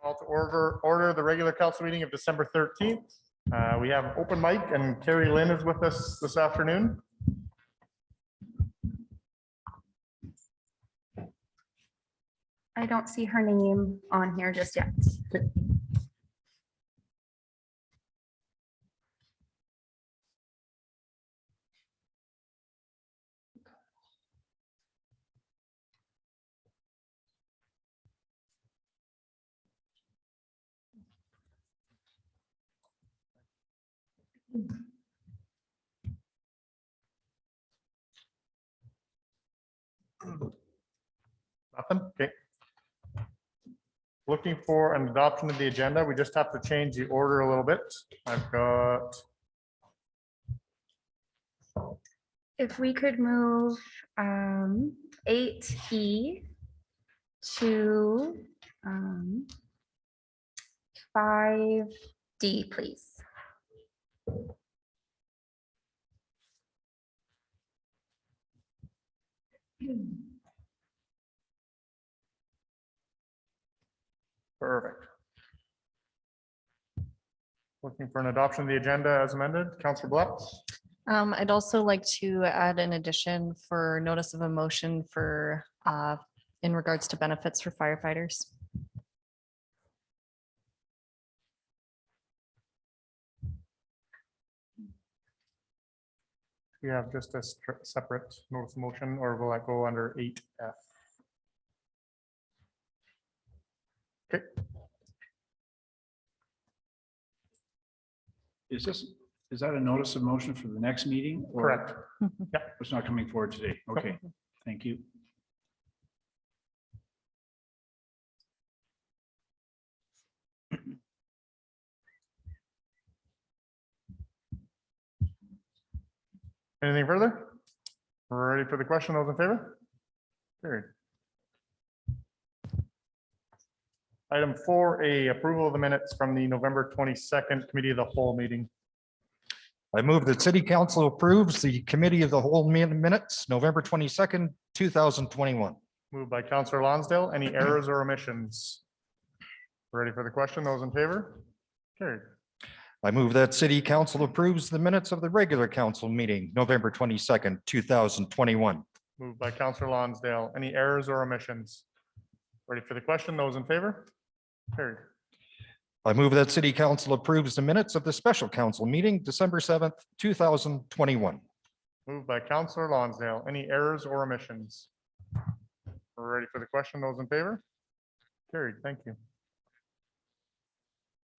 Call to order the regular council meeting of December 13th. We have open mic and Carrie Lynn is with us this afternoon. I don't see her name on here just yet. Okay. Nothing? Okay. Looking for an adoption of the agenda. We just have to change the order a little bit. I've got. If we could move 8E to 5D, please. Perfect. Looking for an adoption of the agenda as amended. Councillor Blatt. I'd also like to add an addition for notice of a motion for in regards to benefits for firefighters. We have just a separate notice of motion, or will that go under 8F? Okay. Is that a notice of motion for the next meeting? Or Correct. Yeah. It's not coming forward today. Okay, thank you. Anything further? We're ready for the question. Those in favor? Carried. Item 4A, approval of the minutes from the November 22nd Committee of the Whole meeting. I move that City Council approves the Committee of the Whole minutes, November 22nd, 2021. Moved by Councillor Lonsdale. Any errors or omissions? Ready for the question? Those in favor? Carried. I move that City Council approves the minutes of the regular council meeting, November 22nd, 2021. Moved by Councillor Lonsdale. Any errors or omissions? Ready for the question? Those in favor? Carried. I move that City Council approves the minutes of the special council meeting, December 7th, 2021. Moved by Councillor Lonsdale. Any errors or omissions? We're ready for the question. Those in favor? Carried. Thank you.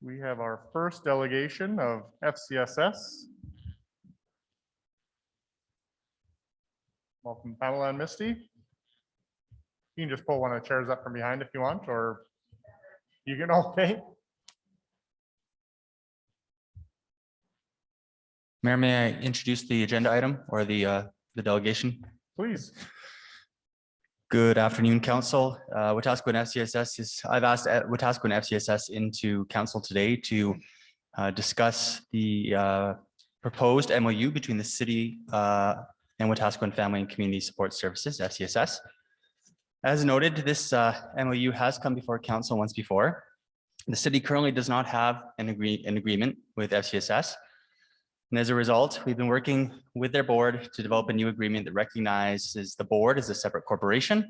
We have our first delegation of FCSS. Welcome, Pamela and Misty. You can just pull one of the chairs up from behind if you want, or you can, okay. Mayor, may I introduce the agenda item or the delegation? Please. Good afternoon, Council. Wetaskiwin FCSS is, I've asked Wetaskiwin FCSS into Council today to discuss the proposed MOU between the City and Wetaskiwin Family and Community Support Services, FCSS. As noted, this MOU has come before Council once before. The City currently does not have an agreement with FCSS. And as a result, we've been working with their board to develop a new agreement that recognizes the board as a separate corporation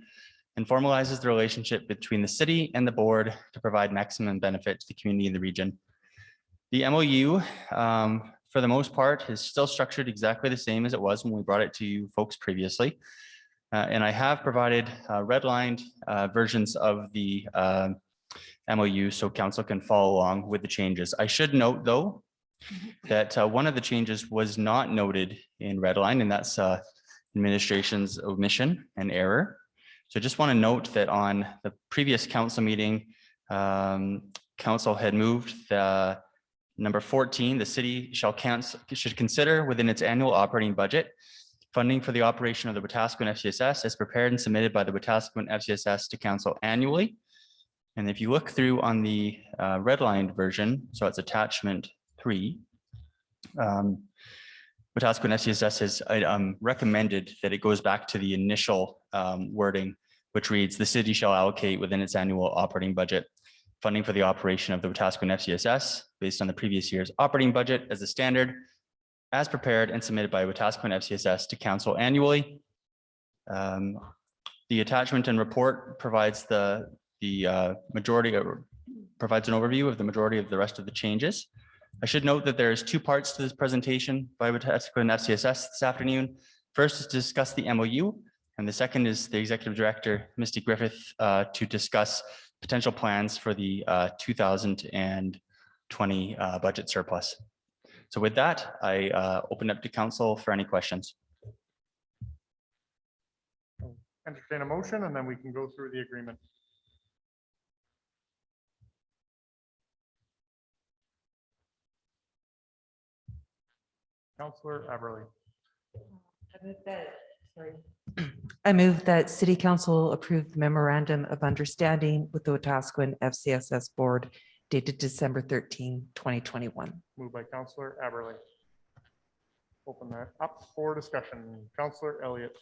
and formalizes the relationship between the city and the board to provide maximum benefit to the community in the region. The MOU, for the most part, is still structured exactly the same as it was when we brought it to you folks previously. And I have provided redlined versions of the MOU so Council can follow along with the changes. I should note, though, that one of the changes was not noted in redline, and that's administration's omission and error. So I just want to note that on the previous council meeting, council had moved the number 14, the city should consider within its annual operating budget funding for the operation of the Wetaskiwin FCSS as prepared and submitted by the Wetaskiwin FCSS to council annually. And if you look through on the redlined version, so it's attachment 3, Wetaskiwin FCSS has recommended that it goes back to the initial wording, which reads, the city shall allocate within its annual operating budget funding for the operation of the Wetaskiwin FCSS based on the previous year's operating budget as a standard, as prepared and submitted by Wetaskiwin FCSS to council annually. The attachment and report provides the majority, or provides an overview of the majority of the rest of the changes. I should note that there's two parts to this presentation by Wetaskiwin FCSS this afternoon. First is to discuss the MOU, and the second is the Executive Director, Misty Griffith, to discuss potential plans for the 2020 budget surplus. So with that, I open up to council for any questions. Entertain a motion and then we can go through the agreement. Councillor Aberley. I move that City Council approve the memorandum of understanding with the Wetaskiwin FCSS Board dated December 13, 2021. Moved by Councillor Aberley. Open that up for discussion. Councillor Elliott.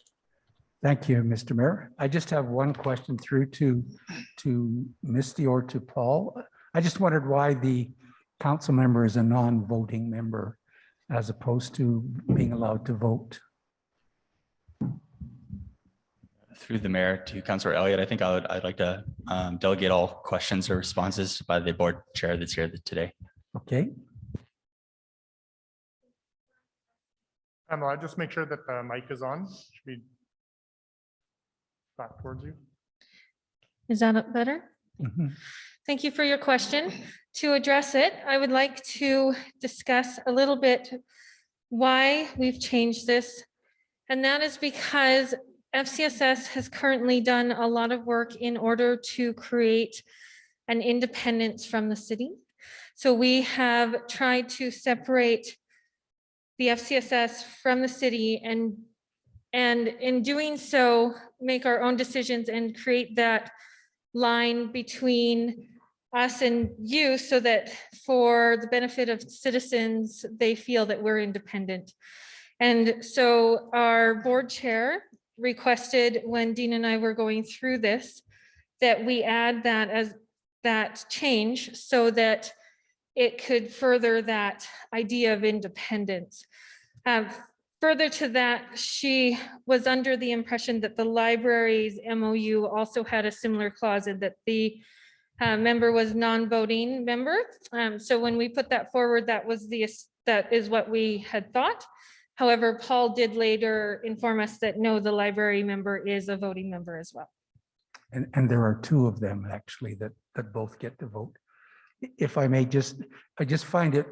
Thank you, Mr. Mayor. I just have one question through to Misty or to Paul. I just wondered why the council member is a non-voting member as opposed to being allowed to vote. Through the mayor to Councillor Elliott, I think I'd like to delegate all questions or responses by the board chair that's here today. Okay, I'll just make sure that the mic is on. Should be back towards you. Is that better? mhm. Thank you for your question. To address it, I would like to discuss a little bit why we've changed this. And that is because FCSS has currently done a lot of work in order to create an independence from the city. So we have tried to separate the FCSS from the city and in doing so, make our own decisions and create that line between us and you so that for the benefit of citizens, they feel that we're independent. And so our board chair requested when Dean and I were going through this, that we add that as that change so that it could further that idea of independence. Further to that, she was under the impression that the library's MOU also had a similar clause in that the member was non-voting member. So when we put that forward, that is what we had thought. However, Paul did later inform us that no, the library member is a voting member as well. And there are two of them actually that both get to vote. If I may I just find it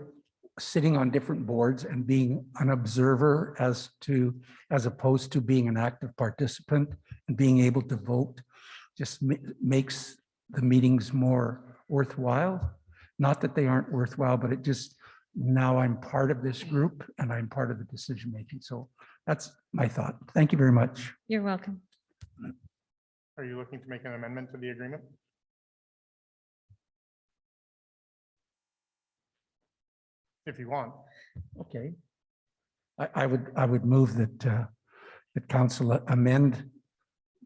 sitting on different boards and being an observer as opposed to being an active participant and being able to vote just makes the meetings more worthwhile. Not that they aren't worthwhile, but it just, now I'm part of this group and I'm part of the decision making. So that's my thought. Thank you very much. You're welcome. Are you looking to make an amendment to the agreement? If you want. Okay. I would move that that council amend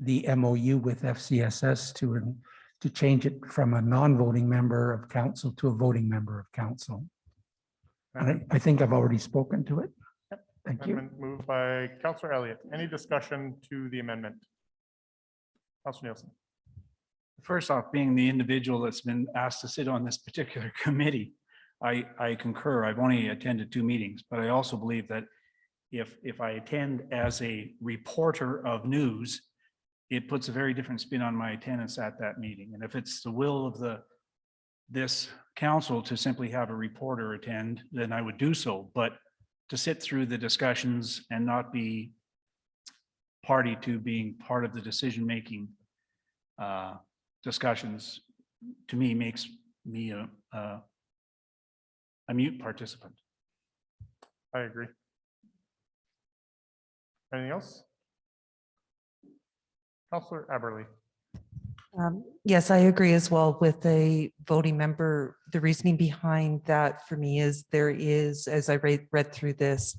the MOU with FCSS to change it from a non-voting member of council to a voting member of council. And I think I've already spoken to it. Thank you. Amendment moved by Councillor Elliott. Any discussion to the amendment? Councillor Nielsen. First off, being the individual that's been asked to sit on this particular committee, I concur. I've only attended 2 meetings, but I also believe that if I attend as a reporter of news, it puts a very different spin on my attendance at that meeting. And if it's the will of this council to simply have a reporter attend, then I would do so. But to sit through the discussions and not be party to being part of the decision-making discussions, to me, makes me a mute participant. I agree. Anything else? Councillor Aberley. Yes, I agree as well with a voting member. The reasoning behind that for me is there is, as I read through this,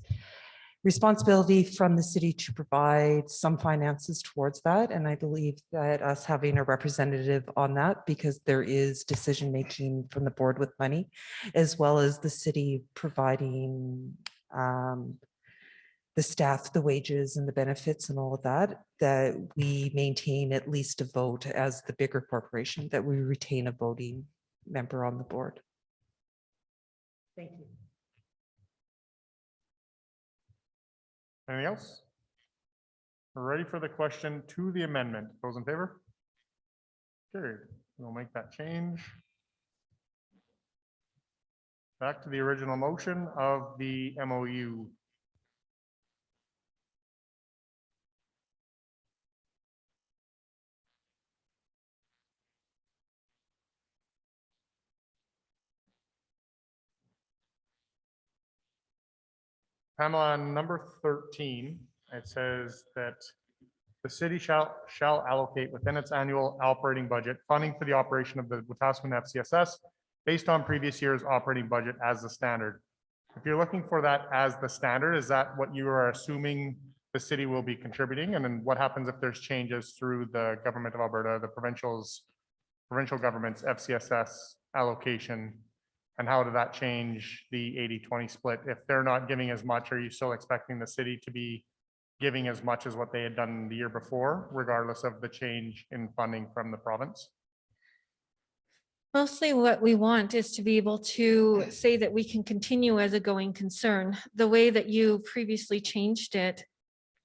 responsibility from the city to provide some finances towards that. And I believe that us having a representative on that, because there is decision-making from the board with money, as well as the city providing the staff, the wages and the benefits and all of that, that we maintain at least a vote as the bigger corporation, that we retain a voting member on the board. Thank you. Anything else? We're ready for the question to the amendment. Those in favor? Carried. We'll make that change. Back to the original motion of the MOU. Pamela, on number 13, it says that the city shall allocate within its annual operating budget funding for the operation of the Wetaskiwin FCSS based on previous year's operating budget as the standard. If you're looking for that as the standard, is that what you are assuming the city will be contributing? And then what happens if there's changes through the government of Alberta, the provincial government's FCSS allocation? And how did that change the 80-20 split? If they're not giving as much, are you still expecting the city to be giving as much as what they had done the year before, regardless of the change in funding from the province? Mostly what we want is to be able to say that we can continue as a going concern. The way that you previously changed it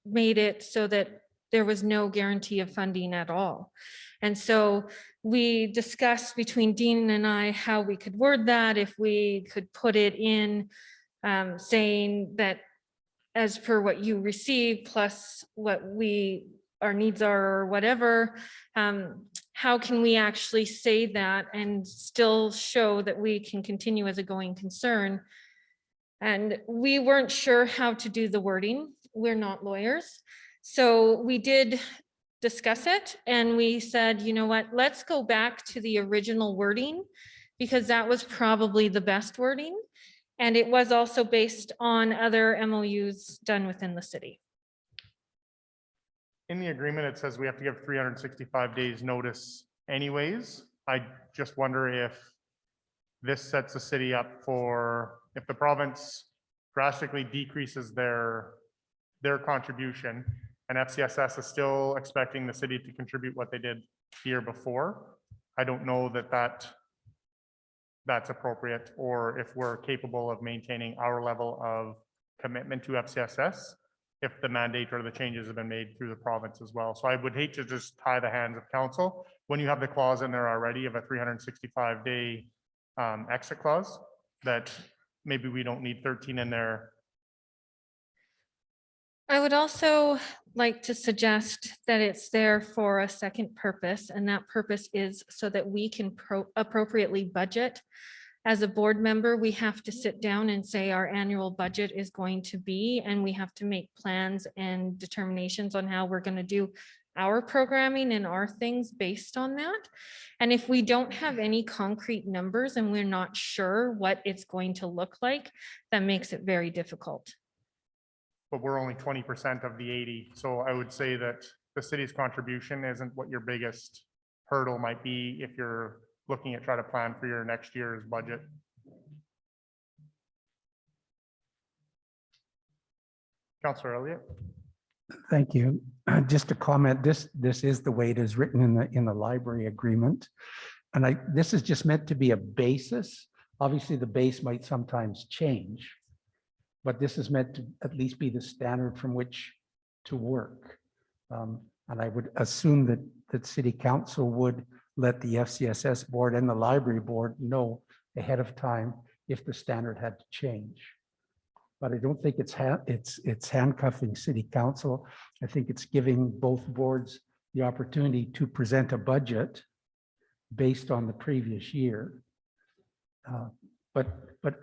made it so that there was no guarantee of funding at all. And so we discussed between Dean and I how we could word that, if we could put it in saying that as per what you receive plus what our needs are or whatever, how can we actually say that and still show that we can continue as a going concern? And we weren't sure how to do the wording. We're not lawyers. So we did discuss it and we said, you know what, let's go back to the original wording because that was probably the best wording. And it was also based on other MOUs done within the city. In the agreement, it says we have to give 365 days notice anyways. I just wonder if this sets the city up for, if the province drastically decreases their contribution and FCSS is still expecting the city to contribute what they did the year before. I don't know that that's appropriate, or if we're capable of maintaining our level of commitment to FCSS if the mandate or the changes have been made through the province as well. So I would hate to just tie the hands of council when you have the clause in there already of a 365-day exit clause, that maybe we don't need 13 in there. I would also like to suggest that it's there for a second purpose, and that purpose is so that we can appropriately budget. As a board member, we have to sit down and say our annual budget is going to be, and we have to make plans and determinations on how we're going to do our programming and our things based on that. And if we don't have any concrete numbers and we're not sure what it's going to look like, that makes it very difficult. But we're only 20% of the 80. So I would say that the city's contribution isn't what your biggest hurdle might be if you're looking at trying to plan for your next year's budget. Councillor Elliott. Thank you. Just a comment, this is the way it is written in the library agreement. And this is just meant to be a basis. Obviously, the base might sometimes change, but this is meant to at least be the standard from which to work. And I would assume that City Council would let the FCSS board and the library board know ahead of time if the standard had to change. But I don't think it's handcuffing City Council. I think it's giving both boards the opportunity to present a budget based on the previous year. But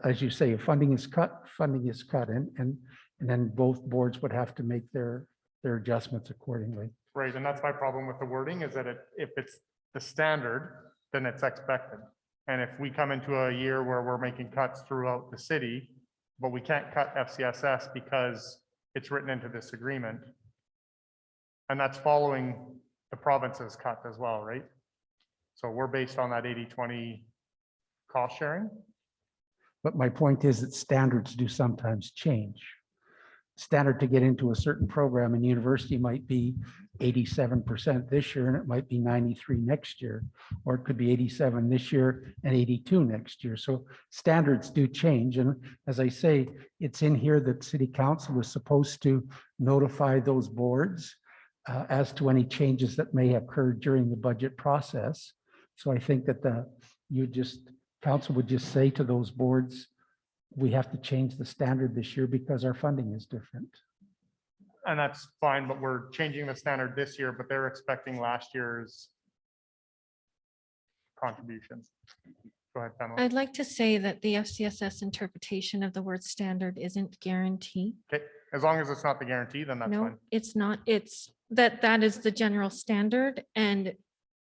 as you say, if funding is cut, and then both boards would have to make their adjustments accordingly. Right, and that's my problem with the wording is that if it's the standard, then it's expected. And if we come into a year where we're making cuts throughout the city, but we can't cut FCSS because it's written into this agreement. And that's following the province's cut as well, right? So we're based on that 80-20 cost sharing. But my point is that standards do sometimes change. Standard to get into a certain program in university might be 87% this year, and it might be 93 next year, or it could be 87 this year and 82 next year. So standards do change. And as I say, it's in here that city council is supposed to notify those boards as to any changes that may occur during the budget process. So I think that council would just say to those boards, we have to change the standard this year because our funding is different. And that's fine, but we're changing the standard this year, but they're expecting last year's contribution. Go ahead, Pamela. I'd like to say that the FCSS interpretation of the word standard isn't guarantee. Okay, as long as it's not the guarantee, then that's No, fine. it's not. It's that is the general standard, and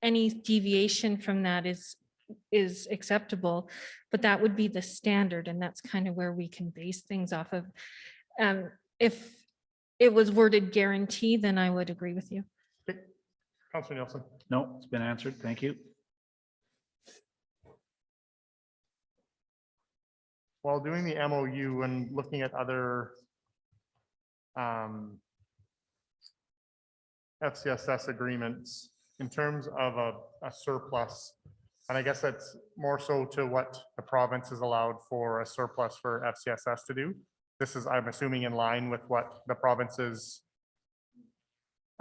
any deviation from that is acceptable, but that would be the standard, and that's kind of where we can base things off of. If it was worded guarantee, then I would agree with you. Okay. Councilor Nielsen. No, it's been answered. Thank you. While doing the MOU and looking at other FCSS agreements, in terms of a surplus, and I guess that's more so to what the province is allowed for a surplus for FCSS to do. This is, I'm assuming, in line with what the province's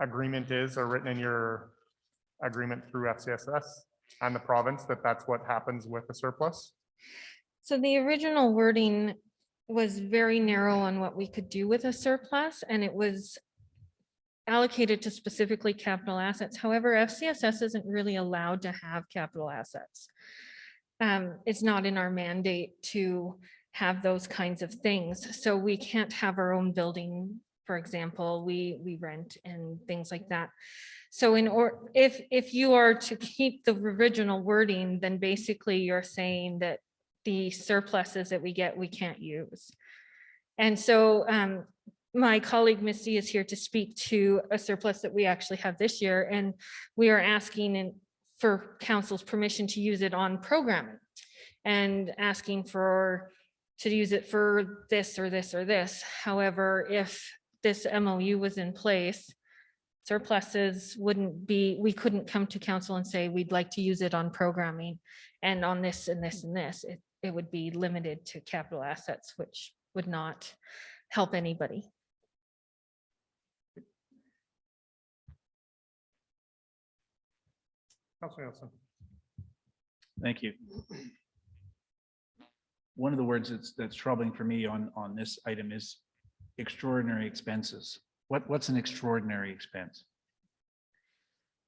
agreement is, or written in your agreement through FCSS and the province, that's what happens with the surplus. So the original wording was very narrow on what we could do with a surplus, and it was allocated to specifically capital assets. However, FCSS isn't really allowed to have capital assets. It's not in our mandate to have those kinds of things. So we can't have our own building, for example, we rent and things like that. So if you are to keep the original wording, then basically you're saying that the surpluses that we get, we can't use. And so my colleague Missy is here to speak to a surplus that we actually have this year, and we are asking for council's permission to use it on programming and asking to use it for this or this or this. However, if this MOU was in place, surpluses we couldn't come to council and say, we'd like to use it on programming and on this and this and this. It would be limited to capital assets, which would not help anybody. Councilor Nielsen. Thank you. One of the words that's troubling for me on this item is extraordinary expenses. What's an extraordinary expense?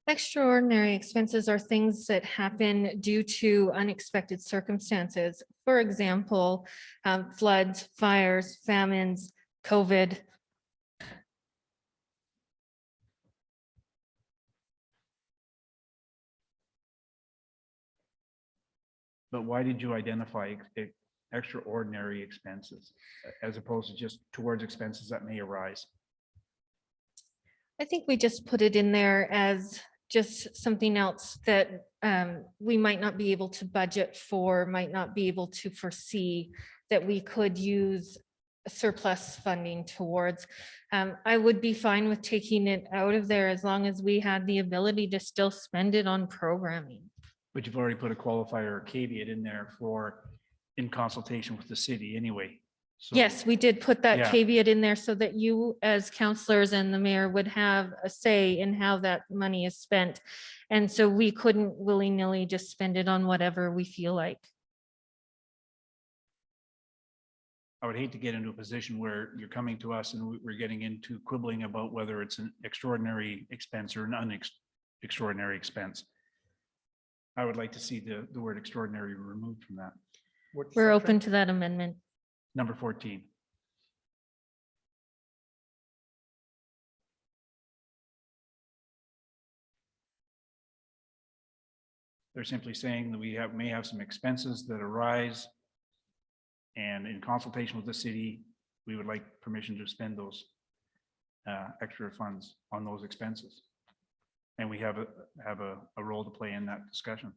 Extraordinary expenses are things that happen due to unexpected circumstances. For example, floods, fires, famines, COVID. But why did you identify extraordinary expenses as opposed to just towards expenses that may arise? I think we just put it in there as just something else that we might not be able to budget for, might not be able to foresee that we could use surplus funding towards. I would be fine with taking it out of there as long as we had the ability to still spend it on programming. But you've already put a qualifier or caveat in there for in consultation with the city anyway. So, Yes, we did put that Yeah. caveat in there so that you as counselors and the mayor would have a say in how that money is spent. And so we couldn't willy-nilly just spend it on whatever we feel like. I would hate to get into a position where you're coming to us and we're getting into quibbling about whether it's an extraordinary expense or an extraordinary expense. I would like to see the word extraordinary removed from that. Which We're section? open to that amendment. Number 14. They're simply saying that we may have some expenses that arise, and in consultation with the city, we would like permission to spend those extra funds on those expenses. And we have a role to play in that discussion.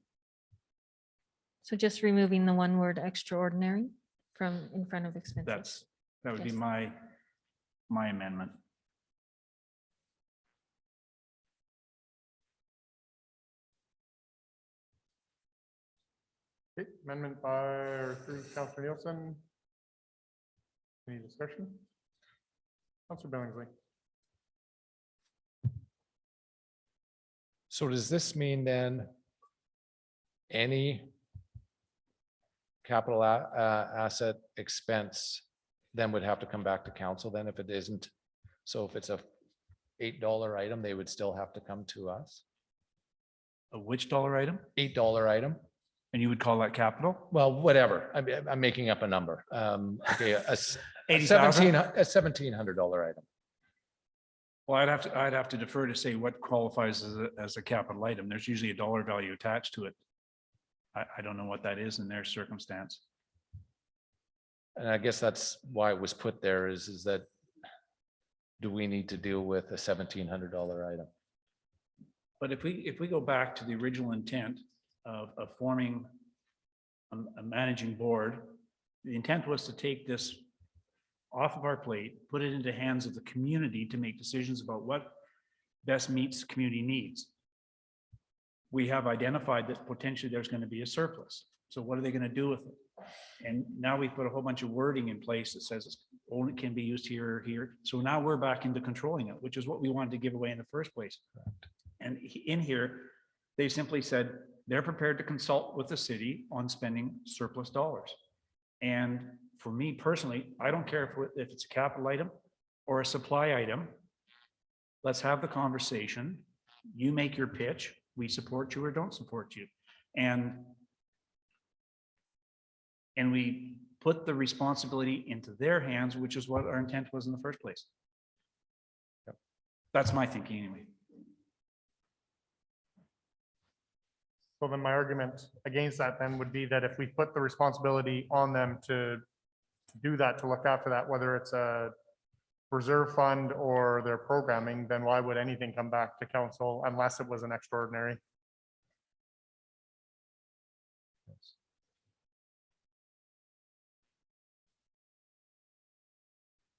So just removing the one word extraordinary from in front of expenses. That would be Yes. my amendment. Okay, amendment by or through Councillor Nielsen. Any discussion? Councillor Billingsley. So does this mean then any capital asset expense then would have to come back to council then if it isn't? So if it's a $8 item, they would still have to come to us? A which dollar item? $8 item? And you would call that capital? Well, whatever. I'm making up a number. Okay, a 80,000? $1,700 item. Well, I'd have to defer to say what qualifies as a capital item. There's usually a dollar value attached to it. I don't know what that is in their circumstance. And I guess that's why it was put there is that do we need to deal with a $1,700 item? But if we go back to the original intent of forming a managing board, the intent was to take this off of our plate, put it into hands of the community to make decisions about what best meets community needs. We have identified that potentially there's going to be a surplus. So what are they going to do with it? And now we've put a whole bunch of wording in place that says it's only can be used here or here. So now we're back into controlling it, which is what we wanted to give away in the first place. And in here, they simply said they're prepared to consult with the city on spending surplus dollars. And for me personally, I don't care if it's a capital item or a supply item. Let's have the conversation. You make your pitch. We support you or don't support you. And we put the responsibility into their hands, which is what our intent was in the first place. Yep. That's my thinking anyway. So then my argument against that then would be that if we put the responsibility on them to do that, to look after that, whether it's a reserve fund or their programming, then why would anything come back to council unless it was an extraordinary?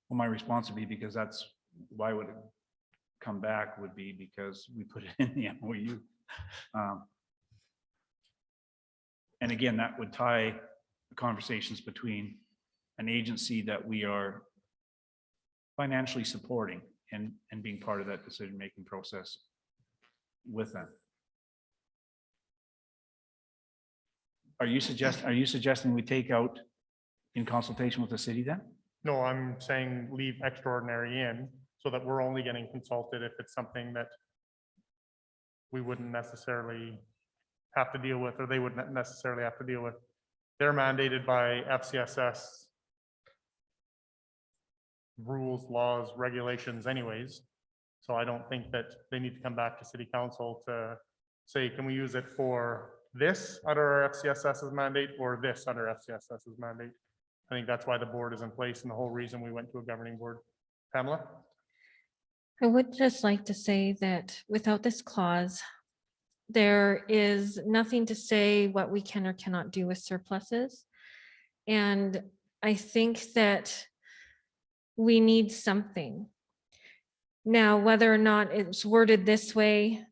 Well, my response would be because that's why would it come back would be because we put it in the MOU. And again, that would tie the conversations between an agency that we are financially supporting and being part of that decision-making process with them. Are you suggesting we take out in consultation with the city then? No, I'm saying leave extraordinary in so that we're only getting consulted if it's something that we wouldn't necessarily have to deal with, or they wouldn't necessarily have to deal with. They're mandated by FCSS rules, laws, regulations anyways. So I don't think that they need to come back to city council to say, can we use it for this under our FCSS's mandate or this under FCSS's mandate? I think that's why the board is in place and the whole reason we went to a governing board. Pamela? I would just like to say that without this clause, there is nothing to say what we can or cannot do with surpluses. And I think that we need something. Now, whether or not it's worded this way,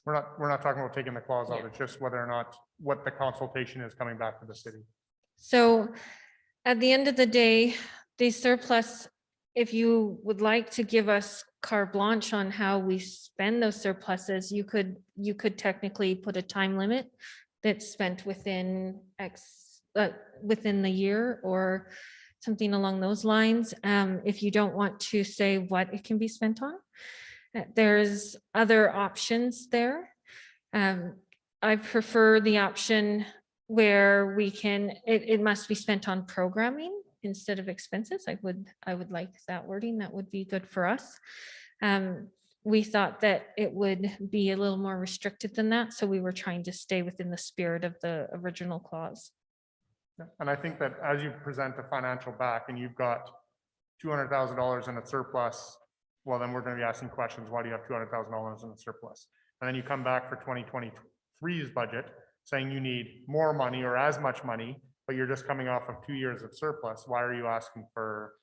We're not talking about taking the clause out. It's just whether or not what the consultation is coming back to the city. so at the end of the day, the surplus, if you would like to give us carte blanche on how we spend those surpluses, you could technically put a time limit that's spent within within the year or something along those lines. If you don't want to say what it can be spent on, there's other options there. I prefer the option where we can, it must be spent on programming instead of expenses. I would like that wording. That would be good for us. We thought that it would be a little more restricted than that. So we were trying to stay within the spirit of the original clause. And I think that as you present the financial back and you've got $200,000 in a surplus, well, then we're going to be asking questions. Why do you have $200,000 in a surplus? And then you come back for 2023's budget saying you need more money or as much money, but you're just coming off of 2 years of surplus. Why are you asking for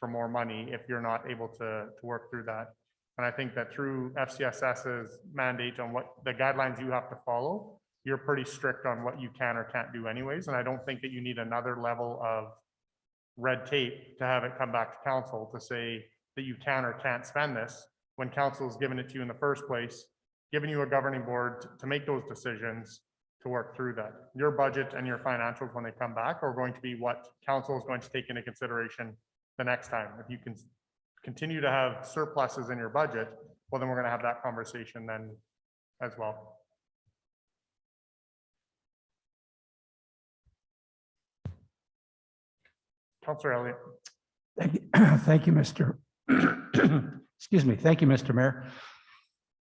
more money if you're not able to work through that? And I think that through FCSS's mandate on what the guidelines you have to follow, you're pretty strict on what you can or can't do anyways. And I don't think that you need another level of red tape to have it come back to council to say that you can or can't spend this when council has given it to you in the first place, given you a governing board to make those decisions, to work through that. Your budget and your financials when they come back are going to be what council is going to take into consideration the next time. If you can continue to have surpluses in your budget, well, then we're going to have that conversation then as well. Councillor Elliott. Thank you, Mr. Excuse me. Thank you, Mr. Mayor.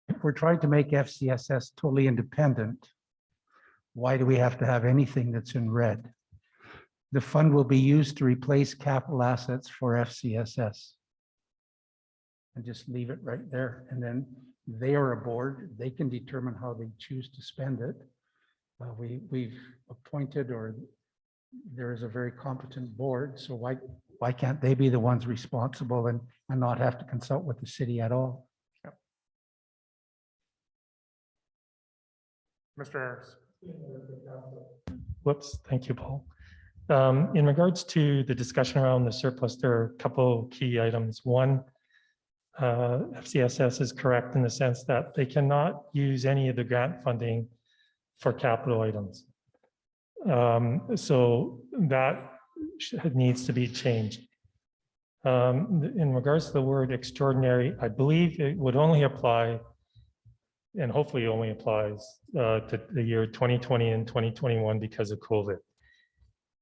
If we're trying to make FCSS totally independent, why do we have to have anything that's in red? The fund will be used to replace capital assets for FCSS. And just leave it right there. And then they are a board. They can determine how they choose to spend it. We've appointed, or there is a very competent board. So why can't they be the ones responsible and not have to consult with the city at all? Yep. Mr. Harris. Whoops, thank you, Paul. In regards to the discussion around the surplus, there are a couple key items. One, FCSS is correct in the sense that they cannot use any of the grant funding for capital items. So that needs to be changed. In regards to the word extraordinary, I believe it would only apply, and hopefully only applies to the year 2020 and 2021 because of COVID.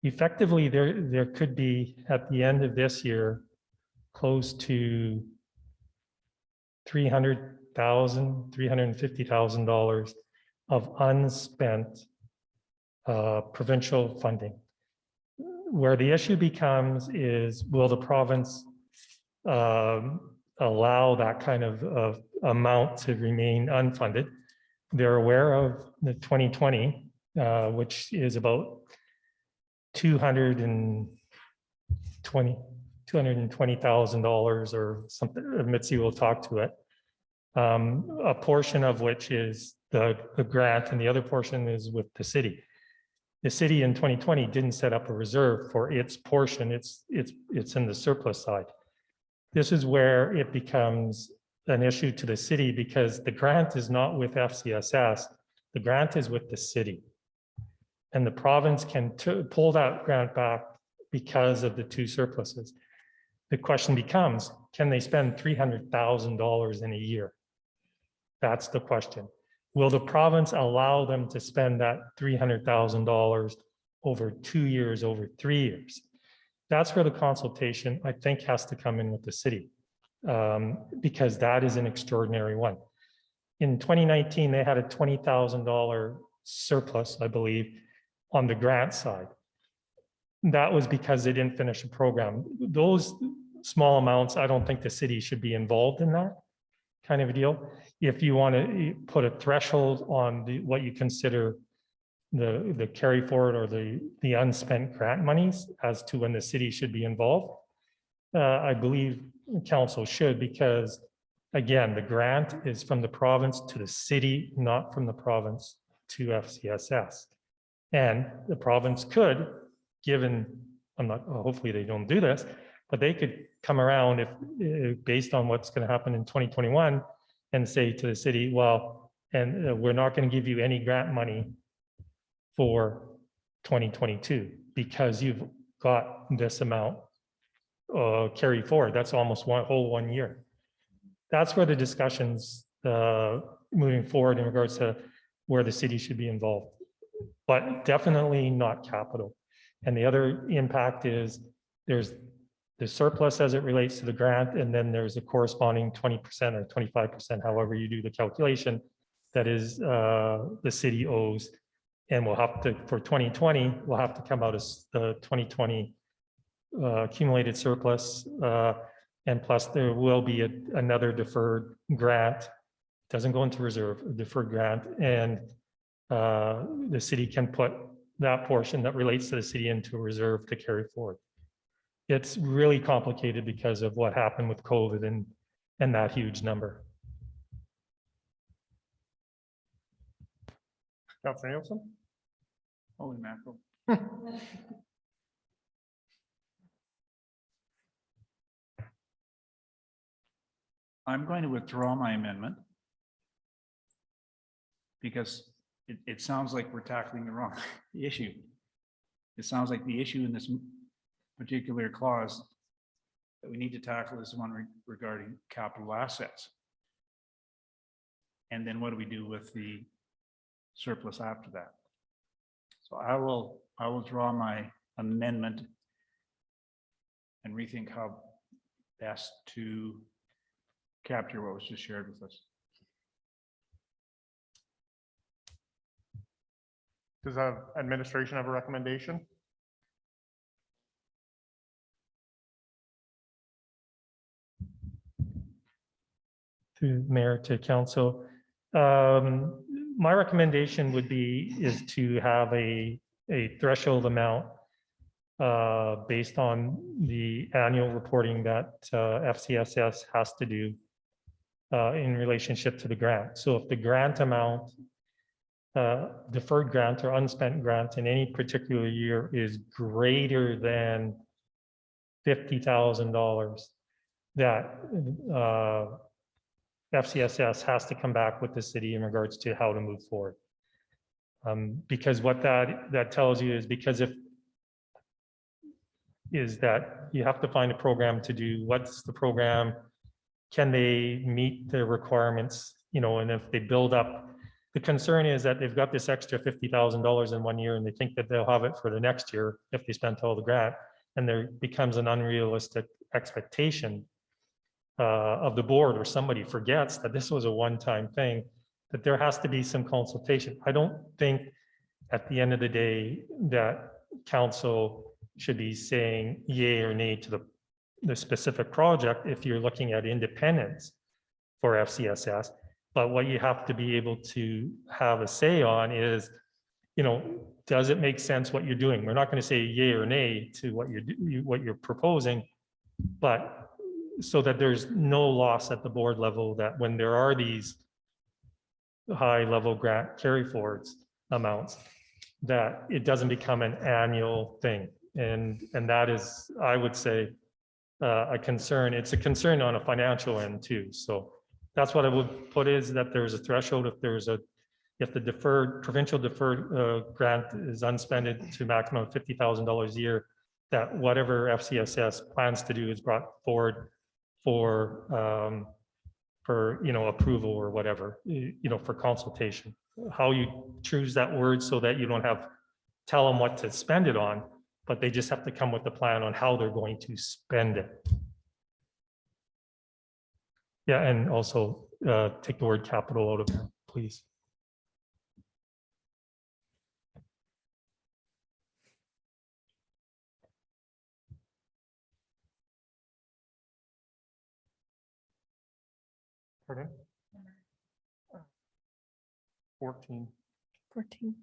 Effectively, there could be at the end of this year close to $300,000, $350,000 of unspent provincial funding. Where the issue becomes is, will the province allow that kind of amount to remain unfunded? They're aware of the 2020, which is about $220,000 or something. Mitzi will talk to it. A portion of which is the grant, and the other portion is with the city. The city in 2020 didn't set up a reserve for its portion. It's in the surplus side. This is where it becomes an issue to the city because the grant is not with FCSS. The grant is with the city. And the province can pull that grant back because of the two surpluses. The question becomes, can they spend $300,000 in a year? That's the question. Will the province allow them to spend that $300,000 over 2 years, over 3 years? That's where the consultation, I think, has to come in with the city, because that is an extraordinary one. In 2019, they had a $20,000 surplus, I believe, on the grant side. That was because they didn't finish a program. Those small amounts, I don't think the city should be involved in that kind of a deal. If you want to put a threshold on what you consider the carry forward or the unspent grant monies as to when the city should be involved, I believe council should, because again, the grant is from the province to the city, not from the province to FCSS. And the province could, given, hopefully they don't do this, but they could come around if based on what's going to happen in 2021 and say to the city, well, and we're not going to give you any grant money for 2022 because you've got this amount carry forward. That's almost one whole 1 year. That's where the discussions moving forward in regards to where the city should be involved, but definitely not capital. And the other impact is there's the surplus as it relates to the grant, and then there's a corresponding 20% or 25%, however you do the calculation, that is the city owes. And we'll have to, for 2020, we'll have to come out as the 2020 accumulated surplus. And plus there will be another deferred grant, doesn't go into reserve, a deferred grant. And the city can put that portion that relates to the city into a reserve to carry forward. It's really complicated because of what happened with COVID and that huge number. Councilor Nielsen? Holy mackerel. I'm going to withdraw my amendment because it sounds like we're tackling the wrong issue. It sounds like the issue in this particular clause that we need to tackle is the one regarding capital assets. And then what do we do with the surplus after that? So I will draw my amendment and rethink how best to capture what was just shared with us. Does administration have a recommendation? Through mayor to council. My recommendation would be is to have a threshold amount based on the annual reporting that FCSS has to do in relationship to the grant. So if the grant amount, deferred grant or unspent grant in any particular year is greater than $50,000, that FCSS has to come back with the city in regards to how to move forward. Because what that tells you is that you have to find a program to do. What's the program? Can they meet the requirements? You know, and if they build up, the concern is that they've got this extra $50,000 in 1 year and they think that they'll have it for the next year if they spent all the grant, and there becomes an unrealistic expectation of the board, or somebody forgets that this was a one-time thing, that there has to be some consultation. I don't think at the end of the day that council should be saying yay or nay to the specific project if you're looking at independence for FCSS. But what you have to be able to have a say on is, you know, does it make sense what you're doing? We're not going to say yay or nay to what you're proposing, but so that there's no loss at the board level, that when there are these high level grant carry forwards amounts, that it doesn't become an annual thing. And that is, I would say, a concern. It's a concern on a financial end too. So that's what I would put, is that there's a threshold. If the provincial deferred grant is unspent to maximum of $50,000 a year, that whatever FCSS plans to do is brought forward for approval or whatever, for consultation. How you choose that word so that you don't tell them what to spend it on, but they just have to come with a plan on how they're going to spend it. Yeah, and also take the word capital out of there, please. Pardon? 14. 14.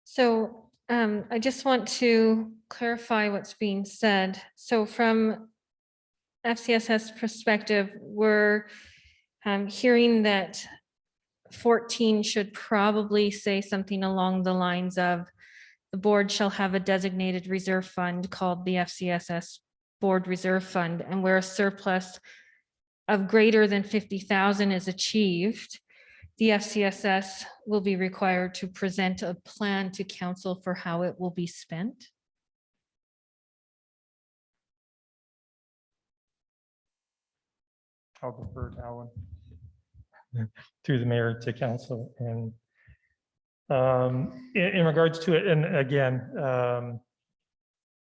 So I just want to clarify what's being said. So from FCSS perspective, we're hearing that 14 should probably say something along the lines of, the board shall have a designated reserve fund called the FCSS Board Reserve Fund, and where a surplus of greater than 50,000 is achieved, the FCSS will be required to present a plan to council for how it will be spent. I'll defer to Alan. Through the mayor to council. And in regards to it, and again,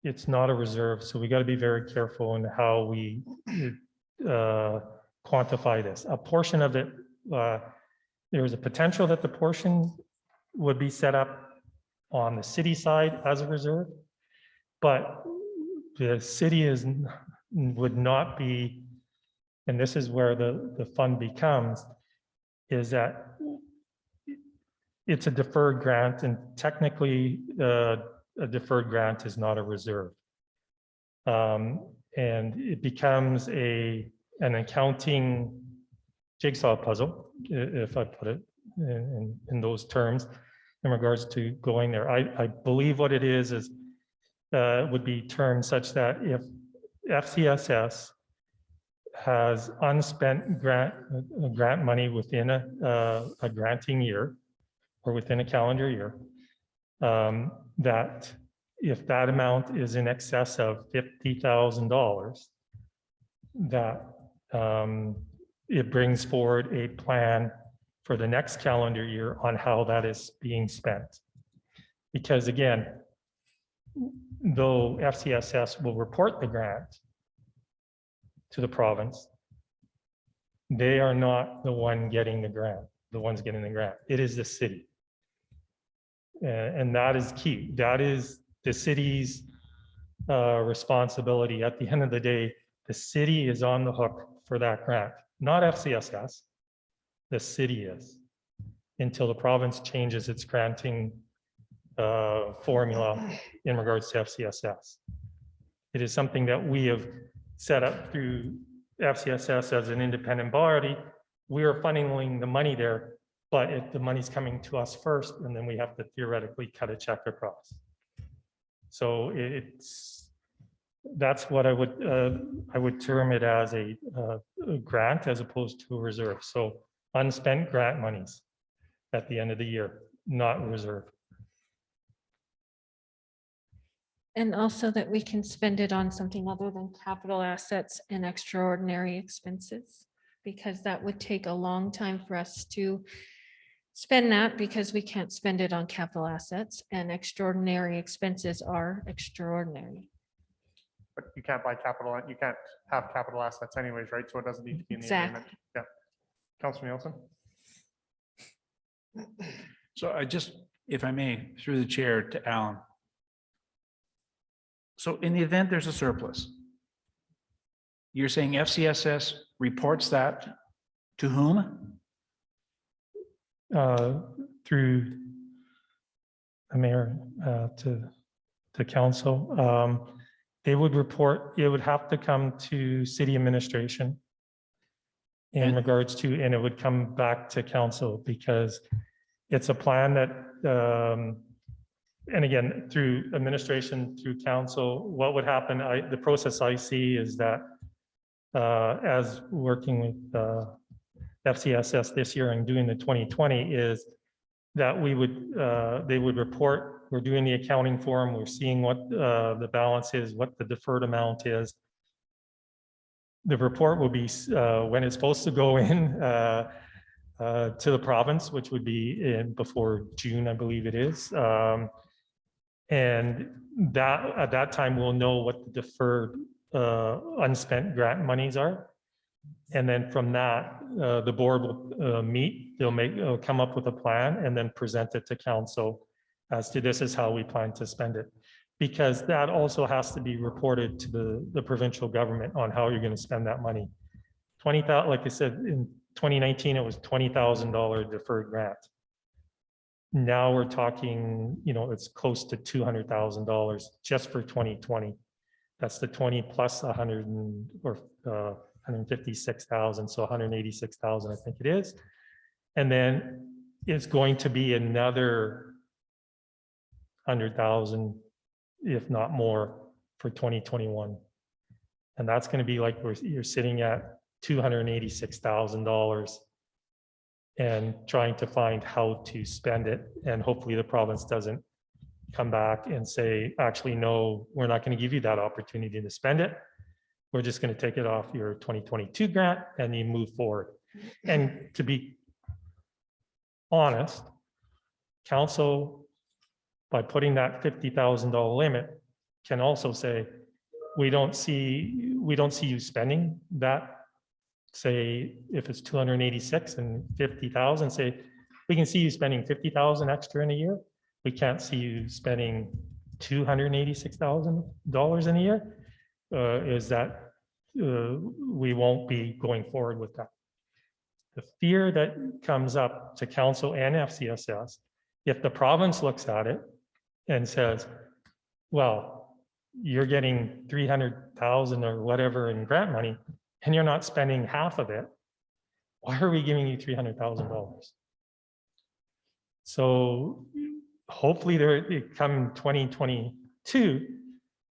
it's not a reserve, so we got to be very careful in how we quantify this. A portion of it there's a potential that the portion would be set up on the city side as a reserve, but the city would not be, and this is where the fund becomes, is that it's a deferred grant, and technically a deferred grant is not a reserve. And it becomes an accounting jigsaw puzzle, if I put it in those terms, in regards to going there. I believe what it is would be termed such that if FCSS has unspent grant money within a granting year or within a calendar year, that if that amount is in excess of $50,000, that it brings forward a plan for the next calendar year on how that is being spent. Because again, though FCSS will report the grant to the province, they are not the one getting the grant, the ones getting the grant. It is the city. And that is key. That is the city's responsibility. At the end of the day, the city is on the hook for that grant, not FCSS. The city is, until the province changes its granting formula in regards to FCSS. It is something that we have set up through FCSS as an independent body. We are funneling the money there, but if the money's coming to us first, and then we have to theoretically cut a check across. So that's what I would term it as a grant as opposed to a reserve. So unspent grant monies at the end of the year, not reserve. And also that we can spend it on something other than capital assets and extraordinary expenses, because that would take a long time for us to spend that, because we can't spend it on capital assets, and extraordinary expenses are extraordinary. But you can't buy capital, you can't have capital assets anyways, right? So it doesn't need to be in the agreement. Exactly. Yeah. Councilor Nielsen? So I just, if I may, through the chair to Alan. So in the event there's a surplus, you're saying FCSS reports that to whom? Through the mayor to council. They would report, it would have to come to city administration in regards to, and it would come back to council, because it's a plan that, and again, through administration, through council, what would happen, the process I see is that as working with FCSS this year and doing the 2020 is that we would, they would report, we're doing the accounting for them, we're seeing what the balance is, what the deferred amount is. The report will be when it's supposed to go in to the province, which would be in before June, I believe it is. And that at that time, we'll know what the deferred unspent grant monies are. And then from that, the board will meet, they'll come up with a plan and then present it to council as to this is how we plan to spend it. Because that also has to be reported to the provincial government on how you're going to spend that money. 20,000, like I said, in 2019, it was $20,000 deferred grant. Now we're talking, it's close to $200,000 just for 2020. That's the 20 plus 100 or 156,000, so 186,000, I think it is. And then it's going to be another 100,000, if not more, for 2021. And that's going to be like you're sitting at $286,000 and trying to find how to spend it. And hopefully the province doesn't come back and say, actually, no, we're not going to give you that opportunity to spend it. We're just going to take it off your 2022 grant and you move forward. And to be honest, council, by putting that $50,000 limit, can also say, we don't see you spending that say if it's 286 and 50,000, say, we can see you spending 50,000 extra in a year. We can't see you spending $286,000 in a year. Is that we won't be going forward with that. The fear that comes up to council and FCSS, if the province looks at it and says, well, you're getting 300,000 or whatever in grant money, and you're not spending half of it, why are we giving you $300,000? So hopefully there come 2022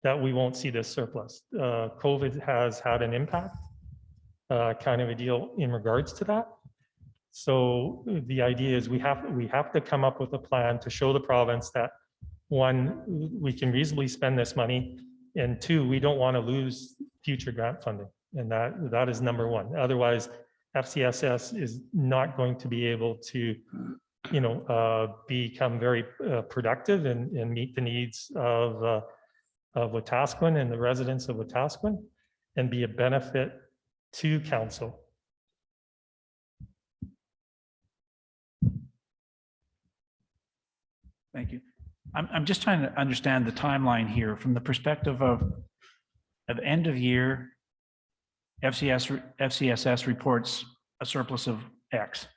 that we won't see this surplus. COVID has had an impact, kind of a deal in regards to that. So the idea is we have to come up with a plan to show the province that, one, we can reasonably spend this money, and two, we don't want to lose future grant funding. And that is number one. Otherwise, FCSS is not going to be able to, become very productive and meet the needs of Wetaskiwin and the residents of Wetaskiwin, and be a benefit to council. Thank you. I'm just trying to understand the timeline here from the perspective of end of year, FCSS reports a surplus of X.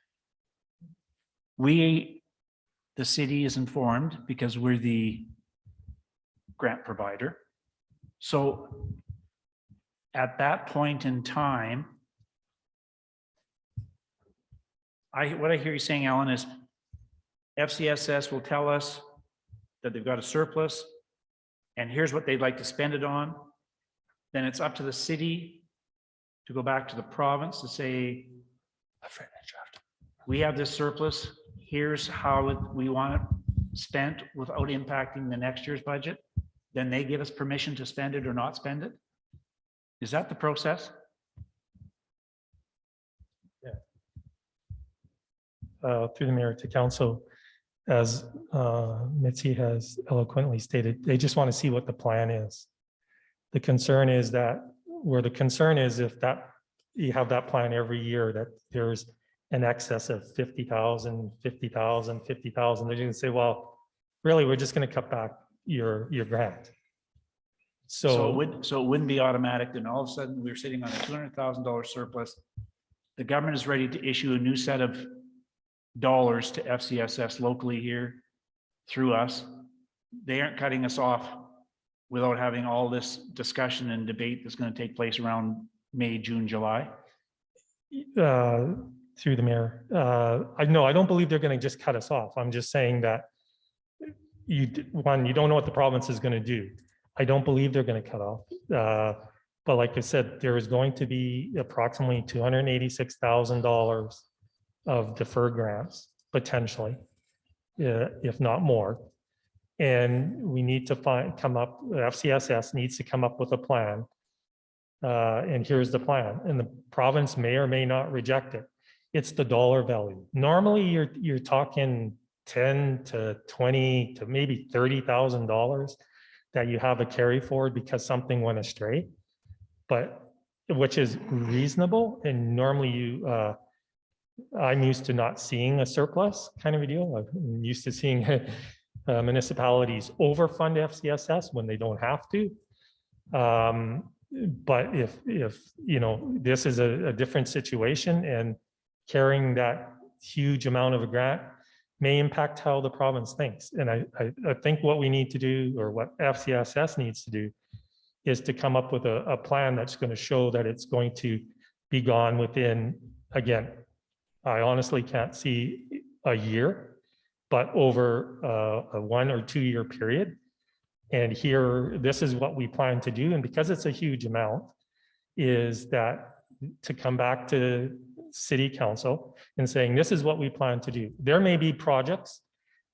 The city is informed because we're the grant provider. So at that point in time, what I hear you saying, Alan, is FCSS will tell us that they've got a surplus and here's what they'd like to spend it on. Then it's up to the city to go back to the province to say, we have this surplus, here's how we want it spent without impacting the next year's budget. Then they give us permission to spend it or not spend it. Is that the process? Through the mayor to council, as Mitzi has eloquently stated, they just want to see what the plan is. The concern is that, if that you have that plan every year, that there's an excess of 50,000, 50,000, 50,000, they're going to say, well, really, we're just going to cut back your grant. So it wouldn't be automatic. Then all of a sudden we're sitting on a $200,000 surplus. The government is ready to issue a new set of dollars to FCSS locally here through us. They aren't cutting us off without having all this discussion and debate that's going to take place around May, June, July. Through the mayor, I don't believe they're going to just cut us off. I'm just saying that you don't know what the province is going to do. I don't believe they're going to cut off. But like I said, there is going to be approximately $286,000 of deferred grants, potentially, if not more. And we need to FCSS needs to come up with a plan. And here's the plan. And the province may or may not reject it. It's the dollar value. Normally, you're talking 10 to 20 to maybe $30,000 that you have a carry forward because something went astray, but which is reasonable. And normally I'm used to not seeing a surplus kind of a deal. I'm used to seeing municipalities overfund FCSS when they don't have to. But if this is a different situation, and carrying that huge amount of a grant may impact how the province thinks. And I think what we need to do, or what FCSS needs to do, is to come up with a plan that's going to show that it's going to be gone within, again, I honestly can't see a year, but over a 1 or 2 year period. And here, this is what we plan to do. And because it's a huge amount, is that to come back to city council and saying, this is what we plan to do. There may be projects.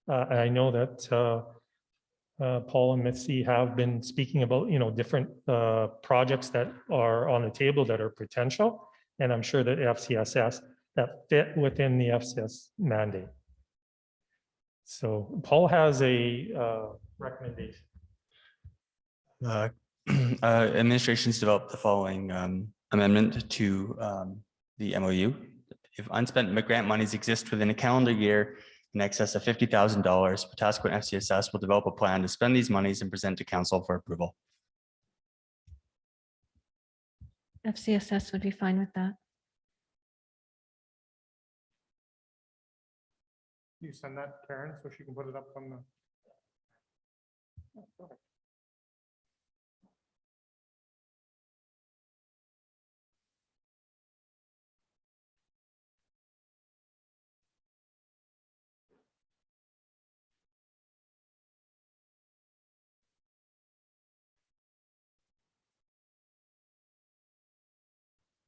I know that Paul and Mitzi have been speaking about, different projects that are on the table that are potential. And I'm sure that FCSS that fit within the FCS mandate. So Paul has a recommendation. Administration's developed the following amendment to the MOU. If unspent grant monies exist within a calendar year in excess of $50,000, Pataskone FCSS will develop a plan to spend these monies and present to council for approval. FCSS would be fine with that. You send that to Karen so she can put it up on the.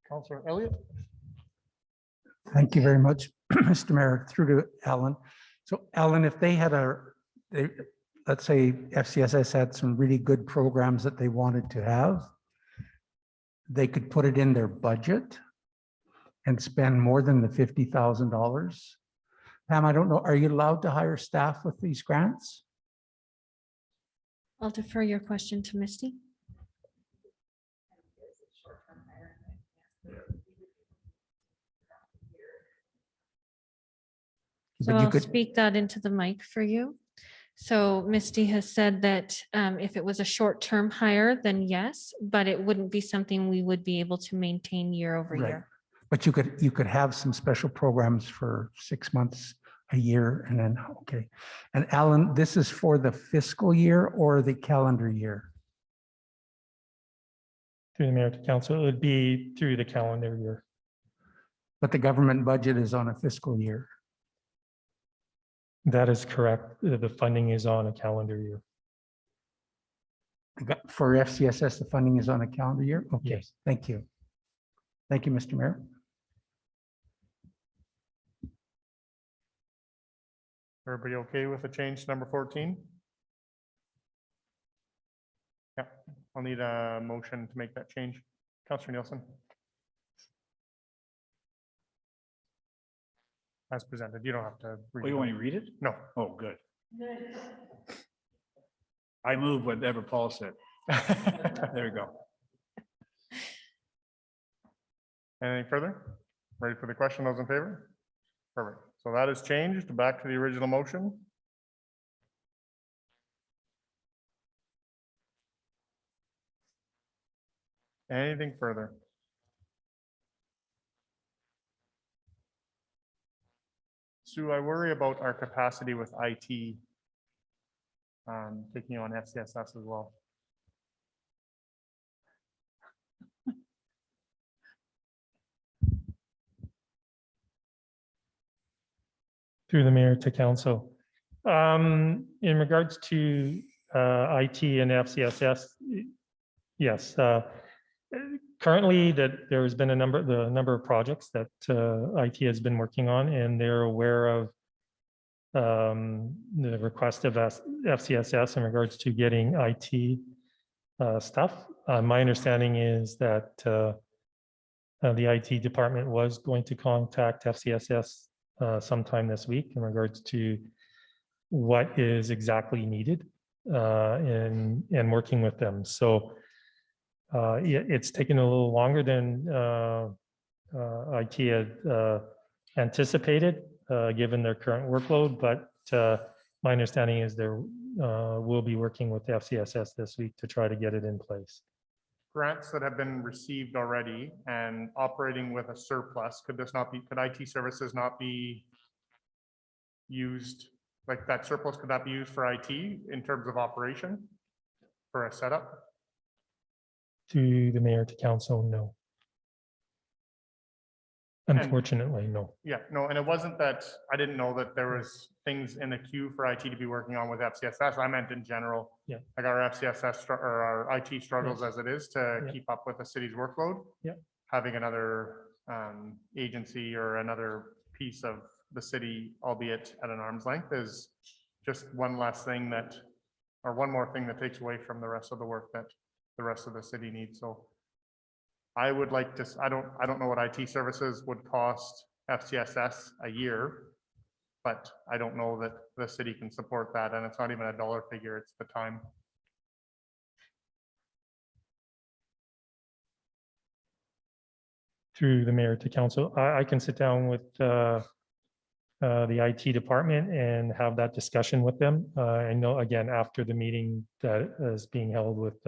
Councillor Elliott. Thank you very much, Mr. Mayor, through to Alan. So Alan, if they had let's say FCSS had some really good programs that they wanted to have, they could put it in their budget and spend more than the $50,000. Pam, I don't know, are you allowed to hire staff with these grants? I'll defer your question to Misty. So But you I'll could, speak that into the mic for you. So Misty has said that if it was a short-term hire, then yes, but it wouldn't be something we would be able to maintain year over Right. year. but you could have some special programs for 6 months, a year, and then, okay. And Alan, this is for the fiscal year or the calendar year? Through the mayor to council, it would be through the calendar year. But the government budget is on a fiscal year. That is correct. The funding is on a calendar year. For FCSS, the funding is on a calendar year? Okay, Yes. thank you. Thank you, Mr. Mayor. Everybody okay with the change to number 14? Yeah, I'll need a motion to make that change. Councillor Nielsen. As presented, you don't have to. Oh, you want me to read it? No. Oh, good. I move whatever Paul said. There we go. Anything further? Ready for the question? Those in favor? Perfect. So that is changed back to the original motion. Anything further? Sue, I worry about our capacity with IT taking on FCSS as well. Through the mayor to council. In regards to IT and FCSS, yes. Currently, that there has been the number of projects that IT has been working on, and they're aware of the request of FCSS in regards to getting IT stuff. My understanding is that the IT department was going to contact FCSS sometime this week in regards to what is exactly needed and working with them. So it's taken a little longer than IT had anticipated, given their current workload, but my understanding is there will be working with the FCSS this week to try to get it in place. Grants that have been received already and operating with a surplus, could IT services not be used, like that surplus, could that be used for IT in terms of operation for a setup? To the mayor to council, no. Unfortunately, no. Yeah, no, and it wasn't that, I didn't know that there was things in the queue for IT to be working on with FCSS. I meant in general. Yeah. Like our FCSS or our IT struggles as it is to Yeah. keep up with the city's workload. Yeah. Having another agency or another piece of the city, albeit at an arm's length, is just one less thing that, or one more thing that takes away from the rest of the work that the rest of the city needs. So I would like to, I don't know what IT services would cost FCSS a year, but I don't know that the city can support that. And it's not even a dollar figure, it's the time. through the mayor to council, I can sit down with the IT department and have that discussion with them. I know, again, after the meeting that is being held with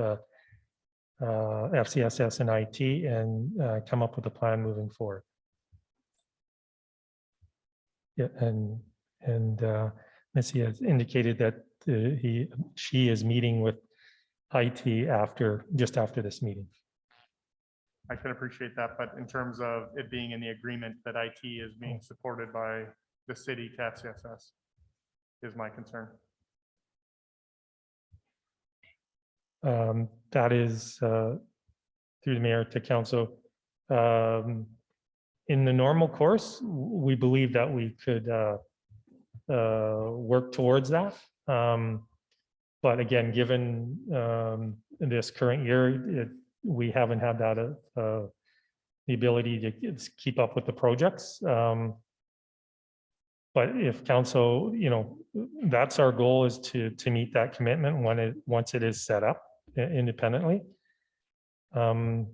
FCSS and IT, and come up with a plan moving forward. Yeah, and Missy has indicated that she is meeting with IT just after this meeting. I can appreciate that, but in terms of it being in the agreement that IT is being supported by the city to FCSS is my concern. That is through the mayor to council. In the normal course, we believe that we could work towards that. But again, given this current year, we haven't had that the ability to keep up with the projects. But if council, that's our goal, is to meet that commitment once it is set up independently. But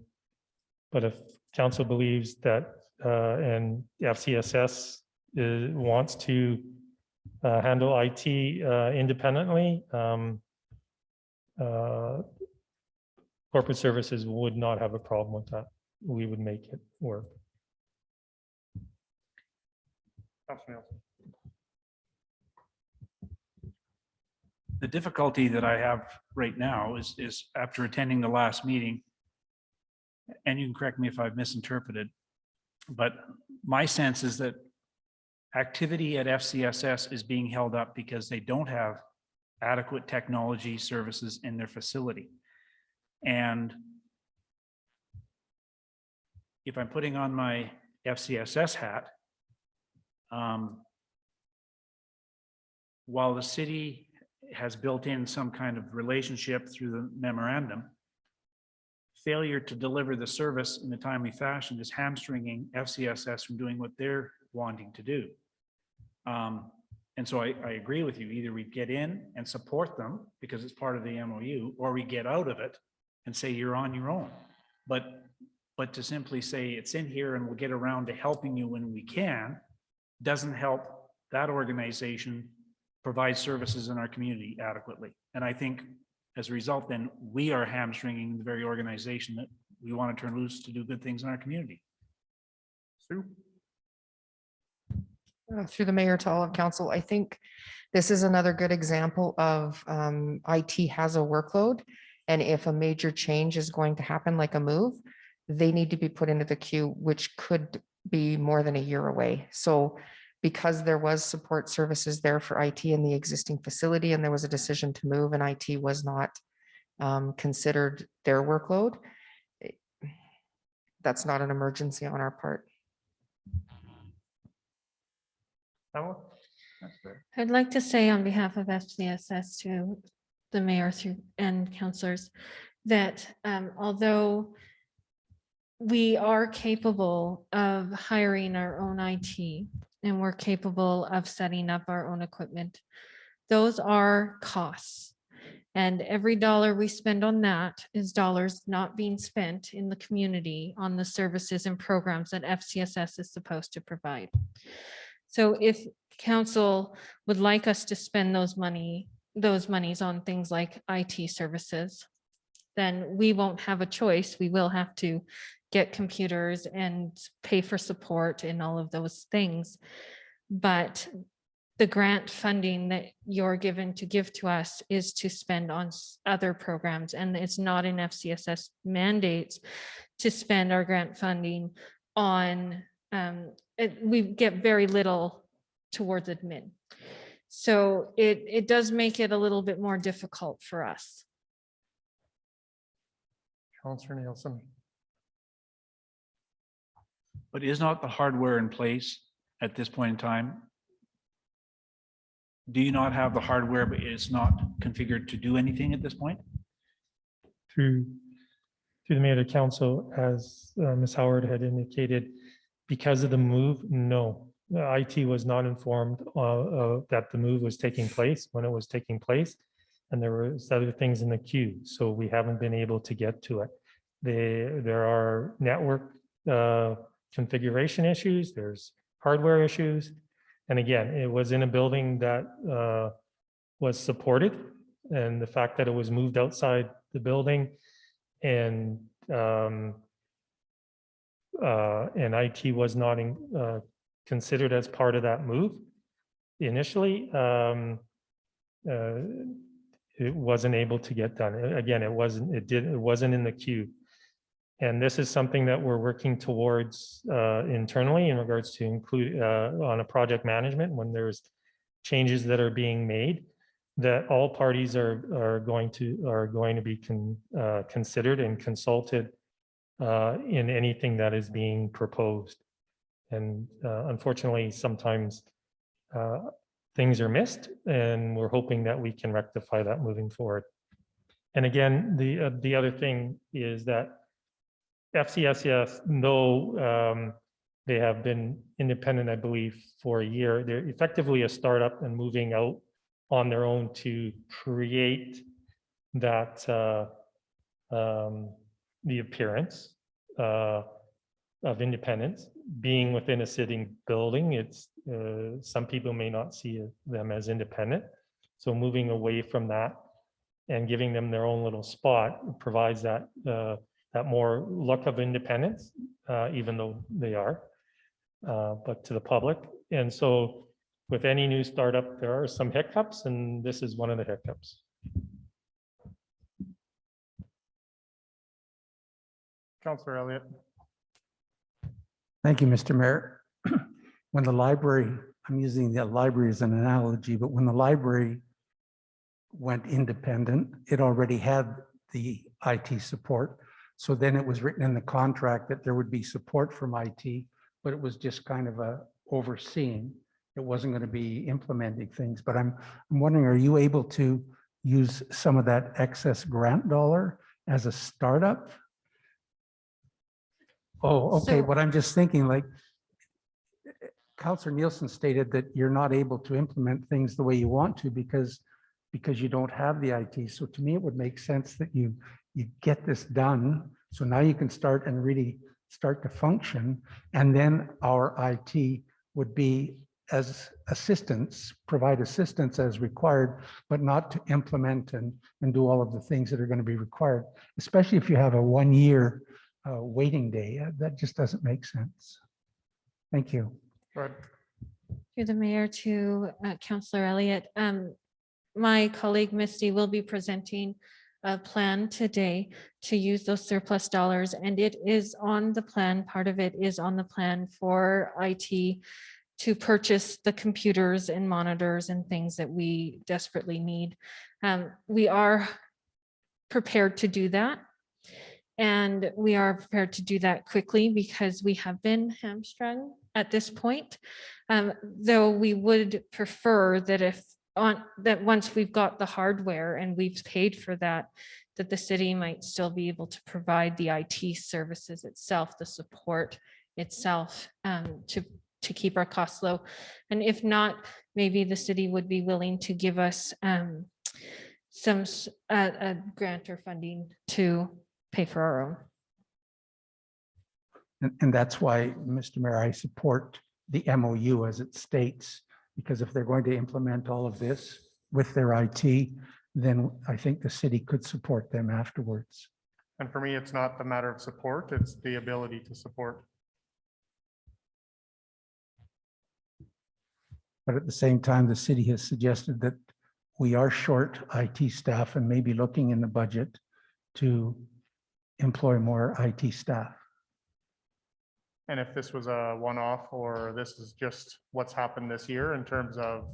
if council believes that and FCSS wants to handle IT independently, corporate services would not have a problem with that. We would make it work. Councilor Nielsen. The difficulty that I have right now is after attending the last meeting, and you can correct me if I've misinterpreted, but my sense is that activity at FCSS is being held up because they don't have adequate technology services in their facility. And if I'm putting on my FCSS hat, while the city has built in some kind of relationship through the memorandum, failure to deliver the service in a timely fashion is hamstringing FCSS from doing what they're wanting to do. And so I agree with you. Either we get in and support them because it's part of the MOU, or we get out of it and say you're on your own. But to simply say it's in here and we'll get around to helping you when we can, doesn't help that organization provide services in our community adequately. And I think as a result, then we are hamstringing the very organization that we want to turn loose to do good things in our community. Sue? Through the mayor to all of council, I think this is another good example of IT has a workload. And if a major change is going to happen, like a move, they need to be put into the queue, which could be more than a year away. So because there was support services there for IT in the existing facility, and there was a decision to move, and IT was not considered their workload, that's not an emergency on our part. I'd like to say on behalf of FCSS to the mayor and councillors that although we are capable of hiring our own IT and we're capable of setting up our own equipment, those are costs. And every dollar we spend on that is dollars not being spent in the community on the services and programs that FCSS is supposed to provide. So if council would like us to spend those monies on things like IT services, then we won't have a choice. We will have to get computers and pay for support and all of those things. But the grant funding that you're given to give to us is to spend on other programs, and it's not in FCSS mandates to spend our grant funding on, we get very little towards admin. So it does make it a little bit more difficult for us. Councilor Nielsen. But is not the hardware in place at this point in time? Do you not have the hardware, but it's not configured to do anything at this point? Through the mayor to council, as Ms. Howard had indicated, because of the move, no. IT was not informed that the move was taking place when it was taking place, and there was other things in the queue, so we haven't been able to get to it. There are network configuration issues, there's hardware issues. And again, it was in a building that was supported, and the fact that it was moved outside the building and IT was not considered as part of that move initially, it wasn't able to get done. Again, it wasn't in the queue. And this is something that we're working towards internally in regards to include on a project management when there's changes that are being made, that all parties are going to be considered and consulted in anything that is being proposed. And unfortunately, sometimes things are missed, and we're hoping that we can rectify that moving forward. And again, the other thing is that FCSS, though they have been independent, I believe, for a year, they're effectively a startup and moving out on their own to create that the appearance of independence. Being within a sitting building, it's some people may not see them as independent. So moving away from that and giving them their own little spot provides that that more look of independence, even though they are, but to the public. And so with any new startup, there are some hiccups, and this is one of the hiccups. Councillor Elliott. Thank you, Mr. Mayor. When the library, I'm using the library as an analogy, but when the library went independent, it already had the IT support. So then it was written in the contract that there would be support from IT, but it was just kind of a overseeing. It wasn't going to be implementing things. But I'm wondering, are you able to use some of that excess grant dollar as a startup? Oh, okay. So- But I'm just thinking, like, Councillor Nielsen stated that you're not able to implement things the way you want to because you don't have the IT. So to me, it would make sense that you get this done. So now you can start and really start to function. And then our IT would be as assistance, provide assistance as required, but not to implement and do all of the things that are going to be required, especially if you have a 1 year waiting day. That just doesn't make sense. Thank you. Right. Through the mayor to Councillor Elliott. My colleague Misty will be presenting a plan today to use those surplus dollars, and it is on the plan. Part of it is on the plan for IT to purchase the computers and monitors and things that we desperately need. We are prepared to do that. And we are prepared to do that quickly because we have been hamstrung at this point. Though we would prefer that that once we've got the hardware and we've paid for that, that the city might still be able to provide the IT services itself, the support itself, to keep our costs low. And if not, maybe the city would be willing to give us some grant or funding to pay for our own. And that's why, Mr. Mayor, I support the MOU as it states, because if they're going to implement all of this with their IT, then I think the city could support them afterwards. And for me, it's not the matter of support, it's the ability to support. But at the same time, the city has suggested that we are short IT staff and maybe looking in the budget to employ more IT staff. And if this was a one-off, or this is just what's happened this year in terms of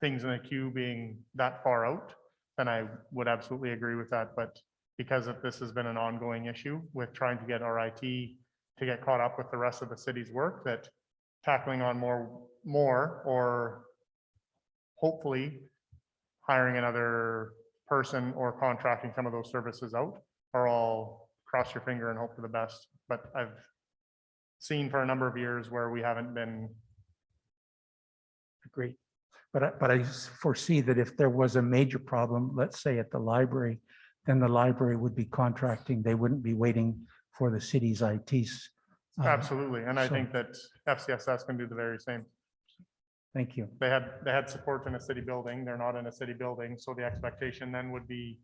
things in the queue being that far out, then I would absolutely agree with that. But because of this has been an ongoing issue with trying to get our IT to get caught up with the rest of the city's work, that tackling on more or hopefully hiring another person or contracting some of those services out are all cross your finger and hope for the best. But I've seen for a number of years where we haven't been. Agreed. But I foresee that if there was a major problem, let's say at the library, then the library would be contracting. They wouldn't be waiting for the city's ITs. Absolutely. And I so- think that FCSS can do the very same. Thank you. They had support in a city building. They're not in a city building. So the expectation then would be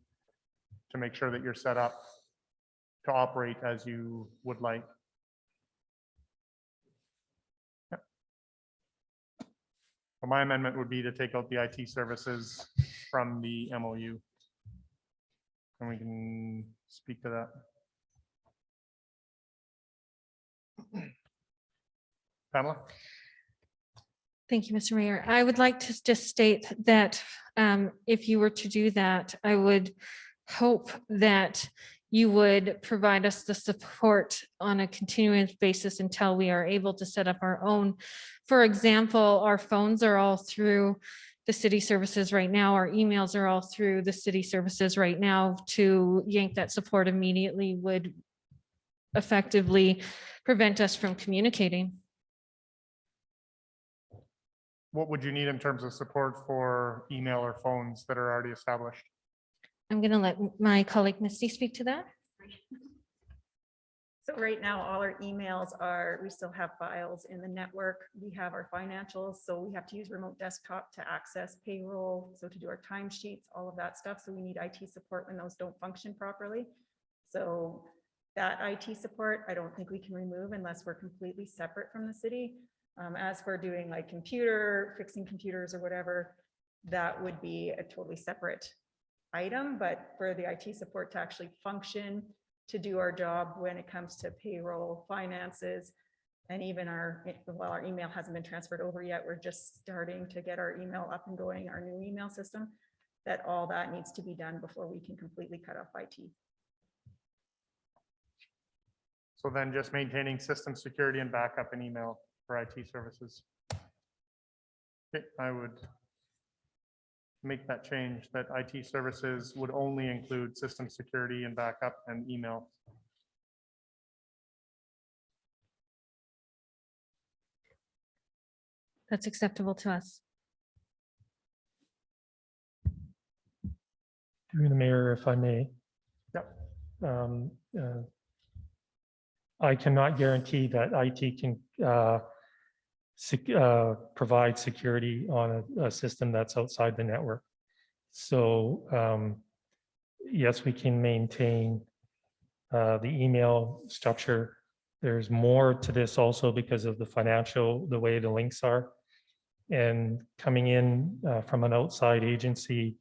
to make sure that you're set up to operate as you would like. Yep. So my amendment would be to take out the IT services from the MOU. And we can speak to that. Pamela? Thank you, Mr. Mayor. I would like to just state that if you were to do that, I would hope that you would provide us the support on a continuous basis until we are able to set up our own. For example, our phones are all through the city services right now. Our emails are all through the city services right now. To yank that support immediately would effectively prevent us from communicating. What would you need in terms of support for email or phones that are already established? I'm going to let my colleague Misty speak to that. So right now, all our emails are, we still have files in the network. We have our financials, so we have to use remote desktop to access payroll. So to do our timesheets, all of that stuff. So we need IT support when those don't function properly. So that IT support, I don't think we can remove unless we're completely separate from the city. As for doing like fixing computers or whatever, that would be a totally separate item. But for the IT support to actually function, to do our job when it comes to payroll, finances, and even our email hasn't been transferred over yet. We're just starting to get our email up and going, our new email system, that all that needs to be done before we can completely cut off IT. So then just maintaining system security and backup and email for IT services. Okay, I would make that change, that IT services would only include system security and backup and email. That's acceptable to us. Through the mayor, if I may. Yep. I cannot guarantee that IT can provide security on a system that's outside the network. So yes, we can maintain the email structure. There's more to this also because of the financial, the way the links are. And coming in from an outside agency,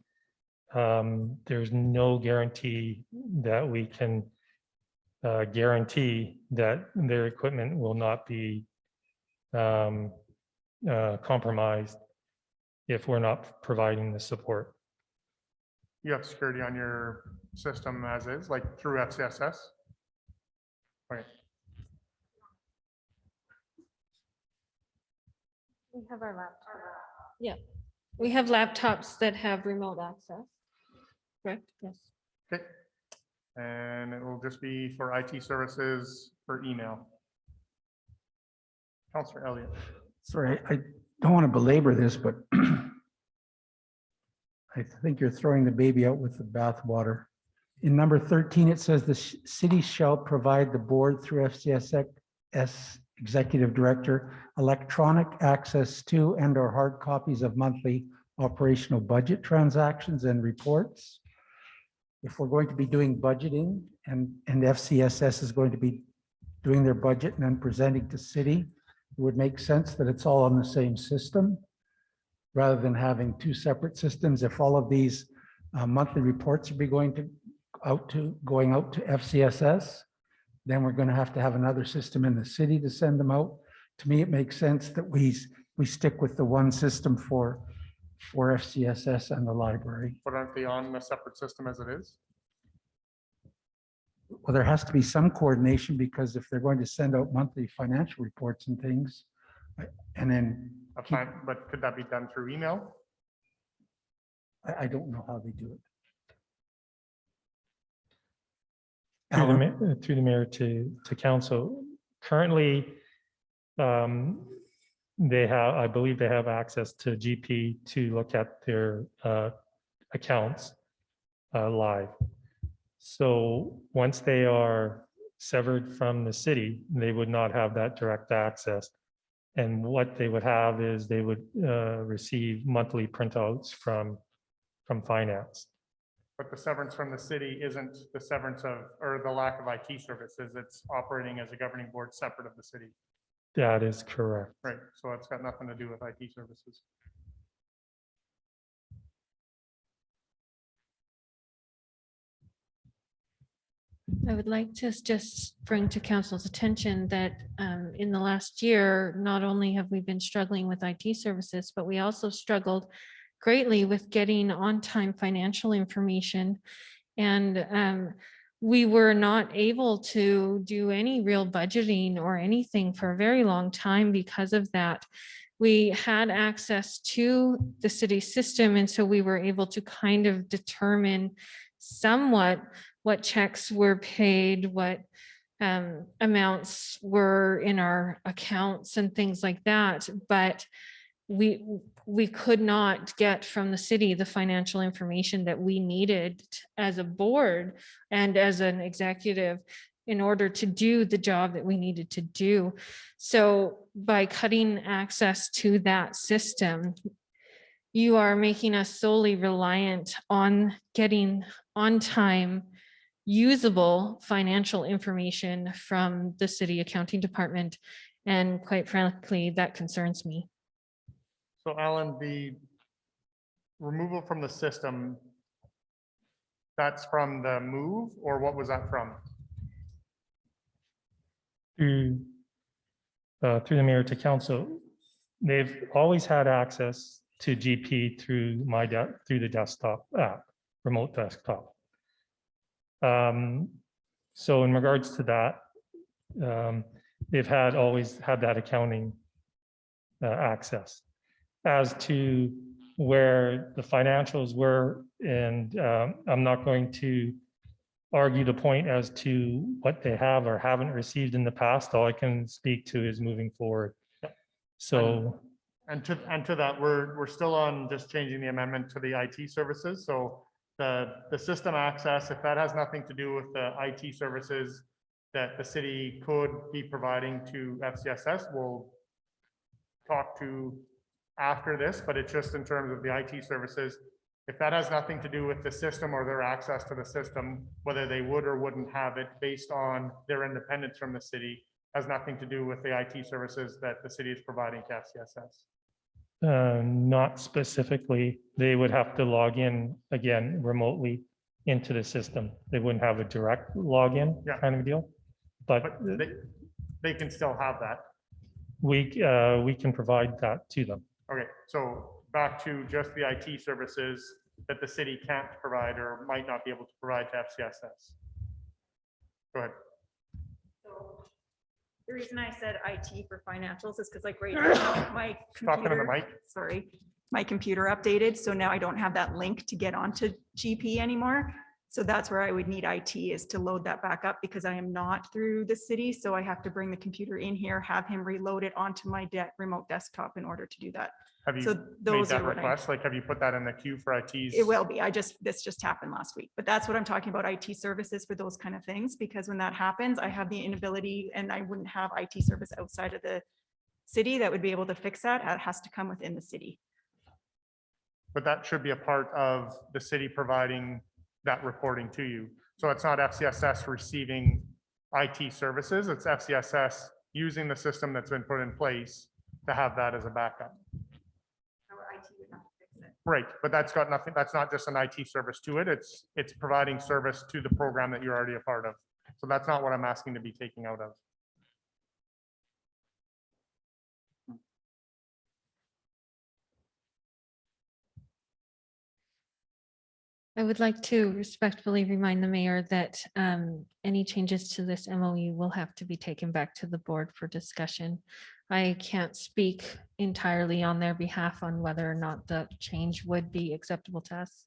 there's no guarantee that we can guarantee that their equipment will not be compromised if we're not providing the support. You have security on your system as is, like through FCSS? Okay. We have our laptop. Yeah, we have laptops that have remote access. Correct, yes. Okay. And it will just be for IT services for email. Councillor Elliott. Sorry, I don't want to belabor this, but I think you're throwing the baby out with the bathwater. In number 13, it says the city shall provide the board through FCSS executive director electronic access to and/or hard copies of monthly operational budget transactions and reports. If we're going to be doing budgeting and FCSS is going to be doing their budget and then presenting to city, it would make sense that it's all on the same system rather than having two separate systems. If all of these monthly reports are going out to FCSS, then we're going to have another system in the city to send them out. To me, it makes sense that we stick with the one system for FCSS and the library. But aren't they on a separate system as it is? Well, there has to be some coordination because if they're going to send out monthly financial reports and things, and then But could that be done through email? I don't know how they do it. Through the mayor to council. Currently, I believe they have access to GP to look at their accounts live. So once they are severed from the city, they would not have that direct access. And what they would have is they would receive monthly printouts from finance. But the severance from the city isn't the severance of, or the lack of IT services. It's operating as a governing board separate of the city. That is correct. Right, so it's got nothing to do with IT services. I would like to just bring to council's attention that in the last year, not only have we been struggling with IT services, but we also struggled greatly with getting on-time financial information. And we were not able to do any real budgeting or anything for a very long time because of that. We had access to the city system, and so we were able to kind of determine somewhat what checks were paid, what amounts were in our accounts and things like that. But we could not get from the city the financial information that we needed as a board and as an executive in order to do the job that we needed to do. So by cutting access to that system, you are making us solely reliant on getting on time usable financial information from the city accounting department. And quite frankly, that concerns me. So Alan, the removal from the system, that's from the move, or what was that from? Through the mayor to council, they've always had access to GP through through the desktop app, remote desktop. So in regards to that, they've always had that accounting access. As to where the financials were, and I'm not going to argue the point as to what they have or haven't received in the past. All I can speak to is moving forward. So. And to that, we're still on just changing the amendment to the IT services. So the system access, if that has nothing to do with the IT services that the city could be providing to FCSS, we'll talk to after this, but it's just in terms of the IT services. If that has nothing to do with the system or their access to the system, whether they would or wouldn't have it based on their independence from the city, has nothing to do with the IT services that the city is providing to FCSS. Not specifically. They would have to log in again remotely into the system. They wouldn't have a direct login kind of deal, but they can still have that. we can provide that to them. Okay, so back to just the IT services that the city can't provide or might not be able to provide to FCSS. Go ahead. So the reason I said IT for financials is because like right now, my Talking on the computer, mic. sorry, my computer updated. So now I don't have that link to get onto GP anymore. So that's where I would need IT is to load that back up because I am not through the city. So I have to bring the computer in here, have him reload it onto my remote desktop in order to do that. Have you So made those that are what request? Like, have you put that in the queue for ITs? It will be. This just happened last week, but that's what I'm talking about, IT services for those kind of things, because when that happens, I have the inability and I wouldn't have IT service outside of the city that would be able to fix that. It has to come within the city. But that should be a part of the city providing that reporting to you. So it's not FCSS receiving IT services, it's FCSS using the system that's been put in place to have that as a backup. Right, but that's got nothing, that's not just an IT service to it, it's providing service to the program that you're already a part of. So that's not what I'm asking to be taking out of. I would like to respectfully remind the mayor that any changes to this MOU will have to be taken back to the board for discussion. I can't speak entirely on their behalf on whether or not the change would be acceptable to us.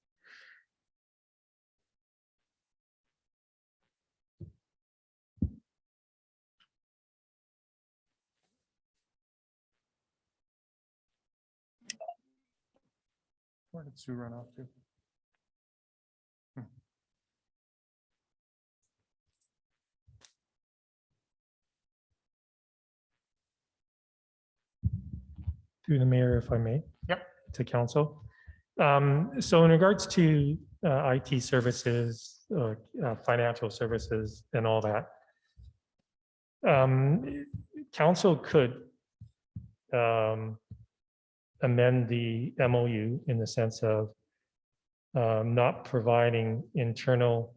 Where did Sue run off to? through the mayor, if I may. Yep. To council. So in regards to IT services, financial services and all that, council could amend the MOU in the sense of not providing internal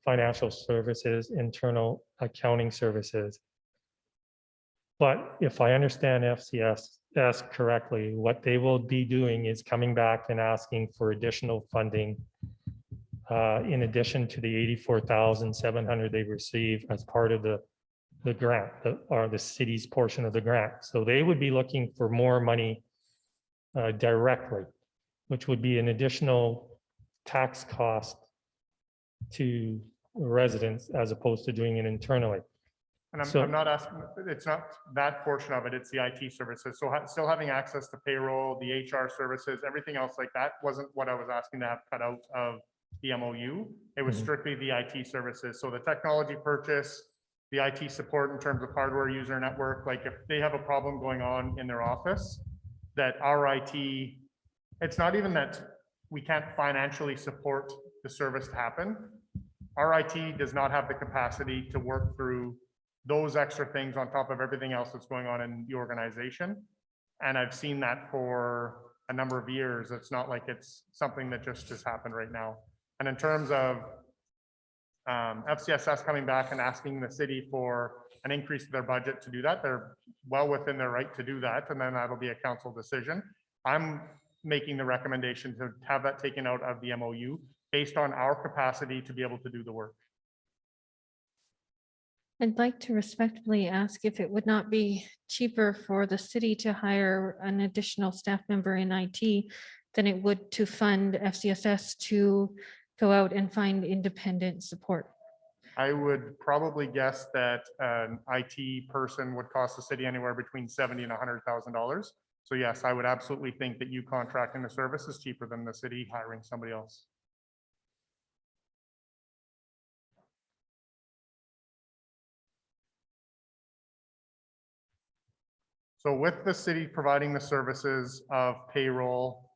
financial services, internal accounting services. But if I understand FCS correctly, what they will be doing is coming back and asking for additional funding in addition to the 84,700 they receive as part of the grant, or the city's portion of the grant. So they would be looking for more money directly, which would be an additional tax cost to residents as opposed to doing it internally. And So- I'm not asking, it's not that portion of it, it's the IT services. So still having access to payroll, the HR services, everything else like that wasn't what I was asking to have cut out of the MOU. It was Mhm. strictly the IT services. So the technology purchase, the IT support in terms of hardware, user network, like if they have a problem going on in their office, that our IT, it's not even that we can't financially support the service to happen. Our IT does not have the capacity to work through those extra things on top of everything else that's going on in the organization. And I've seen that for a number of years. It's not like it's something that just has happened right now. And in terms of FCSS coming back and asking the city for an increase to their budget to do that, they're well within their right to do that. And then that'll be a council decision. I'm making the recommendation to have that taken out of the MOU based on our capacity to be able to do the work. I'd like to respectfully ask if it would not be cheaper for the city to hire an additional staff member in IT than it would to fund FCSS to go out and find independent support. I would probably guess that an IT person would cost the city anywhere between $70,000 and $100,000. So yes, I would absolutely think that you contracting the service is cheaper than the city hiring somebody else. So with the city providing the services of payroll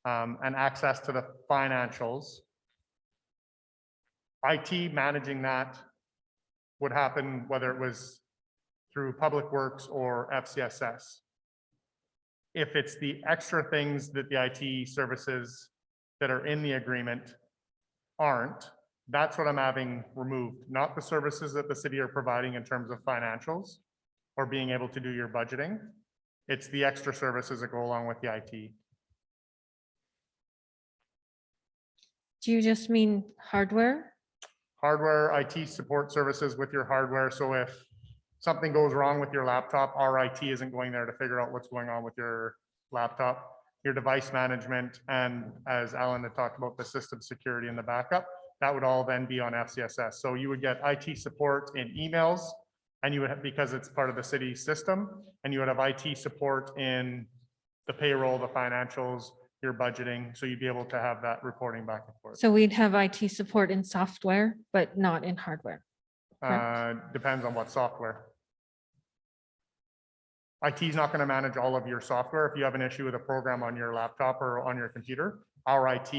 and access to the financials, IT managing that would happen whether it was through Public Works or FCSS. If it's the extra things that the IT services that are in the agreement aren't, that's what I'm having removed, not the services that the city are providing in terms of financials or being able to do your budgeting. It's the extra services that go along with the IT. Do you just mean hardware? Hardware, IT support services with your hardware. So if something goes wrong with your laptop, our IT isn't going there to figure out what's going on with your laptop, your device management, and as Alan had talked about, the system security and the backup, that would all then be on FCSS. So you would get IT support in emails, and you would have, because it's part of the city system, and you would have IT support in the payroll, the financials, your budgeting. So you'd be able to have that reporting back and forth. So we'd have IT support in software, but not in hardware. Depends on what software. IT is not going to manage all of your software. If you have an issue with a program on your laptop or on your computer, our IT,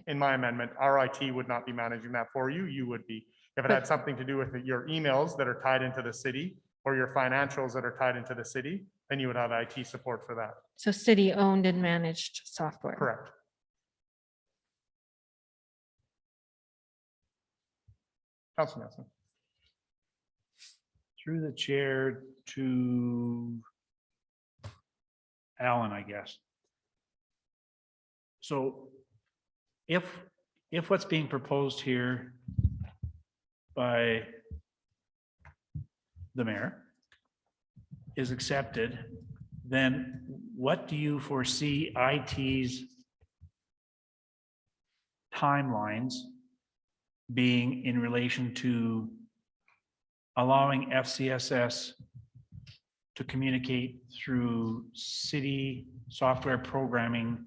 in my amendment, our IT would not be managing that for you. You would be. If it had something to do with your emails that are tied into the city or your financials that are tied into the city, then you would have IT support for that. So city owned and managed software. Correct. Councilor Nelson. Through the chair to Alan, I guess. So if what's being proposed here by the mayor is accepted, then what do you foresee IT's timelines being in relation to allowing FCSS to communicate through city software programming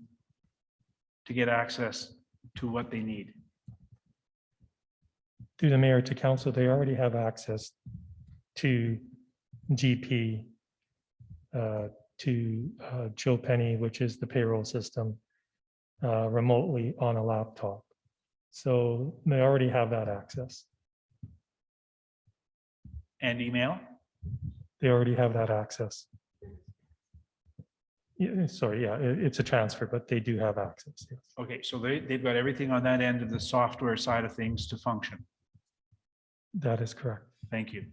to get access to what they need? Through the mayor to council, they already have access to GP, to Joe Penny, which is the payroll system, remotely on a laptop. So they already have that access. And email? They already have that access. Yeah, sorry, yeah, it's a transfer, but they do have access. Yes. Okay, so they've got everything on that end of the software side of things to function. That is correct. Thank you.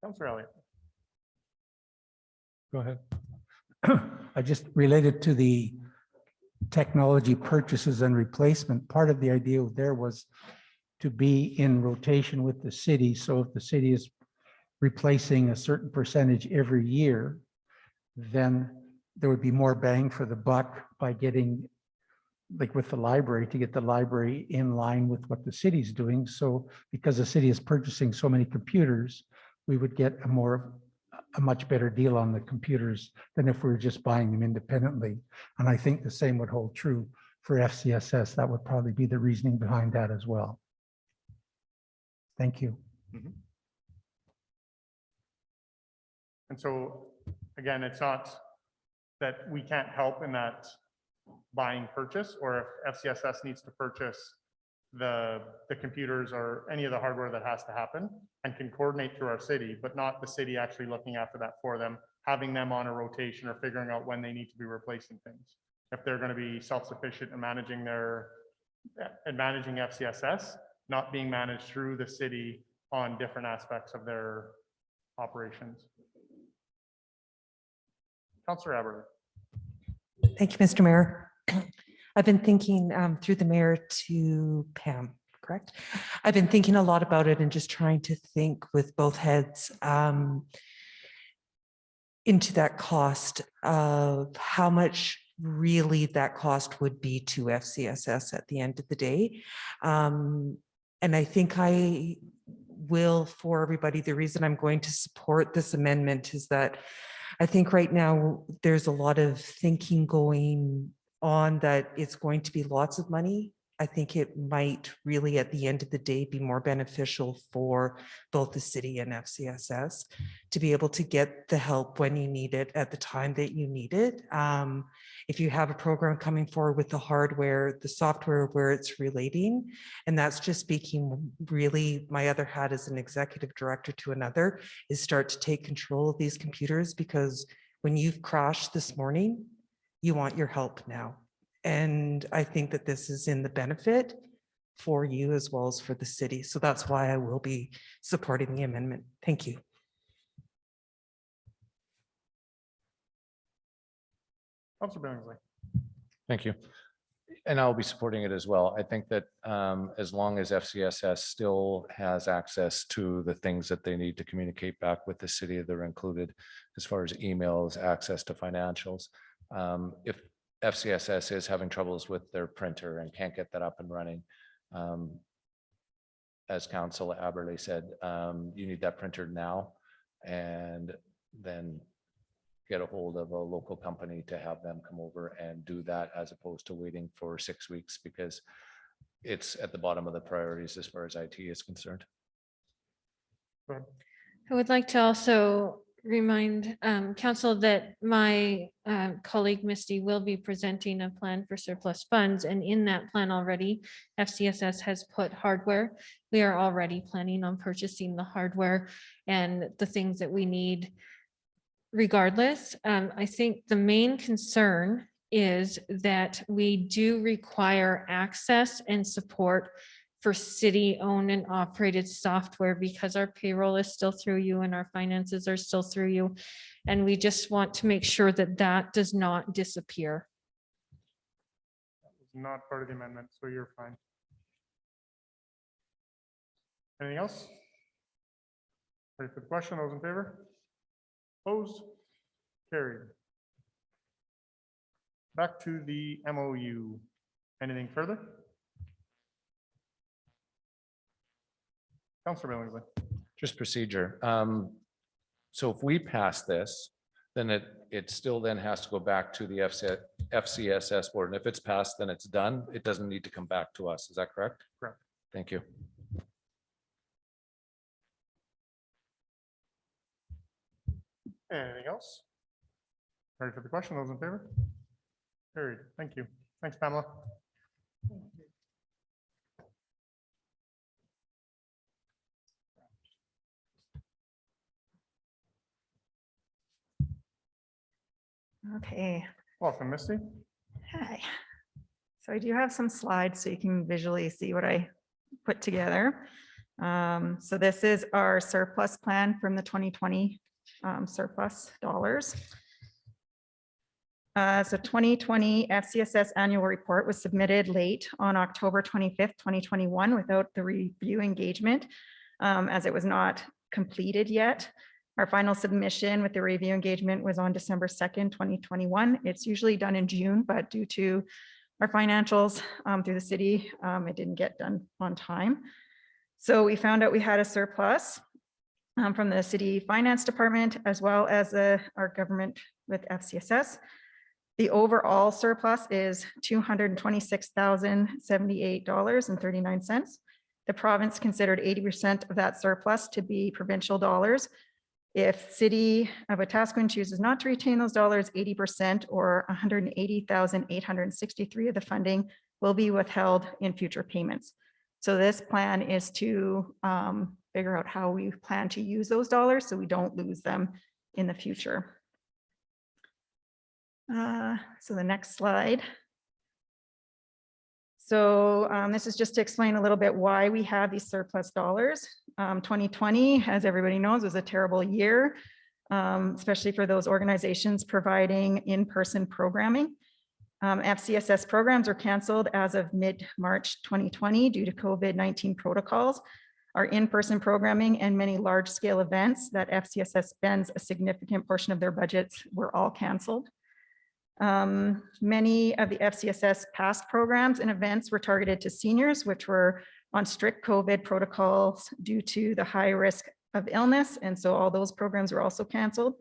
Councillor Elliott. Go ahead. I just related to the technology purchases and replacement. Part of the idea there was to be in rotation with the city. So if the city is replacing a certain percentage every year, then there would be more bang for the buck by getting, like with the library, to get the library in line with what the city's doing. So because the city is purchasing so many computers, we would get a much better deal on the computers than if we were just buying them independently. And I think the same would hold true for FCSS. That would probably be the reasoning behind that as well. Thank you. And so, again, it's not that we can't help in that buying purchase, or if FCSS needs to purchase the computers or any of the hardware that has to happen and can coordinate through our city, but not the city actually looking after that for them, having them on a rotation or figuring out when they need to be replacing things. If they're going to be self-sufficient in managing managing FCSS, not being managed through the city on different aspects of their operations. Councillor Alberta. Thank you, Mr. Mayor. I've been thinking through the mayor to Pam, correct? I've been thinking a lot about it and just trying to think with both heads into that cost of how much really that cost would be to FCSS at the end of the day. And I think I will, for everybody, the reason I'm going to support this amendment is that I think right now there's a lot of thinking going on that it's going to be lots of money. I think it might really, at the end of the day, be more beneficial for both the city and FCSS to be able to get the help when you need it at the time that you need it. If you have a program coming forward with the hardware, the software where it's relating, and that's just speaking really, my other hat as an executive director to another, is start to take control of these computers, because when you've crashed this morning, you want your help now. And I think that this is in the benefit for you as well as for the city. So that's why I will be supporting the amendment. Thank you. Councillor Billingsley. Thank you. And I'll be supporting it as well. I think that as long as FCSS still has access to the things that they need to communicate back with the city, they're included as far as emails, access to financials. If FCSS is having troubles with their printer and can't get that up and running, as Council Aberley said, you need that printer now, and then get a hold of a local company to have them come over and do that, as opposed to waiting for 6 weeks, because it's at the bottom of the priorities as far as IT is concerned. I would like to also remind council that my colleague Misty will be presenting a plan for surplus funds, and in that plan already FCSS has put hardware. We are already planning on purchasing the hardware and the things that we need regardless. I think the main concern is that we do require access and support for city-owned and operated software, because our payroll is still through you and our finances are still through you. And we just want to make sure that that does not disappear. That was not part of the amendment, so you're fine. Anything else? Ready for the question? Those in favor? Opposed? Carried. Back to the MOU. Anything further? Councillor Billingsley. Just procedure. So if we pass this, then it still then has to go back to the FCSS board. And if it's passed, then it's done. It doesn't need to come back to us. Is that correct? Correct. Thank you. Anything else? Ready for the question? Those in favor? Carried. Thank you. Thanks, Pamela. Okay. Welcome, Misty. Hi. So I do have some slides so you can visually see what I put together. So this is our surplus plan from the 2020 surplus dollars. So 2020 FCSS annual report was submitted late on October 25th, 2021 without the review engagement as it was not completed yet. Our final submission with the review engagement was on December 2nd, 2021. It's usually done in June, but due to our financials through the city, it didn't get done on time. So we found out we had a surplus from the city finance department as well as our government with FCSS. The overall surplus is $226,078.39. The province considered 80% of that surplus to be provincial dollars. If City of Wetaskiwin chooses not to retain those dollars, 80% or 180,863 of the funding will be withheld in future payments. So this plan is to figure out how we plan to use those dollars so we don't lose them in the future. So the next slide. So this is just to explain a little bit why we have these surplus dollars. 2020, as everybody knows, was a terrible year, especially for those organizations providing in-person programming. FCSS programs were canceled as of mid-March 2020 due to COVID-19 protocols. Our in-person programming and many large-scale events that FCSS spends a significant portion of their budgets were all canceled. Many of the FCSS past programs and events were targeted to seniors, which were on strict COVID protocols due to the high risk of illness. And so all those programs were also canceled.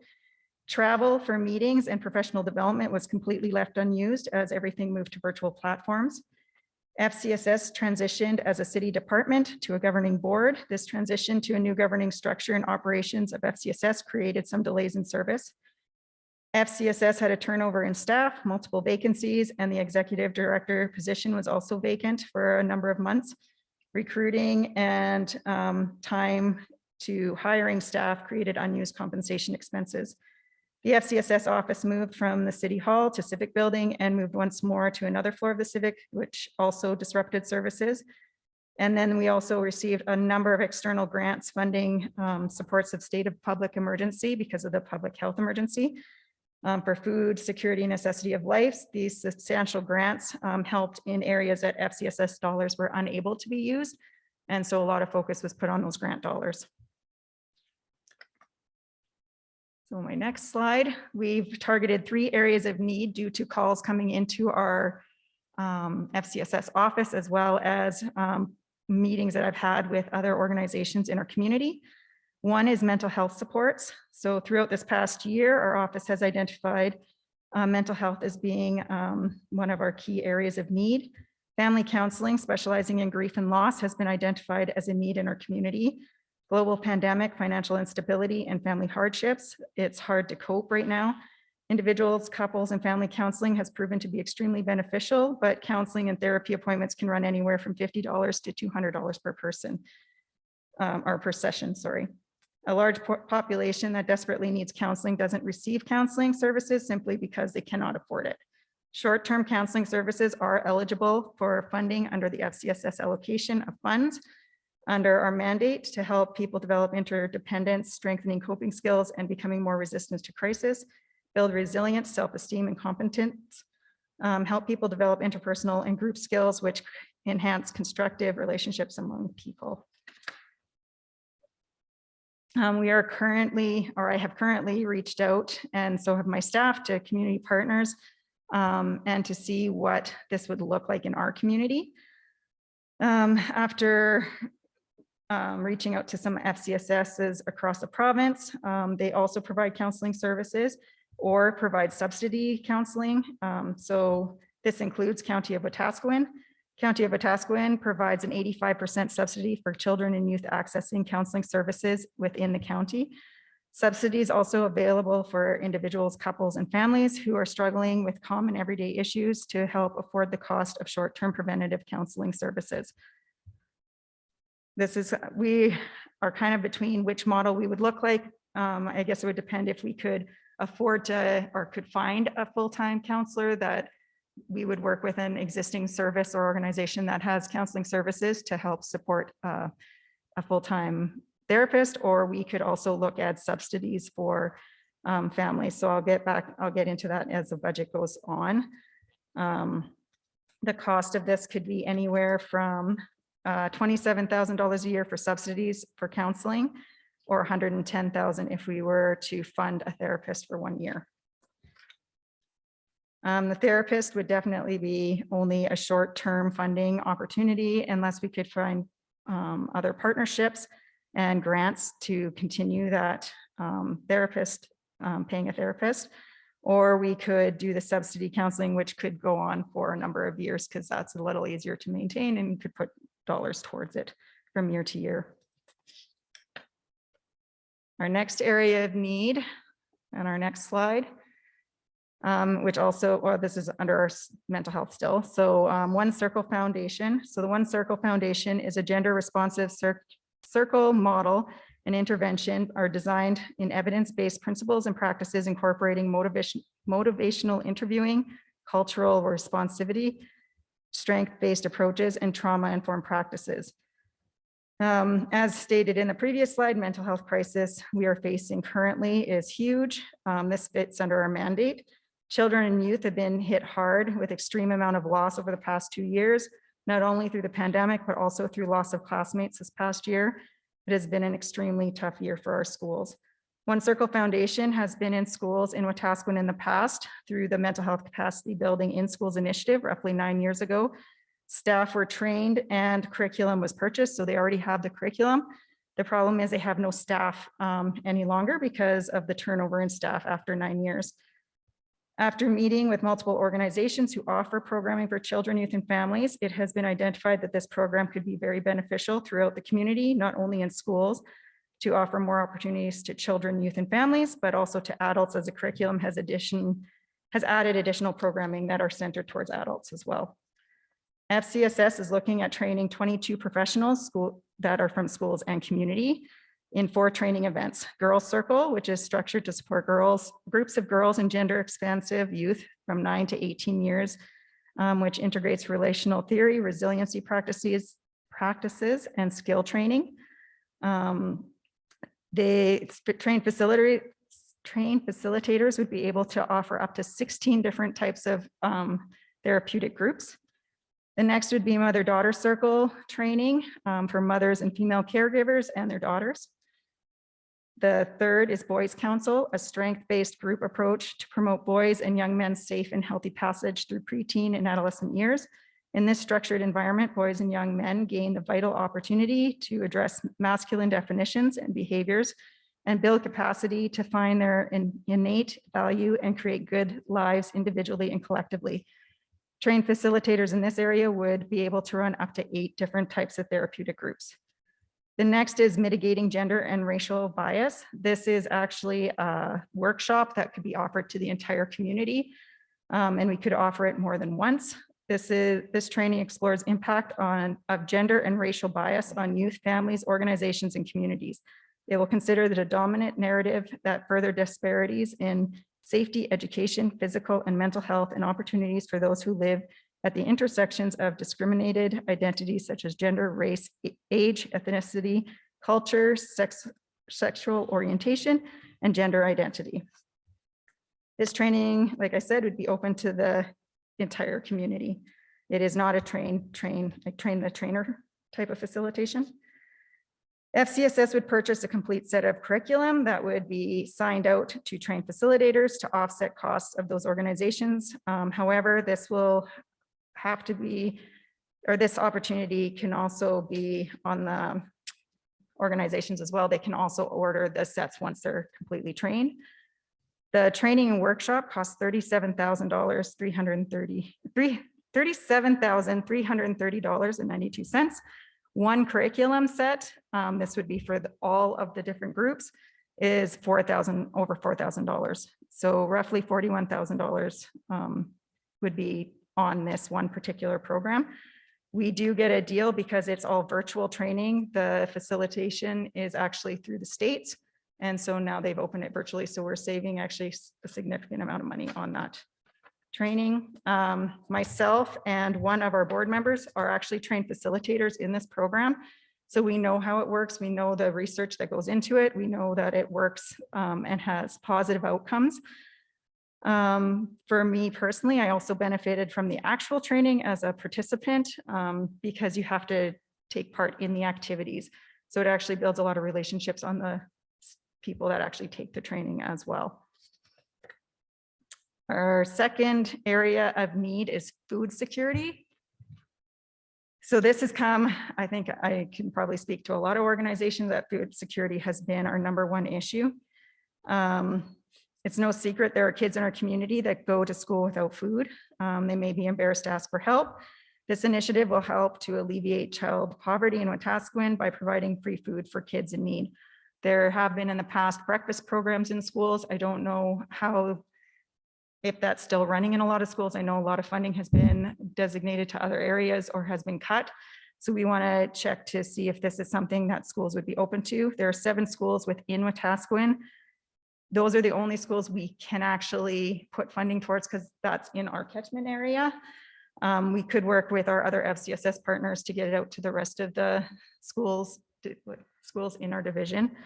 Travel for meetings and professional development was completely left unused as everything moved to virtual platforms. FCSS transitioned as a city department to a governing board. This transition to a new governing structure and operations of FCSS created some delays in service. FCSS had a turnover in staff, multiple vacancies, and the executive director position was also vacant for a number of months. Recruiting and time to hiring staff created unused compensation expenses. The FCSS office moved from the City Hall to Civic Building and moved once more to another floor of the Civic, which also disrupted services. And then we also received a number of external grants funding supports of state of public emergency because of the public health emergency. For food, security, necessity of life, these substantial grants helped in areas that FCSS dollars were unable to be used. And so a lot of focus was put on those grant dollars. So my next slide, we've targeted 3 areas of need due to calls coming into our FCSS office, as well as meetings that I've had with other organizations in our community. One is mental health supports. So throughout this past year, our office has identified mental health as being one of our key areas of need. Family counseling, specializing in grief and loss, has been identified as a need in our community. Global pandemic, financial instability, and family hardships. It's hard to cope right now. Individuals, couples, and family counseling has proven to be extremely beneficial, but counseling and therapy appointments can run anywhere from $50 to $200 per person, or per session, sorry. A large population that desperately needs counseling doesn't receive counseling services simply because they cannot afford it. Short-term counseling services are eligible for funding under the FCSS allocation of funds under our mandate to help people develop interdependence, strengthening coping skills, and becoming more resistant to crisis, build resilience, self-esteem, and competence, help people develop interpersonal and group skills, which enhance constructive relationships among people. We are currently, or I have currently reached out, and so have my staff, to community partners and to see what this would look like in our community. After reaching out to some FCSSs across the province, they also provide counseling services or provide subsidy counseling. So this includes County of Wetaskiwin. County of Wetaskiwin provides an 85% subsidy for children and youth accessing counseling services within the county. Subsidies also available for individuals, couples, and families who are struggling with common everyday issues to help afford the cost of short-term preventative counseling services. We are kind of between which model we would look like. I guess it would depend if we could afford to or could find a full-time counselor that we would work with an existing service or organization that has counseling services to help support a full-time therapist, or we could also look at subsidies for families. So I'll get into that as the budget goes on. The cost of this could be anywhere from $27,000 a year for subsidies for counseling, or $110,000 if we were to fund a therapist for 1 year. The therapist would definitely be only a short-term funding opportunity unless we could find other partnerships and grants to continue that therapist, paying a therapist, or we could do the subsidy counseling, which could go on for a number of years because that's a little easier to maintain and you could put dollars towards it from year to year. Our next area of need, and our next slide, which also, well, this is under our mental health still. So One Circle Foundation. So the One Circle Foundation is a gender responsive circle model and intervention are designed in evidence-based principles and practices incorporating motivational interviewing, cultural responsivity, strength-based approaches, and trauma-informed practices. As stated in the previous slide, mental health crisis we are facing currently is huge. This fits under our mandate. Children and youth have been hit hard with extreme amount of loss over the past 2 years, not only through the pandemic, but also through loss of classmates this past year. It has been an extremely tough year for our schools. One Circle Foundation has been in schools in Wetaskiwin in the past through the Mental Health Capacity Building in Schools initiative roughly 9 years ago. Staff were trained and curriculum was purchased, so they already have the curriculum. The problem is they have no staff any longer because of the turnover in staff after 9 years. After meeting with multiple organizations who offer programming for children, youth, and families, it has been identified that this program could be very beneficial throughout the community, not only in schools, to offer more opportunities to children, youth, and families, but also to adults, as the curriculum has added additional programming that are centered towards adults as well. FCSS is looking at training 22 professionals that are from schools and community in 4 training events. Girls Circle, which is structured to support groups of girls and gender expansive youth from 9 to 18 years, which integrates relational theory, resiliency practices, and skill training. Trained facilitators would be able to offer up to 16 different types of therapeutic groups. The next would be Mother-Daughter Circle training for mothers and female caregivers and their daughters. The third is Boys Council, a strength-based group approach to promote boys and young men's safe and healthy passage through preteen and adolescent years. In this structured environment, boys and young men gain the vital opportunity to address masculine definitions and behaviors and build capacity to find their innate value and create good lives individually and collectively. Trained facilitators in this area would be able to run up to 8 different types of therapeutic groups. The next is mitigating gender and racial bias. This is actually a workshop that could be offered to the entire community, and we could offer it more than once. This training explores impact of gender and racial bias on youth, families, organizations, and communities. It will consider the dominant narrative that further disparities in safety, education, physical and mental health, and opportunities for those who live at the intersections of discriminated identities such as gender, race, age, ethnicity, culture, sexual orientation, and gender identity. This training, like I said, would be open to the entire community. It is not a train the trainer type of facilitation. FCSS would purchase a complete set of curriculum that would be signed out to train facilitators to offset costs of those organizations. However, this will have to be, or this opportunity can also be on the organizations as well. They can also order the sets once they're completely trained. The training and workshop costs $37,330.92. One curriculum set, this would be for all of the different groups, is over $4,000. So roughly $41,000 would be on this one particular program. We do get a deal because it's all virtual training. The facilitation is actually through the states. And so now they've opened it virtually. So we're saving actually a significant amount of money on that training. Myself and one of our board members are actually trained facilitators in this program. So we know how it works. We know the research that goes into it. We know that it works and has positive outcomes. For me personally, I also benefited from the actual training as a participant because you have to take part in the activities. So it actually builds a lot of relationships on the people that actually take the training as well. Our second area of need is food security. So this has come, I think I can probably speak to a lot of organizations that food security has been our #1 issue. It's no secret there are kids in our community that go to school without food. They may be embarrassed to ask for help. This initiative will help to alleviate child poverty in Wetaskiwin by providing free food for kids in need. There have been in the past breakfast programs in schools. I don't know if that's still running in a lot of schools. I know a lot of funding has been designated to other areas or has been cut. So we want to check to see if this is something that schools would be open to. There are 7 schools within Wetaskiwin. Those are the only schools we can actually put funding towards because that's in our catchment area. We could work with our other FCSS partners to get it out to the rest of the schools in our division.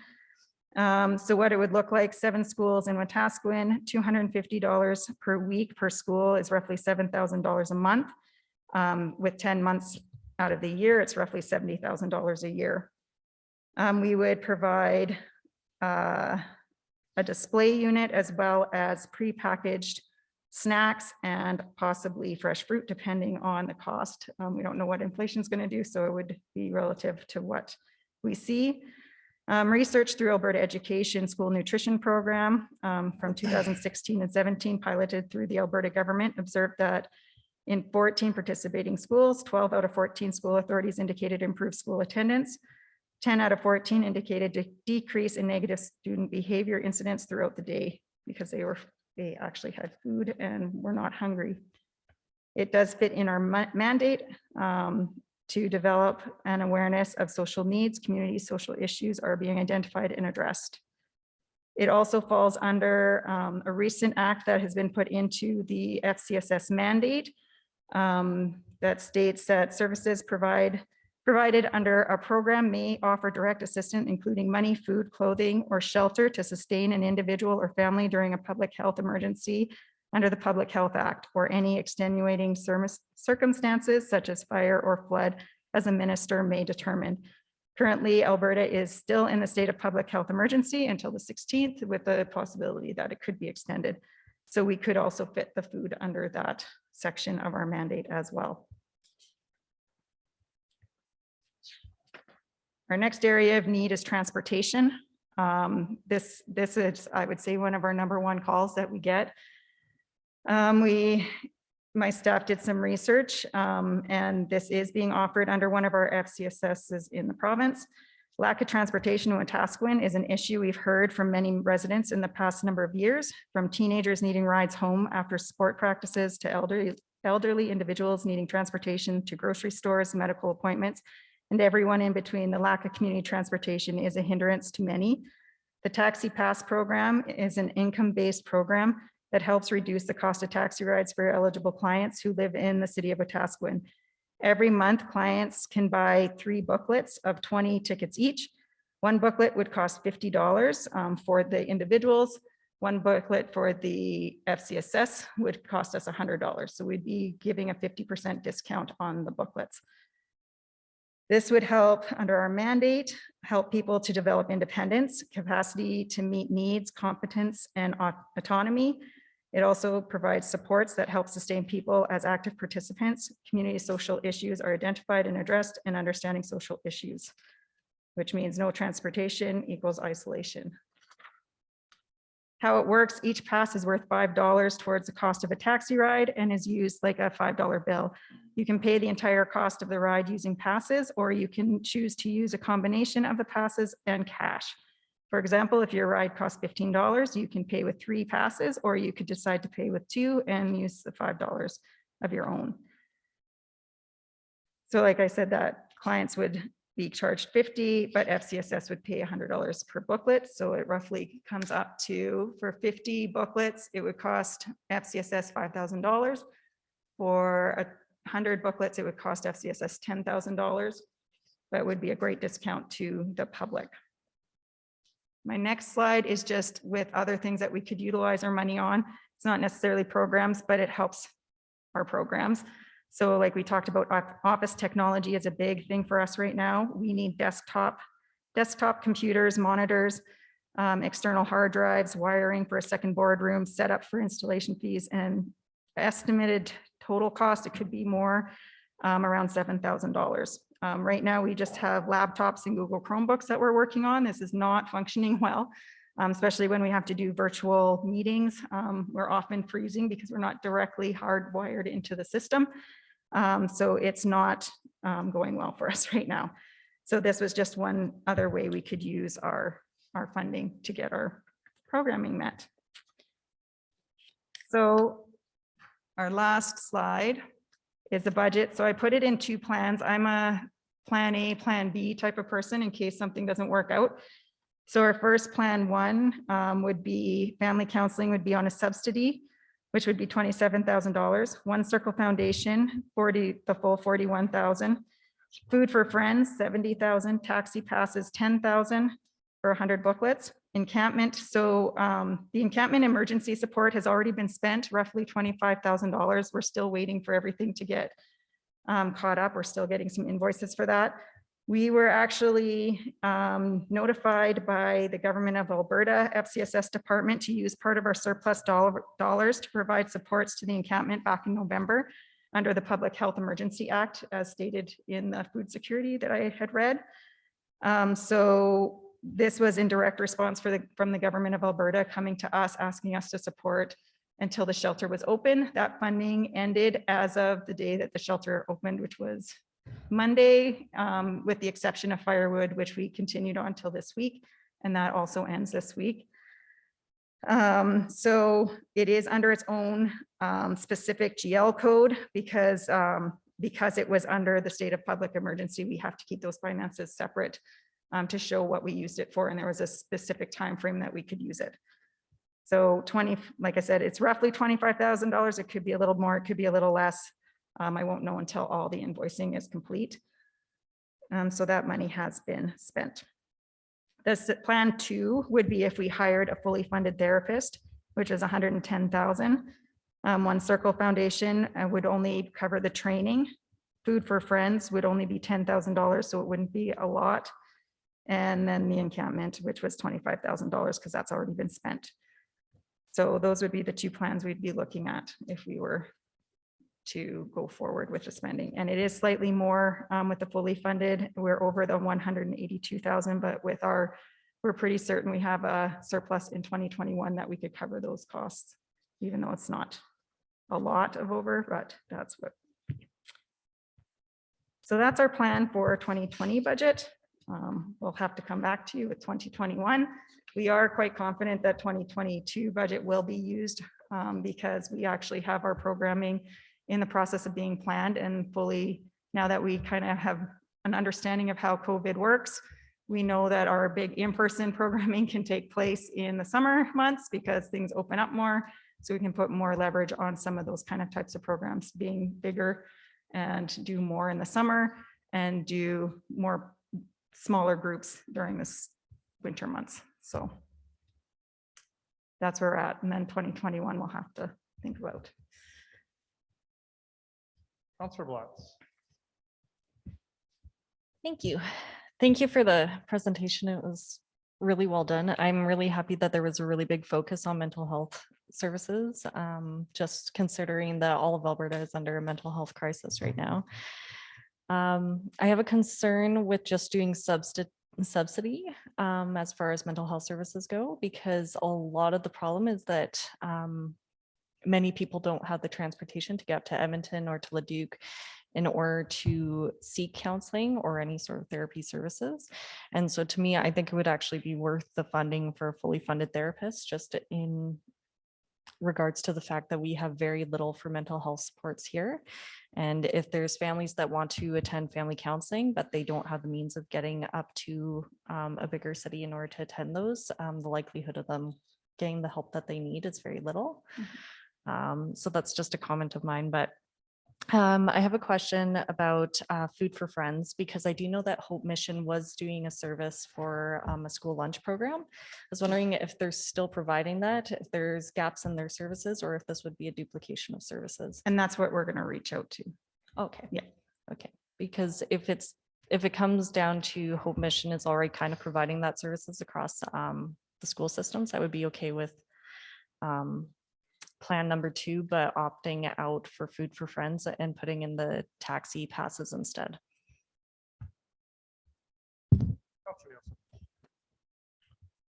So what it would look like, 7 schools in Wetaskiwin, $250 per week per school is roughly $7,000 a month. With 10 months out of the year, it's roughly $70,000 a year. We would provide a display unit as well as prepackaged snacks and possibly fresh fruit, depending on the cost. We don't know what inflation is going to do, so it would be relative to what we see. Research through Alberta Education School Nutrition Program from 2016 and 17 piloted through the Alberta government observed that in 14 participating schools, 12 out of 14 school authorities indicated improved school attendance. 10 out of 14 indicated a decrease in negative student behavior incidents throughout the day because they actually had food and were not hungry. It does fit in our mandate to develop an awareness of social needs, community social issues are being identified and addressed. It also falls under a recent act that has been put into the FCSS mandate that states that services provided under a program may offer direct assistance, including money, food, clothing, or shelter to sustain an individual or family during a public health emergency under the Public Health Act or any extenuating circumstances such as fire or flood as a minister may determine. Currently, Alberta is still in the state of public health emergency until the 16th with the possibility that it could be extended. So we could also fit the food under that section of our mandate as well. Our next area of need is transportation. This is, I would say, one of our #1 calls that we get. My staff did some research and this is being offered under one of our FCSSs in the province. Lack of transportation in Wetaskiwin is an issue we've heard from many residents in the past number of years, from teenagers needing rides home after sport practices to elderly individuals needing transportation to grocery stores, medical appointments, and everyone in between. The lack of community transportation is a hindrance to many. The Taxi Pass program is an income-based program that helps reduce the cost of taxi rides for eligible clients who live in the city of Wetaskiwin. Every month, clients can buy 3 booklets of 20 tickets each. One booklet would cost $50 for the individuals. One booklet for the FCSS would cost us $100. So we'd be giving a 50% discount on the booklets. This would help, under our mandate, help people to develop independence, capacity to meet needs, competence, and autonomy. It also provides supports that help sustain people as active participants. Community social issues are identified and addressed, and understanding social issues, which means no transportation equals isolation. How it works, each pass is worth $5 towards the cost of a taxi ride and is used like a $5 bill. You can pay the entire cost of the ride using passes, or you can choose to use a combination of the passes and cash. For example, if your ride costs $15, you can pay with 3 passes, or you could decide to pay with 2 and use the $5 of your own. So like I said, that clients would be charged 50, but FCSS would pay $100 per booklet. So it roughly comes up to, for 50 booklets, it would cost FCSS $5,000. For 100 booklets, it would cost FCSS $10,000. That would be a great discount to the public. My next slide is just with other things that we could utilize our money on. It's not necessarily programs, but it helps our programs. So like we talked about, office technology is a big thing for us right now. We need desktop computers, monitors, external hard drives, wiring for a second boardroom, setup for installation fees, and estimated total cost, it could be more, around $7,000. Right now, we just have laptops and Google Chromebooks that we're working on. This is not functioning well, especially when we have to do virtual meetings. We're often freezing because we're not directly hardwired into the system. So it's not going well for us right now. So this was just one other way we could use our funding to get our programming met. So our last slide is the budget. So I put it in 2 plans. I'm a plan A, plan B type of person in case something doesn't work out. So our first plan 1 would be family counseling would be on a subsidy, which would be $27,000. One Circle Foundation, the full $41,000. Food for Friends, $70,000. Taxi passes, $10,000 for 100 booklets. Encampment, so the encampment emergency support has already been spent, roughly $25,000. We're still waiting for everything to get caught up. We're still getting some invoices for that. We were actually notified by the government of Alberta FCSS department to use part of our surplus dollars to provide supports to the encampment back in November under the Public Health Emergency Act, as stated in the food security that I had read. So this was in direct response from the government of Alberta coming to us, asking us to support until the shelter was open. That funding ended as of the day that the shelter opened, which was Monday, with the exception of firewood, which we continued on till this week. And that also ends this week. So it is under its own specific GL code because it was under the state of public emergency. We have to keep those finances separate to show what we used it for. And there was a specific time frame that we could use it. So like I said, it's roughly $25,000. It could be a little more, it could be a little less. I won't know until all the invoicing is complete. So that money has been spent. This plan 2 would be if we hired a fully funded therapist, which is $110,000. One Circle Foundation would only cover the training. Food for Friends would only be $10,000, so it wouldn't be a lot. And then the encampment, which was $25,000, because that's already been spent. So those would be the 2 plans we'd be looking at if we were to go forward with the spending. And it is slightly more with the fully funded. We're over the 182,000, but with we're pretty certain we have a surplus in 2021 that we could cover those costs, even though it's not a lot of over, but that's what. So that's our plan for 2020 budget. We'll have to come back to you with 2021. We are quite confident that 2022 budget will be used because we actually have our programming in the process of being planned and fully, now that we kind of have an understanding of how COVID works, we know that our big in-person programming can take place in the summer months because things open up more. So we can put more leverage on some of those kind of types of programs being bigger and do more in the summer and do more smaller groups during this winter months. So that's where we're at. And then 2021 we'll have to think about. Councillor Blatz. Thank you. Thank you for the presentation. It was really well done. I'm really happy that there was a really big focus on mental health services, just considering that all of Alberta is under a mental health crisis right now. I have a concern with just doing subsidy as far as mental health services go, because a lot of the problem is that many people don't have the transportation to get up to Edmonton or to Leduc in order to seek counseling or any sort of therapy services. And so to me, I think it would actually be worth the funding for a fully funded therapist, just in regards to the fact that we have very little for mental health supports here. And if there's families that want to attend family counseling, but they don't have the means of getting up to a bigger city in order to attend those, the likelihood of them getting the help that they need is very little. So that's just a comment of mine, but I have a question about Food for Friends, because I do know that Hope Mission was doing a service for a school lunch program. I was wondering if they're still providing that, if there's gaps in their services, or if this would be a duplication of services. And that's what we're going to reach out to. Okay. Yeah. Okay, because if it comes down to Hope Mission is already kind of providing that services across the school systems, I would be okay with plan number 2, but opting out for Food for Friends and putting in the taxi passes instead.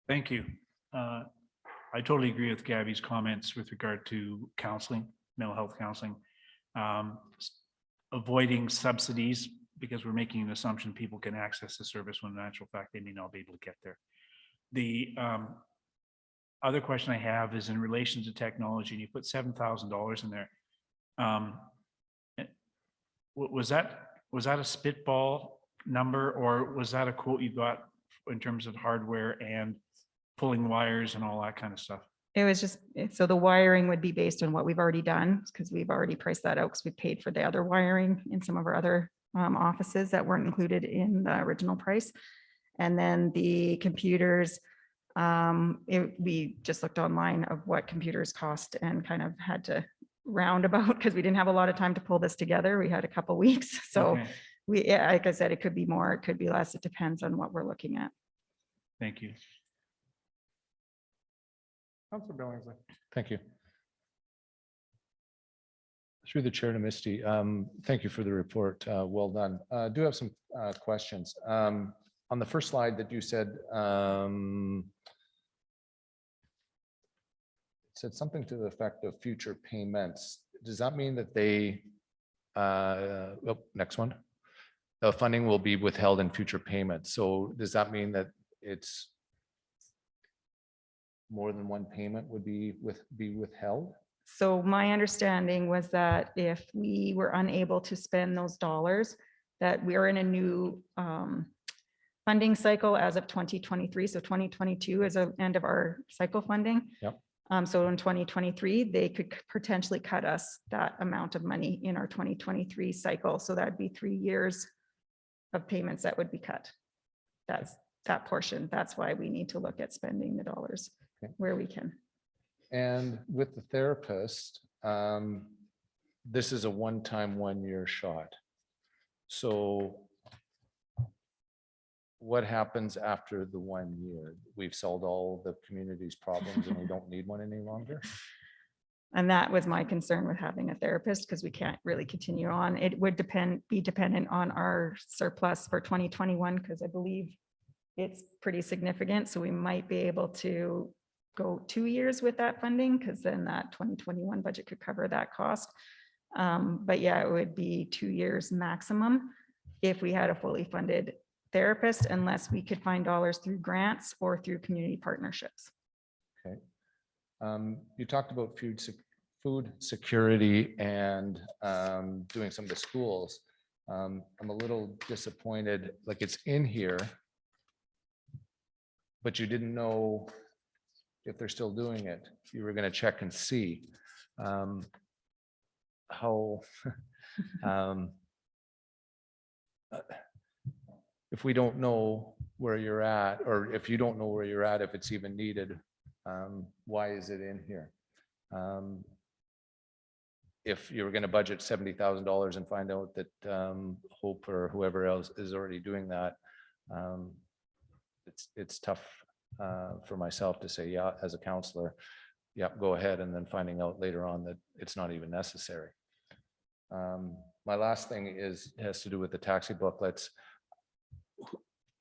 Thank you. I totally agree with Gabby's comments with regard to counseling, mental health counseling. Avoiding subsidies because we're making an assumption people can access the service when in actual fact they may not be able to get there. The other question I have is in relation to technology, and you put $7,000 in there. Was that a spitball number, or was that a quote you got in terms of hardware and pulling wires and all that kind of stuff? It was just, so the wiring would be based on what we've already done, because we've already priced that out, because we paid for the other wiring in some of our other offices that weren't included in the original price. And then the computers, we just looked online of what computers cost and kind of had to round about, because we didn't have a lot of time to pull this together. We had a couple weeks. So Okay. yeah, like I said, it could be more, it could be less. It depends on what we're looking at. Thank you. Councilor Billingsley. Thank you. Through the chair to Misty, thank you for the report. Well done. I do have some questions. On the first slide that you said, said something to the effect of future payments. Does that mean that they, next one, the funding will be withheld in future payments? So does that mean that it's more than one payment would be withheld? So my understanding was that if we were unable to spend those dollars, that we are in a new funding cycle as of 2023. So 2022 is the end of our cycle funding. Yep. So in 2023, they could potentially cut us that amount of money in our 2023 cycle. So that'd be 3 years of payments that would be cut. That's that portion. That's why we need to look at spending the dollars where we can. And with the therapist, this is a one-time, one-year shot. So what happens after the 1 year? We've solved all the community's problems and we don't need one any longer? And that was my concern with having a therapist, because we can't really continue on. It would be dependent on our surplus for 2021, because I believe it's pretty significant. So we might be able to go 2 years with that funding, because then that 2021 budget could cover that cost. But yeah, it would be 2 years maximum if we had a fully funded therapist, unless we could find dollars through grants or through community partnerships. Okay. You talked about food security and doing some of the schools. I'm a little disappointed, like it's in here, but you didn't know if they're still doing it. You were going to check and see how if we don't know where you're at, or if you don't know where you're at, if it's even needed, why is it in here? If you were going to budget $70,000 and find out that Hope or whoever else is already doing that, it's tough for myself to say, yeah, as a counselor, yeah, go ahead, and then finding out later on that it's not even necessary. My last thing has to do with the taxi booklets.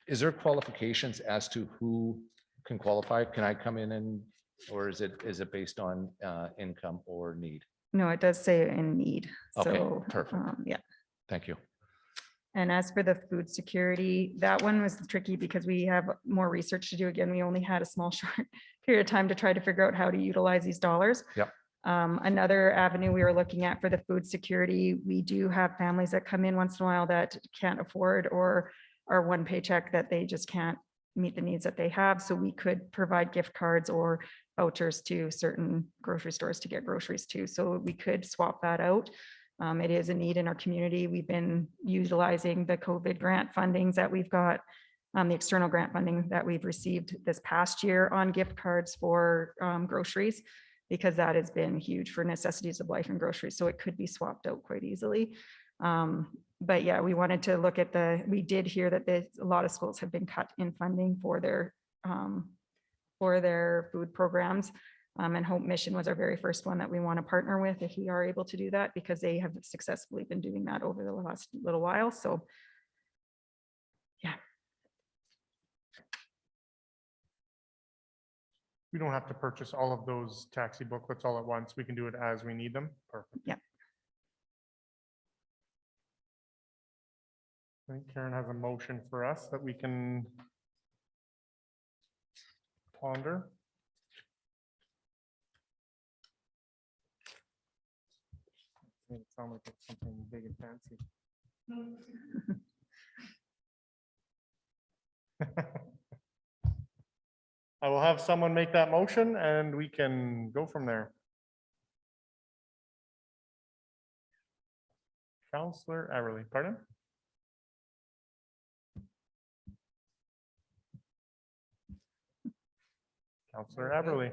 Is there qualifications as to who can qualify? Can I come in and, or is it based on income or need? No, it does say in need. Okay, So, perfect. yeah. Thank you. And as for the food security, that one was tricky because we have more research to do. Again, we only had a small short period of time to try to figure out how to utilize these dollars. Yep. Another avenue we were looking at for the food security, we do have families that come in once in a while that can't afford or are one paycheck that they just can't meet the needs that they have. So we could provide gift cards or vouchers to certain grocery stores to get groceries too. So we could swap that out. It is a need in our community. We've been utilizing the COVID grant fundings that we've got, the external grant funding that we've received this past year on gift cards for groceries, because that has been huge for necessities of life and groceries. So it could be swapped out quite easily. But yeah, we wanted to look at we did hear that a lot of schools have been cut in funding for their food programs. And Hope Mission was our very first one that we want to partner with if we are able to do that, because they have successfully been doing that over the last little while. So yeah. We don't have to purchase all of those taxi booklets all at once. We can do it as we need them. Perfect. Yeah. I think Karen has a motion for us that we can ponder. It sounds like it's something big and fancy. I will have someone make that motion and we can go from there. Counselor Everly, pardon? Counselor Everly.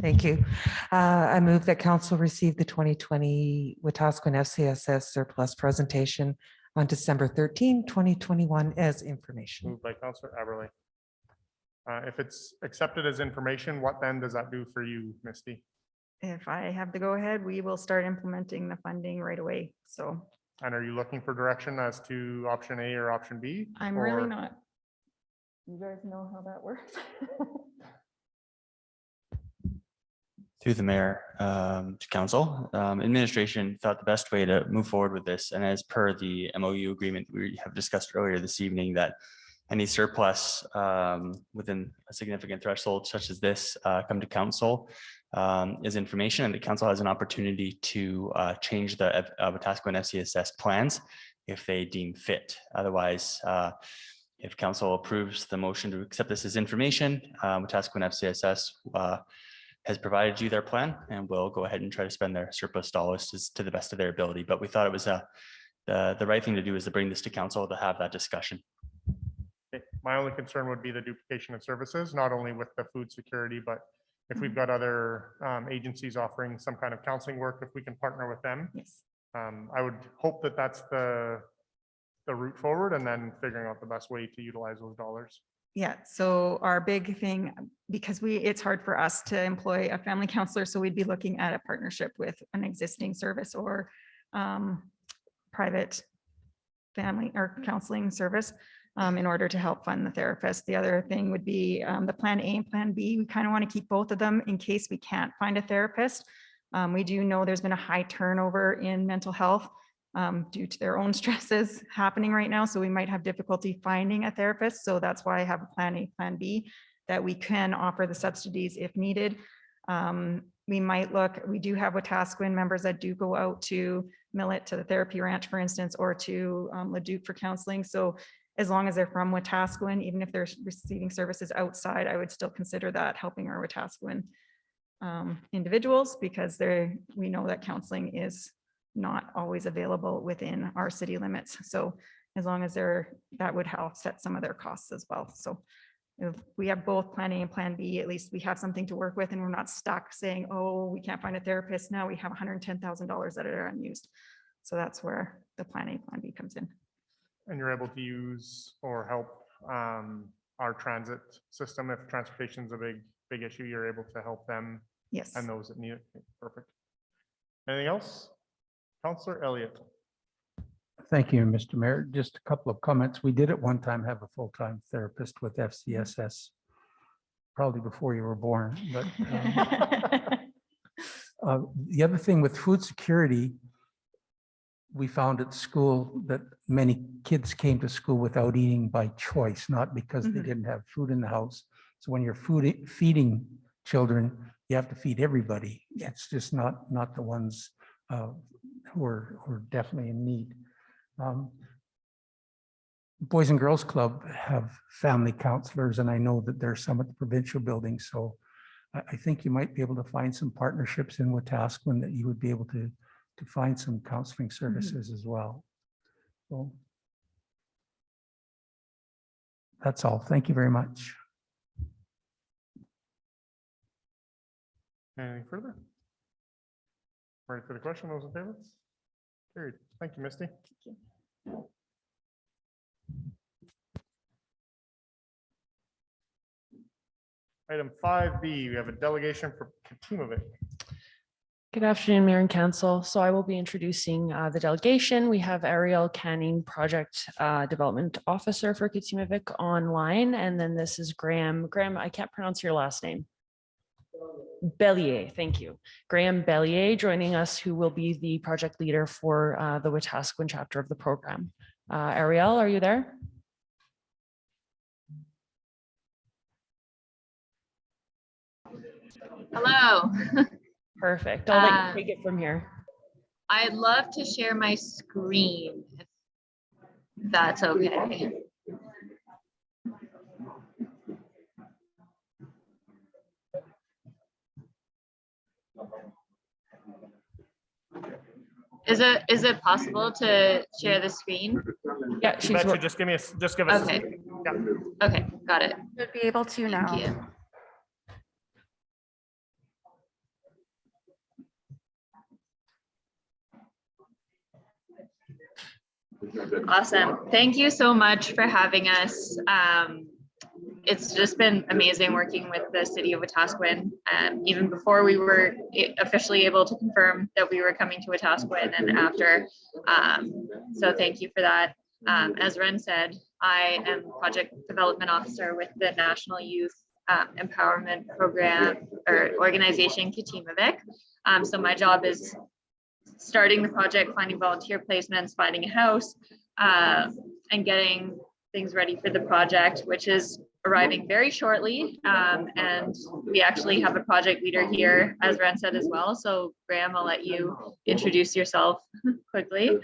Thank you. I move that council receive the 2020 Wetaskiwin FCSS surplus presentation on December 13, 2021 as information. Moved by Counselor Everly. If it's accepted as information, what then does that do for you, Misty? If I have to go ahead, we will start implementing the funding right away. So And are you looking for direction as to option A or option B? I'm really or- not. You guys know how that works? Through the mayor to council, administration thought the best way to move forward with this, and as per the MOU agreement we have discussed earlier this evening, that any surplus within a significant threshold such as this come to council is information, and the council has an opportunity to change the Wetaskiwin FCSS plans if they deem fit. Otherwise, if council approves the motion to accept this as information, Wetaskiwin FCSS has provided you their plan, and will go ahead and try to spend their surplus dollars to the best of their ability. But we thought it was the right thing to do is to bring this to council to have that discussion. Okay, my only concern would be the duplication of services, not only with the food security, but if we've got other agencies offering some kind of counseling work, if we can partner with them. Yes. I would hope that that's the route forward, and then figuring out the best way to utilize those dollars. Yeah, so our big thing, because it's hard for us to employ a family counselor, so we'd be looking at a partnership with an existing service or private family or counseling service in order to help fund the therapist. The other thing would be the plan A and plan B. We kind of want to keep both of them in case we can't find a therapist. We do know there's been a high turnover in mental health due to their own stresses happening right now. So we might have difficulty finding a therapist. So that's why I have a plan A, plan B, that we can offer the subsidies if needed. We might look, we do have Wetaskiwin members that do go out to Millet, to the therapy ranch, for instance, or to Leduc for counseling. So as long as they're from Wetaskiwin, even if they're receiving services outside, I would still consider that helping our Wetaskiwin individuals, because we know that counseling is not always available within our city limits. So as long as that would help set some of their costs as well. So if we have both plan A and plan B, at least we have something to work with, and we're not stuck saying, oh, we can't find a therapist. Now we have $110,000 that are unused. So that's where the plan A, plan B comes in. And you're able to use or help our transit system. If transportation is a big issue, you're able to help them Yes. and those that need it. Okay, perfect. Anything else? Counselor Elliott. Thank you, Mr. Mayor. Just a couple of comments. We did at one time have a full-time therapist with FCSS, probably before you were born, but the other thing with food security, we found at school that many kids came to school without eating by choice, not because they Mhm. didn't have food in the house. So when you're feeding children, you have to feed everybody. It's just not the ones who are definitely in need. Boys and Girls Club have family counselors, and I know that there's some at the provincial building. So I think you might be able to find some partnerships in Wetaskiwin that you would be able to find some counseling services as well. So that's all. Thank you very much. Anything further? Ready for the question, those in favor? Carried. Thank you, Misty. Item 5B, we have a delegation for Katimavik. Good afternoon, Mayor and Council. So I will be introducing the delegation. We have Ariel Canning, Project Development Officer for Katimavik online. And then this is Graham. Graham, I can't pronounce your last name. Bellier, thank you. Graham Bellier joining us, who will be the project leader for the Wetaskiwin chapter of the program. Ariel, are you there? Hello. Perfect. I'll let you take it from here. I'd love to share my screen, if that's okay. Is it possible to share the screen? Yeah, she's Betcha, just give us. Okay. Okay, got it. Should be able to now. Thank you. Awesome. Thank you so much for having us. It's just been amazing working with the city of Wetaskiwin. Even before we were officially able to confirm that we were coming to Wetaskiwin and after. So thank you for that. As Ren said, I am Project Development Officer with the National Youth Empowerment Program or organization Katimavik. So my job is starting the project, finding volunteer placements, finding a house, and getting things ready for the project, which is arriving very shortly. And we actually have a project leader here, as Ren said as well. So Graham, I'll let you introduce yourself quickly.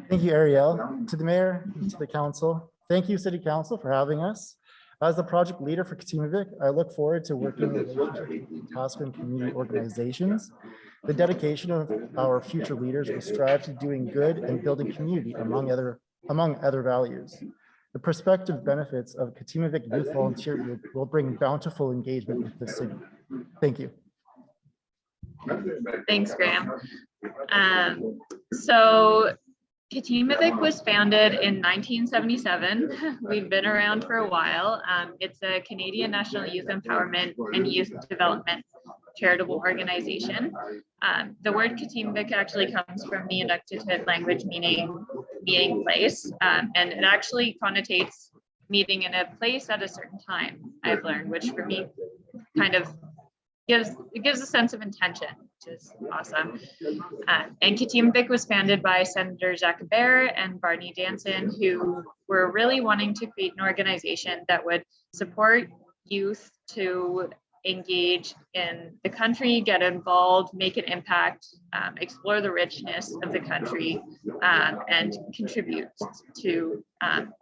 Thank you, Ariel. To the mayor, to the council, thank you, City Council, for having us. As the project leader for Katimavik, I look forward to working with Wetaskiwin community organizations. The dedication of our future leaders will strive to doing good and building community among other values. The prospective benefits of Katimavik Youth Volunteer Group will bring bountiful engagement with the city. Thank you. Thanks, Graham. So Katimavik was founded in 1977. We've been around for a while. It's a Canadian National Youth Empowerment and Youth Development charitable organization. The word Katimavik actually comes from the Inuktitut language meaning meeting place, and it actually connotates meeting in a place at a certain time, I've learned, which for me kind of gives a sense of intention, which is awesome. And Katimavik was founded by Senator Jacques Hébert and Barney Danson, who were really wanting to create an organization that would support youth to engage in the country, get involved, make an impact, explore the richness of the country, and contribute to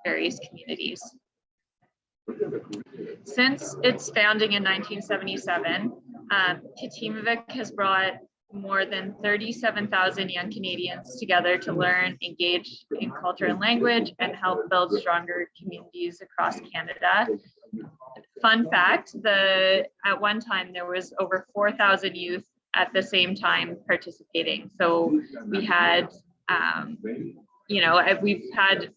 various communities. Since its founding in 1977, Katimavik has brought more than 37,000 young Canadians together to learn, engage in culture and language, and help build stronger communities across Canada. Fun fact, at one time there was over 4,000 youth at the same time participating. So we had, we've had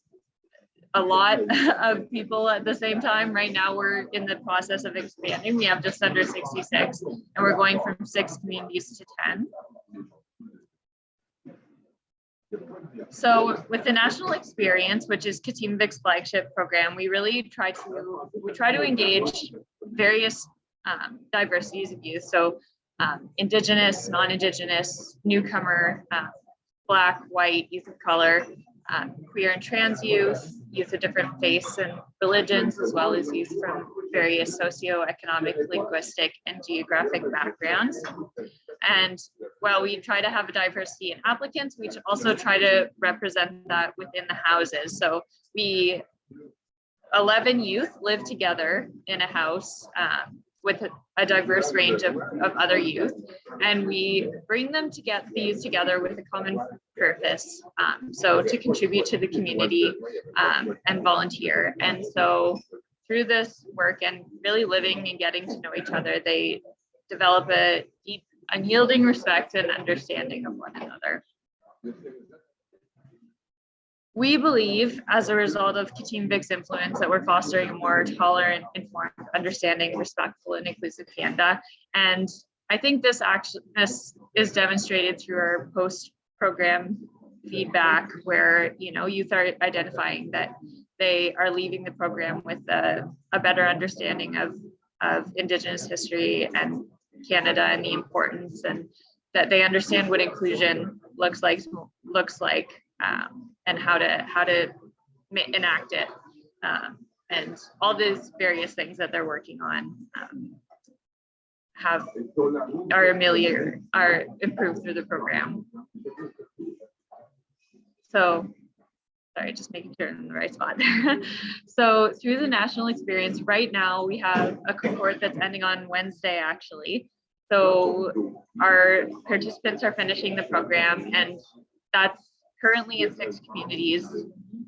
a lot of people at the same time. Right now we're in the process of expanding. We have just under 66 and we're going from 6 communities to 10. So with the national experience, which is Katimavik's flagship program, we really try to engage various diversities of youth. So Indigenous, non-Indigenous, newcomer, Black, white, youth of color, queer and trans youth, youth of different faiths and religions, as well as youth from various socioeconomic, linguistic, and geographic backgrounds. And while we try to have a diversity in applicants, we also try to represent that within the houses. So 11 youth live together in a house with a diverse range of other youth. And we bring them to get these together with a common purpose. So to contribute to the community and volunteer. And so through this work and really living and getting to know each other, they develop a deep, unyielding respect and understanding of one another. We believe, as a result of Katimvik's influence, that we're fostering a more tolerant, informed, understanding, respectful, and inclusive Canada. And I think this is demonstrated through our post-program feedback, where youth are identifying that they are leaving the program with a better understanding of Indigenous history and Canada and the importance, and that they understand what inclusion looks like. And how to enact it, and all these various things that they're working on are improved through the program. So, sorry, just making sure I'm in the right spot there. So through the national experience, right now we have a cohort that's ending on Wednesday, actually. So our participants are finishing the program, and that's currently in 6 communities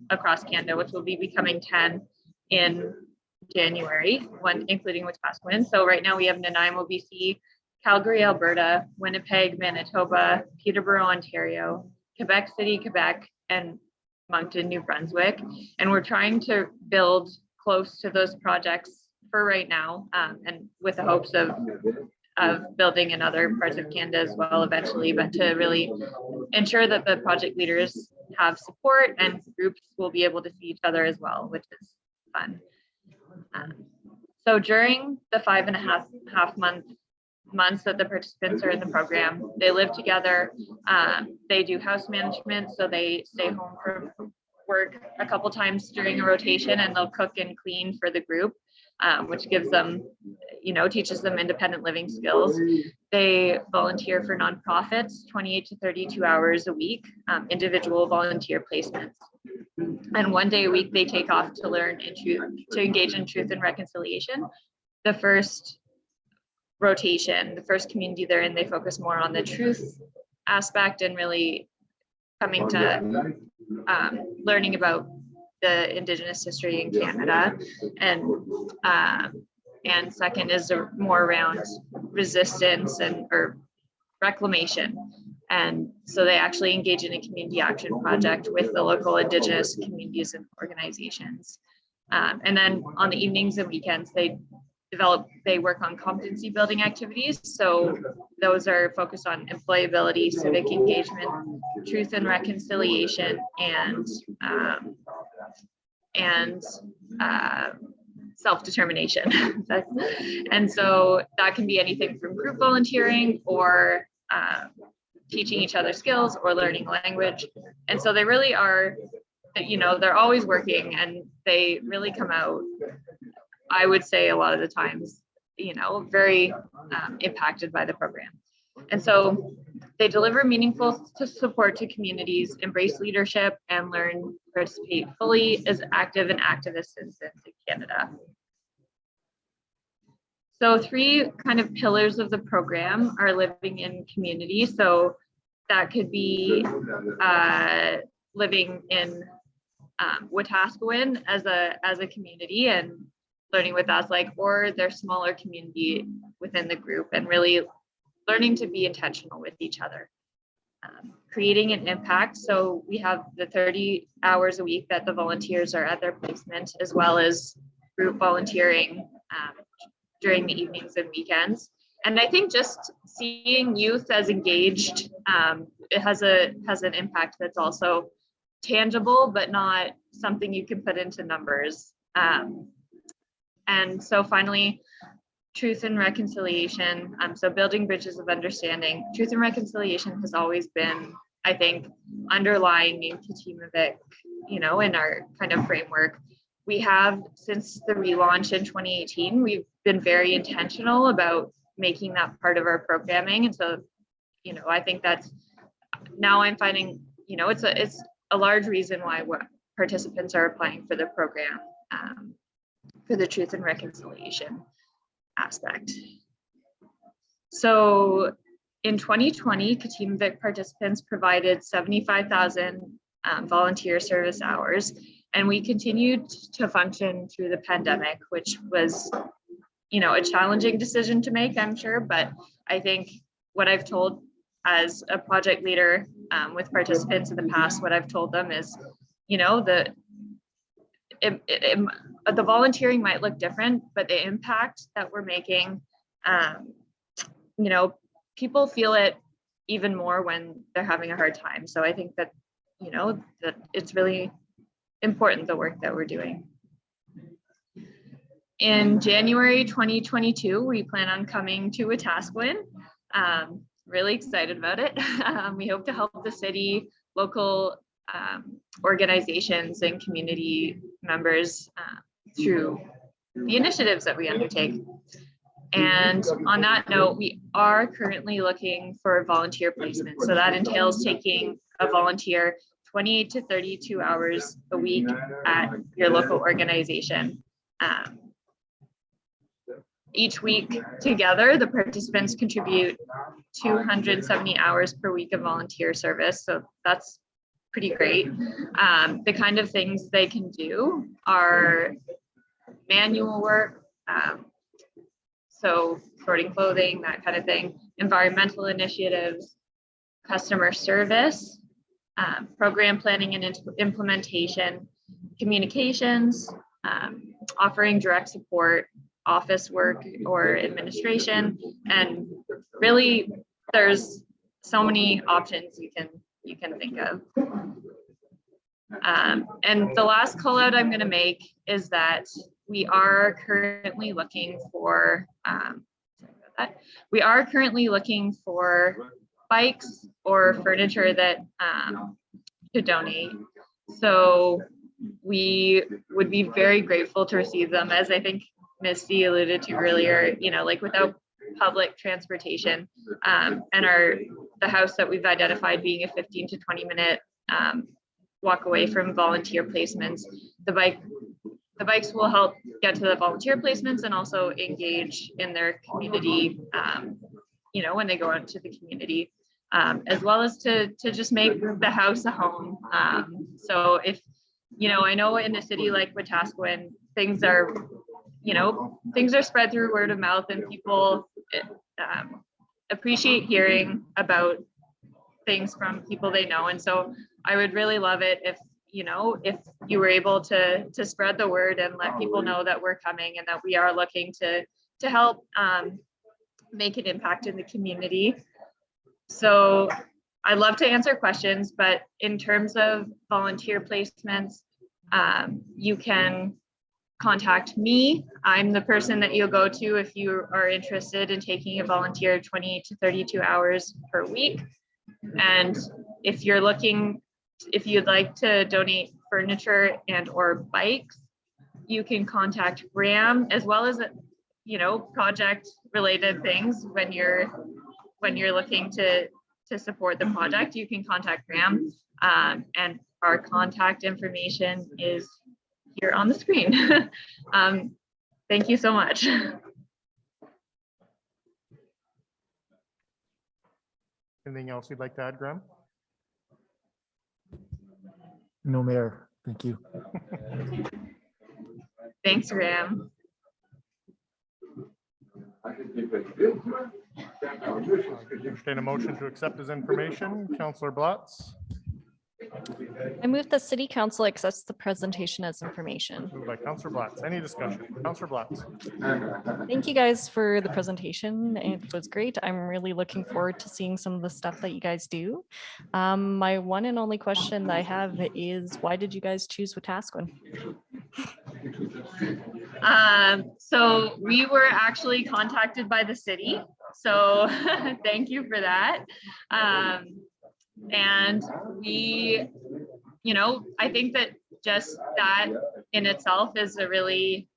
across Canada, which will be becoming 10 in January, including Wetaskiwin. So right now we have Nanaimo, BC, Calgary, Alberta, Winnipeg, Manitoba, Peterborough, Ontario, Quebec City, Quebec, and Moncton, New Brunswick. And we're trying to build close to those projects for right now, and with the hopes of building in other parts of Canada as well eventually, but to really ensure that the project leaders have support and groups will be able to see each other as well, which is fun. So during the 5.5 months that the participants are in the program, they live together. They do house management, so they stay home from work a couple times during a rotation, and they'll cook and clean for the group, which gives them, teaches them independent living skills. They volunteer for nonprofits 28 to 32 hours a week, individual volunteer placements. And 1 day a week they take off to learn to engage in truth and reconciliation. The first rotation, the first community they're in, they focus more on the truth aspect and really coming to learning about the Indigenous history in Canada. And second is more around resistance or reclamation. And so they actually engage in a community action project with the local Indigenous communities and organizations. And then on the evenings and weekends, they work on competency building activities. So those are focused on employability, civic engagement, truth and reconciliation, and self-determination. And so that can be anything from group volunteering or teaching each other skills or learning language. And so they really are, they're always working, and they really come out, I would say a lot of the times, very impacted by the program. And so they deliver meaningful support to communities, embrace leadership, and learn to participate fully as active and activist citizens in Canada. So 3 kind of pillars of the program are living in community. So that could be living in Wetaskiwin as a community and learning what that's like, or their smaller community within the group, and really learning to be intentional with each other. Creating an impact. So we have the 30 hours a week that the volunteers are at their placement, as well as group volunteering during the evenings and weekends. And I think just seeing youth as engaged, it has an impact that's also tangible, but not something you can put into numbers. And so finally, truth and reconciliation. So building bridges of understanding. Truth and reconciliation has always been, I think, underlying in Katimavik, you know, in our kind of framework. We have, since the relaunch in 2018, we've been very intentional about making that part of our programming. And so, you know, I think that's, now I'm finding, you know, it's a large reason why participants are applying for the program, for the truth and reconciliation aspect. So in 2020, Katimavik participants provided 75,000 volunteer service hours, and we continued to function through the pandemic, which was, you know, a challenging decision to make, I'm sure, but I think what I've told as a project leader with participants in the past, what I've told them is, you know, the volunteering might look different, but the impact that we're making, you know, people feel it even more when they're having a hard time. So I think that, you know, that it's really important, the work that we're doing. In January 2022, we plan on coming to Wetaskiwin. Really excited about it. We hope to help the city, local organizations and community members through the initiatives that we undertake. And on that note, we are currently looking for volunteer placement. So that entails taking a volunteer 28 to 32 hours a week at your local organization. Each week together, the participants contribute 270 hours per week of volunteer service. So that's pretty great. The kind of things they can do are manual work, so sorting clothing, that kind of thing, environmental initiatives, customer service, program planning and implementation, communications, offering direct support, office work or administration, and really there's so many options you can think of. And the last call out I'm going to make is that we are currently looking for bikes or furniture that to donate. So we would be very grateful to receive them, as I think Ms. C alluded to earlier, you know, like without public transportation and the house that we've identified being a 15 to 20 minute walk away from volunteer placements, the bikes will help get to the volunteer placements and also engage in their community, you know, when they go out to the community, as well as to just make the house a home. So if, you know, I know in a city like Wetaskiwin, things are spread through word of mouth, and people appreciate hearing about things from people they know. And so I would really love it if, you know, if you were able to spread the word and let people know that we're coming and that we are looking to help make an impact in the community. So I love to answer questions, but in terms of volunteer placements, you can contact me. I'm the person that you'll go to if you are interested in taking a volunteer 28 to 32 hours per week. And if you'd like to donate furniture and or bikes, you can contact Graham, as well as, you know, project related things. When you're looking to support the project, you can contact Graham, and our contact information is here on the screen. Thank you so much. Anything else you'd like to add, Graham? No, Mayor. Thank you. Thanks, Graham. Entertain a motion to accept his information. Councillor Blatz, I move the city council accepts the presentation as information. moved by Councillor Blatz. Any discussion? Councillor Blatz. Thank you guys for the presentation. It was great. I'm really looking forward to seeing some of the stuff that you guys do. My one and only question that I have is, why did you guys choose Wetaskiwin? So we were actually contacted by the city. So thank you for that. And we, I think that just that in itself is a really,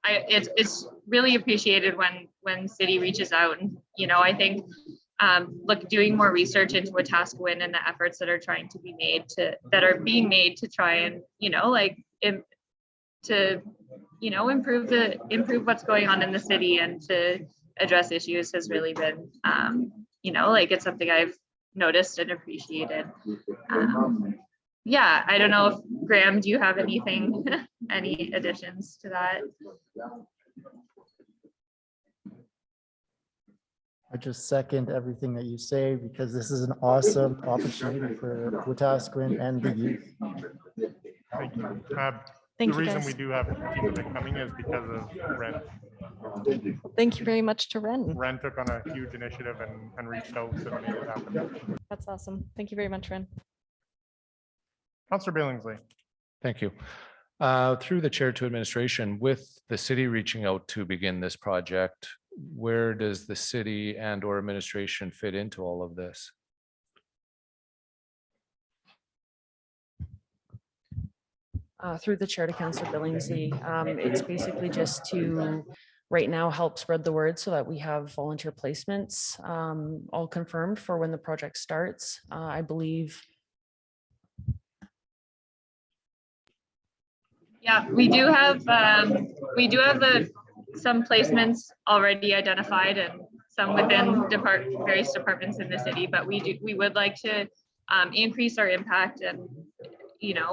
it's really appreciated when city reaches out. And, I think, doing more research into Wetaskiwin and the efforts that are trying to be made being made to try and, improve what's going on in the city and to address issues has really been, it's something I've noticed and appreciated. Yeah, I don't know if Graham, do you have anything, any additions to that? I just second everything that you say because this is an awesome opportunity for Wetaskiwin and the youth. Thank you. Thank The you, reason guys. we do have Team of It coming is because of Ren. Thank you very much to Ren. Ren took on a huge initiative and reached out and made it happen. That's awesome. Thank you very much, Ren. Councillor Billingsley. Thank you. Through the chair to administration, with the city reaching out to begin this project, where does the city and or administration fit into all of this? Through the chair to Councillor Billingsley, it's basically just to right now help spread the word so that we have volunteer placements all confirmed for when the project starts. I believe. Yeah, we do have some placements already identified and some within various departments in the city, but we would like to increase our impact, and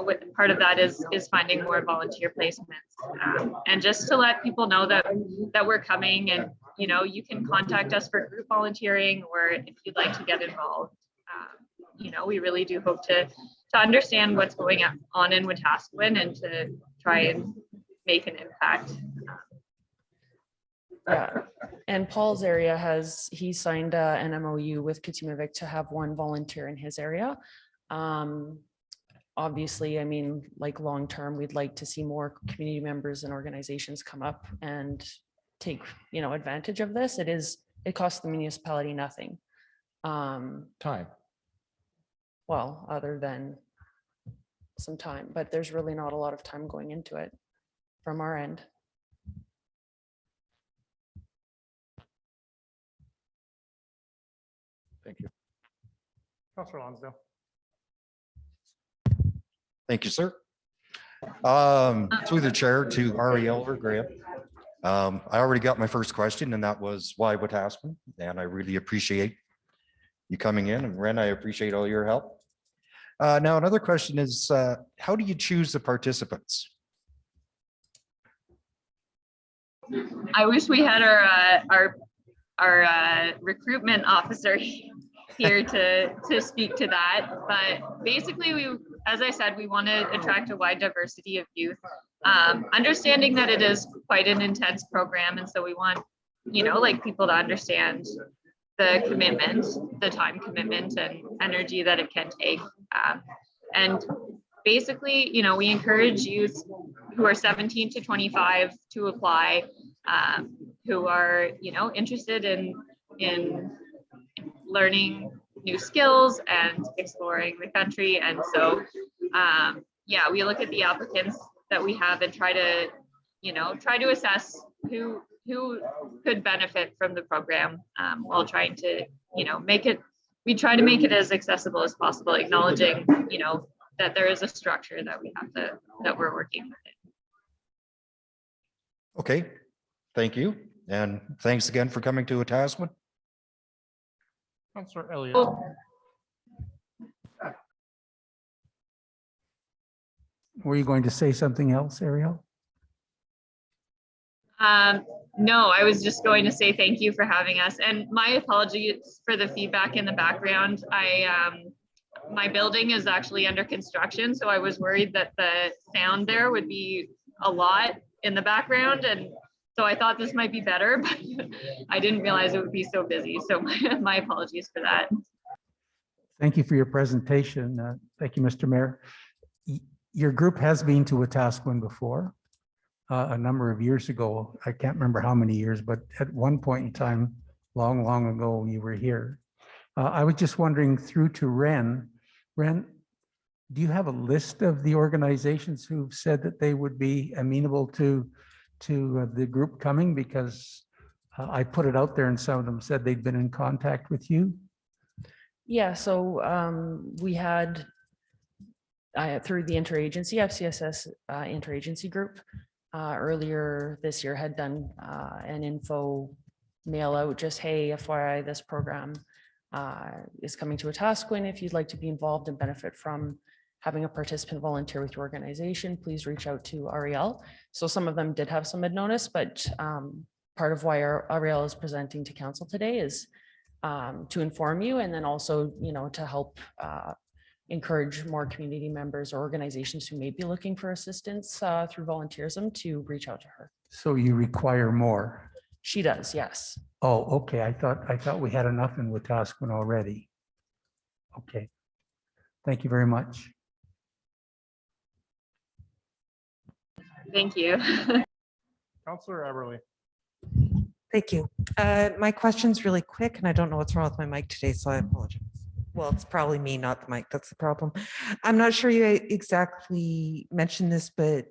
what part of that is finding more volunteer placements, and just to let people know that we're coming, and you can contact us for group volunteering, or if you'd like to get involved. We really do hope to understand what's going on in Wetaskiwin and to try and make an impact. Yeah, and Paul's area he signed an MOU with Katimavik to have one volunteer in his area. Obviously, I mean, like long-term, we'd like to see more community members and organizations come up and take, advantage of this. It costs the municipality nothing. Time. Well, other than some time, but there's really not a lot of time going into it from our end. Thank you. Councillor Lonsdale. Thank you, sir. Through the chair to Ariel or Graham. I already got my first question, and that was why Wetaskiwin, and I really appreciate you coming in, and Ren, I appreciate all your help. Now, another question is, how do you choose the participants? I wish we had our recruitment officer here to speak to that, but basically as I said, we want to attract a wide diversity of youth, understanding that it is quite an intense program, and so we want people to understand the commitment, the time commitment and energy that it can take. And basically, we encourage youth who are 17 to 25 to apply, who are, interested in learning new skills and exploring the country. And so, we look at the applicants that we have and try to assess who could benefit from the program, while trying to, we try to make it as accessible as possible, acknowledging, that there is a structure that we have that we're working with it. Okay, thank you. And thanks again for coming to Wetaskiwin. Councillor Elliott. Were you going to say something else, Ariel? No, I was just going to say thank you for having us, and my apologies for the feedback in the background. My building is actually under construction, so I was worried that the sound there would be a lot in the background, and so I thought this might be better, but I didn't realize it would be so busy. So my apologies for that. Thank you for your presentation. Thank you, Mr. Mayor. Your group has been to Wetaskiwin before. a number of years ago. I can't remember how many years, but at one point in time, long, long ago, you were here. I was just wondering through to Ren, do you have a list of the organizations who've said that they would be amenable to the group coming? Because I put it out there and some of them said they'd been in contact with you. Yeah, so we had through the interagency, FCSS interagency group, earlier this year had done an info mail out, just, hey, FYI, this program is coming to Wetaskiwin. If you'd like to be involved and benefit from having a participant volunteer with your organization, please reach out to Ariel. So some of them did have some mid notice, but part of why Ariel is presenting to council today is to inform you, and then also, you know, to help encourage more community members or organizations who may be looking for assistance through volunteerism to reach out to her. So you require more? She does, yes. Oh, okay. I thought we had enough in Wetaskiwin already. Okay. Thank you very much. Thank you. Councillor Eberly. Thank you. My question's really quick, and I don't know what's wrong with my mic today, so I apologize. Well, it's probably me, not the mic. That's the problem. I'm not sure you exactly mentioned this, but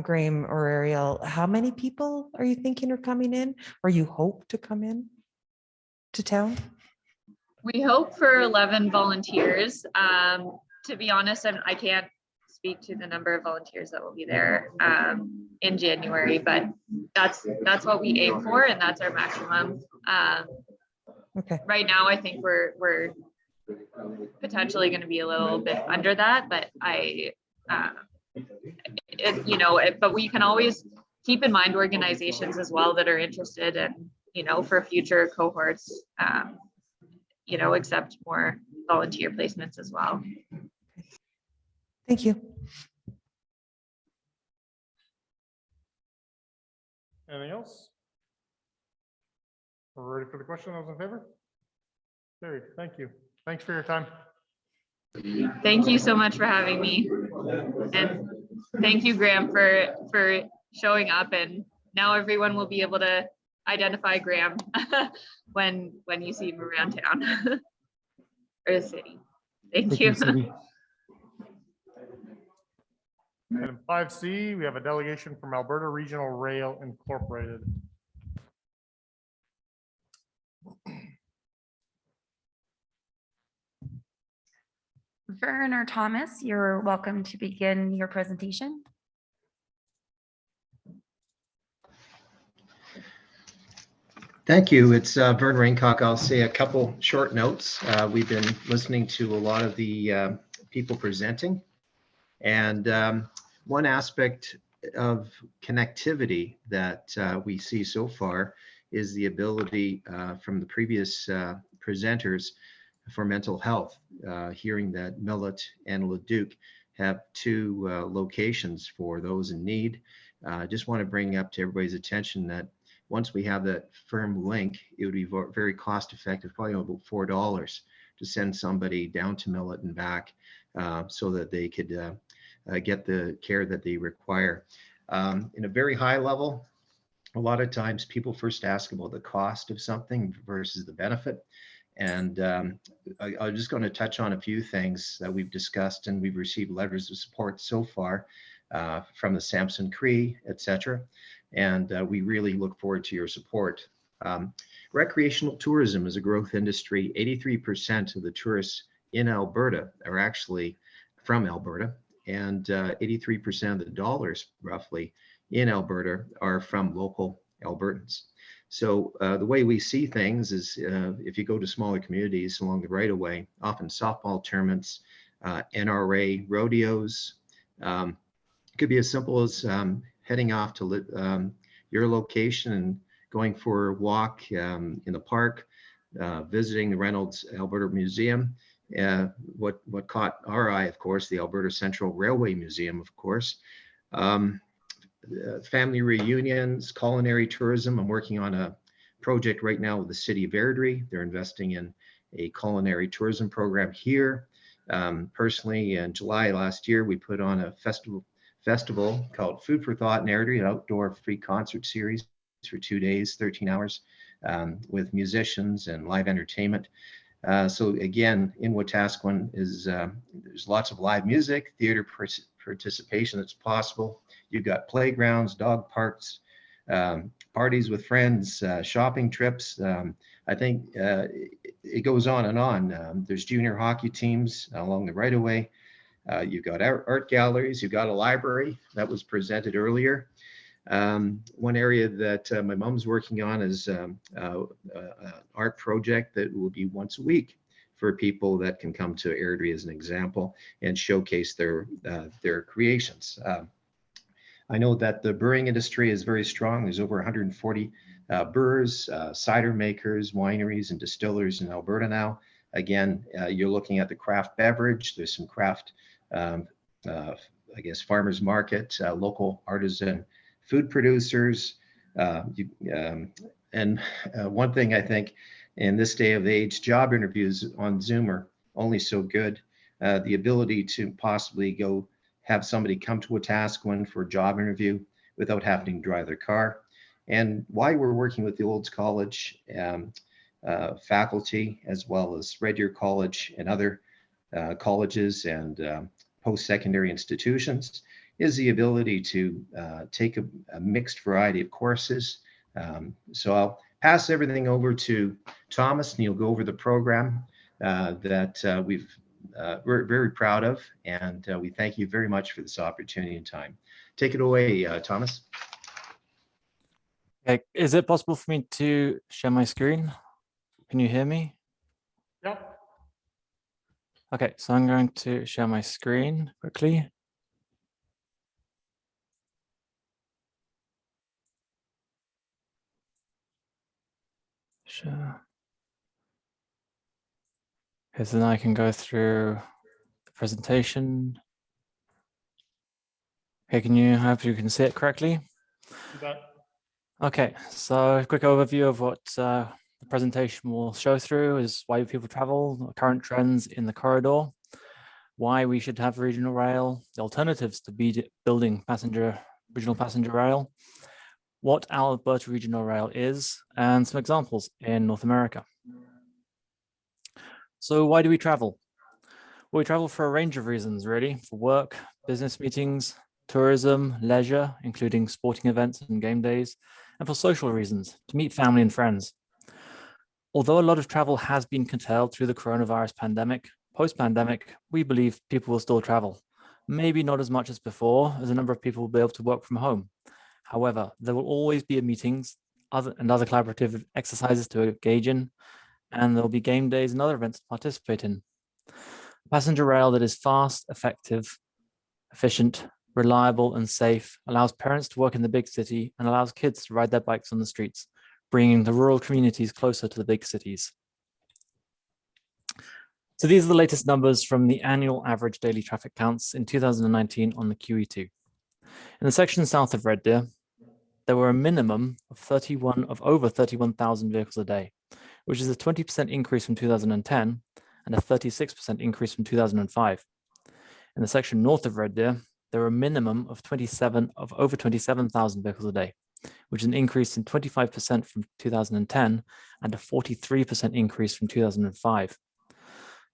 Graham or Ariel, how many people are you thinking are coming in, or you hope to come in to town? We hope for 11 volunteers. To be honest, I can't speak to the number of volunteers that will be there in January, but that's what we aim for, and that's our maximum. Okay. Right now, I think we're potentially going to be a little bit under that, but but we can always keep in mind organizations as well that are interested in, you know, for future cohorts, you know, accept more volunteer placements as well. Thank you. Anything else? We're ready for the question. Those in favor? Carried. Thank you. Thanks for your time. Thank you so much for having me. And thank you, Graham, for showing up. And now everyone will be able to identify Graham when you see him around town or the city. Thank you. Item 5C, we have a delegation from Alberta Regional Rail Incorporated. Vern or Thomas, you're welcome to begin your presentation. Thank you. It's Vern Raincock. I'll say a couple short notes. We've been listening to a lot of the people presenting, and one aspect of connectivity that we see so far is the ability from the previous presenters for mental health, hearing that Millet and Leduc have two locations for those in need. I just want to bring up to everybody's attention that once we have that firm link, it would be very cost effective, probably about $4 to send somebody down to Millet and back so that they could get the care that they require. In a very high level, a lot of times people first ask about the cost of something versus the benefit. And I'm just going to touch on a few things that we've discussed, and we've received letters of support so far from the Sampson Cree, etc. And we really look forward to your support. Recreational tourism is a growth industry. 83% of the tourists in Alberta are actually from Alberta, and 83% of the dollars roughly in Alberta are from local Albertans. So the way we see things is if you go to smaller communities along the right of way, often softball tournaments, NRA rodeos, could be as simple as heading off to your location and going for a walk in the park, visiting the Reynolds Alberta Museum. What caught our eye, of course, the Alberta Central Railway Museum, of course. Family reunions, culinary tourism. I'm working on a project right now with the city of Airdrie. They're investing in a culinary tourism program here. Personally, in July last year, we put on a festival called Food for Thought in Airdrie, an outdoor free concert series for 2 days, 13 hours, with musicians and live entertainment. So again, in Wetaskiwin is there's lots of live music, theater participation that's possible. You've got playgrounds, dog parks, parties with friends, shopping trips. I think it goes on and on. There's junior hockey teams along the right of way. You've got art galleries. You've got a library that was presented earlier. One area that my mom's working on is an art project that will be once a week for people that can come to Airdrie as an example and showcase their creations. I know that the brewing industry is very strong. There's over 140 brewers, cider makers, wineries, and distillers in Alberta now. Again, you're looking at the craft beverage. There's some craft, I guess, farmers market, local artisan food producers. And one thing I think in this day of age, job interviews on Zoom are only so good. The ability to possibly go have somebody come to Wetaskiwin for a job interview without having to drive their car. And why we're working with the Olds College faculty, as well as Red Deer College and other colleges and post-secondary institutions, is the ability to take a mixed variety of courses. So I'll pass everything over to Thomas, and he'll go over the program that we're very proud of, and we thank you very much for this opportunity and time. Take it away, Thomas. Okay, is it possible for me to share my screen? Can you hear me? Yep. Okay, so I'm going to share my screen quickly. Sure. Okay, so then I can go through the presentation. Okay, hope you can see it correctly? Okay, so a quick overview of what the presentation will show through is why people travel, current trends in the corridor, why we should have regional rail, the alternatives to building regional passenger rail, what Alberta regional rail is, and some examples in North America. So why do we travel? Well, we travel for a range of reasons, really, for work, business meetings, tourism, leisure, including sporting events and game days, and for social reasons, to meet family and friends. Although a lot of travel has been curtailed through the coronavirus pandemic, post-pandemic, we believe people will still travel. Maybe not as much as before, as a number of people will be able to work from home. However, there will always be meetings and other collaborative exercises to engage in, and there will be game days and other events to participate in. Passenger rail that is fast, effective, efficient, reliable, and safe allows parents to work in the big city and allows kids to ride their bikes on the streets, bringing the rural communities closer to the big cities. So these are the latest numbers from the annual average daily traffic counts in 2019 on the QE2. In the section south of Red Deer, there were a minimum of over 31,000 vehicles a day, which is a 20% increase from 2010 and a 36% increase from 2005. In the section north of Red Deer, there were a minimum of over 27,000 vehicles a day, which is an increase in 25% from 2010 and a 43% increase from 2005.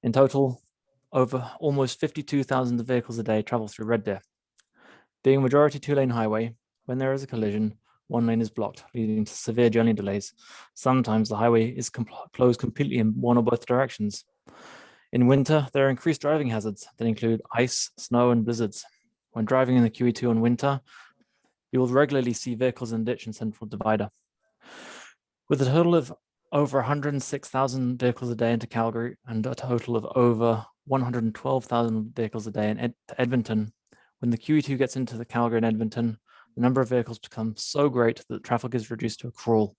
In total, over almost 52,000 vehicles a day travel through Red Deer. Being a majority two-lane highway, when there is a collision, one lane is blocked, leading to severe journey delays. Sometimes the highway is closed completely in one or both directions. In winter, there are increased driving hazards that include ice, snow, and blizzards. When driving in the QE2 in winter, you will regularly see vehicles in ditch and central divider. With a total of over 106,000 vehicles a day into Calgary and a total of over 112,000 vehicles a day in Edmonton, when the QE2 gets into the Calgary and Edmonton, the number of vehicles becomes so great that traffic is reduced to a crawl.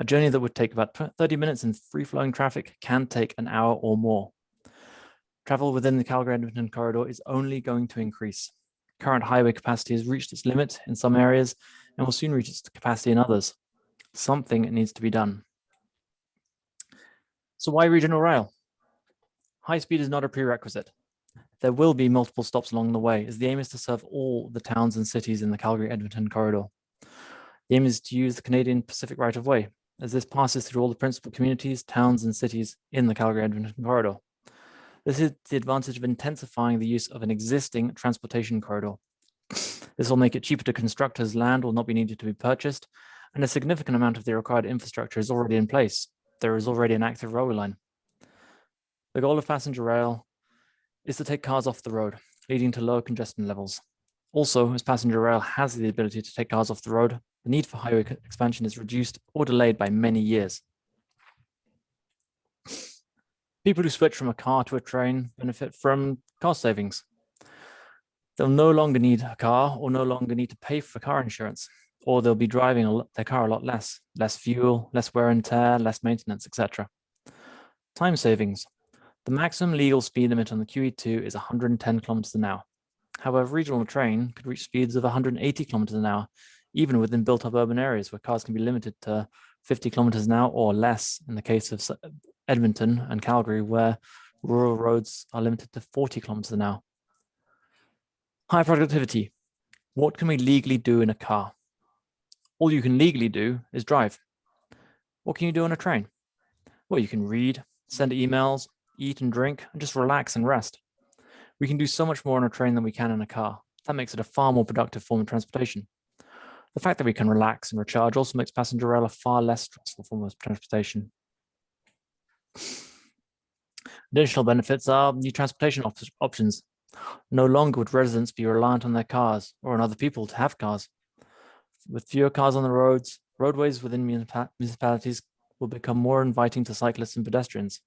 A journey that would take about 30 minutes in free-flowing traffic can take an hour or more. Travel within the Calgary-Edmonton corridor is only going to increase. Current highway capacity has reached its limit in some areas and will soon reach its capacity in others. Something needs to be done. So why regional rail? High speed is not a prerequisite. There will be multiple stops along the way, as the aim is to serve all the towns and cities in the Calgary-Edmonton corridor. The aim is to use the Canadian Pacific right-of-way, as this passes through all the principal communities, towns, and cities in the Calgary-Edmonton corridor. This is the advantage of intensifying the use of an existing transportation corridor. This will make it cheaper to construct as land will not be needed to be purchased, and a significant amount of the required infrastructure is already in place. There is already an active railway line. The goal of passenger rail is to take cars off the road, leading to lower congestion levels. Also, as passenger rail has the ability to take cars off the road, the need for highway expansion is reduced or delayed by many years. People who switch from a car to a train benefit from cost savings. They'll no longer need a car or no longer need to pay for car insurance, or they'll be driving their car a lot less fuel, less wear and tear, less maintenance, etc. Time savings. The maximum legal speed limit on the QE2 is 110 kilometers an hour. However, regional train could reach speeds of 180 kilometers an hour, even within built-up urban areas where cars can be limited to 50 kilometers an hour or less in the case of Edmonton and Calgary, where rural roads are limited to 40 kilometers an hour. High productivity. What can we legally do in a car? All you can legally do is drive. What can you do on a train? Well, you can read, send emails, eat and drink, and just relax and rest. We can do so much more on a train than we can in a car. That makes it a far more productive form of transportation. The fact that we can relax and recharge also makes passenger rail a far less stressful form of transportation. Additional benefits are new transportation options. No longer would residents be reliant on their cars or on other people to have cars. With fewer cars on the roads, roadways within municipalities will become more inviting to cyclists and pedestrians.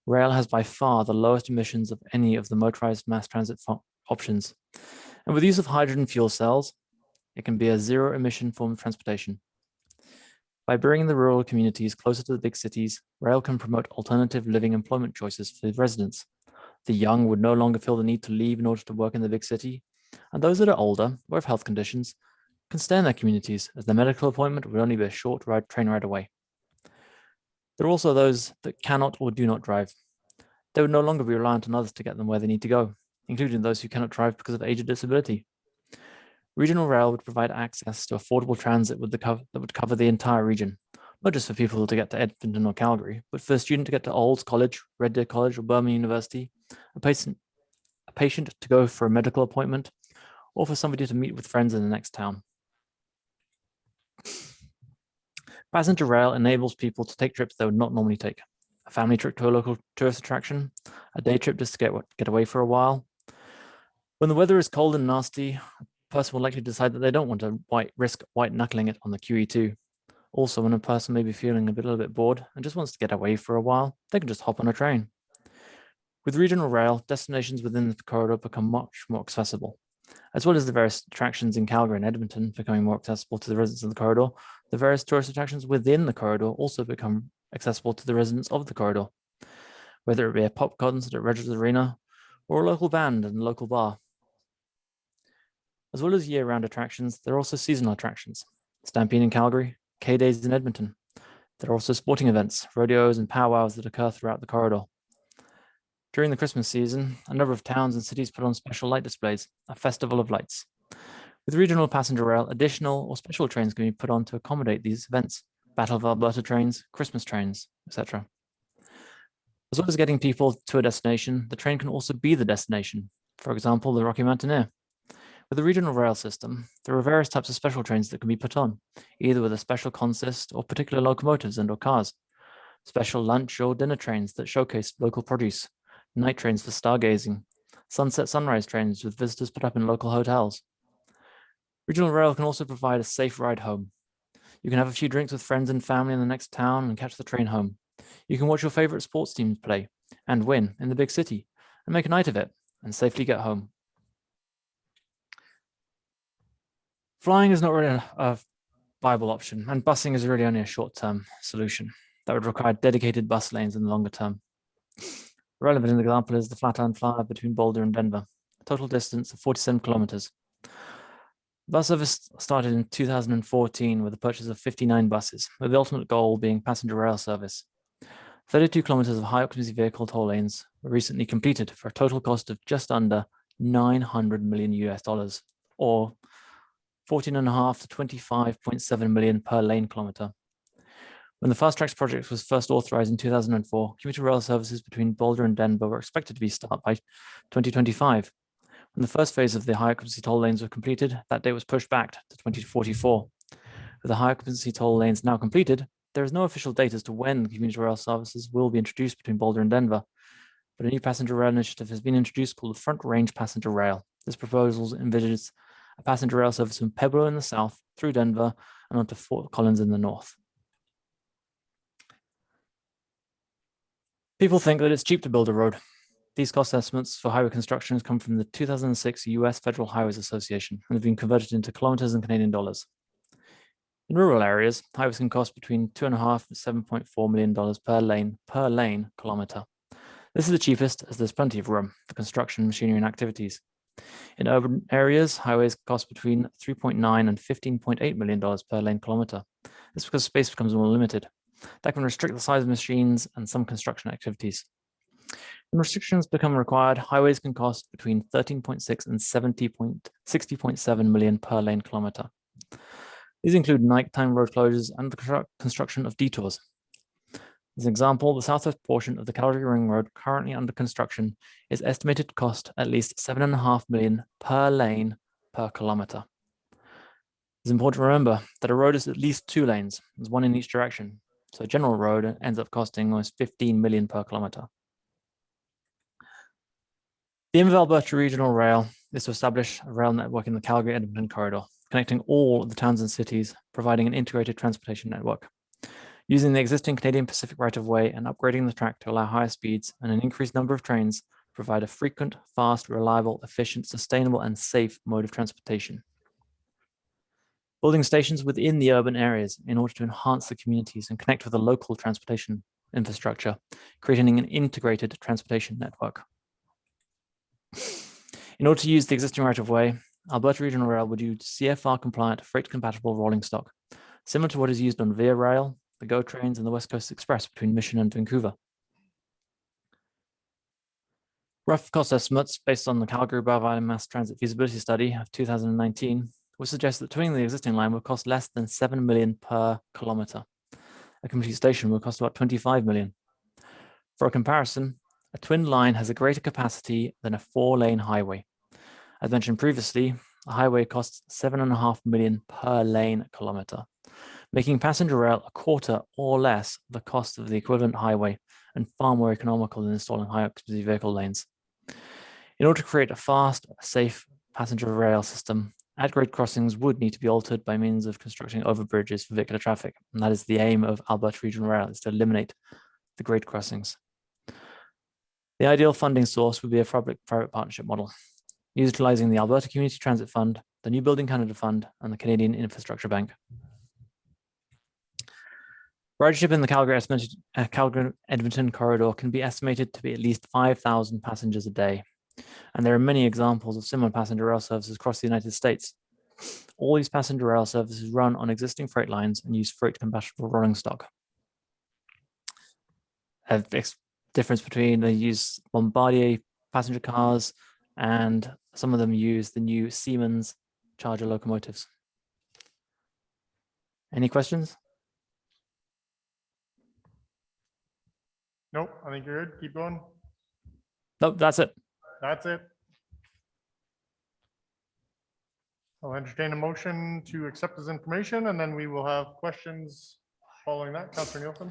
Rail has by far the lowest emissions of any of the motorized mass transit options. And with use of hydrogen fuel cells, it can be a zero-emission form of transportation. By bringing the rural communities closer to the big cities, rail can promote alternative living employment choices for the residents. The young would no longer feel the need to leave in order to work in the big city, and those that are older or have health conditions can stay in their communities, as their medical appointment would only be a short train ride away. There are also those that cannot or do not drive. They would no longer be reliant on others to get them where they need to go, including those who cannot drive because of age or disability. Regional rail would provide access to affordable transit that would cover the entire region, not just for people to get to Edmonton or Calgary, but for a student to get to Olds College, Red Deer College, or Birmingham University, a patient to go for a medical appointment, or for somebody to meet with friends in the next town. Passenger rail enables people to take trips they would not normally take. A family trip to a local tourist attraction, a day trip just to get away for a while. When the weather is cold and nasty, a person will likely decide that they don't want to risk white knuckling it on the QE2. Also, when a person may be feeling a little bit bored and just wants to get away for a while, they can just hop on a train. With regional rail, destinations within the corridor become much more accessible. As well as the various attractions in Calgary and Edmonton becoming more accessible to the residents of the corridor, the various tourist attractions within the corridor also become accessible to the residents of the corridor, whether it be a pop concert at Rogers Arena or a local band and a local bar. As well as year-round attractions, there are also seasonal attractions. Stampede in Calgary, K-Days in Edmonton. There are also sporting events, rodeos, and powwows that occur throughout the corridor. During the Christmas season, a number of towns and cities put on special light displays, a festival of lights. With regional passenger rail, additional or special trains can be put on to accommodate these events. Battle of Alberta trains, Christmas trains, etc. As well as getting people to a destination, the train can also be the destination. For example, the Rocky Mountaineer. With the regional rail system, there are various types of special trains that can be put on, either with a special consist or particular locomotives and/or cars. Special lunch or dinner trains that showcase local produce, night trains for stargazing, sunset sunrise trains with visitors put up in local hotels. Regional rail can also provide a safe ride home. You can have a few drinks with friends and family in the next town and catch the train home. You can watch your favorite sports teams play and win in the big city and make a night of it and safely get home. Flying is not really a viable option, and busing is really only a short-term solution that would require dedicated bus lanes in the longer term. A relevant example is the Flatiron Flyer between Boulder and Denver, a total distance of 47 kilometers. Bus service started in 2014 with the purchase of 59 buses, with the ultimate goal being passenger rail service. 32 kilometers of high occupancy vehicle toll lanes were recently completed for a total cost of just under $900 million, or 14.5 to 25.7 million per lane kilometer. When the Fast Tracks project was first authorized in 2004, commuter rail services between Boulder and Denver were expected to be start by 2025. When the first phase of the high occupancy toll lanes were completed, that date was pushed back to 2044. With the high occupancy toll lanes now completed, there is no official date as to when commuter rail services will be introduced between Boulder and Denver, but a new passenger rail initiative has been introduced called the Front Range Passenger Rail. This proposal envisages a passenger rail service from Pueblo in the south through Denver and onto Fort Collins in the north. People think that it's cheap to build a road. These cost estimates for highway construction come from the 2006 US Federal Highways Association and have been converted into kilometers and Canadian dollars. In rural areas, highways can cost between $2.5 and $7.4 million per lane kilometer. This is the cheapest, as there's plenty of room for construction, machinery, and activities. In urban areas, highways cost between $3.9 and $15.8 million per lane kilometer. This is because space becomes more limited. That can restrict the size of machines and some construction activities. When restrictions become required, highways can cost between 13.6 and 60.7 million per lane kilometer. These include nighttime road closures and the construction of detours. As an example, the southwest portion of the Calgary Ring Road currently under construction is estimated to cost at least $7.5 million per lane per kilometer. It's important to remember that a road is at least 2 lanes, there's one in each direction. So a general road ends up costing almost $15 million per kilometer. The aim of Alberta Regional Rail is to establish a rail network in the Calgary-Edmonton corridor, connecting all of the towns and cities, providing an integrated transportation network. Using the existing Canadian Pacific right-of-way and upgrading the track to allow higher speeds and an increased number of trains, provide a frequent, fast, reliable, efficient, sustainable, and safe mode of transportation. Building stations within the urban areas in order to enhance the communities and connect with the local transportation infrastructure, creating an integrated transportation network. In order to use the existing right-of-way, Alberta Regional Rail would use CFR-compliant, freight-compatible rolling stock, similar to what is used on Via Rail, the GO trains, and the West Coast Express between Mission and Vancouver. Rough cost estimates based on the Calgary Above Island Mass Transit Feasibility Study of 2019 would suggest that twinning the existing line would cost less than $7 million per kilometer. A complete station would cost about $25 million. For a comparison, a twin line has a greater capacity than a 4-lane highway. As mentioned previously, a highway costs $7.5 million per lane kilometer, making passenger rail a quarter or less the cost of the equivalent highway and far more economical than installing high-occupancy vehicle lanes. In order to create a fast, safe passenger rail system, at-grade crossings would need to be altered by means of constructing overbridges for vehicular traffic, and that is the aim of Alberta Regional Rail, is to eliminate the grade crossings. The ideal funding source would be a public-private partnership model, utilizing the Alberta Community Transit Fund, the New Building Canada Fund, and the Canadian Infrastructure Bank. Ridership in the Calgary-Edmonton corridor can be estimated to be at least 5,000 passengers a day, and there are many examples of similar passenger rail services across the United States. All these passenger rail services run on existing freight lines and use freight-compatible rolling stock. Difference between they use Bombardier passenger cars, and some of them use the new Siemens Charger locomotives. Any questions? Nope, I think you're good. Keep going. Nope, that's it. That's it. I'll entertain a motion to accept this information, and then we will have questions following that. Councillor Nielsen.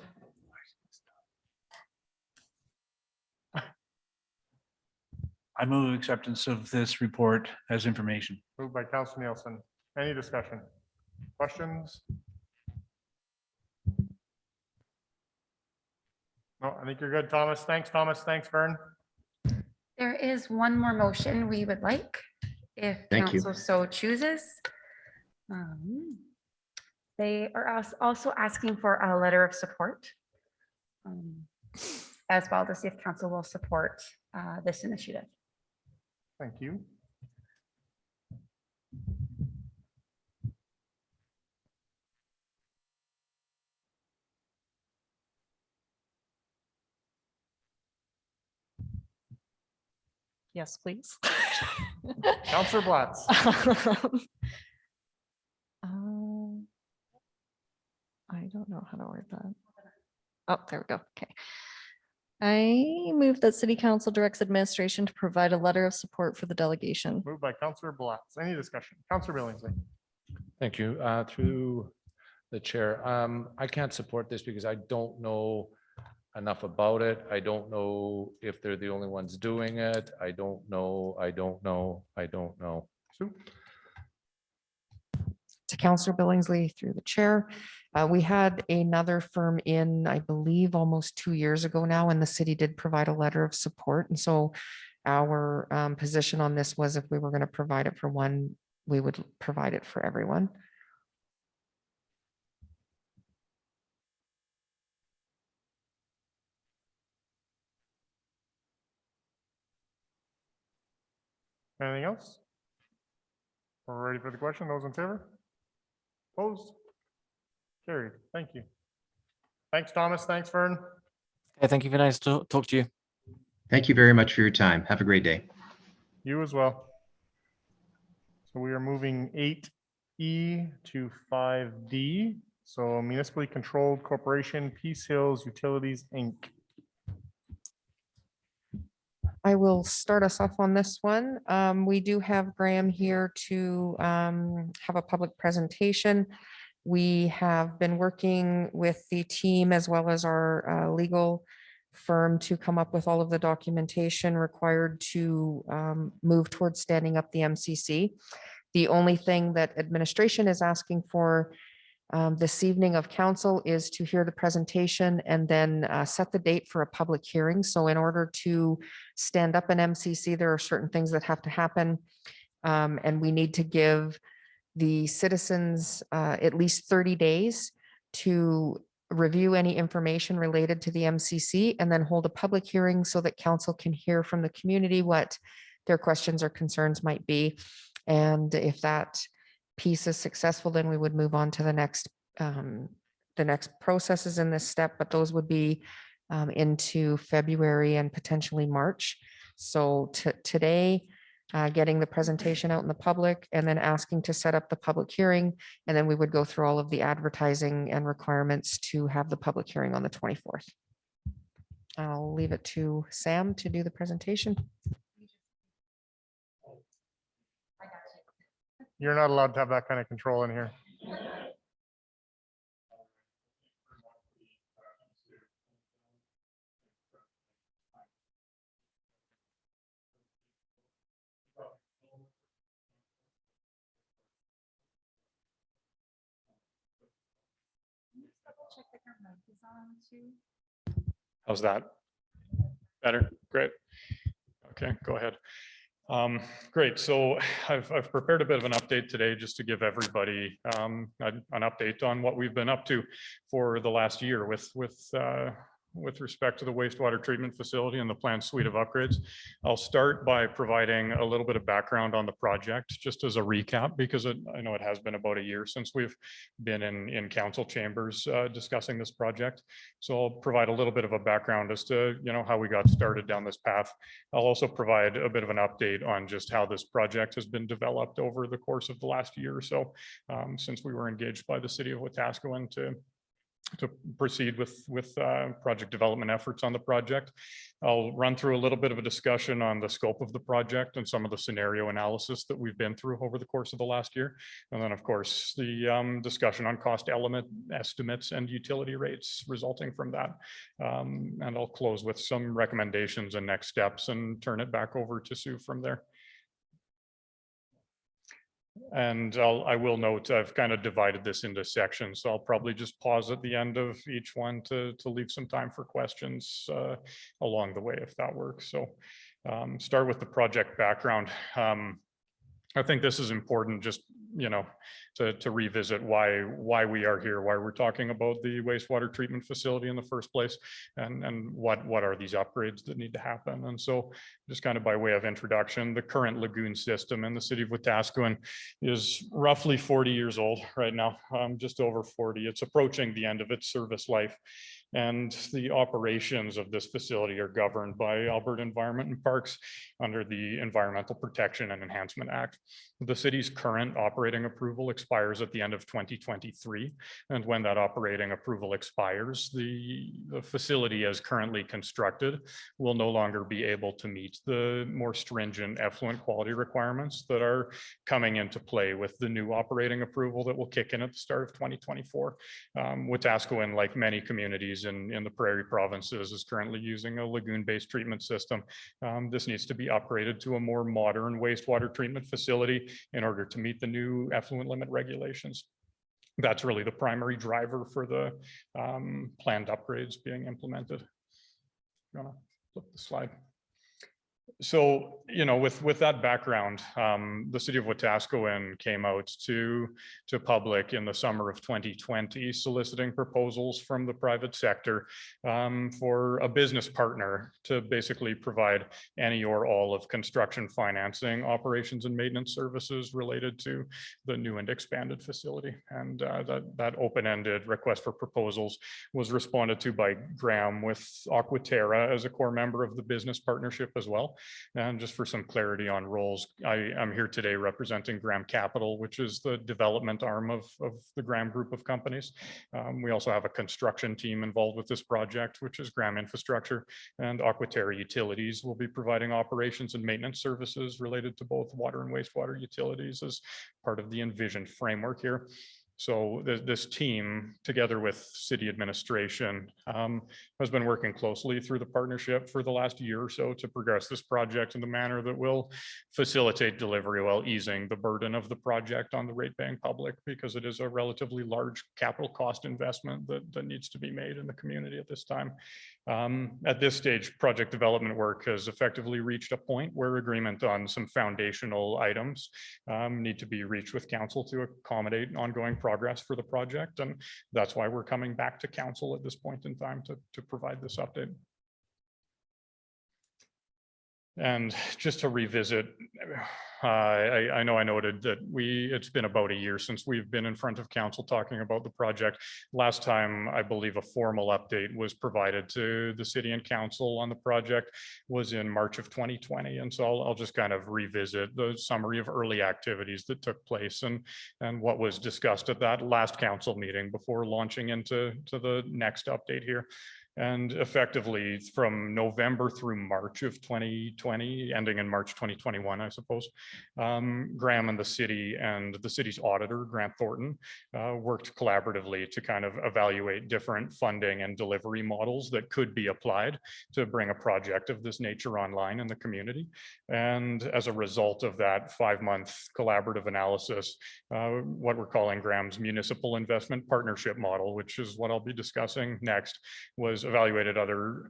I move acceptance of this report as information. Moved by Councillor Nielsen. Any discussion? Questions? No, I think you're good, Thomas. Thanks, Thomas. Thanks, Vern. There is one more motion we would like, if Thank you. council so chooses. They are also asking for a letter of support, as well to see if council will support this initiative. Thank you. Yes, please. Counselor Blatz. I don't know how to word that. Oh, there we go. Okay. I move that city council directs administration to provide a letter of support for the delegation. Moved by Counselor Blatz. Any discussion? Counselor Billingsley. Thank you. Through the chair, I can't support this because I don't know enough about it. I don't know if they're the only ones doing it. I don't know. Sue? To Councillor Billingsley through the chair. We had another firm in, I believe, almost 2 years ago now, and the city did provide a letter of support. And so our position on this was if we were going to provide it for one, we would provide it for everyone. Anything else? We're ready for the question. Those in favor? Opposed? Carried. Thank you. Thanks, Thomas. Thanks, Vern. Okay, thank you. Very nice to talk to you. Thank you very much for your time. Have a great day. You as well. So we are moving 8E to 5D. So municipally controlled corporation, Peace Hills Utilities, Inc. I will start us off on this one. We do have Graham here to have a public presentation. We have been working with the team as well as our legal firm to come up with all of the documentation required to move towards standing up the MCC. The only thing that administration is asking for this evening of council is to hear the presentation and then set the date for a public hearing. So in order to stand up an MCC, there are certain things that have to happen. And we need to give the citizens at least 30 days to review any information related to the MCC and then hold a public hearing so that council can hear from the community what their questions or concerns might be. And if that piece is successful, then we would move on to the next processes in this step, but those would be into February and potentially March. So today, getting the presentation out in the public and then asking to set up the public hearing. And then we would go through all of the advertising and requirements to have the public hearing on the 24th. I'll leave it to Sam to do the presentation. You're not allowed to have that kind of control in here. How's that? Better? Great. Okay, go ahead. Great. So I've prepared a bit of an update today just to give everybody an update on what we've been up to for the last year with respect to the wastewater treatment facility and the planned suite of upgrades. I'll start by providing a little bit of background on the project, just as a recap, because I know it has been about a year since we've been in council chambers discussing this project. So I'll provide a little bit of a background as to how we got started down this path. I'll also provide a bit of an update on just how this project has been developed over the course of the last year or so, since we were engaged by the city of Wetaskiwin to proceed with project development efforts on the project. I'll run through a little bit of a discussion on the scope of the project and some of the scenario analysis that we've been through over the course of the last year. And then, of course, the discussion on cost element estimates and utility rates resulting from that. And I'll close with some recommendations and next steps and turn it back over to Sue from there. And I will note, I've kind of divided this into sections, so I'll probably just pause at the end of each one to leave some time for questions along the way, if that works. So start with the project background. I think this is important just, to revisit why we are here, why we're talking about the wastewater treatment facility in the first place, and what are these upgrades that need to happen. And so just kind of by way of introduction, the current lagoon system in the city of Wetaskiwin is roughly 40 years old right now, just over 40. It's approaching the end of its service life. And the operations of this facility are governed by Alberta Environment and Parks under the Environmental Protection and Enhancement Act. The city's current operating approval expires at the end of 2023. And when that operating approval expires, the facility as currently constructed will no longer be able to meet the more stringent effluent quality requirements that are coming into play with the new operating approval that will kick in at the start of 2024. Wetaskiwin, like many communities in the prairie provinces, is currently using a lagoon-based treatment system. This needs to be upgraded to a more modern wastewater treatment facility in order to meet the new effluent limit regulations. That's really the primary driver for the planned upgrades being implemented. You want to flip the slide? So, you know, with that background, the city of Wetaskiwin came out to public in the summer of 2020, soliciting proposals from the private sector for a business partner to basically provide any or all of construction financing, operations and maintenance services related to the new and expanded facility. And that open-ended request for proposals was responded to by Graham with Aquaterra as a core member of the business partnership as well. And just for some clarity on roles, I am here today representing Graham Capital, which is the development arm of the Graham group of companies. We also have a construction team involved with this project, which is Graham Infrastructure, and Aquaterra Utilities will be providing operations and maintenance services related to both water and wastewater utilities as part of the envisioned framework here. So this team, together with city administration, has been working closely through the partnership for the last year or so to progress this project in the manner that will facilitate delivery while easing the burden of the project on the rate-paying public, because it is a relatively large capital cost investment that needs to be made in the community at this time. At this stage, project development work has effectively reached a point where agreement on some foundational items need to be reached with council to accommodate ongoing progress for the project. And that's why we're coming back to council at this point in time to provide this update. And just to revisit, I know I noted that it's been about a year since we've been in front of council talking about the project. Last time, I believe a formal update was provided to the city and council on the project was in March of 2020. And so I'll just kind of revisit the summary of early activities that took place and what was discussed at that last council meeting before launching into the next update here. And effectively from November through March of 2020, ending in March 2021, I suppose, Graham and the city's auditor, Grant Thornton, worked collaboratively to kind of evaluate different funding and delivery models that could be applied to bring a project of this nature online in the community. And as a result of that 5-month collaborative analysis, what we're calling Graham's Municipal Investment Partnership Model, which is what I'll be discussing next, was evaluated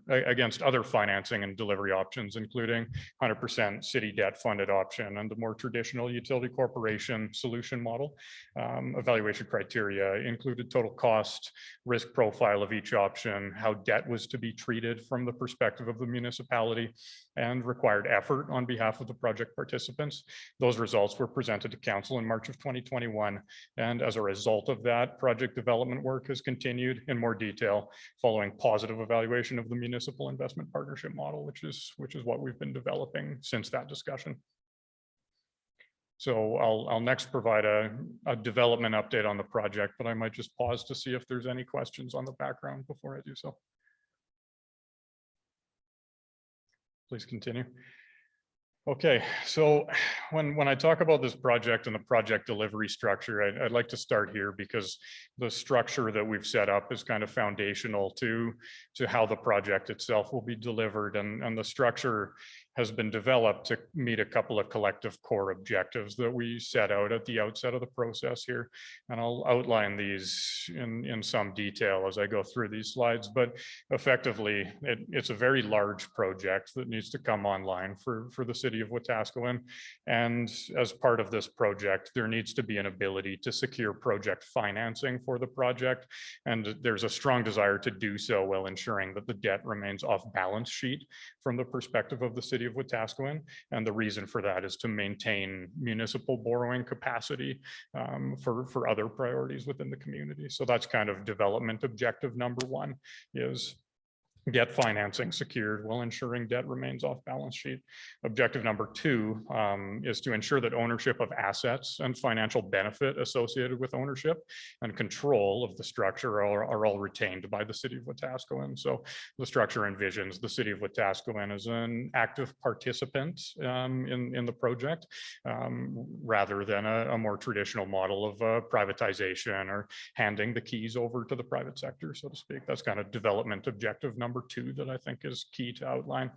against other financing and delivery options, including 100% city debt funded option and the more traditional utility corporation solution model. Evaluation criteria included total cost, risk profile of each option, how debt was to be treated from the perspective of the municipality, and required effort on behalf of the project participants. Those results were presented to council in March of 2021. And as a result of that, project development work has continued in more detail following positive evaluation of the municipal investment partnership model, which is what we've been developing since that discussion. So I'll next provide a development update on the project, but I might just pause to see if there's any questions on the background before I do so. Please continue. Okay, so when I talk about this project and the project delivery structure, I'd like to start here because the structure that we've set up is kind of foundational to how the project itself will be delivered, and the structure has been developed to meet a couple of collective core objectives that we set out at the outset of the process here. And I'll outline these in some detail as I go through these slides, but effectively it's a very large project that needs to come online for the city of Wetaskiwin. And as part of this project, there needs to be an ability to secure project financing for the project. And there's a strong desire to do so while ensuring that the debt remains off balance sheet from the perspective of the city city of Wetaskiwin. And the reason for that is to maintain municipal borrowing capacity for other priorities within the community. So that's kind of development objective number one, is get financing secured while ensuring debt remains off balance sheet. Objective number two is to ensure that ownership of assets and financial benefit associated with ownership and control of the structure are all retained by the city of Wetaskiwin. So the structure envisions the city of Wetaskiwin as an active participant in the project, rather than a more traditional model of privatization or handing the keys over to the private sector, so to speak. That's kind of development objective number two that I think is key to outline.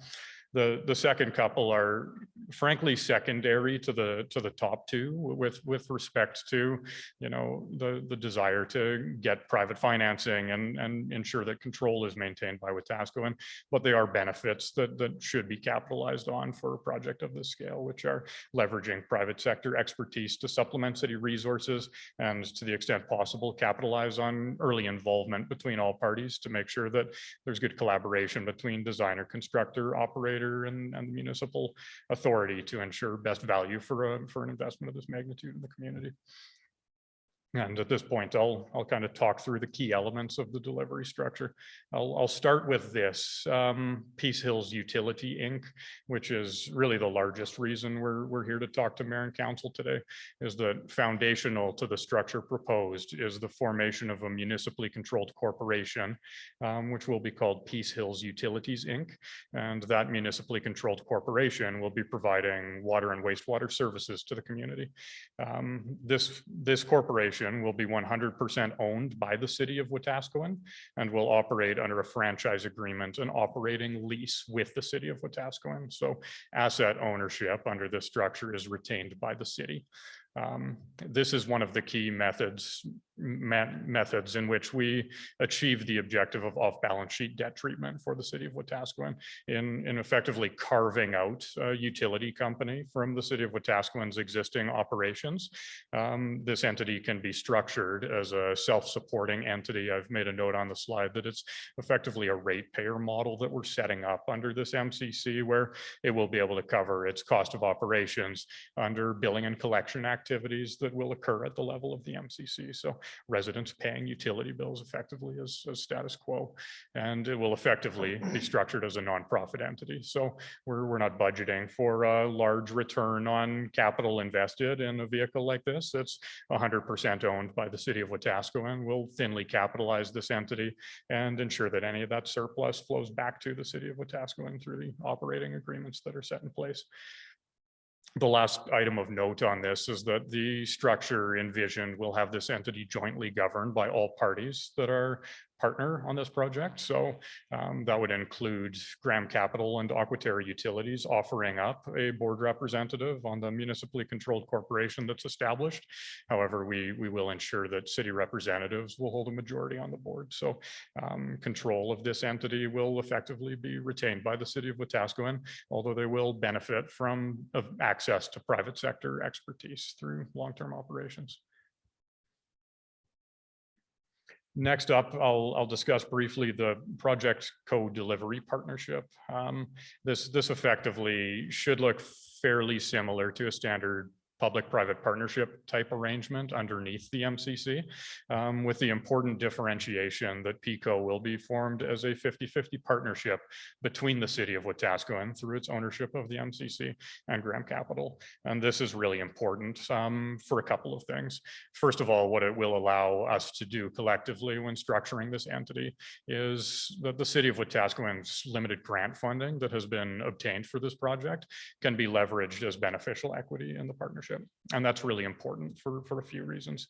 The second couple are frankly secondary to the top two with respect to, you know, the desire to get private financing and ensure that control is maintained by Wetaskiwin, but they are benefits that should be capitalized on for a project of this scale, which are leveraging private sector expertise to supplement city resources, and to the extent possible, capitalize on early involvement between all parties to make sure that there's good collaboration between designer, constructor, operator, and the municipal authority to ensure best value for an investment of this magnitude in the community. And at this point, I'll kind of talk through the key elements of the delivery structure. I'll start with this, Peace Hills Utility Inc., which is really the largest reason we're here to talk to Mayor and Council today, is that foundational to the structure proposed is the formation of a municipally controlled corporation, which will be called Peace Hills Utilities Inc. And that municipally controlled corporation will be providing water and wastewater services to the community. This corporation will be 100% owned by the city of Wetaskiwin and will operate under a franchise agreement and operating lease with the city of Wetaskiwin. So asset ownership under this structure is retained by the city. This is one of the key methods in which we achieve the objective of off-balance sheet debt treatment for the city of Wetaskiwin in effectively carving out a utility company from the city of Wetaskiwin's existing operations. This entity can be structured as a self-supporting entity. I've made a note on the slide that it's effectively a ratepayer model that we're setting up under this MCC, where it will be able to cover its cost of operations under billing and collection activities that will occur at the level of the MCC. So residents paying utility bills effectively as status quo, and it will effectively be structured as a nonprofit entity. So we're not budgeting for a large return on capital invested in a vehicle like this. It's 100% owned by the city of Wetaskiwin. We'll thinly capitalize this entity and ensure that any of that surplus flows back to the city of Wetaskiwin through the operating agreements that are set in place. The last item of note on this is that the structure envisioned will have this entity jointly governed by all parties that are partner on this project. So that would include Graham Capital and Aquaterra Utilities offering up a board representative on the municipally controlled corporation that's established. However, we will ensure that city representatives will hold a majority on the board. So control of this entity will effectively be retained by the city of Wetaskiwin, although they will benefit from access to private sector expertise through long-term operations. Next up, I'll discuss briefly the project co-delivery partnership. This effectively should look fairly similar to a standard public-private partnership type arrangement underneath the MCC, with the important differentiation that PICO will be formed as a 50-50 partnership between the city of Wetaskiwin through its ownership of the MCC and Graham Capital. And this is really important for a couple of things. First of all, what it will allow us to do collectively when structuring this entity is that the city of Wetaskiwin's limited grant funding that has been obtained for this project can be leveraged as beneficial equity in the partnership. And that's really important for a few reasons.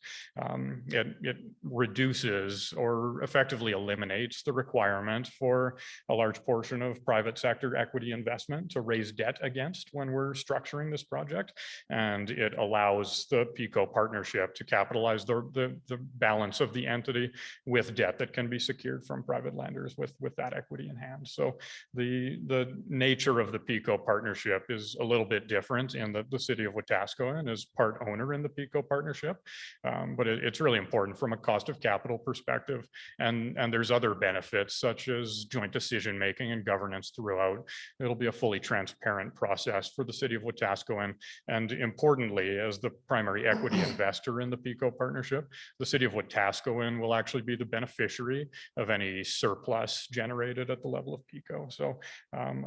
It reduces or effectively eliminates the requirement for a large portion of private sector equity investment to raise debt against when we're structuring this project. And it allows the PICO partnership to capitalize the balance of the entity with debt that can be secured from private lenders with that equity in hand. So the nature of the PICO partnership is a little bit different in that the city of Wetaskiwin Wetaskiwin is part owner in the PICO partnership. But it's really important from a cost of capital perspective. And there's other benefits such as joint decision-making and governance throughout. It'll be a fully transparent process for the city of Wetaskiwin. And importantly, as the primary equity investor in the PICO partnership, the city of Wetaskiwin will actually be the beneficiary of any surplus generated at the level of PICO. So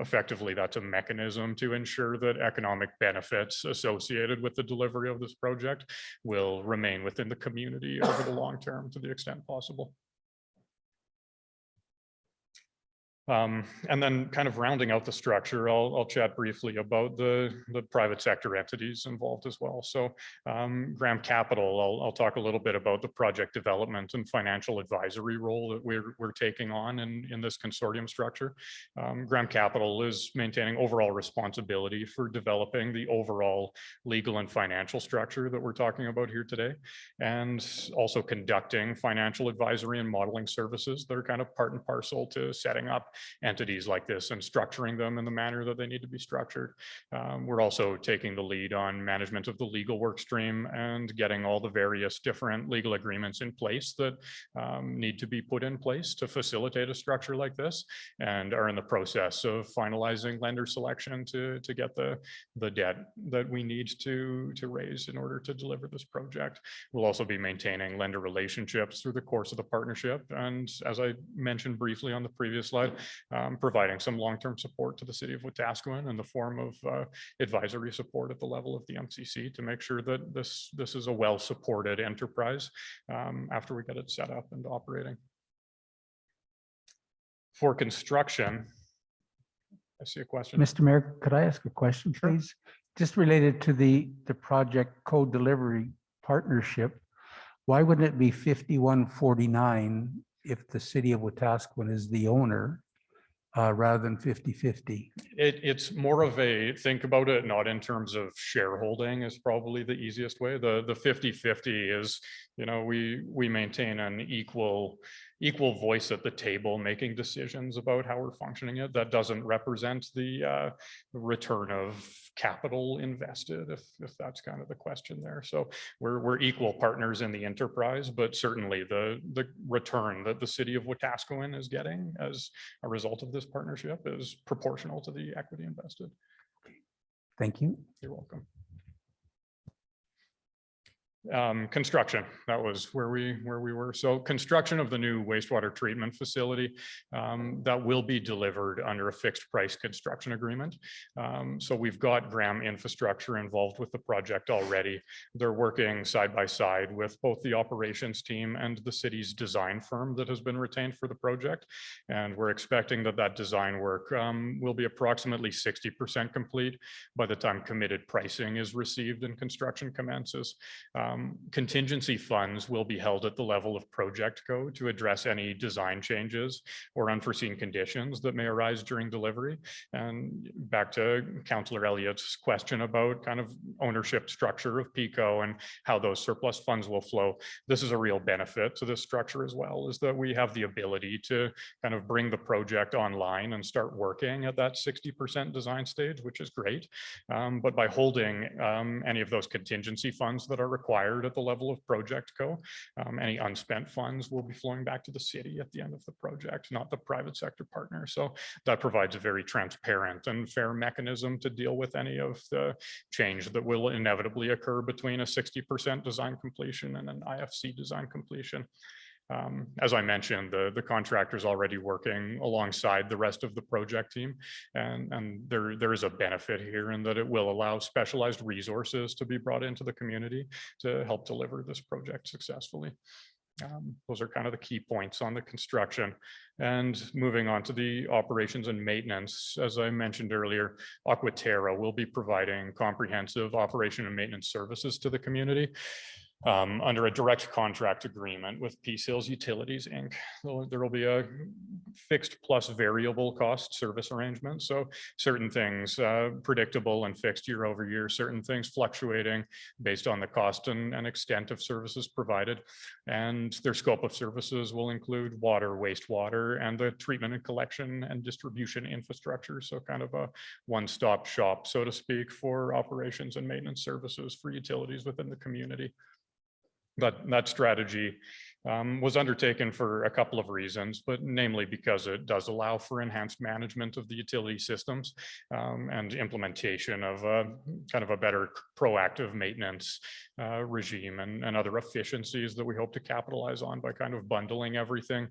effectively, that's a mechanism to ensure that economic benefits associated with the delivery of this project will remain within the community over the long term to the extent possible. And then kind of rounding out the structure, I'll chat briefly about the private sector entities involved as well. So Graham Capital, I'll talk a little bit about the project development and financial advisory role that we're taking on in this consortium structure. Graham Capital is maintaining overall responsibility for developing the overall legal and financial structure that we're talking about here today, and also conducting financial advisory and modeling services that are kind of part and parcel to setting up entities like this and structuring them in the manner that they need to be structured. We're also taking the lead on management of the legal work stream and getting all the various different legal agreements in place that need to be put in place to facilitate a structure like this, and are in the process of finalizing lender selection to get the debt that we need to raise in order to deliver this project. We'll also be maintaining lender relationships through the course of the partnership. And as I mentioned briefly on the previous slide, providing some long-term support to the city of Wetaskiwin in the form of advisory support at the level of the MCC to make sure that this is a well-supported enterprise after we get it set up and operating. For construction, I see a question. Mr. Mayor, could I ask a question, please? Just related to the project co-delivery partnership, why wouldn't it be 51-49 if the city of Wetaskiwin is the owner rather than 50-50? It's more of a, think about it not in terms of shareholding is probably the easiest way. The 50-50 is, you know, we maintain an equal voice at the table, making decisions about how we're functioning it. That doesn't represent the return of capital invested, if that's kind of the question there. So we're equal partners in the enterprise, but certainly the return that the city of Wetaskiwin is getting as a result of this partnership is proportional to the equity invested. Thank you. You're welcome. Construction, that was where we were. So construction of the new wastewater treatment facility that will be delivered under a fixed price construction agreement. So we've got Graham Infrastructure involved with the project already. They're working side by side with both the operations team and the city's design firm that has been retained for the project. And we're expecting that design work will be approximately 60% complete by the time committed pricing is received and construction commences. Contingency funds will be held at the level of project code to address any design changes or unforeseen conditions that may arise during delivery. And back to Councillor Elliott's question about kind of ownership structure of PICO and how those surplus funds will flow. This is a real benefit to this structure as well, is that we have the ability to kind of bring the project online and start working at that 60% design stage, which is great. But by holding any of those contingency funds that are required at the level of project co, any unspent funds will be flowing back to the city at the end of the project, not the private sector partner. So that provides a very transparent and fair mechanism to deal with any of the change that will inevitably occur between a 60% design completion and an IFC design completion. As I mentioned, the contractor is already working alongside the rest of the project team, and there is a benefit here in that it will allow specialized resources to be brought into the community to help deliver this project successfully. Those are kind of the key points on the construction. And moving on to the operations and maintenance, as I mentioned earlier, Aquaterra will be providing comprehensive operation and maintenance services to the community. under a direct contract agreement with Peace Hills Utilities, Inc. So there will be a fixed plus variable cost service arrangement. So certain things predictable and fixed year over year, certain things fluctuating based on the cost and extent of services provided. And their scope of services will include water, wastewater, and the treatment and collection and distribution infrastructure. So kind of a one-stop shop, so to speak, for operations and maintenance services for utilities within the community. But that strategy was undertaken for a couple of reasons, but namely because it does allow for enhanced management of the utility systems and implementation of kind of a better proactive maintenance regime and other efficiencies that we hope to capitalize on by kind of bundling everything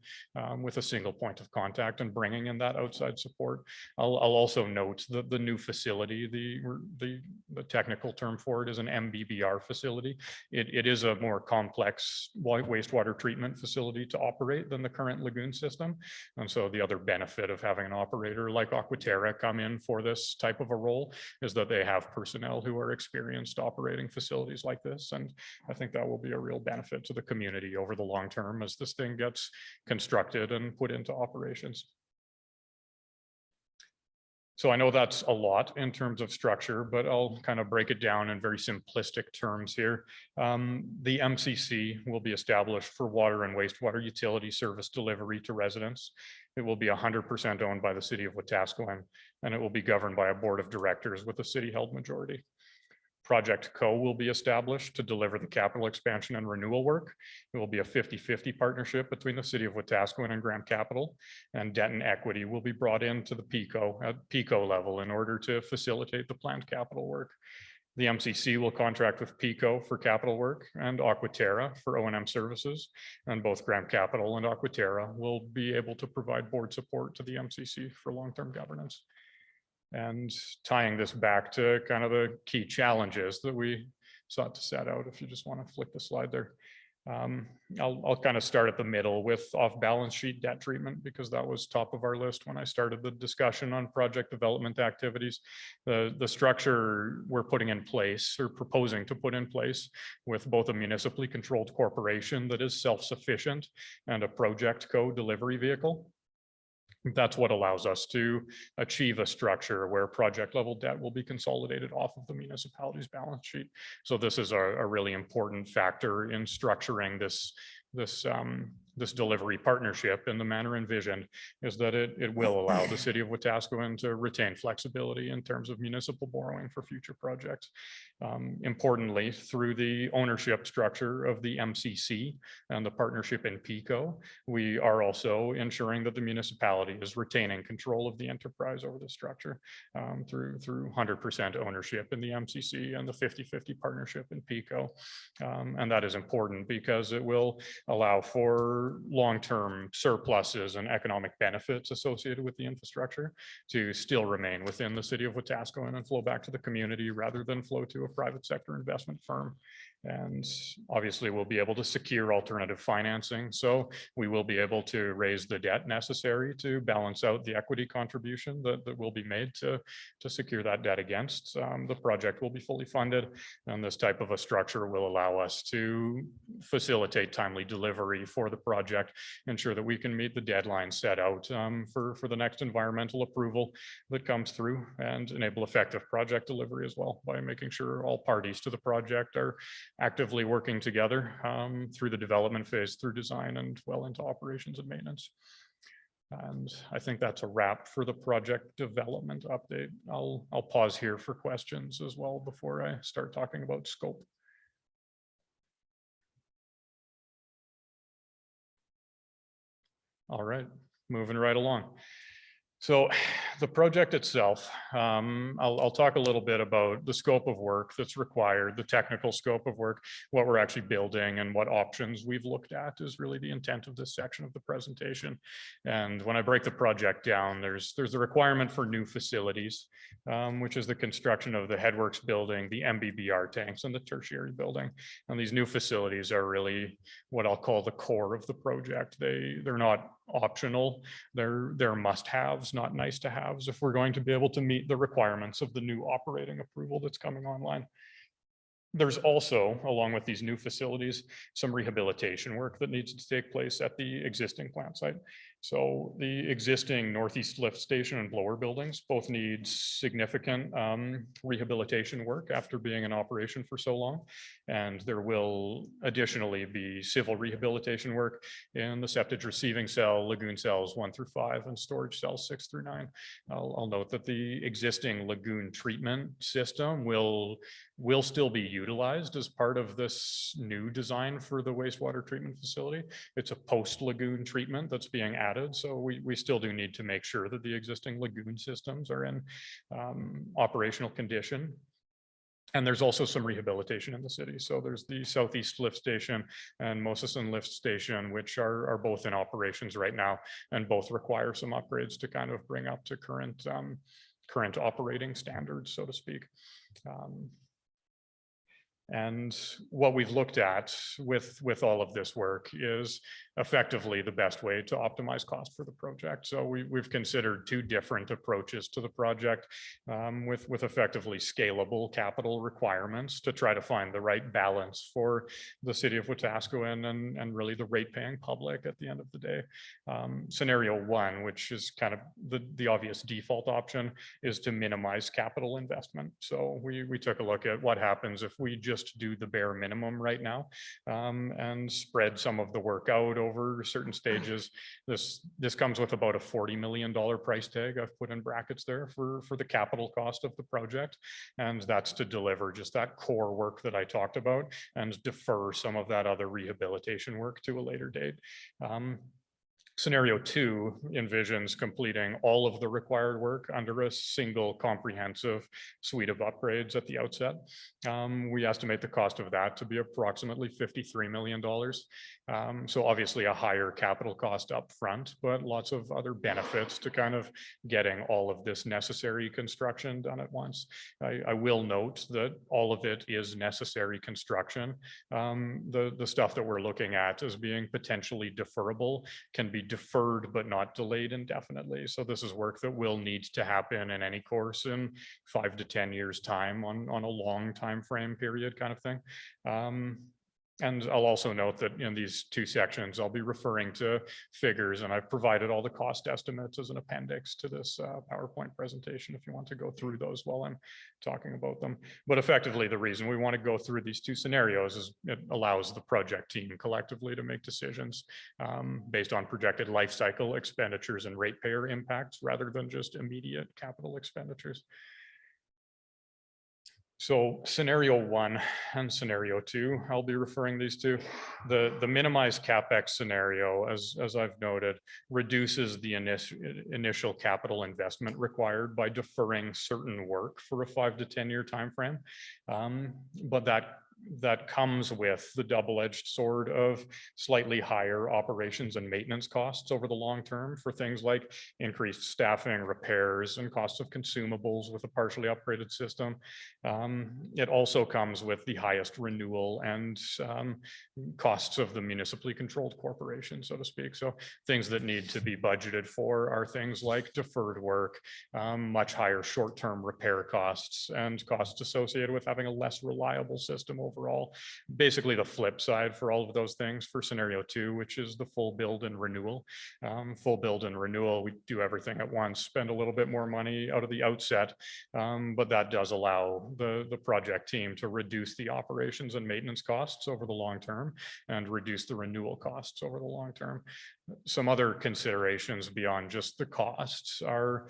with a single point of contact and bringing in that outside support. I'll also note that the new facility, the technical term for it is an MBBR facility. It is a more complex wastewater treatment facility to operate than the current lagoon system. And so the other benefit of having an operator like Aquaterra come in for this type of a role is that they have personnel who are experienced operating facilities like this. And I think that will be a real benefit to the community over the long term as this thing gets constructed and put into operations. So I know that's a lot in terms of structure, but I'll kind of break it down in very simplistic terms here. The MCC will be established for water and wastewater utility service delivery to residents. It will be 100% owned by the city of Wetaskiwin, and it will be governed by a board of directors with a city-held majority. Project Co will be established to deliver the capital expansion and renewal work. It will be a 50-50 partnership between the city of Wetaskiwin and Graham Capital, and debt and equity will be brought into the PICO at PICO level in order to facilitate the planned capital work. The MCC will contract with PICO for capital work and Aquaterra for O&M services, and both Graham Capital and Aquaterra will be able to provide board support to the MCC for long-term governance. And tying this back to kind of the key challenges that we sought to set out, if you just want to flick the slide there. I'll kind of start at the middle with off-balance sheet debt treatment, because that was top of our list when I started the discussion on project development activities. The structure we're putting in place or proposing to put in place with both a municipally controlled corporation that is self-sufficient and a project co-delivery vehicle. That's what allows us to achieve a structure where project level debt will be consolidated off of the municipality's balance sheet. So this is a really important factor in structuring this delivery partnership in the manner envisioned, is that it will allow the city of Wetaskiwin to retain flexibility in terms of municipal borrowing for future projects. Importantly, through the ownership structure of the MCC and the partnership in PICO, we are also ensuring that the municipality is retaining control of the enterprise over the structure through 100% ownership in the MCC and the 50-50 partnership in PICO. And that is important because it will allow for long-term surpluses and economic benefits associated with the infrastructure to still remain within the city of Wetaskiwin and flow back to the community rather than flow to a private sector investment firm. And obviously we'll be able to secure alternative financing. So we will be able to raise the debt necessary to balance out the equity contribution that will be made to secure that debt against. The project will be fully funded, and this type of a structure will allow us to facilitate timely delivery for the project, ensure that we can meet the deadline set out for the next environmental approval that comes through, and enable effective project delivery as well by making sure all parties to the project are actively working together through the development phase, through design, and well into operations and maintenance. And I think that's a wrap for the project development update. I'll pause here for questions as well before I start talking about scope. All right, moving right along. So the project itself, I'll talk a little bit about the scope of work that's required, the technical scope of work, what we're actually building, and what options we've looked at is really the intent of this section of the presentation. And when I break the project down, there's the requirement for new facilities, which is the construction of the headworks building, the MBBR tanks, and the tertiary building. And these new facilities are really what I'll call the core of the project. They're not optional, they're must-haves, not nice-to-haves, if we're going to be able to meet the requirements of the new operating approval that's coming online. There's also, along with these new facilities, some rehabilitation work that needs to take place at the existing plant site. So the existing northeast lift station and blower buildings both need significant rehabilitation work after being in operation for so long. And there will additionally be civil rehabilitation work in the septic receiving cell, lagoon cells 1 through 5, and storage cells 6 through 9. I'll note that the existing lagoon treatment system will still be utilized as part of this new design for the wastewater treatment facility. It's a post lagoon treatment that's being added. So we still do need to make sure that the existing lagoon systems are in operational condition. And there's also some rehabilitation in the city. So there's the Southeast Lift Station and Mosesson Lift Station, which are both in operations right now, and both require some upgrades to kind of bring up to current operating standards, so to speak. And what we've looked at with all of this work is effectively the best way to optimize cost for the project. So we've considered 2 different approaches to the project with effectively scalable capital requirements to try to find the right balance for the city of Wetaskiwin and really the rate paying public at the end of the day. Scenario 1, which is kind of the obvious default option, is to minimize capital investment. So we took a look at what happens if we just do the bare minimum right now and spread some of the work out over certain stages. This comes with about a $40 million price tag. I've put in brackets there for the capital cost of the project. And that's to deliver just that core work that I talked about and defer some of that other rehabilitation work to a later date. Scenario 2 envisions completing all of the required work under a single comprehensive suite of upgrades at the outset. We estimate the cost of that to be approximately $53 million. So obviously a higher capital cost up front, but lots of other benefits to kind of getting all of this necessary construction done at once. I will note that all of it is necessary construction. The stuff that we're looking at as being potentially deferrable can be deferred but not delayed indefinitely. So this is work that will need to happen in any course in 5 to 10 years time on a long time frame period kind of thing. And I'll also note that in these 2 sections, I'll be referring to figures, and I've provided all the cost estimates as an appendix to this PowerPoint presentation if you want to go through those while I'm talking about them. But effectively, the reason we want to go through these 2 scenarios is it allows the project team collectively to make decisions based on projected life cycle expenditures and ratepayer impacts rather than just immediate capital expenditures. So scenario 1 and scenario 2, I'll be referring these to. The minimized CapEx scenario, as I've noted, reduces the initial capital investment required by deferring certain work for a 5 to 10 year time frame. But that comes with the double-edged sword of slightly higher operations and maintenance costs over the long term for things like increased staffing, repairs, and costs of consumables with a partially upgraded system. It also comes with the highest renewal and costs of the municipally controlled corporation, so to speak. So things that need to be budgeted for are things like deferred work, much higher short-term repair costs, and costs associated with having a less reliable system overall. Basically the flip side for all of those things for scenario 2, which is the full build and renewal. Full build and renewal, we do everything at once, spend a little bit more money out of the outset, but that does allow the project team to reduce the operations and maintenance costs over the long term and reduce the renewal costs over the long term. Some other considerations beyond just the costs are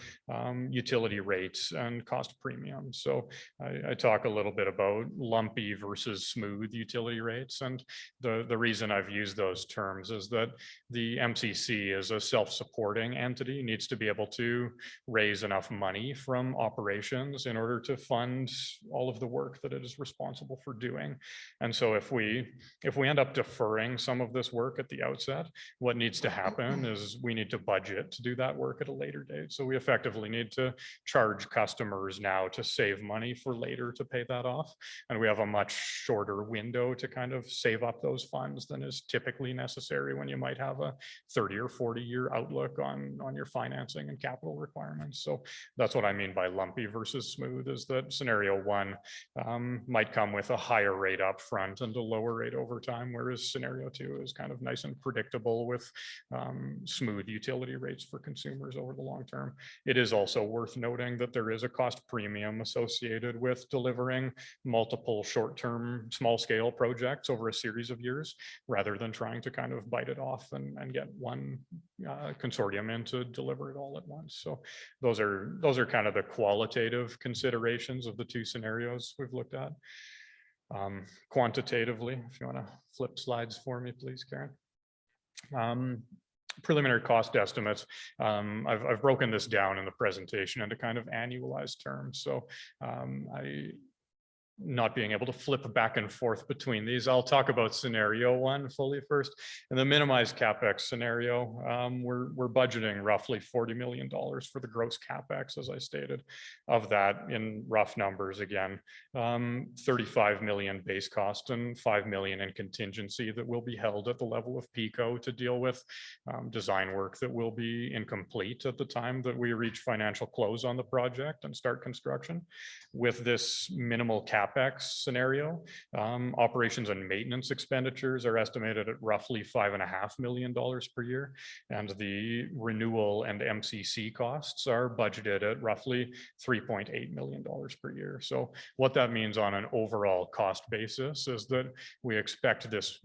utility rates and cost premiums. So I talk a little bit about lumpy versus smooth utility rates. And the reason I've used those terms is that the MCC is a self-supporting entity, needs to be able to raise enough money from operations in order to fund all of the work that it is responsible for doing. And so if we end up deferring some of this work at the outset, what needs to to happen is we need to budget to do that work at a later date. So we effectively need to charge customers now to save money for later to pay that off. And we have a much shorter window to kind of save up those funds than is typically necessary when you might have a 30 or 40-year outlook on your financing and capital requirements. So that's what I mean by lumpy versus smooth, is that scenario one might come with a higher rate up front and a lower rate over time, whereas scenario two is kind of nice and predictable with smooth utility rates for consumers over the long term. It is also worth noting that there is a cost premium associated with delivering multiple short-term, small-scale projects over a series of years, rather than trying to kind of bite it off and get one consortium in to deliver it all at once. So those are kind of the qualitative considerations of the two scenarios we've looked at. Quantitatively, if you want to flip slides for me, please, Karen. Preliminary cost estimates. I've broken this down in the presentation into kind of annualized terms. So not being able to flip back and forth between these. I'll talk about scenario one fully first. In the minimized CapEx scenario, we're budgeting roughly $40 million for the gross CapEx, as I stated. Of that, in rough numbers again, 35 million base cost and 5 million in contingency that will be held at the level of PICO to deal with design work that will be incomplete at the time that we reach financial close on the project and start construction. With this minimal CapEx scenario, operations and maintenance expenditures are estimated at roughly $5.5 million per year, and the renewal and MCC costs are budgeted at roughly $3.8 million per year. So what that means on an overall cost basis is that we expect this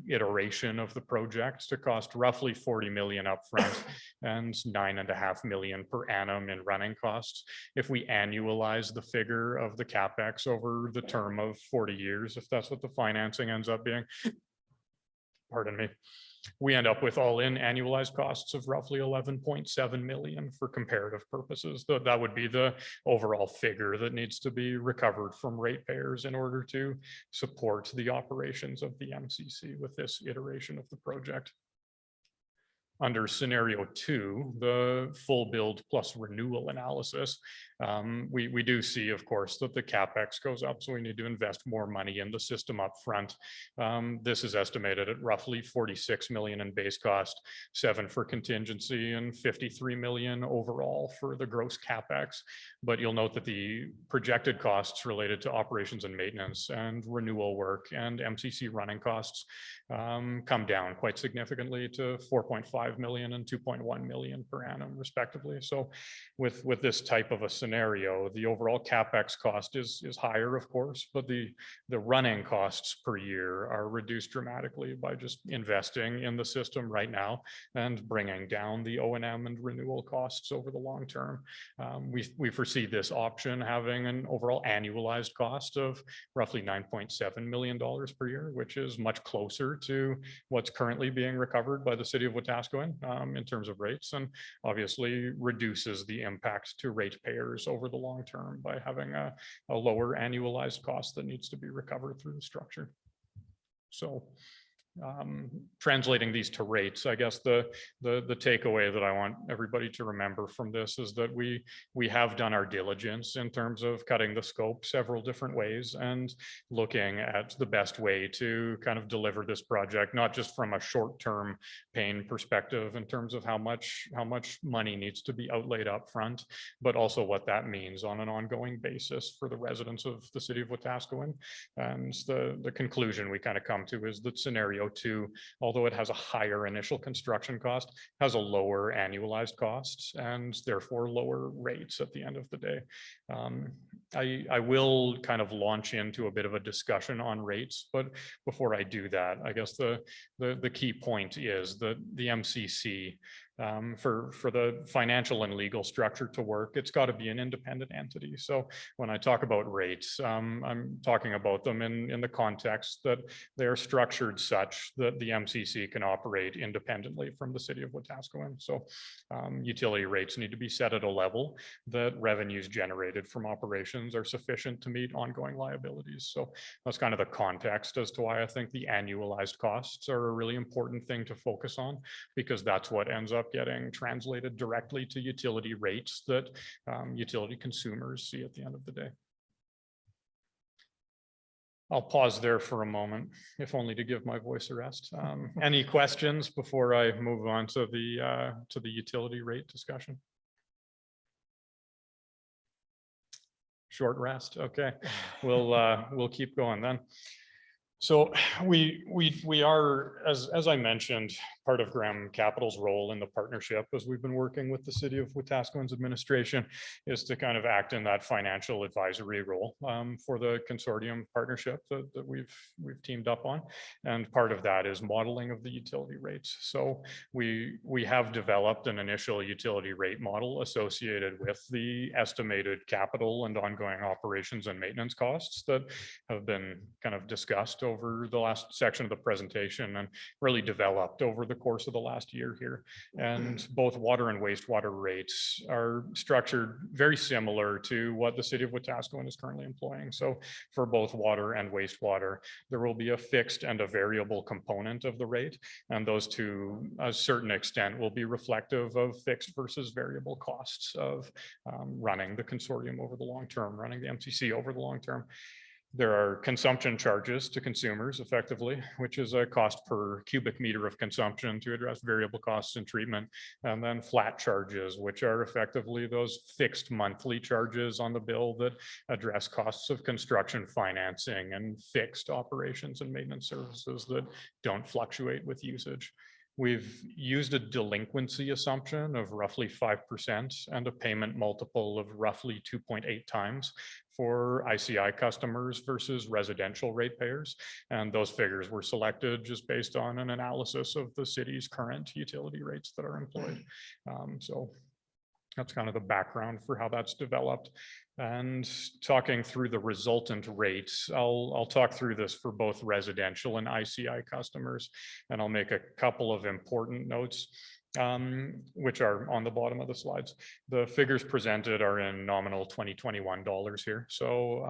iteration of the project to cost roughly $40 million upfront and $9.5 million per annum in running costs. If we annualize the figure of the CapEx over the term of 40 years, if that's what the financing ends up being, pardon me, we end up with all in annualized costs of roughly 11.7 million for comparative purposes. That would be the overall figure that needs to be recovered from ratepayers in order to support the operations of the MCC with this iteration of the project. Under scenario two, the full build plus renewal analysis, we do see, of course, that the CapEx goes up, so we need to invest more money in the system up front. This is estimated at roughly 46 million in base cost, 7 for contingency, and 53 million overall for the gross CapEx. But you'll note that the projected costs related to operations and maintenance and renewal work and MCC running costs come down quite significantly to 4.5 million and 2.1 million per annum, respectively. So with this type of a scenario, the overall CapEx cost is higher, of course, but the running costs per year are reduced dramatically by just investing in the system right now and bringing down the O&M and renewal costs over the long term. We foresee this option having an overall annualized cost of roughly $9.7 million per year, which is much closer to what's currently being recovered by the city of Wetaskiwin in terms of rates, and obviously reduces the impact to ratepayers over the long term by having a lower annualized cost that needs to be recovered through the structure. So translating these to rates, I guess the takeaway that I want everybody to remember from this is that we have done our diligence in terms of cutting the scope several different ways and looking at the best way to kind of deliver this project, not just from a short-term pain perspective in terms of how much money needs to be outlaid up front, but also what that means on an ongoing basis for the residents of the city of Wetaskiwin. And the conclusion we kind of come to is that scenario two, although it has a higher initial construction cost, has a lower annualized cost and therefore lower rates at the end of the day. I will kind of launch into a bit of a discussion on rates, but before I do that, I guess the key point is that the MCC For the financial and legal structure to work, it's got to be an independent entity. So when I talk about rates, I'm talking about them in the context that they are structured such that the MCC can operate independently from the city of Wetaskiwin. So utility rates need to be set at a level that revenues generated from operations are sufficient to meet ongoing liabilities. So that's kind of the context as to why I think the annualized costs are a really important thing to focus on, because that's what ends up getting translated directly to utility rates that utility consumers see at the end of the day. I'll pause there for a moment, if only to give my voice a rest. Any questions before I move on to the utility rate discussion? Short rest. Okay, we'll keep going then. So we are, as I mentioned, part of Graham Capital's role in the partnership, as we've been working with the city of Wetaskiwin's administration, is to kind of act in that financial advisory role for the consortium partnership that we've teamed up on. And part of that is modeling of the utility rates. So we have developed an initial utility rate model associated with the estimated capital and ongoing operations and maintenance costs that have been kind of discussed over the last section of the presentation and really developed over the course of the last year here. And both water and wastewater rates are structured very similar to what the city of Wetaskiwin is currently employing. So for both water and wastewater, there will be a fixed and a variable component of the rate. And those to a certain extent will be reflective of fixed versus variable costs of running the consortium over the long term, running the MCC over the long term. There are consumption charges to consumers effectively, which is a cost per cubic meter of consumption to address variable costs and treatment. And then flat charges, which are effectively those fixed monthly charges on the bill that address costs of construction financing and fixed operations and maintenance services that don't fluctuate with usage. We've used a delinquency assumption of roughly 5% and a payment multiple of roughly 2.8 times for ICI customers versus residential ratepayers. And those figures were selected just based on an analysis of the city's current utility rates that are employed. So that's kind of the background for how that's developed. And talking through the resultant rates, I'll talk through this for both residential and ICI customers, and I'll make a couple of important notes, which are on the bottom of the slides. The figures presented are in nominal 2021 dollars here. So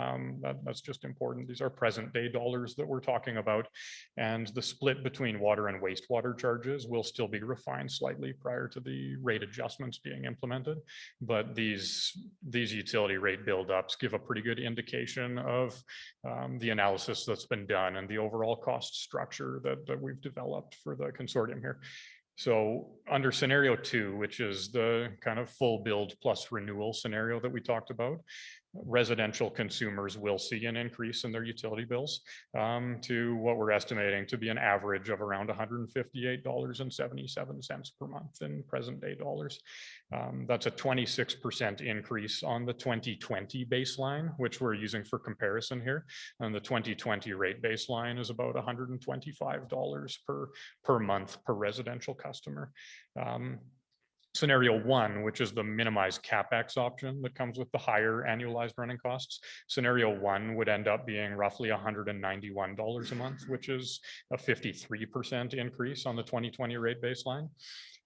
that's just important. These are present day dollars that we're talking about. And the split between water and wastewater charges will still be refined slightly prior to the rate adjustments being implemented. But these utility rate buildups give a pretty good indication of the analysis that's been done and the overall cost structure that we've developed for the consortium here. So under scenario 2, which is the kind of full build plus renewal scenario that we talked about, residential consumers will see an increase in their utility bills to what we're estimating to be an average of around $158.77 per month in present day dollars. That's a 26% increase on the 2020 baseline, which we're using for comparison here. And the 2020 rate baseline is about $125 per month per residential customer. Scenario 1, which is the minimized CapEx option that comes with the higher annualized running costs. Scenario 1 would end up being roughly $191 a month, which is a 53% increase on the 2020 rate baseline.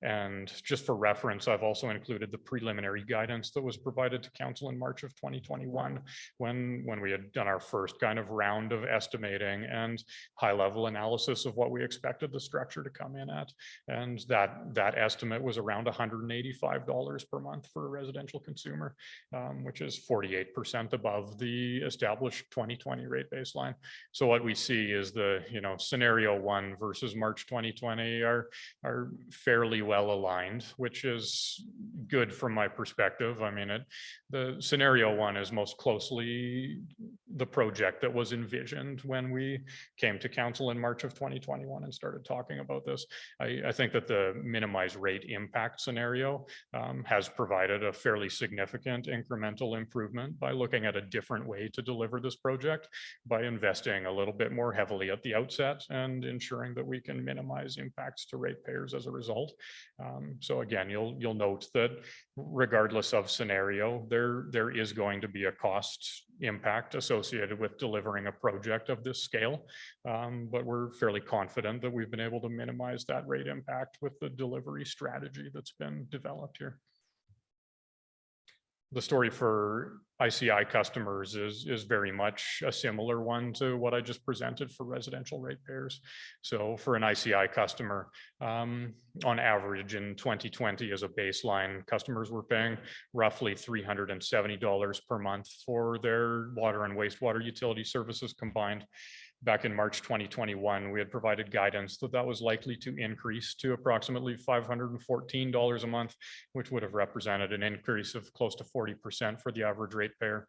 And just for reference, I've also included the preliminary guidance that was provided to council in March of 2021, when we had done our first kind of round of estimating and high-level analysis of what we expected the structure to come in at. And that estimate was around $185 per month for a residential consumer, which is 48% above the established 2020 rate baseline. So what we see is the scenario 1 versus March 2020 are fairly well aligned, which is good from my perspective. I mean, the scenario 1 is most closely the project that was envisioned when we came to council in March of 2021 and started talking about this. I think that the minimized rate impact scenario has provided a fairly significant incremental improvement by looking at a different way to deliver this project, by investing a little bit more heavily at the outset and ensuring that we can minimize impacts to ratepayers as a result. So again, you'll note that regardless of scenario, there is going to be a cost impact associated with delivering a project of this scale. But we're fairly confident that we've been able to minimize that rate impact with the delivery strategy that's been developed here. The story for ICI customers is very much a similar one to what I just presented for residential ratepayers. So for an ICI customer, on average in 2020 as a baseline, customers were paying roughly $370 per month for their water and wastewater utility services combined. Back in March 2021, we had provided guidance that that was likely to increase to approximately $514 a month, which would have represented an increase of close to 40% for the average ratepayer.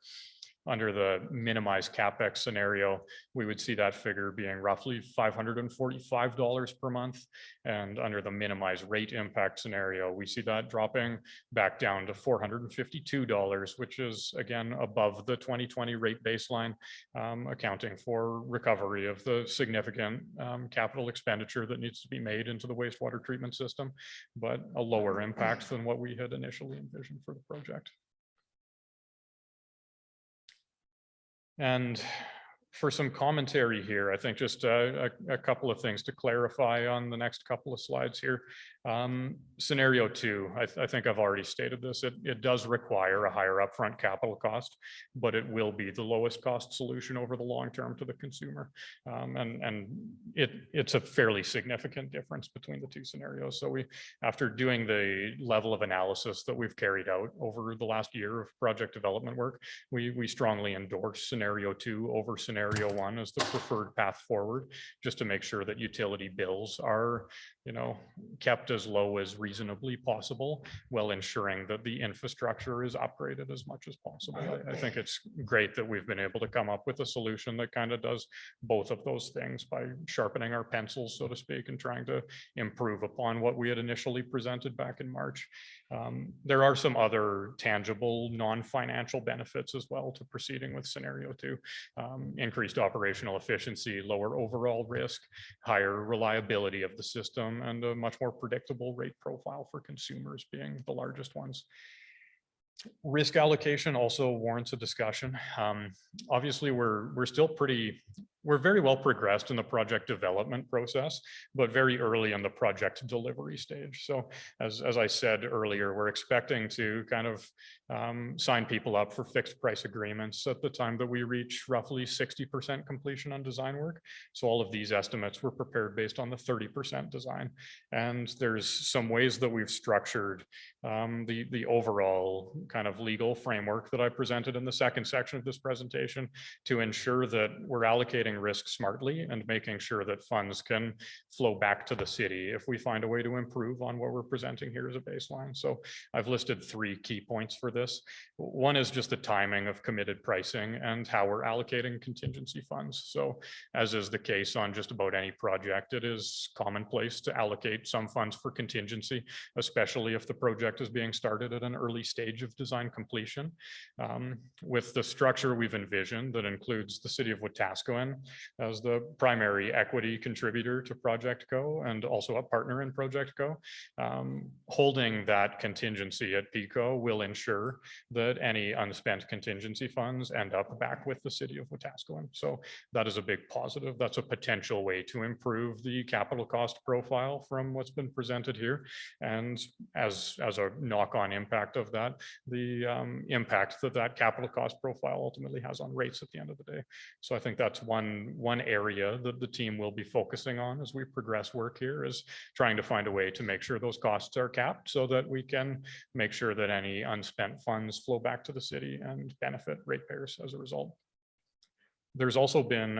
Under the minimized CapEx scenario, we would see that figure being roughly $545 per month. And under the minimized rate impact scenario, we see that dropping back down to $452, which is again above the 2020 rate baseline, accounting for recovery of the significant capital expenditure that needs to be made into the wastewater treatment system, but a lower impact than what we had initially envisioned for the project. And for some commentary here, I think just a couple of things to clarify on the next couple of slides here. Scenario 2, I think I've already stated this, it does require a higher upfront capital cost, but it will be the lowest cost solution over the long term to the consumer. And it's a fairly significant difference between the two scenarios. So after doing the level of analysis that we've carried out over the last year of project development work, we strongly endorse scenario 2 over scenario 1 as the preferred path forward, just to make sure that utility bills are, kept as low as reasonably possible, while ensuring that the infrastructure is upgraded as much as possible. I think it's great that we've been able to come up with a solution that kind of does both of those things by sharpening our pencils, so to speak, and trying to improve upon what we had initially presented back in March. There are some other tangible non-financial benefits as well to proceeding with scenario 2. Increased operational efficiency, lower overall risk, higher reliability of the system, and a much more predictable rate profile for consumers being the largest ones. Risk allocation also warrants a discussion. Obviously, we're very well progressed in the project development process, but very early in the project delivery stage. So as I said earlier, we're expecting to kind of sign people up for fixed price agreements at the time that we reach roughly 60% completion on design work. So all of these estimates were prepared based on the 30% design. And there's some ways that we've structured the overall kind of legal framework that I presented in the second section of this presentation to ensure that we're allocating risk smartly and making sure that funds can flow back to the city if we find a way to improve on what we're presenting here as a baseline. So I've listed 3 key points for this. One is just the timing of committed pricing and how we're allocating contingency funds. So as is the case on just about any project, it is commonplace to allocate some funds for contingency, especially if the project is being started at an early stage of design completion. With the structure we've envisioned that includes the city of Wetaskiwin as the primary equity contributor to Project Go and also a partner in Project Go, holding that contingency at PICO will ensure that any unspent contingency funds end up back with the city of Wetaskiwin. So that is a big positive. That's a potential way to improve the capital cost profile from what's been presented here. And as a knock-on impact of that, the impact that capital cost profile ultimately has on rates at the end of the day. So I think that's one area that the team will be focusing on as we progress work here, is trying to find a way to make sure those costs are capped so that we can make sure that any unspent funds flow back to the city and benefit ratepayers as a result. There's also been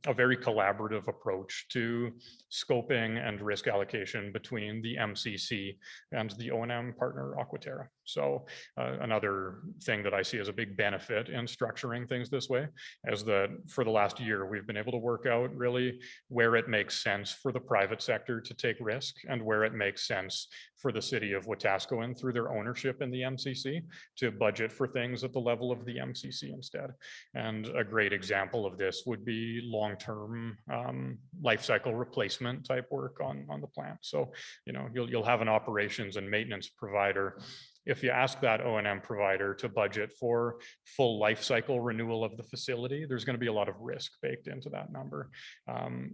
a very collaborative approach to scoping and risk allocation between the MCC and the O&M partner Aquaterra. So another thing that I see as a big benefit in structuring things this way is that for the last year, we've been able to work out really where it makes sense for the private sector to take risk and where it makes sense for the city of Wetaskiwin through their ownership in the MCC to budget for things at the level of the MCC instead. And a great example example of this would be long-term life cycle replacement type work on the plant. So, you know, you'll have an operations and maintenance provider. If you ask that O&M provider to budget for full life cycle renewal of the facility, there's going to be a lot of risk baked into that number.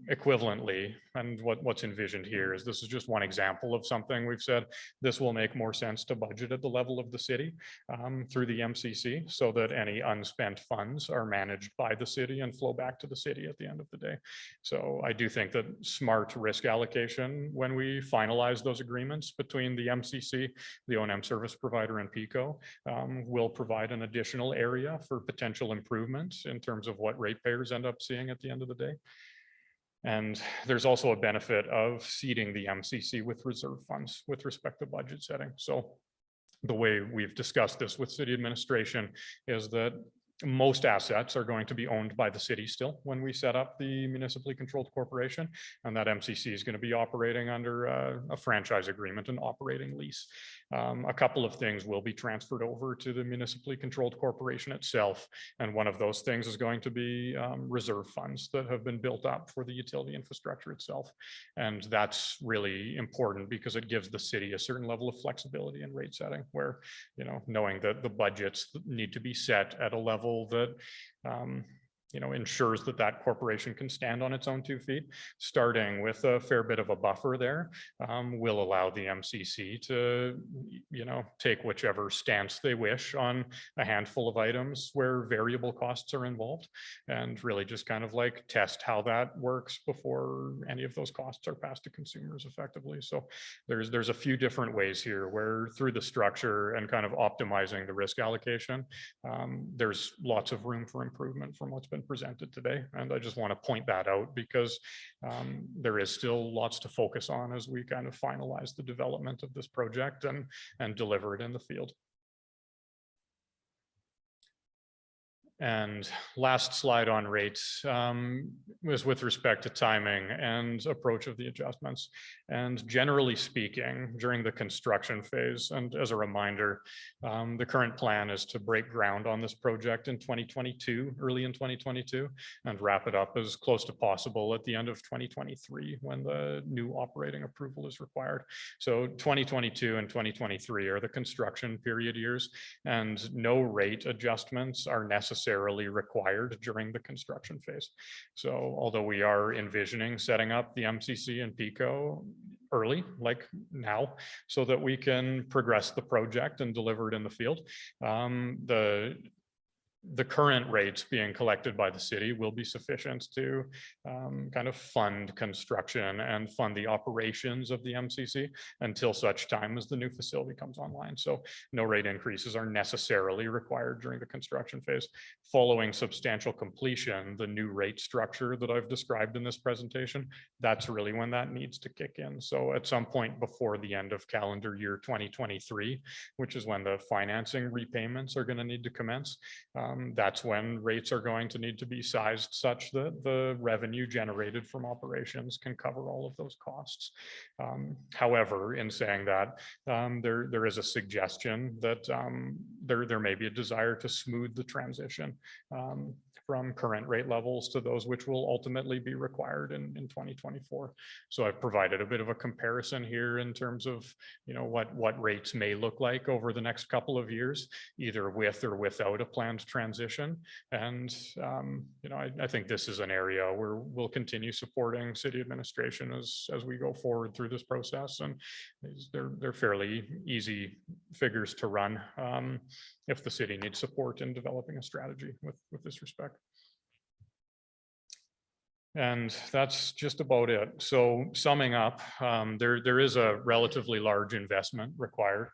Equivalently, and what's envisioned here is this is just one example of something we've said, this will make more sense to budget at the level of the city through the MCC so that any unspent funds are managed by the city and flow back to the city at the end of the day. So I do think that smart risk allocation, when we finalize those agreements between the MCC, the O&M service provider and PICO, will provide an additional area for potential improvements in terms of what ratepayers end up seeing at the end of the day. And there's also a benefit of seeding the MCC with reserve funds with respect to budget setting. So the way we've discussed this with city administration is that most assets are going to be owned by the city still when we set up the municipally controlled corporation, and that MCC is going to be operating under a franchise agreement, an operating lease. A couple of things will be transferred over to the municipally controlled corporation itself, and one of those things is going to be reserve funds that have been built up for the utility infrastructure itself. And that's really important because it gives the city a certain level of flexibility in rate setting, where, you know, knowing that the budgets need to be set at a level that you know, ensures that that corporation can stand on its own 2 feet, starting with a fair bit of a buffer there, will allow the MCC to, you know, take whichever stance they wish on a handful of items where variable costs are involved, and really just kind of like test how that works before any of those costs are passed to consumers effectively. So there's a few different ways here where through the structure and kind of optimizing the risk allocation, there's lots of room for improvement from what's been presented today. And I just want to point that out because there is still lots to focus on as we kind of finalize the development of this project and deliver it in the field. And last slide on rates was with respect to timing and approach of the adjustments. And generally speaking, during the construction phase, and as a reminder, the current plan is to break ground on this project in 2022, early in 2022, and wrap it up as close to possible at the end of 2023 when the new operating approval is required. So 2022 and 2023 are the construction period years, and no rate adjustments are necessarily required during the construction phase. So although we are envisioning setting up the MCC and PICO early, like now, so that we can progress the project and deliver it in the field, the current rates being collected by the city will be sufficient to kind of fund construction and fund the operations of the MCC until such time as the new facility comes online. So no rate increases are necessarily required during the construction phase. Following substantial completion, the new rate structure that I've described in this presentation, that's really when that needs to kick in. So at some point before the end of calendar year 2023, which is when the financing repayments are going to need to commence, that's when rates are going to need to be sized such that the revenue generated from operations can cover all of those costs. However, in saying that, there is a suggestion that there may be a desire to smooth the transition from current rate levels to those which will ultimately be required in 2024. So I've provided a bit of a comparison here in terms of, you know, what rates may look like over the next couple of years, either with or without a planned transition. And, you know, I think this is an area where we'll continue supporting city administration as we go forward through this process. And they're fairly easy figures to run if the city needs support in developing a strategy with this respect. And that's just about it. So summing up, there is a relatively large investment required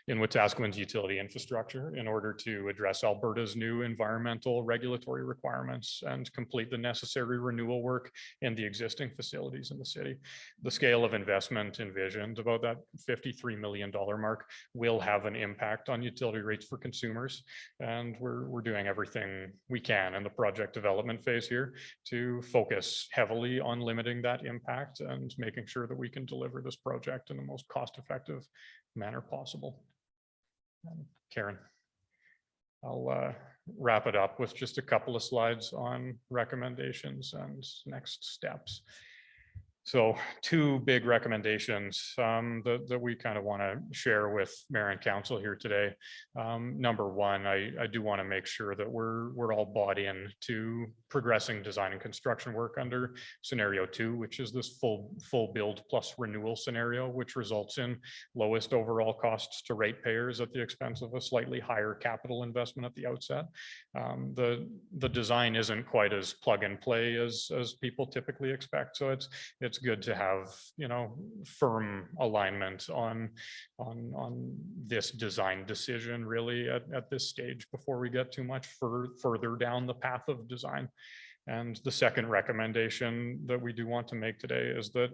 in Wetaskiwin's utility infrastructure in order to address Alberta's new environmental regulatory requirements and complete the necessary renewal work in the existing facilities in the city. The scale of investment envisioned, about that $53 million mark, will have an impact on utility rates for consumers. And we're doing everything we can in the project development phase here to focus heavily on limiting that impact and making sure that we can deliver this project in the most cost-effective manner possible. Karen, I'll wrap it up with just a couple of slides on recommendations and next steps. So two big recommendations that we kind of want to share with Mayor and Council here today. Number one, I do want to make sure that we're all bought in to progressing design and construction work under scenario 2, which is this full build plus renewal scenario, which results in lowest overall costs to ratepayers at the expense of a slightly higher capital investment at the outset. The design isn't quite as plug and play as people typically expect. So it's good to have, you know, firm alignment on this design decision really at this stage before we get too much further down the path of design. And the second recommendation that we do want to make today is that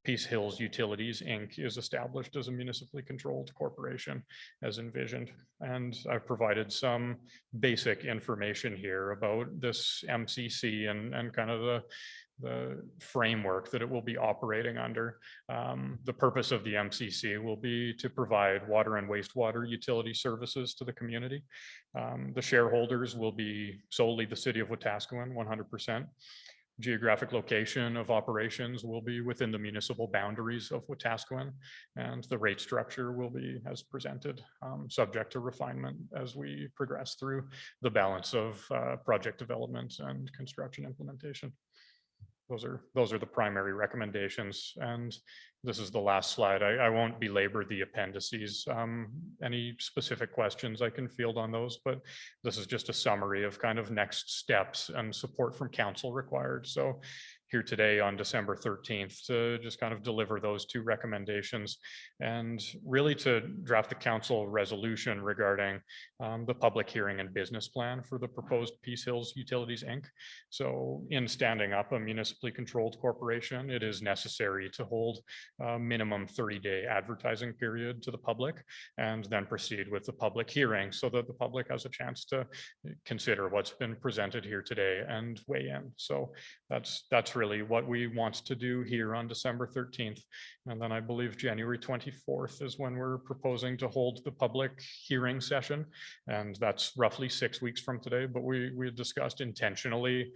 Peace Hills Utilities, Inc. is established as a municipally controlled corporation as envisioned. And I've provided some basic information here about this MCC and kind of the framework that it will be operating under. The purpose of the MCC will be to provide water and wastewater utility services to the community. The shareholders will be solely the city of Wetaskiwin, 100%. Geographic location of operations will be within the municipal boundaries of Wetaskiwin, and the rate structure will be as presented, subject to refinement as we progress through the balance of project development and construction implementation. Those are the primary recommendations. And this is the last slide. I won't belabor the appendices. Any specific questions I can field on those, but this is just a summary of kind of next steps and support from council required. So here today on December 13th to just kind of deliver those two recommendations and really to draft the council resolution regarding the public hearing and business plan for the proposed Peace Hills Utilities, Inc. So in standing up a municipally controlled corporation, it is necessary to hold a minimum 30-day advertising period to the public and then proceed with the public hearing so that the public has a chance to consider what's been presented here today and weigh in. So that's really what we want to do here on December 13th. And then I believe January 24th is when we're proposing to hold the public hearing session. And that's roughly 6 weeks from today, but we discussed intentionally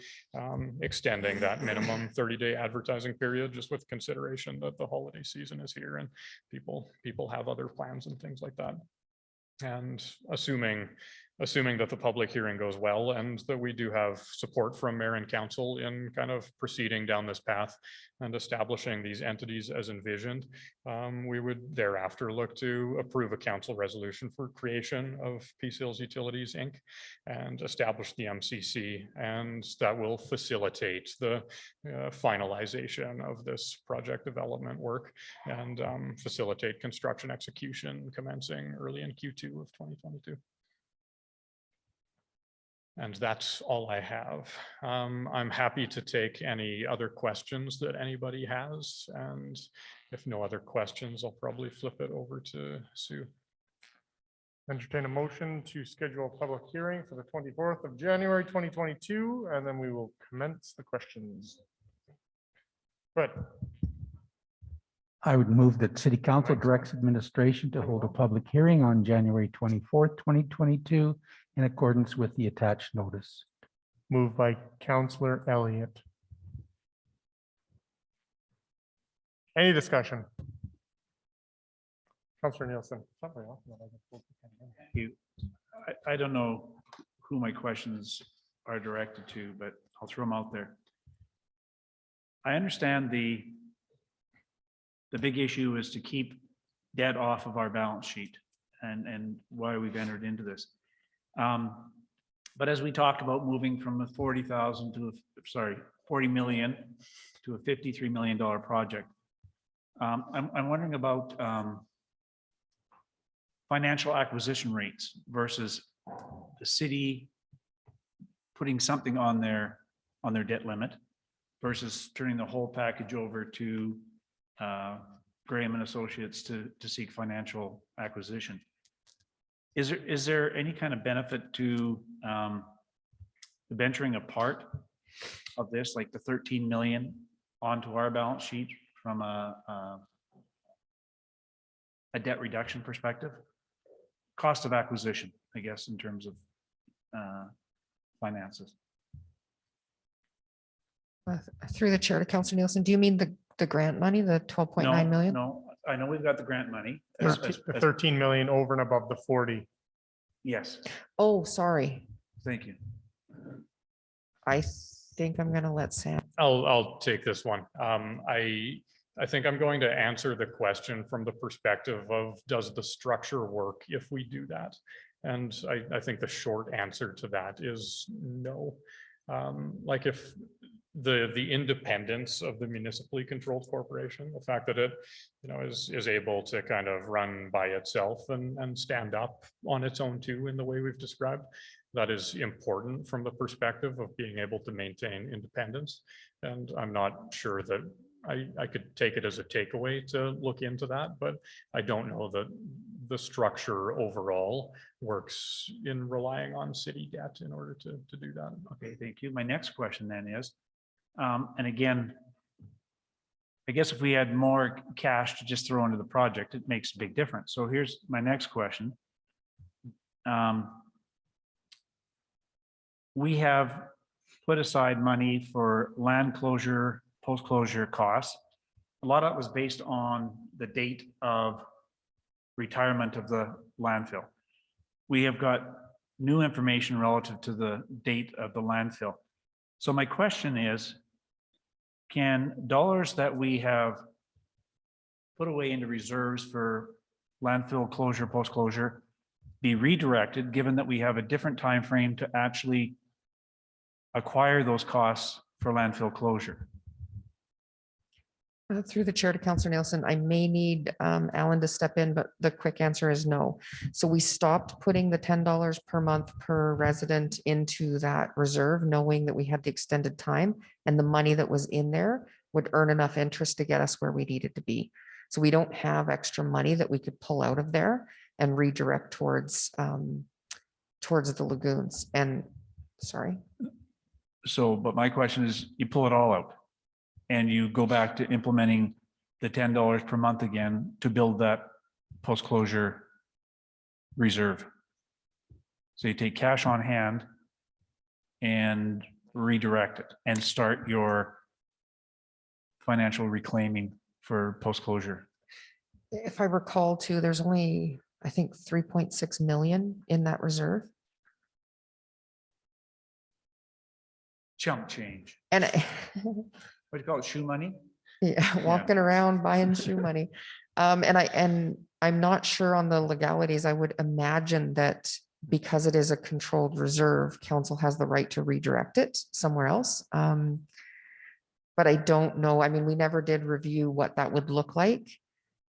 extending that minimum 30-day advertising period just with consideration that the holiday season is here and people have other plans and things like that. And assuming that the public hearing goes well and that we do have support from mayor and council in kind of proceeding down this path and establishing these entities as envisioned, we would thereafter look to approve a council resolution for creation of Peace Hills Utilities, Inc. and establish the MCC, and that will facilitate the finalization of this project development work and facilitate construction execution commencing early in Q2 of 2022. And that's all I have. I'm happy to take any other questions that anybody has. And if no other questions, I'll probably flip it over to Sue. Entertain a motion to schedule a public hearing for the 24th of January, 2022, and then we will commence the questions. Good. I would move that City Council directs administration to hold a public hearing on January 24th, 2022, in accordance with the attached notice. Moved by Councillor Elliott. Any discussion? Councillor Nielsen. I don't know who my questions are directed to, but I'll throw them out there. I understand the big issue is to keep debt off of our balance sheet and why we've entered into this. But as we talked about moving from a 40 million to a $53 million project, I'm wondering about financial acquisition rates versus the city putting something on their debt limit versus turning the whole package over to Graham and Associates to seek financial acquisition. Is there any kind of benefit to venturing a part of this, like the 13 million onto our balance sheet from a debt reduction perspective? Cost of acquisition, I guess, in terms of finances. Through the chair to Councillor Nielsen, do you mean the grant money, the 12.9 million? No, I know we've got the grant money. The 13 million over and above the 40. Yes, Oh, sorry. thank you. I think I'm gonna let Sam. I'll take this one. I think I'm going to answer the question from the perspective of, does the structure work if we do that? And I think the short answer to that is no. Like if the independence of the municipally controlled corporation, the fact that it, is able to kind of run by itself and stand up on its own too, in the way we've described, that is important from the perspective of being able to maintain independence. And I'm not sure that I could take it as a takeaway to look into that, but I don't know that the structure overall works in relying on city debt in order to do that. Okay, thank you. My next question then is, and again, I guess if we had more cash to just throw into the project, it makes a big difference. So here's my next question. We have put aside money for land closure, post-closure costs. A lot of it was based on the date of retirement of the landfill. We have got new information relative to the date of the landfill. So my question is, can dollars that we have put away into reserves for landfill closure, post-closure, be redirected, given that we have a different time frame to actually acquire those costs for landfill closure? Through the chair to Councillor Nielsen, I may need Alan to step in, but the quick answer is no. So we stopped putting the $10 per month per resident into that reserve, knowing that we had the extended time and the money that was in there would earn enough interest to get us where we needed to be. So we don't have extra money that we could pull out of there and redirect towards the lagoons. And sorry. So, but my question is, you pull it all out and you go back to implementing the $10 per month again to build that post-closure reserve. So you take cash on hand and redirect it and start your financial reclaiming for post-closure. If I recall too, there's only, I think, 3.6 million in that reserve. Chump change. And What do you call it, shoe money? yeah, walking around buying shoe money. And I'm not sure on the legalities. I would imagine that because it is a controlled reserve, council has the right to redirect it somewhere else. But I don't know. I mean, we never did review what that would look like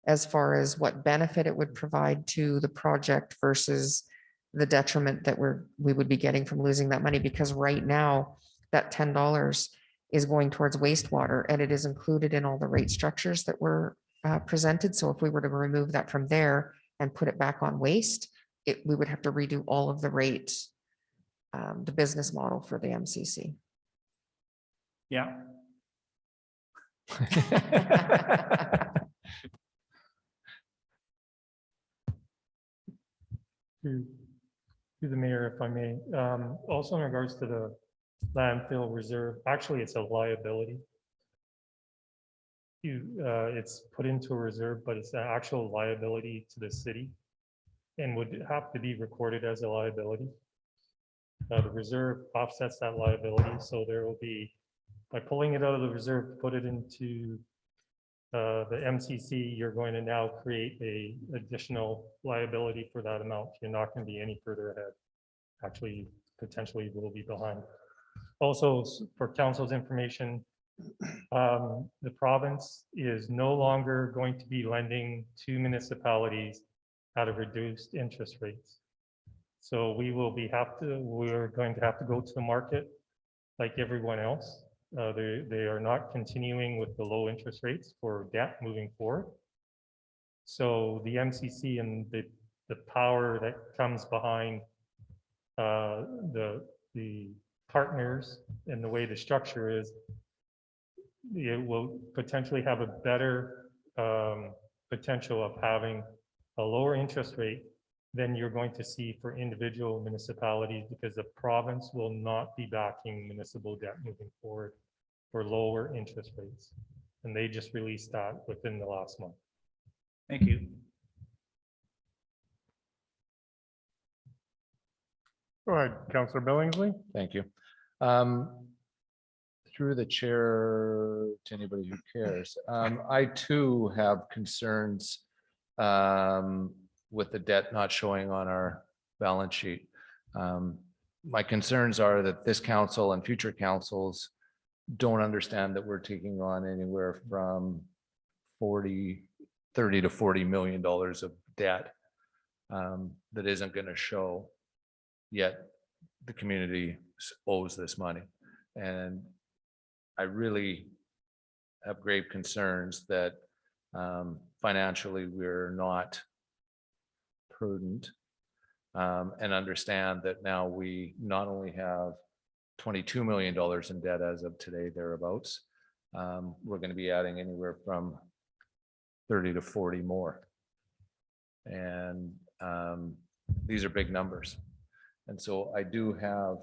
as far as what benefit it would provide to the project versus the detriment that we would be getting from losing that money. Because right now, that $10 is going towards wastewater and it is included in all the rate structures that were presented. So if we were to remove that from there and put it back on waste, we would have to redo all of the rates, the business model for the MCC. Yeah. To the mayor, if I may, also in regards to the landfill reserve, actually, it's a liability. It's put into a reserve, but it's an actual liability to the city and would have to be recorded as a liability. The reserve offsets that liability, so there will be, by pulling it out of the reserve, put it into the MCC, you're going to now create a additional liability for that amount. You're not going to be any further ahead. Actually, potentially will be behind. Also, for council's information, the province is no longer going to be lending to municipalities at a reduced interest rates. So we're going to have to go to the market like everyone else. They are not continuing with the low interest rates for debt moving forward. So the MCC and the power that comes behind the partners and the way the structure is, it will potentially have a better potential of having a lower interest rate than you're going to see for individual municipalities, because the province will not be backing municipal debt moving forward for lower interest rates. And they just released that within the last month. Thank you. Go ahead, Councillor Billingsley. Thank you. Through the chair to anybody who cares. I too have concerns with the debt not showing on our balance sheet. My concerns are that this council and future councils don't understand that we're taking on anywhere from 30 to $40 million of debt that isn't going to show, yet the community owes this money. And I really have grave concerns that financially we're not prudent, and understand that now we not only have $22 million in debt as of today, thereabouts, we're going to be adding anywhere from 30 to 40 more. And these are big numbers. And so I do have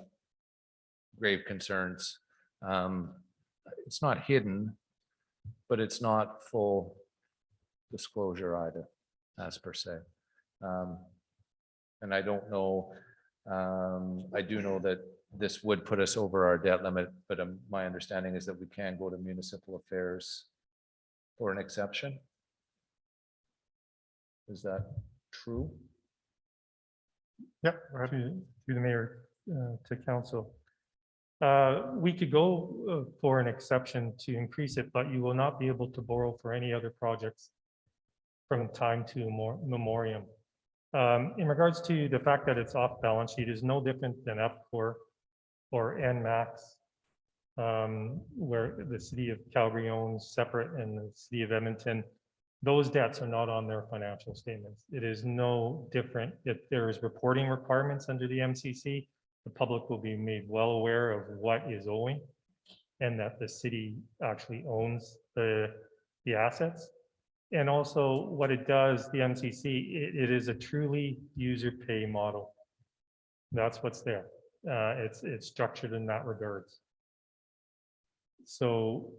grave concerns. It's not hidden, but it's not full disclosure either, as per se. And I don't know, I do know that this would put us over our debt limit, but my understanding is that we can go to municipal affairs for an exception. Is that true? Yep, through the mayor to council. We could go for an exception to increase it, but you will not be able to borrow for any other projects from time to memoriam. In regards to the fact that it's off balance sheet is no different than F4 or NMAX, where the city of Calgary owns separate and the city of Edmonton. Those debts are not on their financial statements. It is no different. If there is reporting requirements under the MCC, the public will be made well aware of what is owing and that the city actually owns the assets. And also what it does, the MCC, it is a truly user pay model. That's what's there. It's structured in that regards. So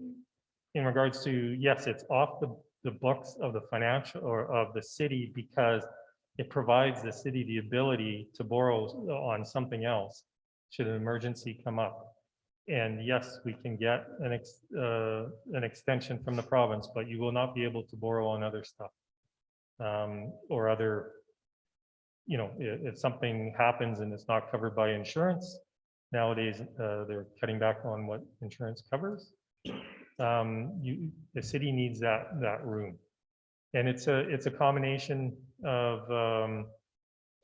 in regards to, yes, it's off the books of the financial or of the city because it provides the city the ability to borrow on something else should an emergency come up. And yes, we can get an extension from the province, but you will not be able to borrow on other stuff or other, you know, if something happens and it's not covered by insurance, nowadays they're cutting back on what insurance covers. The city needs that room, and it's a combination of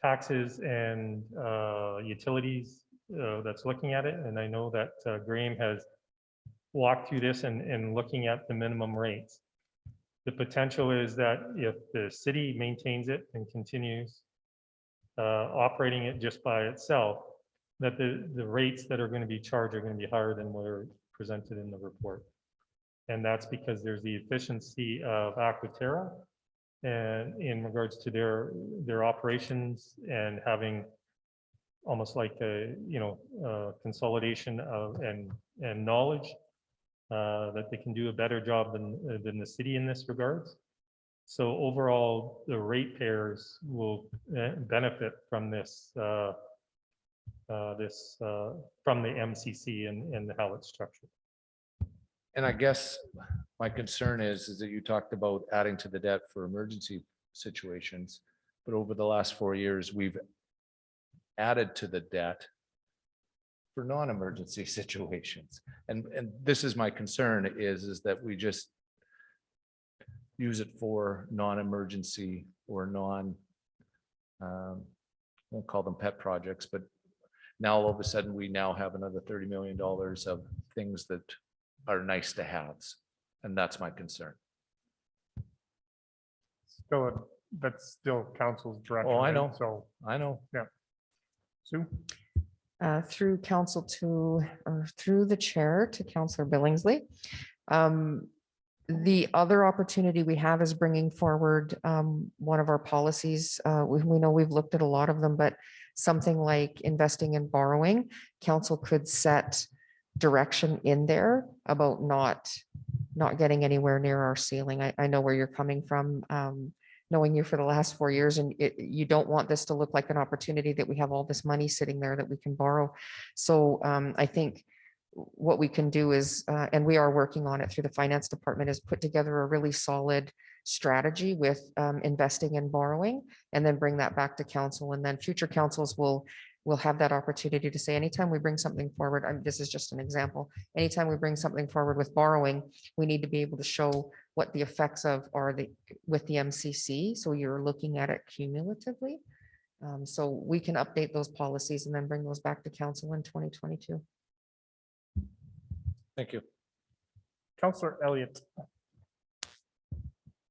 taxes and utilities that's looking at it. And I know that Graham has walked through this and looking at the minimum rates. The potential is that if the city maintains it and continues operating it just by itself, that the rates that are going to be charged are going to be higher than what are presented in the report. And that's because there's the efficiency of Aquaterra and in regards to their operations and having almost like a, you know, consolidation of and knowledge that they can do a better job than the city in this regards. So overall, the ratepayers will benefit from this from the MCC and how it's structured. And I guess my concern is that you talked about adding to the debt for emergency situations, but over the last 4 years, we've added to the debt for non-emergency situations. And this is my concern is that we just use it for non-emergency or won't call them pet projects, but now all of a sudden we now have another $30 million of things that are nice to haves. And that's my concern. Still, that's still council's direction. Oh, I right? know. So, I know. yeah. Sue? Through council to, or through the chair to Councillor Billingsley. The other opportunity we have is bringing forward one of our policies. We know we've looked at a lot of them, but something like investing in borrowing, council could set direction in there about not getting anywhere near our ceiling. I know where you're coming from, knowing you for the last 4 years, and you don't want this to look like an opportunity that we have all this money sitting there that we can borrow. So I think what we can do is, and we are working on it through the finance department, is put together a really solid strategy with investing and borrowing, and then bring that back to council. And then future councils will have that opportunity to say, anytime we bring something forward, this is just an example, anytime we bring something forward with borrowing, we need to be able to show what the effects of are with the MCC. So you're looking at it cumulatively. So we can update those policies and then bring those back to council in 2022. Thank you. Councillor Elliott.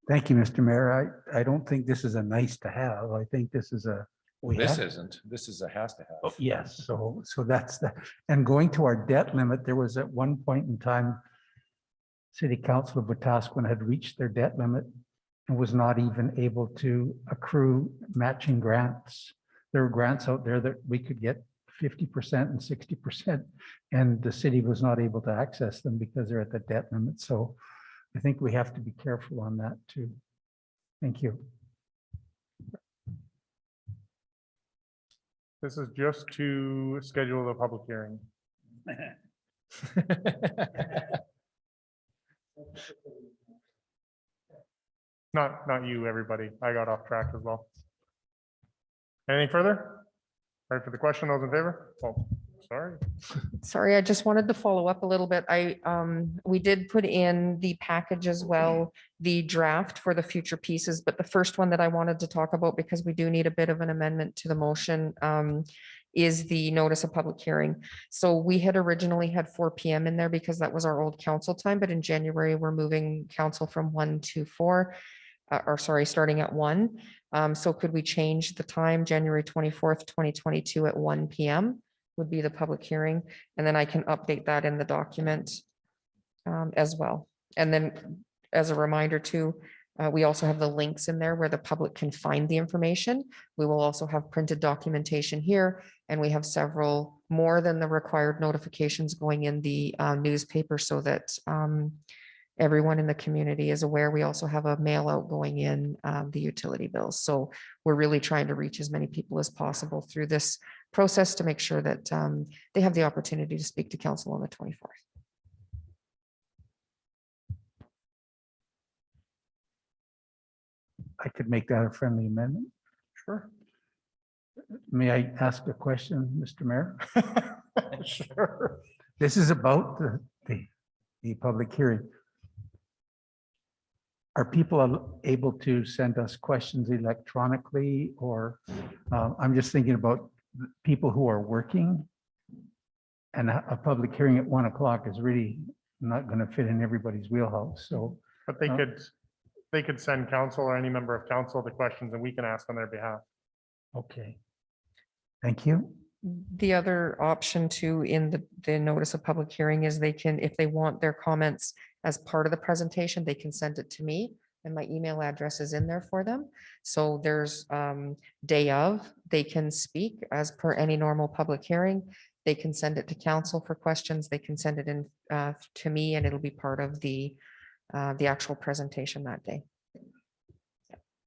Thank you, Mr. Mayor. I don't think this is a nice to have. I think this is a. This isn't, this is a has to have. Yes, so that's the, and going to our debt limit, there was at one point in time, City Council of Wetaskiwin had reached their debt limit and was not even able to accrue matching grants. There were grants out there that we could get 50% and 60%, and the city was not able to access them because they're at the debt limit. So I think we have to be careful on that too. Thank you. This is just to schedule the public hearing. Not you, everybody. I got off track as well. Anything further? Ready for the question? Those in favor? Oh, sorry. Sorry, I just wanted to follow up a little bit. We did put in the package as well, the draft for the future pieces, but the first one that I wanted to talk about, because we do need a bit of an amendment to the motion, is the notice of public hearing. So we had originally had 4 PM in there because that was our old council time, but in January, we're moving council from 1 to 4, or sorry, starting at 1. So could we change the time, January 24th, 2022 at 1 PM? Would be the public hearing, and then I can update that in the document as well. And then as a reminder too, we also have the links in there where the public can find the information. We will also have printed documentation here, and we have several more than the required notifications going in the newspaper so that everyone in the community is aware. We also have a mail out going in the utility bills. So we're really trying to reach as many people as possible through this process to make sure that they have the opportunity to speak to council on the 24th. I could make that a friendly amendment. Sure. May I ask a question, Mr. Mayor? Sure. This is about the public hearing. Are people able to send us questions electronically, or I'm just thinking about people who are working, and a public hearing at 1 o'clock is really not going to fit in everybody's wheelhouse. So, But they could send council or any member of council the questions and we can ask on their behalf. okay. Thank you. The other option too in the notice of public hearing is they can, if they want their comments as part of the presentation, they can send it to me, and my email address is in there for them. So there's day of, they can speak as per any normal public hearing. They can send it to council for questions. They can send it in to me, and it'll be part of the actual presentation that day.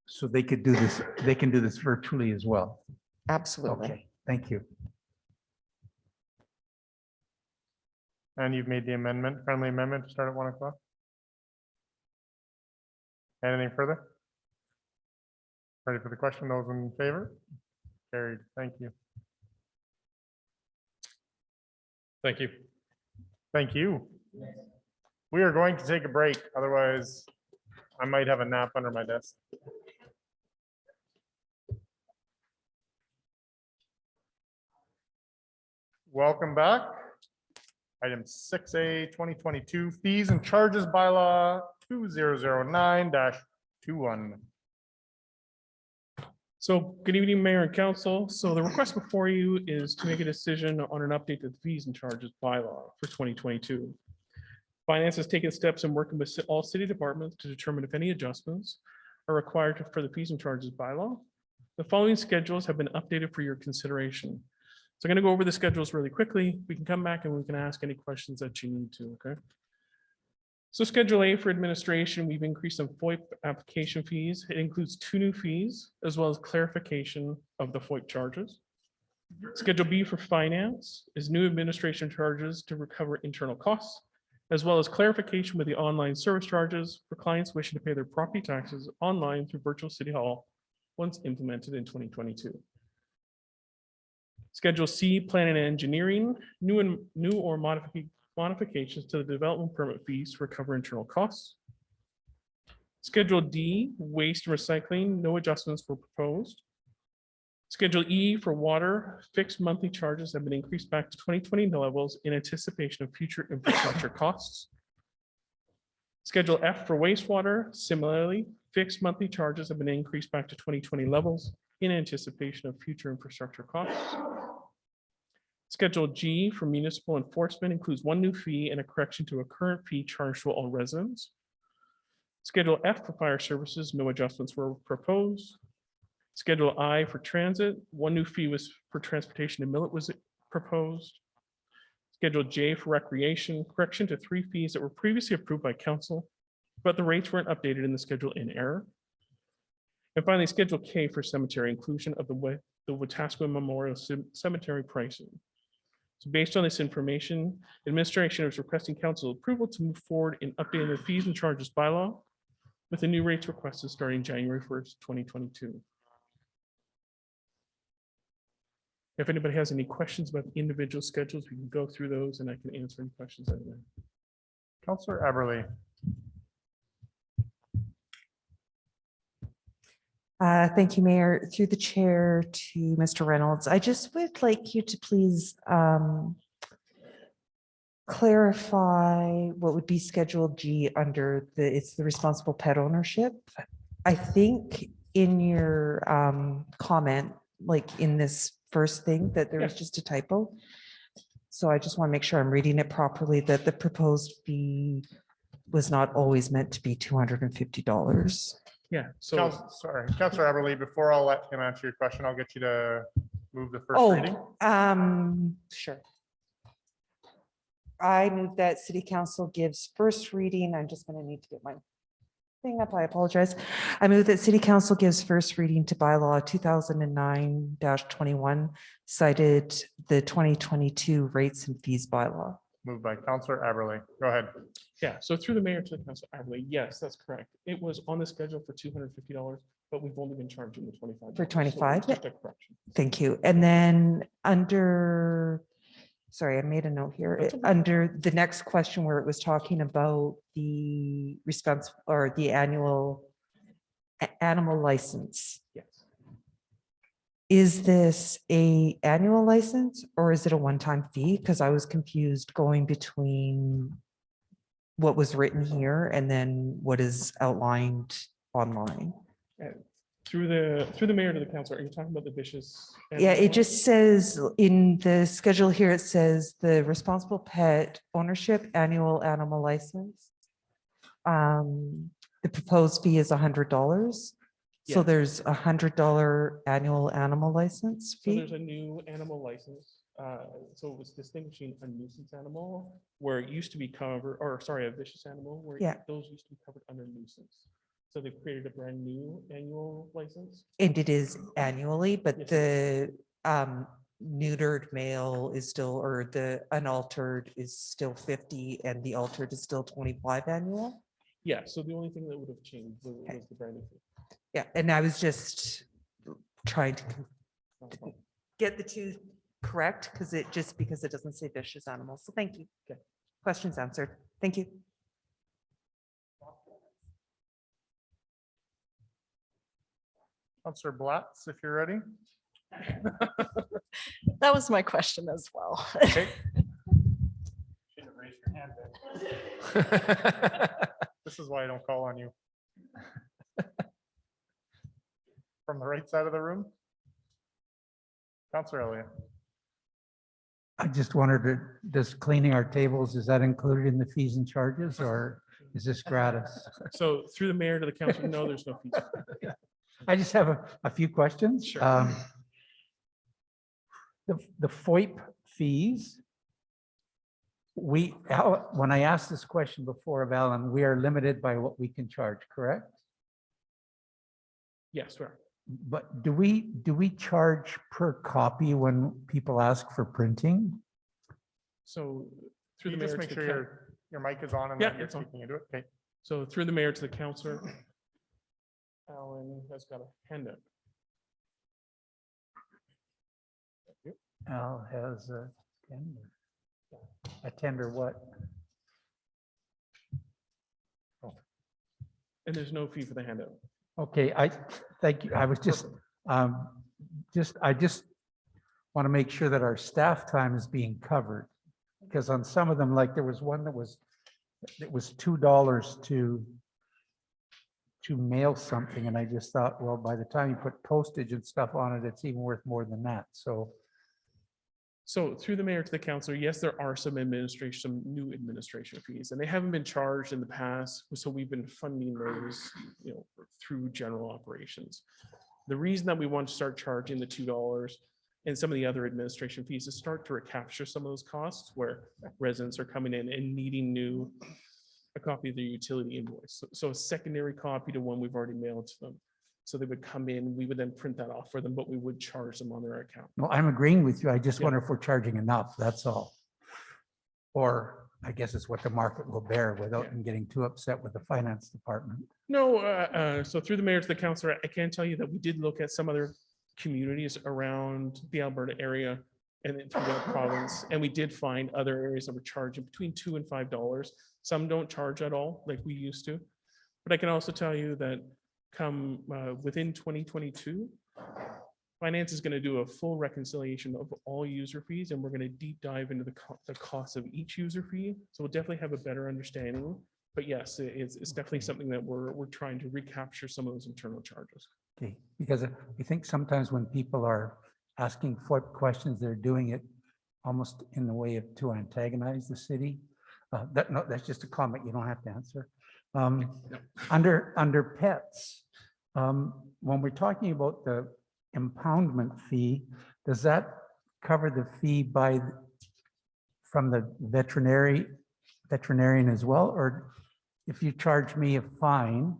So they could do this, they can do this virtually as well. Absolutely. Okay, thank you. And you've made the amendment, friendly amendment to start at 1 o'clock? Anything further? Ready for the question? Those in favor? Carried. Thank you. Thank you. Thank you. We are going to take a break. Otherwise, I might have a nap under my desk. Welcome back. Item 6A 2022 fees and charges bylaw 2009-21. So good evening, Mayor and Council. So the request before you is to make a decision on an update to the fees and charges bylaw for 2022. Finance has taken steps in working with all city departments to determine if any adjustments are required for the fees and charges bylaw. The following schedules have been updated for your consideration. So I'm going to go over the schedules really quickly. We can come back and we can ask any questions that you need to, okay? So Schedule A for administration, we've increased some FOIP application fees. It includes 2 new fees as well as clarification of the FOIP charges. Schedule B for finance is new administration charges to recover internal costs, as well as clarification with the online service charges for clients wishing to pay their property taxes online through virtual City Hall once implemented in 2022. Schedule C, planning and engineering, new or modifications to the development permit fees to recover internal costs. Schedule D, waste and recycling, no adjustments were proposed. Schedule E for water, fixed monthly charges have been increased back to 2020 levels in anticipation of future infrastructure costs. Schedule F for wastewater, similarly, fixed monthly charges have been increased back to 2020 levels in anticipation of future infrastructure costs. Schedule G for municipal enforcement includes 1 new fee and a correction to a current fee charged to all residents. Schedule F for fire services, no adjustments were proposed. Schedule I for transit, 1 new fee was for transportation and millet was proposed. Schedule J for recreation, correction to 3 fees that were previously approved by council, but the rates weren't updated in the schedule in error. And finally, Schedule K for cemetery, inclusion of the Wetaskiwin Memorial Cemetery pricing. So based on this information, administration is requesting council approval to move forward in updating the fees and charges bylaw with the new rates requested starting January 1st, 2022. If anybody has any questions about the individual schedules, we can go through those and I can answer any questions. Councillor Eberly. Thank you, Mayor. Through the chair to Mr. Reynolds, I just would like you to please clarify what would be Schedule G under it's the responsible pet ownership. I think in your comment, like in this first thing, that there was just a typo. So I just want to make sure I'm reading it properly, that the proposed fee was not always meant to be $250. Yeah, so Sorry, Councillor Eberly, before I'll let him answer your question, I'll get you to move the first reading. Sure. I move that City Council gives first reading. I'm just going to need to get my thing up. I apologize. I move that City Council gives first reading to bylaw 2009-21, cited the 2022 rates and fees bylaw. Moved by Councillor Eberly. Go ahead. yeah, so through the mayor to the council, Eberly, yes, that's correct. It was on the schedule for $250, but we've only been charging the $25. For So it's 25? just a correction. Thank you. And then under, sorry, I made a note here. That's okay. Under the next question where it was talking about the response or the annual animal license. Yes. Is this a annual license or is it a one-time fee? Because I was confused going between what was written here and then what is outlined online. Through the mayor to the council, are you talking about the vicious? Yeah, animal? it just says in the schedule here, it says the responsible pet ownership annual animal license. The proposed fee is $100. So Yeah. there's $100 annual animal license So fee. there's a new animal license. So it was distinguishing a nuisance animal where it used to be covered, or sorry, a vicious animal where Yeah. those used to be covered under nuisance. So they've created a brand new annual license. And it is annually, but Yes, the neutered male is still, or the unaltered is still 50 and the altered is still 25 annual. Yeah, so the only thing that would have changed was the brand new fee. Yeah, and I was just trying to get the two correct because it doesn't say vicious animals. So thank you. Okay. Questions answered. Thank you. Councillor Blatz, if you're ready. That was my question as well. Okay. Should have raised your hand then. This is why I don't call on you. From the right side of the room. Councillor Elliott. I just wondered, does cleaning our tables, is that included in the fees and charges, or is this gratis? So through the mayor to the council, no, there's no fees. I just have a few questions. Sure. The FOIP fees, when I asked this question before of Alan, we are limited by what we can charge, correct? Yes, we are. But do we charge per copy when people ask for printing? So through Can the you just mayor make to sure the your mic is on and Yeah, that you're it's on. speaking into it? Okay. So through the mayor to the councillor, Alan has got a handout. Al has a tender. A tender what? And there's no fee for the handout. Okay, thank you. I was I just want to make sure that our staff time is being covered. Because on some of them, like there was one that was $2 to mail something. And I just thought, well, by the time you put postage and stuff on it, it's even worth more than that. So So through the mayor to the councillor, yes, there are some new administration fees, and they haven't been charged in the past. So we've been funding those, through general operations. The reason that we want to start charging the $2 and some of the other administration fees is start to recapture some of those costs where residents are coming in and needing a copy of their utility invoice. So a secondary copy to one we've already mailed to them. So they would come in, we would then print that off for them, but we would charge them on their account. no, I'm agreeing with you. I just Yeah. wonder if we're charging enough, that's all. Or I guess it's what the market will bear without them getting too upset with the finance department. No, so through the mayor to the councillor, I can tell you that we did look at some other communities around the Alberta area and then through the province, and we did find other areas that were charging between $2 and $5. Some don't charge at all like we used to. But I can also tell you that come within 2022, finance is going to do a full reconciliation of all user fees, and we're going to deep dive into the cost of each user fee. So we'll definitely have a better understanding. But yes, it's definitely something that we're trying to recapture some of those internal charges. Okay, because I think sometimes when people are asking for questions, they're doing it almost in the way of to antagonize the city. That's just a comment. You don't have to answer. Under pets, when we're talking about the impoundment fee, does that cover the fee from the veterinarian as well? Or if you charge me a fine,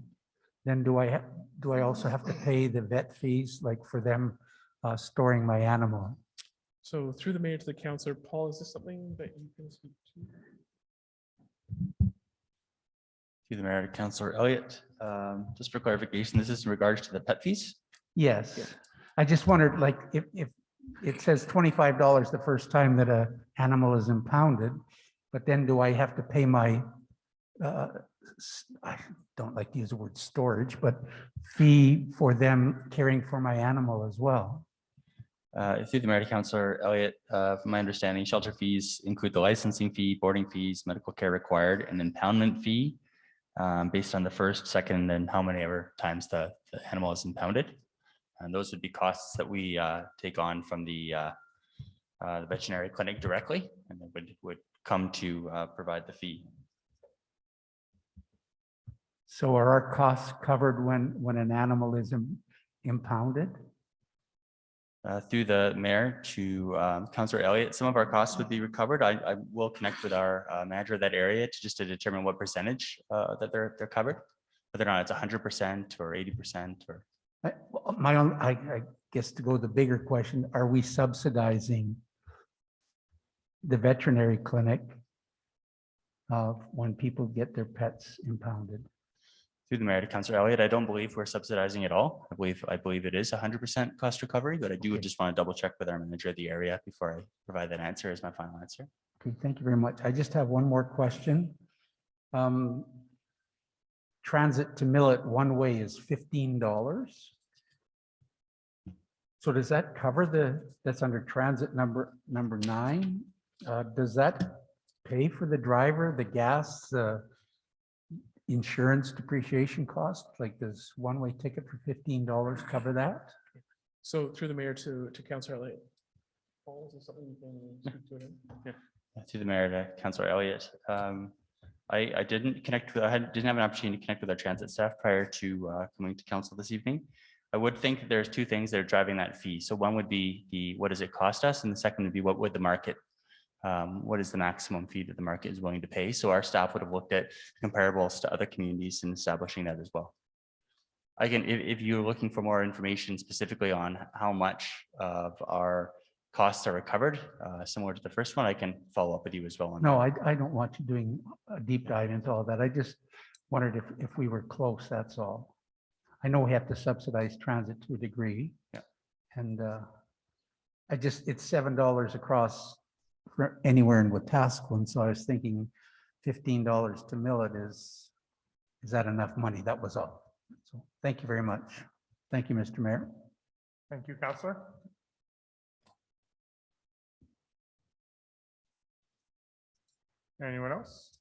then do I also have to pay the vet fees, like for them storing my animal? So through the mayor to the councillor, Paul, is this something that you can speak to? Through the mayor, Councillor Elliott, just for clarification, this is in regards to the pet fees? Yes. I just wondered, like, if it says $25 the first time that a animal is impounded, but then do I have to pay my, I don't like to use the word storage, but fee for them caring for my animal as well? Through the mayor to Councillor Elliott, from my understanding, shelter fees include the licensing fee, boarding fees, medical care required, and impoundment fee based on the first, second, and then how many ever times the animal is impounded. And those would be costs that we take on from the veterinary clinic directly, and then would come to provide the fee. So are our costs covered when an animal is impounded? Through the mayor to Councillor Elliott, some of our costs would be recovered. I will connect with our manager of that area to determine what percentage that they're covered, whether or not it's 100% or 80% or. I guess to go the bigger question, are we subsidizing the veterinary clinic when people get their pets impounded? Through the mayor to Councillor Elliott, I don't believe we're subsidizing at all. I believe it is 100% cost recovery, but I do just want to double check with our manager of the area before I provide that answer as my final answer. Okay, thank you very much. I just have one more question. Transit to Millet one way is $15. So does that cover that's under transit number 9? Does that pay for the driver, the gas, insurance depreciation cost? Like, does one-way ticket for $15 cover that? So through the mayor to Councillor Elliott. Paul, is there something you can speak to it in? Through the mayor to Councillor Elliott. I didn't connect with, didn't have an opportunity to connect with our transit staff prior to coming to council this evening. I would think that there's two things that are driving that fee. So one would be what does it cost us? And the second would be what would the market, what is the maximum fee that the market is willing to pay? So our staff would have looked at comparables to other communities and establishing that as well. I can, if you're looking for more information specifically on how much of our costs are recovered, similar to the first one, I can follow up with you as well on that. No, I don't want you doing a deep dive into all that. I just wondered if we were close, that's all. I know we have to subsidize transit to a degree. Yeah. And it's $7 across for anywhere in Wetaskiwin. So I was thinking $15 to mill it is that enough money? That was all. So thank you very much. Thank you, Mr. Mayor. Thank you, Councillor. Anyone else?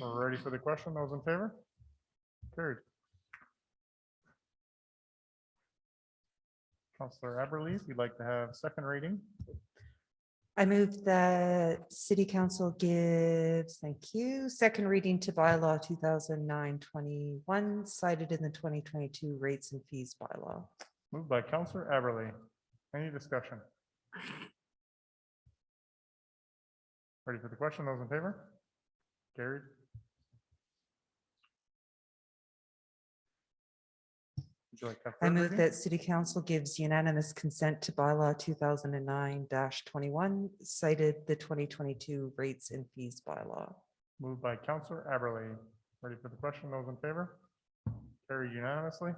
We're ready for the question. Those in favor? Carried. Councillor Aberlee, if you'd like to have second reading. I move that City Council gives, thank you, second reading to bylaw 2009-21 cited in the 2022 rates and fees bylaw. Moved by Councillor Aberlee. Any discussion? Ready for the question? Those in favor? Carried. Would you like to have I third move reading? that City Council gives unanimous consent to bylaw 2009-21 cited the 2022 rates and fees bylaw. Moved by Councillor Aberlee. Ready for the question? Those in favor? Carried unanimously.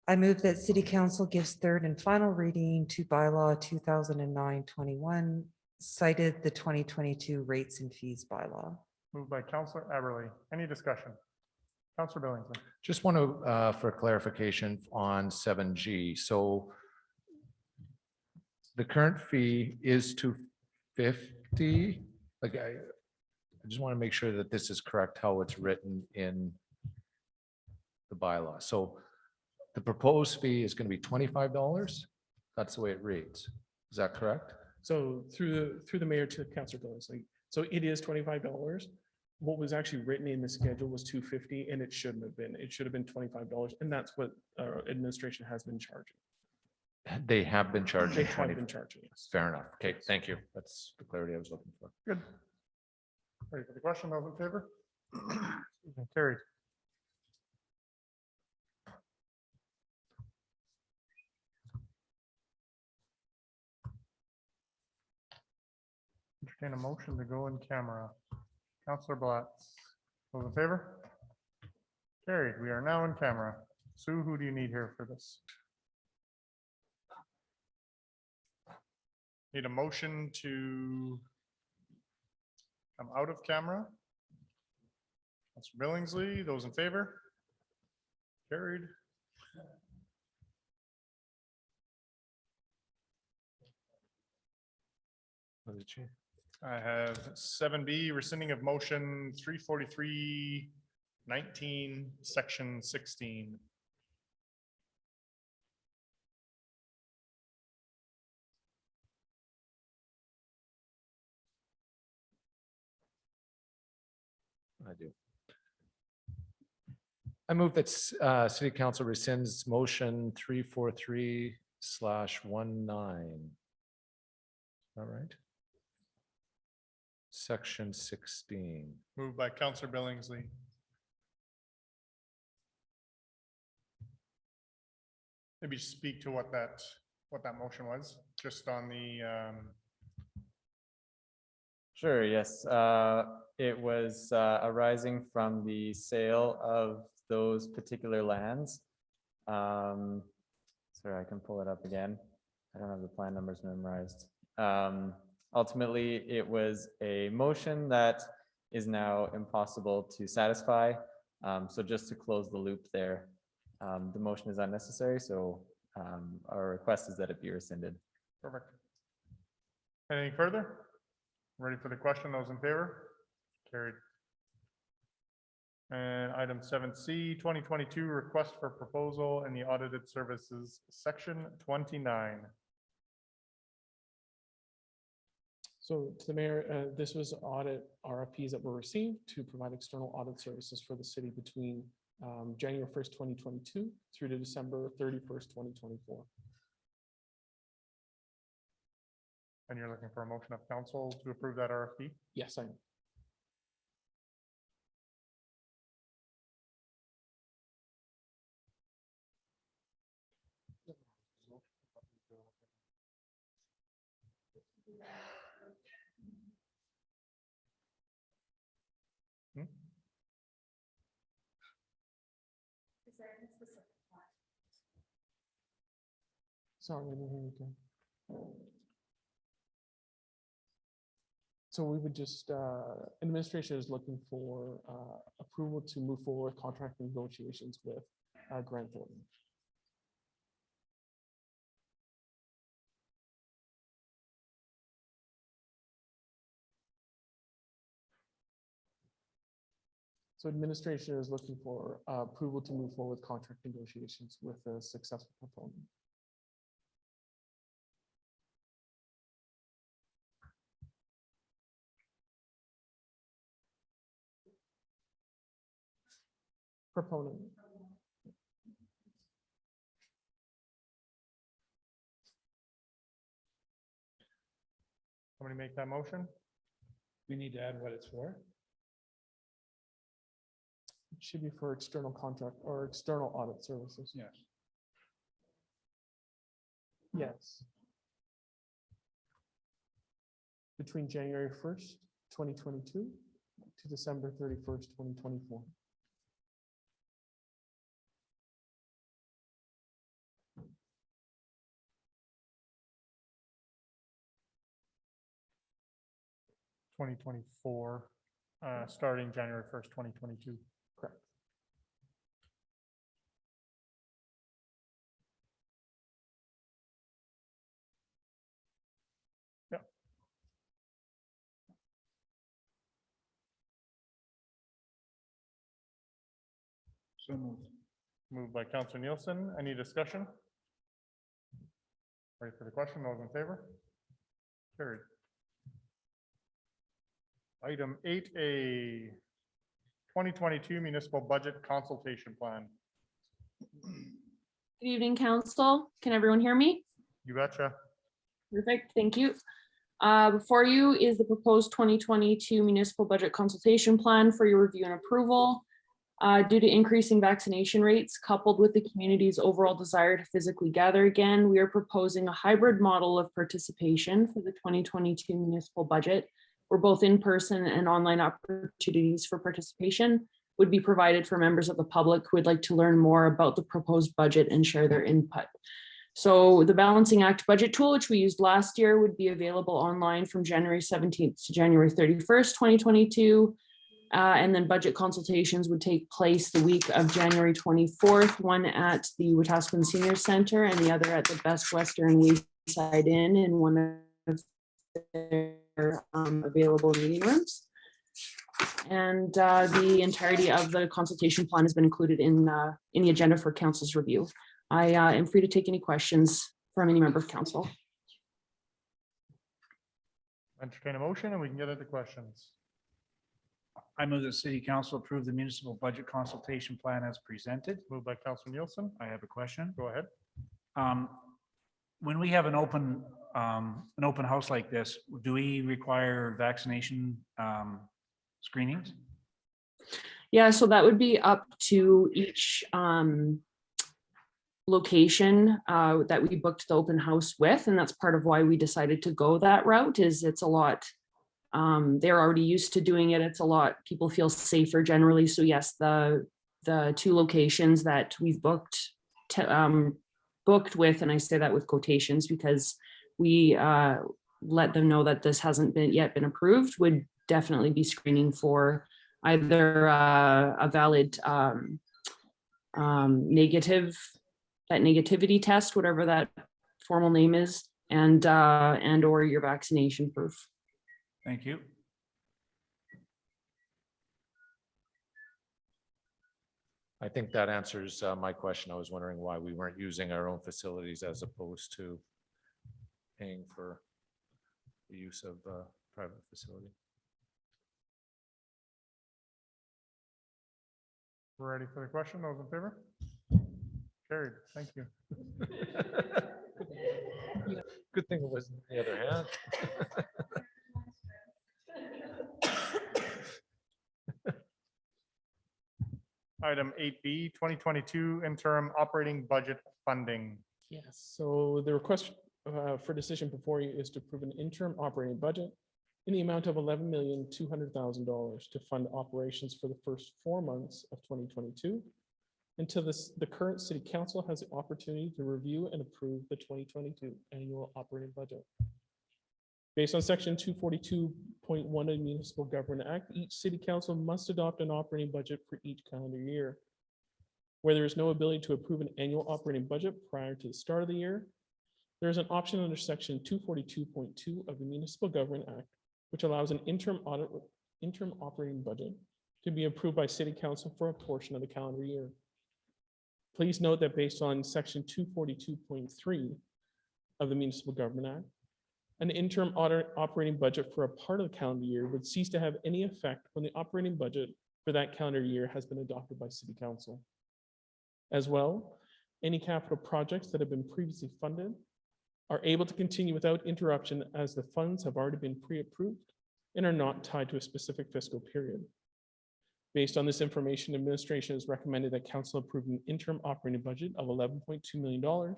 I move that City Council gives third and final reading to bylaw 2009-21 cited the 2022 rates and fees bylaw. Moved by Councillor Aberlee. Any discussion? Councillor Billingsley. Just want to, for clarification on 7G. So the current fee is $250. Like I just want to make sure that this is correct, how it's written in the bylaw. So the proposed fee is going to be $25. That's the way it reads. Is that correct? So through the mayor to Councillor Billingsley. So it is $25. What was actually written in the schedule was $250 and it shouldn't have been. It should have been $25. And that's what our administration has been charging. They have been charging They have 20. been charging, yes. Fair enough. Okay, thank you. That's the clarity I was looking for. Good. Ready for the question? Those in favor? Carried. Entertain a motion to go in camera. Councillor Blatz. Those in favor? Carried. We are now in camera. Sue, who do you need here for this? Need a motion to come out of camera. Councillor Billingsley, those in favor? Carried. I have 7B, rescinding of motion 343-19, section 16. I do. I move that City Council rescinds motion 343/19. All right. Section 16. Moved by Councillor Billingsley. Maybe speak to what that motion was, just on the, Sure, yes. It was arising from the sale of those particular lands. Sorry, I can pull it up again. I don't have the plan numbers memorized. Ultimately, it was a motion that is now impossible to satisfy. So just to close the loop there, the motion is unnecessary. So our request is that it be rescinded. perfect. Anything further? Ready for the question? Those in favor? Carried. And item 7C, 2022 request for proposal in the audited services, section 29. So to the mayor, this was audit RFPs that were received to provide external audit services for the city between January 1st, 2022 through to December 31st, 2024. And you're looking for a motion of council to approve that RFP? Yes, I am. Sorry, I didn't hear you again. So we would just, administration is looking for approval to move forward with contract negotiations with Grant Thornton. So administration is looking for approval to move forward with contract negotiations with a successful proponent. Proponent. Somebody make that motion? We need to add what it's for. It should be for external contract or external audit services. Yes. Yes. Between January 1st, 2022 to December 31st, 2024. Starting January 1st, 2022. Correct. Yep. So moved. Moved by Councillor Nielsen. Any discussion? Ready for the question? Those in favor? Carried. Item 8A, 2022 municipal budget consultation plan. Good evening, council. Can everyone hear me? You betcha. Perfect, thank you. Before you is the proposed 2022 municipal budget consultation plan for your review and approval. Due to increasing vaccination rates coupled with the community's overall desire to physically gather again, we are proposing a hybrid model of participation for the 2022 municipal budget, where both in-person and online opportunities for participation would be provided for members of the public who would like to learn more about the proposed budget and share their input. So the Balancing Act budget tool, which we used last year, would be available online from January 17th to January 31st, 2022. And then budget consultations would take place the week of January 24th, one at the Wetaskiwin Senior Center and the other at the Best Western Wayside Inn in one of their available meeting rooms. And the entirety of the consultation plan has been included in the agenda for council's review. I am free to take any questions from any member of council. Entertain a motion and we can get into questions. I move that city council approve the municipal budget consultation plan as presented. Moved by Councillor Nielsen. I have a question. Go ahead. When we have an open house like this, do we require vaccination screenings? Yeah, so that would be up to each location that we booked the open house with, and that's part of why we decided to go that route. Is it's a lot, they're already used to doing it. It's a lot, people feel safer generally. So yes, the two locations that we've booked with, and I say that with quotations because we let them know that this hasn't yet been approved, would definitely be screening for either a valid negativity test, whatever that formal name is, and or your vaccination proof. Thank you. I think that answers my question. I was wondering why we weren't using our own facilities as opposed to paying for the use of private facility. We're ready for the question. Those in favor? Carried. Thank you. Good thing it wasn't the other hand. Item 8B, 2022 interim operating budget funding. Yes, so the request for decision before you is to approve an interim operating budget in the amount of $11,200,000 to fund operations for the first 4 months of 2022 until the current city council has the opportunity to review and approve the 2022 annual operating budget. Based on section 242.1 of the Municipal Government Act, each city council must adopt an operating budget for each calendar year. Where there is no ability to approve an annual operating budget prior to the start of the year, there is an option under section 242.2 of the Municipal Government Act, which allows an interim operating budget to be approved by city council for a portion of the calendar year. Please note that based on section 242.3 of the Municipal Government Act, an interim operating budget for a part of the calendar year would cease to have any effect when the operating budget for that calendar year has been adopted by city council. As well, any capital projects that have been previously funded are able to continue without interruption as the funds have already been pre-approved and are not tied to a specific fiscal period. Based on this information, administration has recommended that council approve an interim operating budget of $11.2 million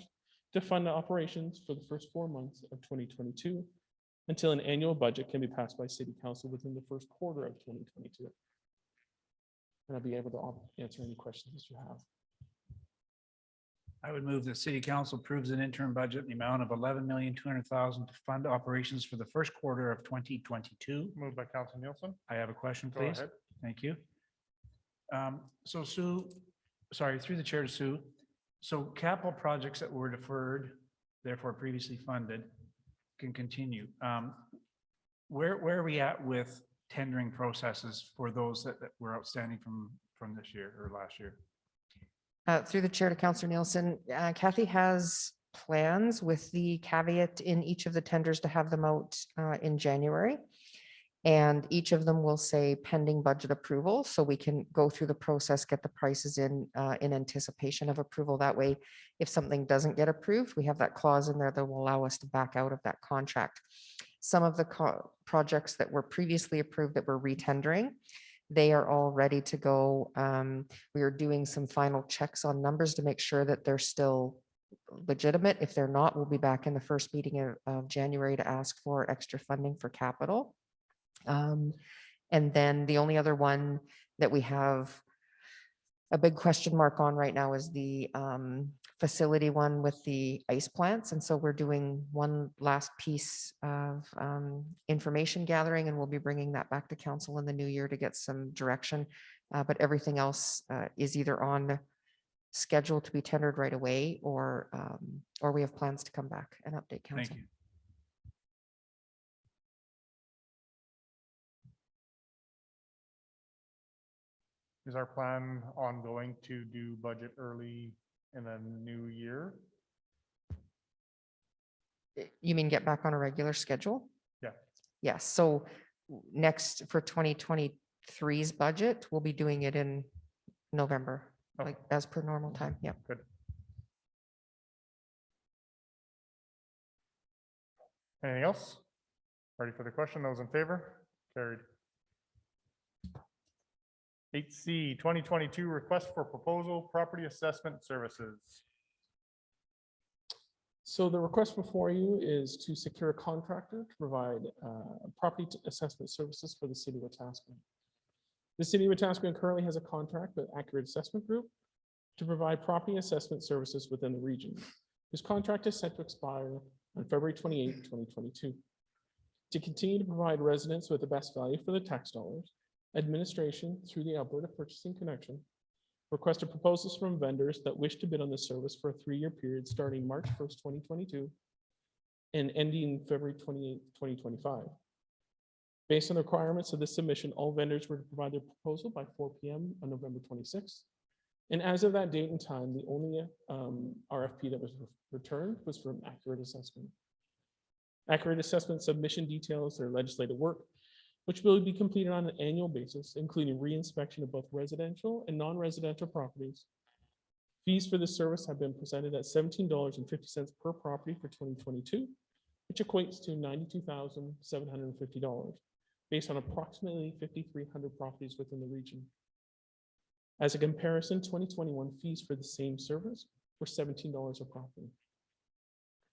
to fund the operations for the first 4 months of 2022 until an annual budget can be passed by city council within the first quarter of 2022. And I'll be able to answer any questions you have. I would move that city council approves an interim budget in the amount of $11,200,000 to fund operations for the first quarter of 2022. Moved by Councilor Nielsen. I have a question, Go please. ahead. Thank you. So Sue, sorry, through the chair to Sue. So capital projects that were deferred, therefore previously funded, can continue. Where are we at with tendering processes for those that were outstanding from this year or last year? Through the chair to Councillor Nielsen, Kathy has plans with the caveat in each of the tenders to have them out in January. And each of them will say pending budget approval, so we can go through the process, get the prices in anticipation of approval. That way, if something doesn't get approved, we have that clause in there that will allow us to back out of that contract. Some of the projects that were previously approved that we're retendering, they are all ready to go. We are doing some final checks on numbers to make sure that they're still legitimate. If they're not, we'll be back in the first meeting of January to ask for extra funding for capital. And then the only other one that we have a big question mark on right now is the facility one with the ice plants. And so we're doing one last piece of information gathering, and we'll be bringing that back to council in the new year to get some direction. But everything else is either on schedule to be tendered right away, or we have plans to come back and update council. Thank you. Is our plan ongoing to do budget early in the new year? You mean get back on a regular schedule? Yeah. Yes, so next for 2023's budget, we'll be doing it in November, Okay. like as per normal time. Yeah. Good. Anything else? Ready for the question? Those in favor? Carried. 8C, 2022 request for proposal, property assessment services. So the request before you is to secure a contractor to provide property assessment services for the city of Wetaskiwin. The city of Wetaskiwin currently has a contract with Accurate Assessment Group to provide property assessment services within the region. This contract is set to expire on February 28, 2022. To continue to provide residents with the best value for their tax dollars, administration, through the Alberta Purchasing Connection, requested proposals from vendors that wish to bid on the service for a 3-year period starting March 1st, 2022 and ending February 28th, 2025. Based on the requirements of this submission, all vendors were to provide their proposal by 4 p.m. on November 26th. And as of that date and time, the only RFP that was returned was from Accurate Assessment. Accurate Assessment submission details their legislative work, which will be completed on an annual basis, including re-inspection of both residential and non-residential properties. Fees for this service have been presented at $17.50 per property for 2022, which equates to $92,750 based on approximately 5,300 properties within the region. As a comparison, 2021 fees for the same service were $17 a property.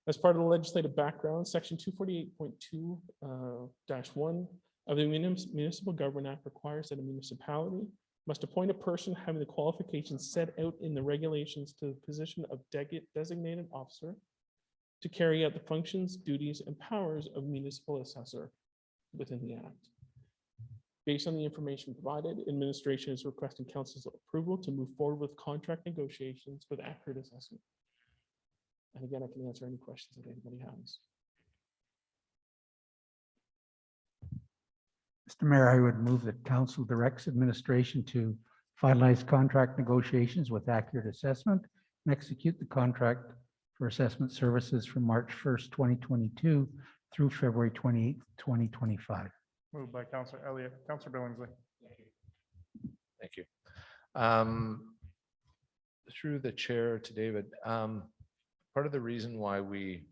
As part of the legislative background, Section 248.2-1 of the Municipal Government Act requires that a municipality must appoint a person having the qualifications set out in the regulations to the position of designated officer to carry out the functions, duties, and powers of municipal assessor within the Act. Based on the information provided, administration is requesting council's approval to move forward with contract negotiations with Accurate Assessment. And again, I can answer any questions that anybody has. Mr. Mayor, I would move that council directs administration to finalize contract negotiations with Accurate Assessment and execute the contract for assessment services from March 1st, 2022 through February 28th, 2025. Moved by Councillor Elliott, Councillor Billingsley. Thank you. Through the chair to David, part of the reason why we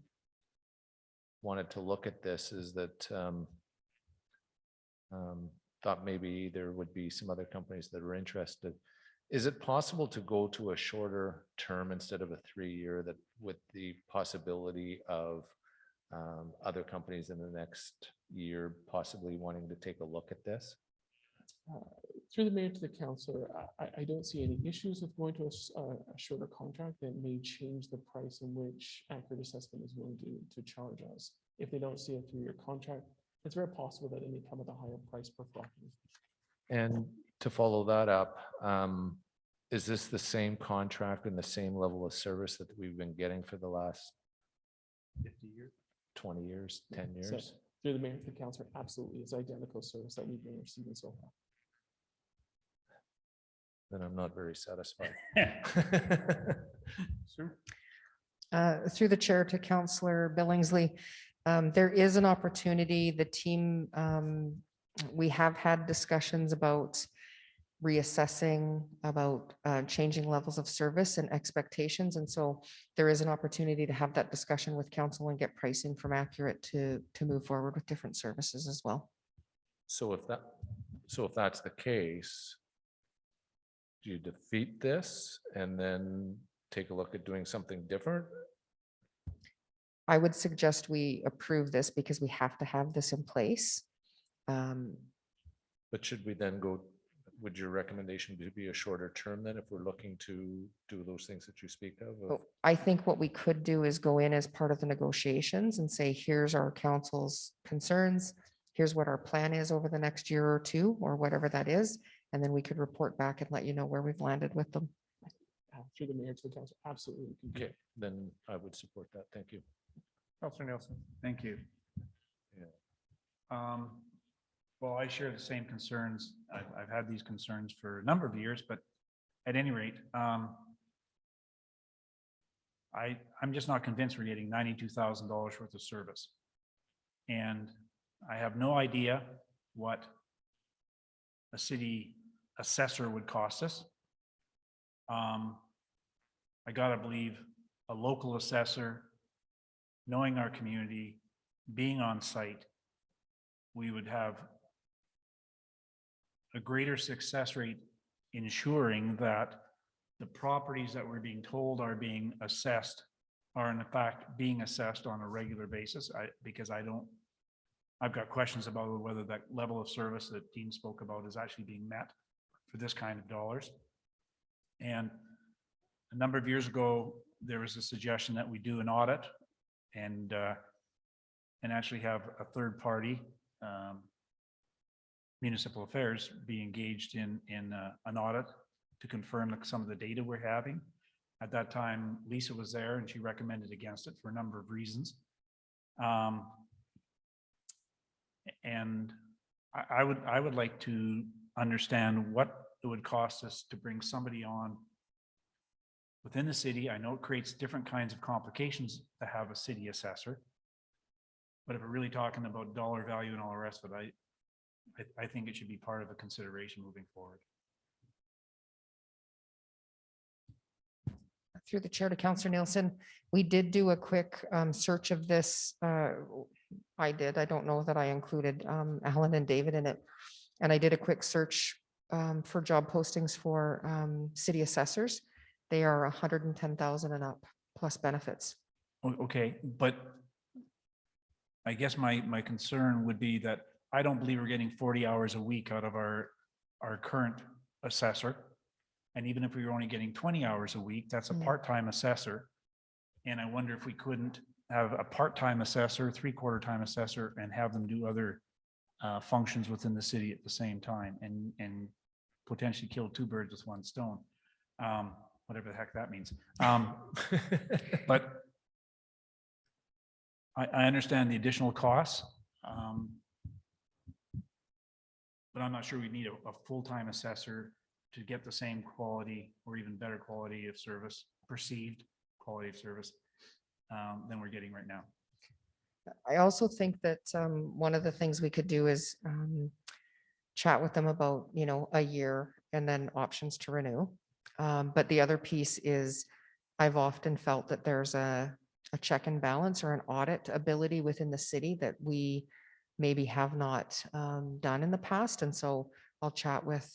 wanted to look at this is that thought maybe there would be some other companies that are interested. Is it possible to go to a shorter term instead of a 3-year, that with the possibility of other companies in the next year possibly wanting to take a look at this? Through the mayor to the councillor, I don't see any issues with going to a shorter contract that may change the price in which Accurate Assessment is willing to charge us. If they don't see a 3-year contract, it's very possible that it may come at a higher price per property. And to follow that up, is this the same contract and the same level of service that we've been getting for the last 50 years, 20 years, 10 years? So, through the mayor to the councillor, absolutely, it's identical service that we've been receiving so far. Then I'm not very satisfied. Through the chair to Councillor Billingsley, there is an opportunity, the team, we have had discussions about reassessing, about changing levels of service and expectations. And so there is an opportunity to have that discussion with council and get pricing from Accurate to move forward with different services as well. So if that's the case, do you defeat this and then take a look at doing something different? I would suggest we approve this because we have to have this in place. But should we then go, would your recommendation be a shorter term then if we're looking to do those things that you speak of? I think what we could do is go in as part of the negotiations and say, here's our council's concerns. Here's what our plan is over the next year or two, or whatever that is. And then we could report back and let you know where we've landed with them. Through the mayor to the council, absolutely. Okay, then I would support that. Thank you. Councillor Nielsen. Thank you. Well, I share the same concerns. I've had these concerns for a number of years, but at any rate, I'm just not convinced we're getting $92,000 worth of service. And I have no idea what a city assessor would cost us. I gotta believe a local assessor, knowing our community, being on site, we would have a greater success rate ensuring that the properties that we're being told are being assessed are in fact being assessed on a regular basis. Because I've got questions about whether that level of service that Dean spoke about is actually being met for this kind of dollars. And a number of years ago, there was a suggestion that we do an audit and actually have a third party, municipal affairs, be engaged in an audit to confirm some of the data we're having. At that time, Lisa was there and she recommended against it for a number of reasons. And I would like to understand what it would cost us to bring somebody on within the city. I know it creates different kinds of complications to have a city assessor. But if we're really talking about dollar value and all the rest of it, I think it should be part of a consideration moving forward. Through the chair to Councillor Nielsen, we did do a quick search of this. I did. I don't know that I included Alan and David in it. And I did a quick search for job postings for city assessors. They are 110,000 and up plus benefits. Okay, but I guess my concern would be that I don't believe we're getting 40 hours a week out of our current assessor. And even if we were only getting 20 hours a week, that's a part-time assessor. And I wonder if we couldn't have a part-time assessor, three-quarter time assessor, and have them do other functions within the city at the same time and potentially kill two birds with one stone. Whatever the heck that means. But I understand the additional costs. But I'm not sure we need a full-time assessor to get the same quality or even better quality of service, perceived quality of service than we're getting right now. I also think that one of the things we could do is chat with them about, a year and then options to renew. But the other piece is I've often felt that there's a check and balance or an audit ability within the city that we maybe have not done in the past. And so I'll chat with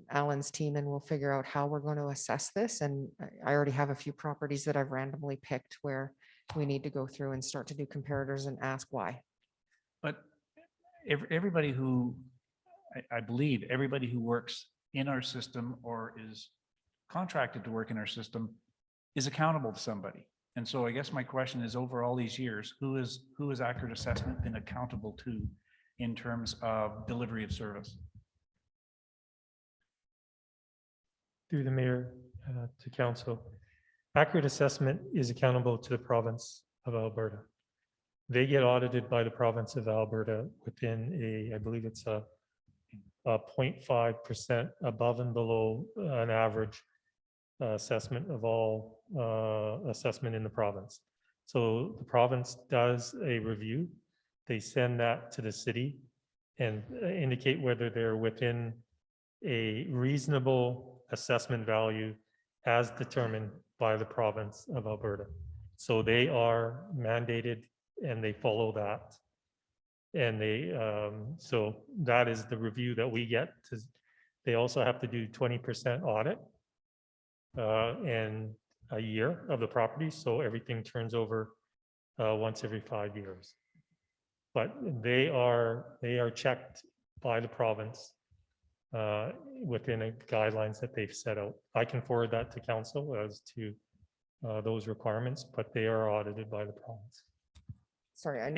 Alan's team and we'll figure out how we're going to assess this. And I already have a few properties that I've randomly picked where we need to go through and start to do comparators and ask why. But everybody who, I believe everybody who works in our system or is contracted to work in our system is accountable to somebody. And so I guess my question is, over all these years, who is Accurate Assessment been accountable to in terms of delivery of service? Through the mayor to council, Accurate Assessment is accountable to the province of Alberta. They get audited by the province of Alberta within I believe it's a 0.5% above and below an average assessment of all assessment in the province. So the province does a review. They send that to the city and indicate whether they're within a reasonable assessment value as determined by the province of Alberta. So they are mandated and they follow that. And so that is the review that we get. They also have to do 20% audit and a year of the property. So everything turns over once every 5 years. But they are checked by the province within the guidelines that they've set out. I can forward that to council as to those requirements, but they are audited by the province. Sorry, I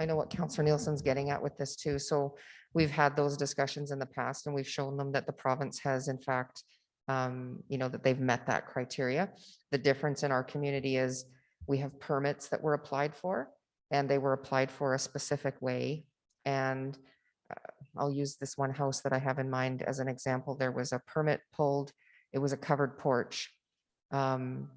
know what Councillor Nielsen's getting at with this too. So we've had those discussions in the past and we've shown them that the province has in fact, that they've met that criteria. The difference in our community is we have permits that were applied for and they were applied for a specific way. And I'll use this one house that I have in mind as an example. There was a permit pulled. It was a covered porch. The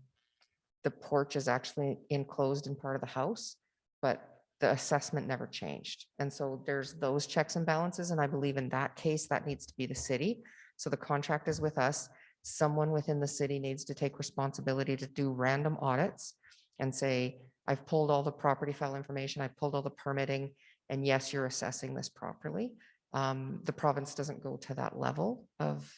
porch is actually enclosed in part of the house, but the assessment never changed. And so there's those checks and balances. And I believe in that case, that needs to be the city. So the contract is with us. Someone within the city needs to take responsibility to do random audits and say, I've pulled all the property file information, I've pulled all the permitting, and yes, you're assessing this properly. The province doesn't go to that level of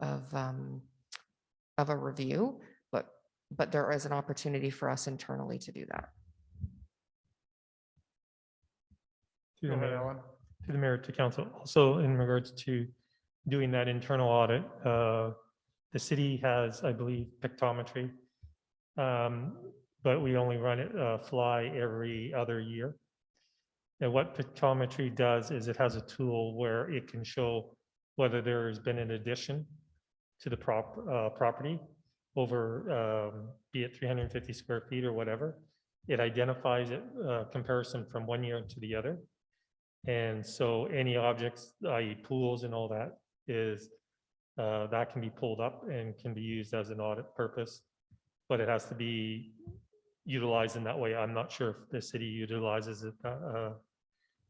a review, but there is an opportunity for us internally to do that. To the mayor, to council. Also, in regards to doing that internal audit, the city has, I believe, pictometry, but we only run it fly every other year. And what pictometry does is it has a tool where it can show whether there has been an addition to the property over, be it 350 square feet or whatever. It identifies it, comparison from one year to the other. And so any objects, i.e. pools and all that, is that can be pulled up and can be used as an audit purpose, but it has to be utilized in that way. I'm not sure if the city utilizes it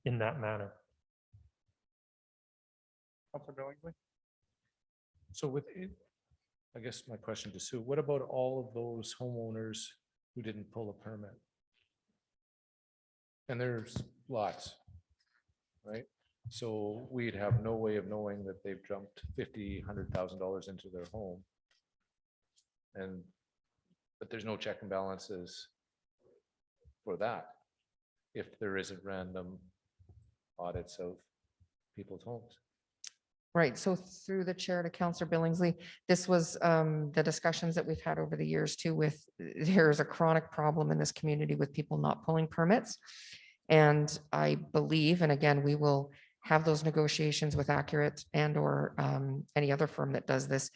in that manner. Councilor Billingsley? So with it, I guess my question to Sue, what about all of those homeowners who didn't pull a permit? And there's lots, right? So we'd have no way of knowing that they've jumped $50,000-$100,000 into their home. And, but there's no check and balances for that if there isn't random audits of people's homes. Right, so through the chair to Councillor Billingsley, this was the discussions that we've had over the years too with, there's a chronic problem in this community with people not pulling permits. And I believe, and again, we will have those negotiations with Accurate and or any other firm that does this.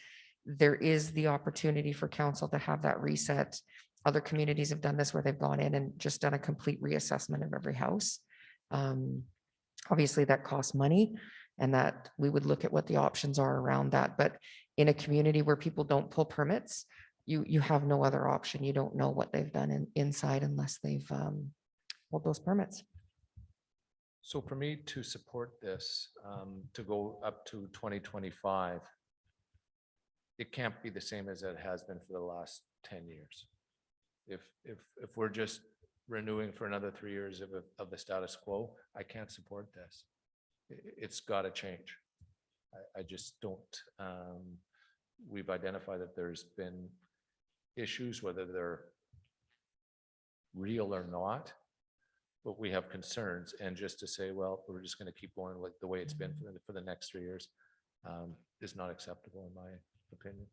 There is the opportunity for council to have that reset. Other communities have done this where they've gone in and just done a complete reassessment of every house. Obviously that costs money, and that we would look at what the options are around that. But in a community where people don't pull permits, you have no other option. You don't know what they've done inside unless they've pulled those permits. So for me to support this, to go up to 2025, it can't be the same as it has been for the last 10 years. If we're just renewing for another 3 years of the status quo, I can't support this. It's got to change. I just don't. We've identified that there's been issues, whether they're real or not, but we have concerns. And just to say, well, we're just going to keep going like the way it's been for the next 3 years is not acceptable in my opinion.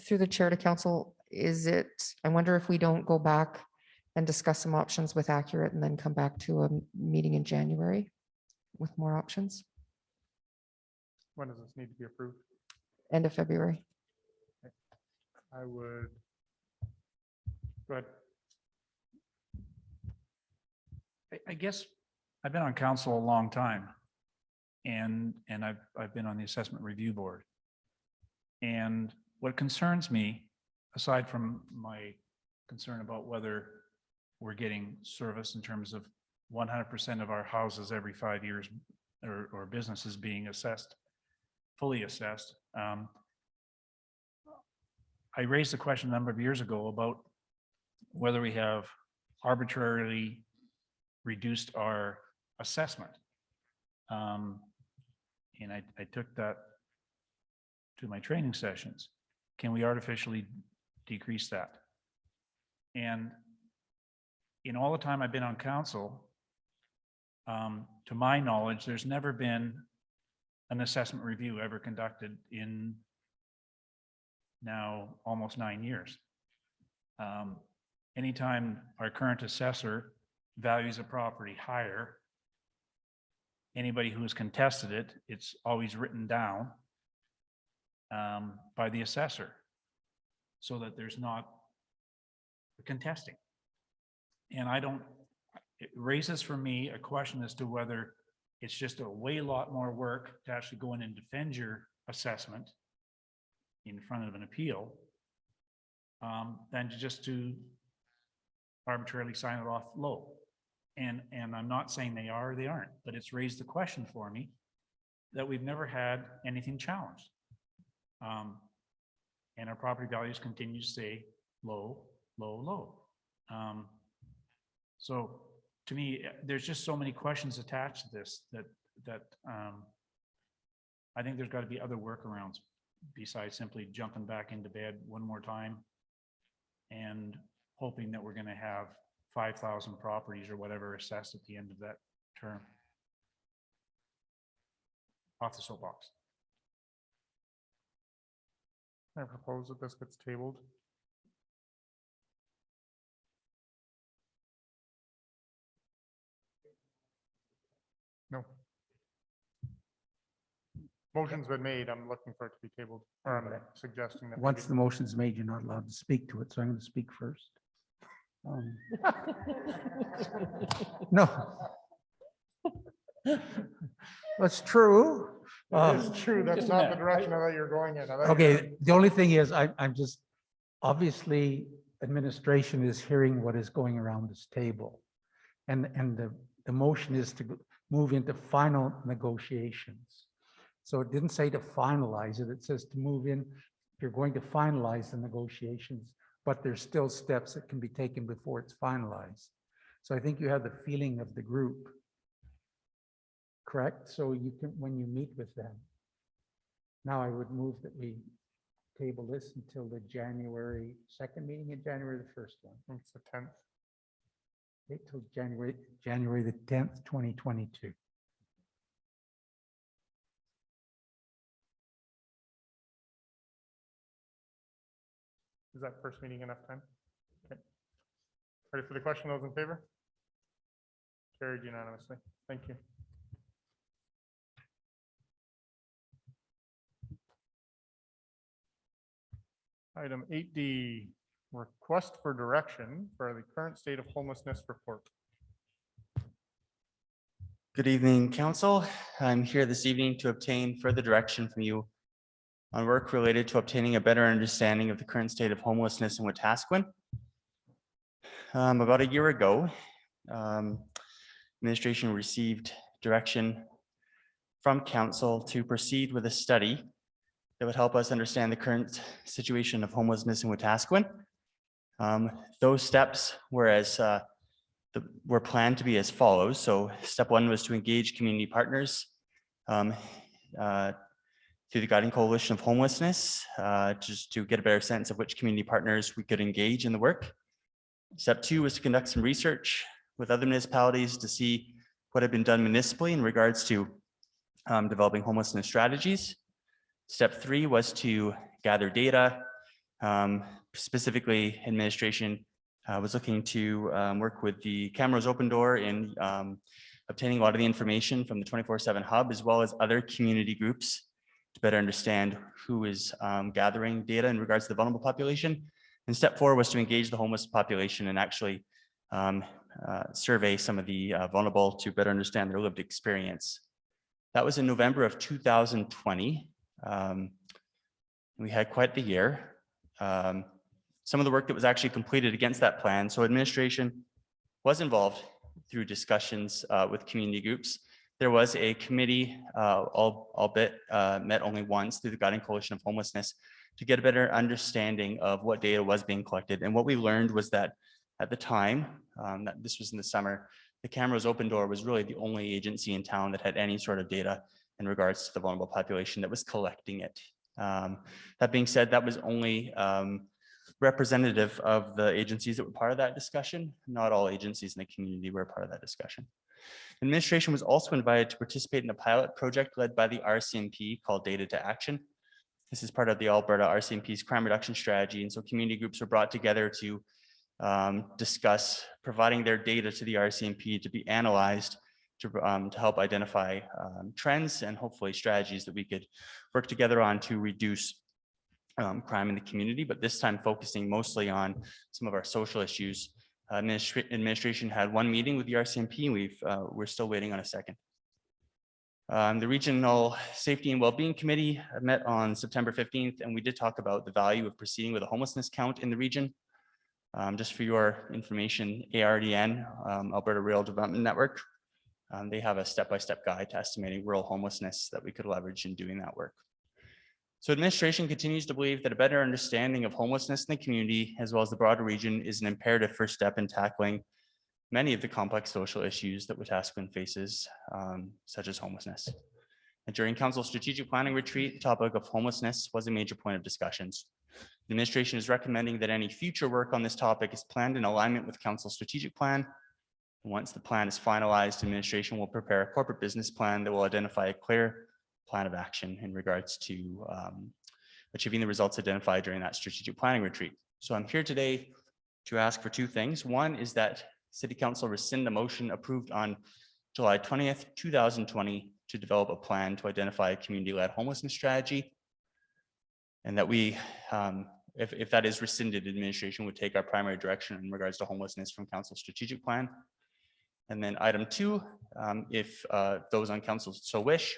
Through the chair to council, I wonder if we don't go back and discuss some options with Accurate and then come back to a meeting in January with more options, When does this need to be approved? end of February. I would. Go ahead. I guess I've been on council a long time. And I've been on the assessment review board. And what concerns me, aside from my concern about whether we're getting service in terms of 100% of our houses every 5 years or businesses being assessed, fully assessed. I raised the question a number of years ago about whether we have arbitrarily reduced our assessment. And I took that to my training sessions. Can we artificially decrease that? And in all the time I've been on council, to my knowledge, there's never been an assessment review ever conducted in now almost 9 years. Anytime our current assessor values a property higher, anybody who's contested it, it's always written down by the assessor so that there's not contesting. And it raises for me a question as to whether it's just a lot more work to actually go in and defend your assessment in front of an appeal than just to arbitrarily sign it off low. And I'm not saying they are or they aren't, but it's raised the question for me that we've never had anything challenged. And our property values continue to stay low, low, low. So to me, there's just so many questions attached to this that I think there's got to be other workarounds besides simply jumping back into bed one more time and hoping that we're going to have 5,000 properties or whatever assessed at the end of that term. Off the soapbox. I propose that this gets tabled. No. Motion's been made. I'm looking for it to be tabled, or I'm suggesting that. Once the motion's made, you're not allowed to speak to it, so I'm going to speak first. No. That's true. It's true. That's not the direction I thought you were going in. I thought you were Okay, the only thing is, I'm just, obviously, administration is hearing what is going around this table. And the motion is to move into final negotiations. So it didn't say to finalize it, it says to move in, you're going to finalize the negotiations, but there's still steps that can be taken before it's finalized. So I think you have the feeling of the group. Correct? So you can, when you meet with them. Now I would move that we table this until the January 2nd meeting and January the 1st one. It's the 10th. Wait till January the 10th, 2022. Is that first meeting enough time? Okay. Ready for the question? Those in favor? Carried unanimously. Thank you. Item 8D, request for direction for the current state of homelessness report. Good evening, council. I'm here this evening to obtain further direction from you on work related to obtaining a better understanding of the current state of homelessness in Wetaskiwin. About a year ago, administration received direction from council to proceed with a study that would help us understand the current situation of homelessness in Wetaskiwin. Those steps were planned to be as follows. So step one was to engage community partners through the Guiding Coalition of Homelessness, just to get a better sense of which community partners we could engage in the work. Step two was to conduct some research with other municipalities to see what had been done municipally in regards to developing homelessness strategies. Step three was to gather data. Specifically, administration was looking to work with the Camrose Open Door in obtaining a lot of the information from the 24/7 hub, as well as other community groups to better understand who is gathering data in regards to the vulnerable population. And step four was to engage the homeless population and actually survey some of the vulnerable to better understand their lived experience. That was in November of 2020. We had quite the year. Some of the work that was actually completed against that plan. So administration was involved through discussions with community groups. There was a committee, albeit met only once through the Guiding Coalition of Homelessness to get a better understanding of what data was being collected. And what we learned was that at the time, that this was in the summer, the Camrose Open Door was really the only agency in town that had any sort of data in regards to the vulnerable population that was collecting it. That being said, that was only representative of the agencies that were part of that discussion. Not all agencies in the community were part of that discussion. Administration was also invited to participate in a pilot project led by the RCMP called Data to Action. This is part of the Alberta RCMP's crime reduction strategy. And so community groups were brought together to discuss providing their data to the RCMP to be analyzed to help identify trends and hopefully strategies that we could work together on to reduce crime in the community, but this time focusing mostly on some of our social issues. Administration had one meeting with the RCMP. We're still waiting on a second. The Regional Safety and Wellbeing Committee met on September 15th, and we did talk about the value of proceeding with a homelessness count in the region. Just for your information, ARDN, Alberta Rural Development Network, they have a step-by-step guide to estimating rural homelessness that we could leverage in doing that work. So administration continues to believe that a better understanding of homelessness in the community, as well as the broader region, is an imperative first step in tackling many of the complex social issues that Wetaskiwin faces, such as homelessness. And during Council Strategic Planning Retreat, the topic of homelessness was a major point of discussions. The administration is recommending that any future work on this topic is planned in alignment with Council Strategic Plan. Once the plan is finalized, administration will prepare a corporate business plan that will identify a clear plan of action in regards to achieving the results identified during that strategic planning retreat. So I'm here today to ask for two things. One is that City Council rescind the motion approved on July 20th, 2020 to develop a plan to identify a community-led homelessness strategy. And that we, if that is rescinded, administration would take our primary direction in regards to homelessness from Council Strategic Plan. And then item 2, if those on council so wish,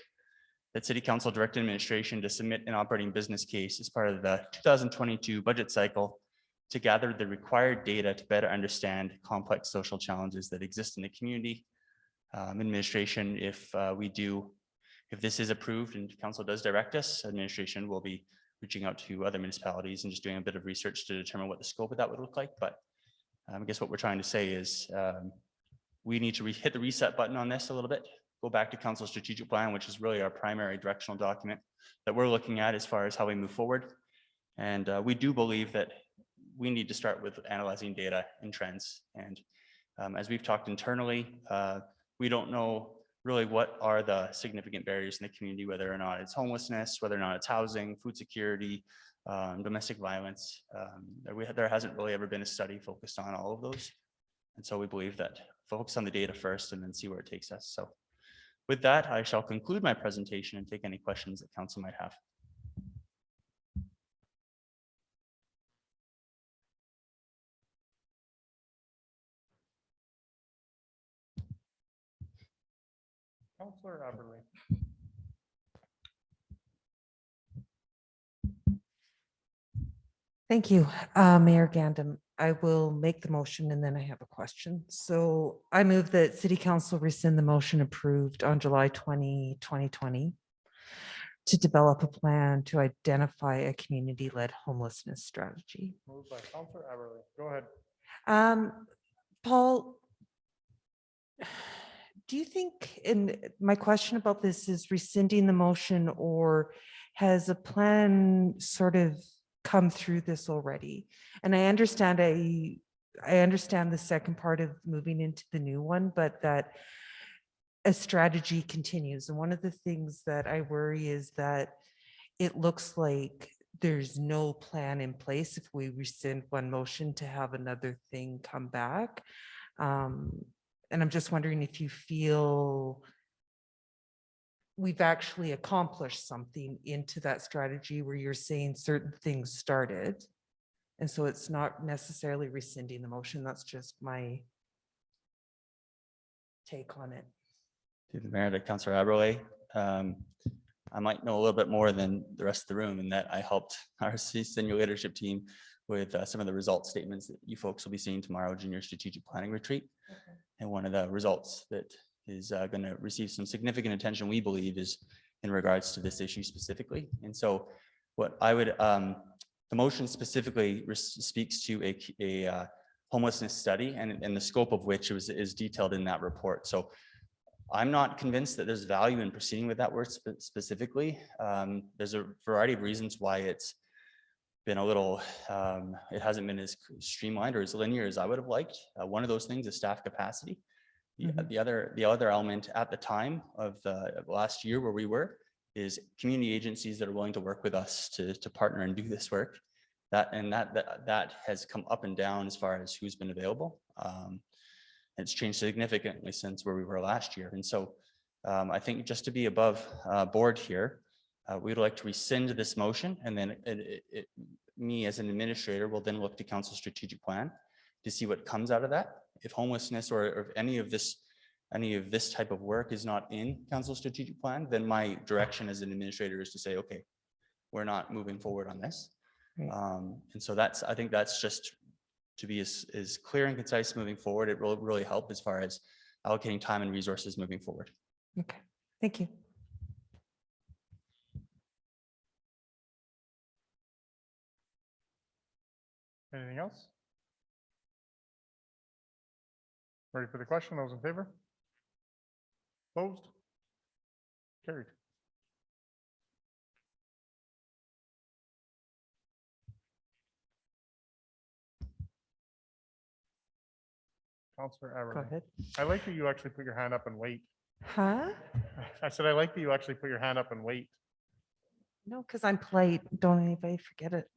that City Council direct administration to submit an operating business case as part of the 2022 budget cycle to gather the required data to better understand complex social challenges that exist in the community. Administration, if this is approved and council does direct us, administration will be reaching out to other municipalities and just doing a bit of research to determine what the scope of that would look like. But I guess what we're trying to say is we need to hit the reset button on this a little bit, go back to council strategic plan, which is really our primary directional document that we're looking at as far as how we move forward. And we do believe that we need to start with analyzing data and trends. And as we've talked internally, we don't know really what are the significant barriers in the community, whether or not it's homelessness, whether or not it's housing, food security, domestic violence. There hasn't really ever been a study focused on all of those. And so we believe that focus on the data first and then see where it takes us. So with that, I shall conclude my presentation and take any questions that council might have. Councillor Aberley. Thank you, Mayor Gandam. I will make the motion and then I have a question. So I move that City Council rescind the motion approved on July 20, 2020 to develop a plan to identify a community-led homelessness strategy. Moved by Councillor Aberley. Go ahead. Paul, do you think, and my question about this is rescinding the motion, or has a plan sort of come through this already? And I understand the second part of moving into the new one, but that a strategy continues. And one of the things that I worry is that it looks like there's no plan in place if we rescind one motion to have another thing come back. And I'm just wondering if you feel we've actually accomplished something into that strategy where you're saying certain things started. And so it's not necessarily rescinding the motion. That's just my take on it. To the mayor, to Councillor Aberley, I might know a little bit more than the rest of the room in that I helped our senior leadership team with some of the results statements that you folks will be seeing tomorrow during your strategic planning retreat. Okay. And one of the results that is going to receive some significant attention, we believe, is in regards to this issue specifically. And so what I would, the motion specifically speaks to a homelessness study and the scope of which is detailed in that report. So I'm not convinced that there's value in proceeding with that work specifically. There's a variety of reasons why it's been a little, it hasn't been as streamlined or as linear as I would have liked. One of those things is staff capacity. The other element at the time of the last year where we were is community agencies that are willing to work with us to partner and do this work. That has come up and down as far as who's been available. It's changed significantly since where we were last year. And so I think just to be above board here, we'd like to rescind this motion, and then me as an administrator will then look to council strategic plan to see what comes out of that. If homelessness or if any of this type of work is not in council strategic plan, then my direction as an administrator is to say, okay, we're not moving forward on this. Right. And so I think that's just to be as clear and concise moving forward. It will really help as far as allocating time and resources moving forward. Okay, thank you. Anything else? Ready for the question? Those in favor? Opposed? Carried. Councillor Aberley. Go ahead. I like that you actually put your hand up and wait. Huh? I said, I like that you actually put your hand up and wait. No, because I'm polite. Don't anybody forget it.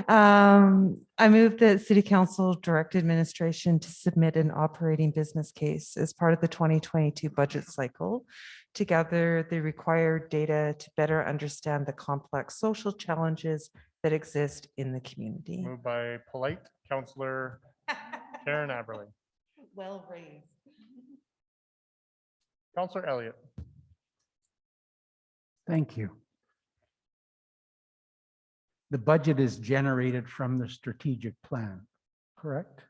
I move that City Council direct administration to submit an operating business case as part of the 2022 budget cycle to gather the required data to better understand the complex social challenges that exist in the community. Moved by polite Councillor Karen Aberley. Well raised. Counselor Elliott. Thank you. The budget is generated from the strategic plan, correct?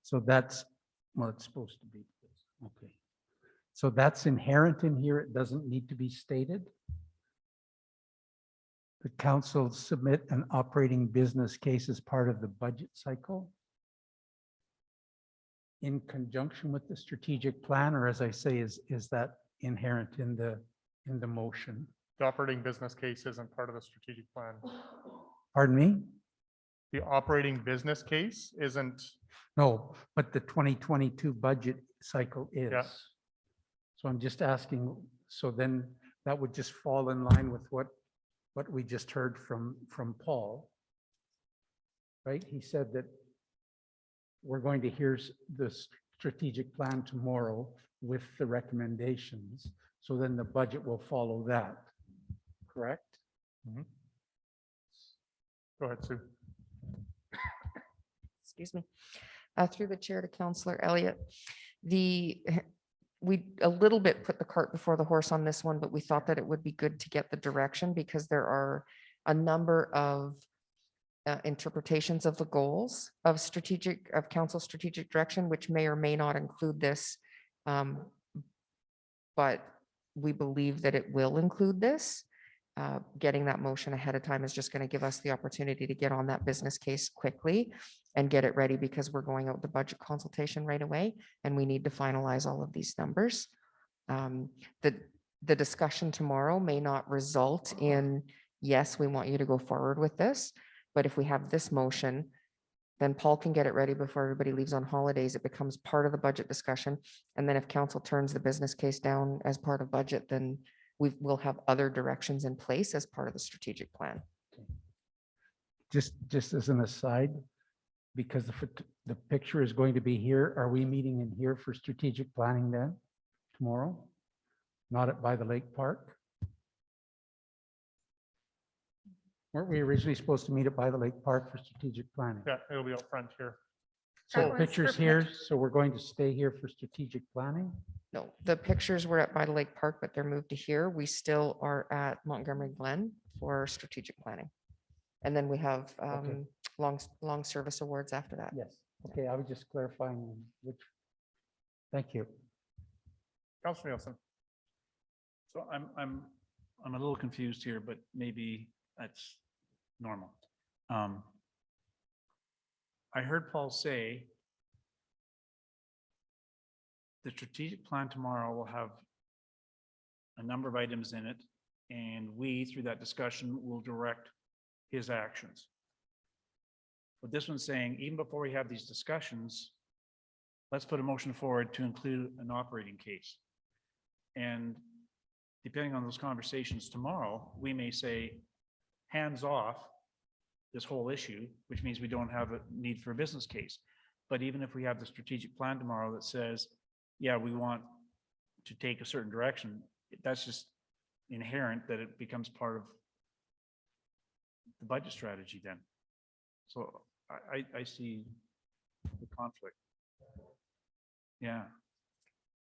So that's, well, it's supposed to be. Okay. So that's inherent in here. It doesn't need to be stated. The council submit an operating business case as part of the budget cycle in conjunction with the strategic plan, or as I say, is that inherent in the motion? The operating business case isn't part of the strategic plan. Pardon me? The operating business case isn't. No, but the 2022 budget cycle is. Yeah. So I'm just asking, so then that would just fall in line with what we just heard from Paul. Right? He said that we're going to hear the strategic plan tomorrow with the recommendations. So then the budget will follow that. Correct? Go ahead, Sue. Excuse me. Through the chair to Councillor Elliott, we a little bit put the cart before the horse on this one, but we thought that it would be good to get the direction because there are a number of interpretations of the goals of council strategic direction, which may or may not include this. But we believe that it will include this. Getting that motion ahead of time is just going to give us the opportunity to get on that business case quickly and get it ready because we're going out to budget consultation right away and we need to finalize all of these numbers. The discussion tomorrow may not result in, yes, we want you to go forward with this, but if we have this motion, then Paul can get it ready before everybody leaves on holidays. It becomes part of the budget discussion. And then if council turns the business case down as part of budget, then we will have other directions in place as part of the strategic plan. Just as an aside, because the picture is going to be here, are we meeting in here for strategic planning then tomorrow? Not at by the Lake Park? Weren't we originally supposed to meet at by the Lake Park for strategic planning? Yeah, it'll be up front here. So That was pictures for here, so we're going to stay here for strategic planning? No, the pictures were at By the Lake Park, but they're moved to here. We still are at Montgomery Glen for strategic planning. And then we have long service awards after that. Yes. Okay, I was just clarifying which. Thank you. Councilor Nielsen. So I'm a little confused here, but maybe that's normal. I heard Paul say the strategic plan tomorrow will have a number of items in it, and we, through that discussion, will direct his actions. But this one's saying, even before we have these discussions, let's put a motion forward to include an operating case. And depending on those conversations tomorrow, we may say, hands off this whole issue, which means we don't have a need for a business case. But even if we have the strategic plan tomorrow that says, yeah, we want to take a certain direction, that's just inherent that it becomes part of the budget strategy then. So I see the conflict. Yeah.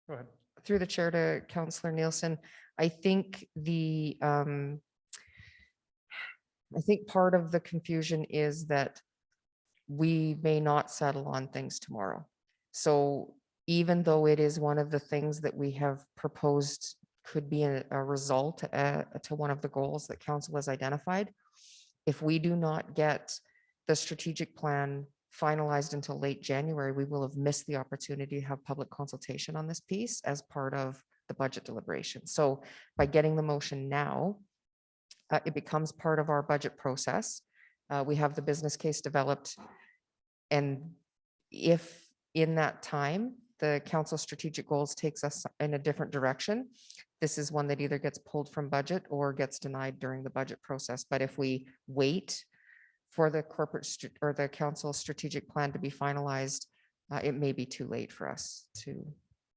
Go ahead. Through the chair to Councillor Nielsen, I think part of the confusion is that we may not settle on things tomorrow. So even though it is one of the things that we have proposed could be a result to one of the goals that council has identified, if we do not get the strategic plan finalized until late January, we will have missed the opportunity to have public consultation on this piece as part of the budget deliberation. So by getting the motion now, it becomes part of our budget process. We have the business case developed. And if in that time, the council strategic goals takes us in a different direction, this is one that either gets pulled from budget or gets denied during the budget process. But if we wait for the corporate or the council strategic plan to be finalized, it may be too late for us to.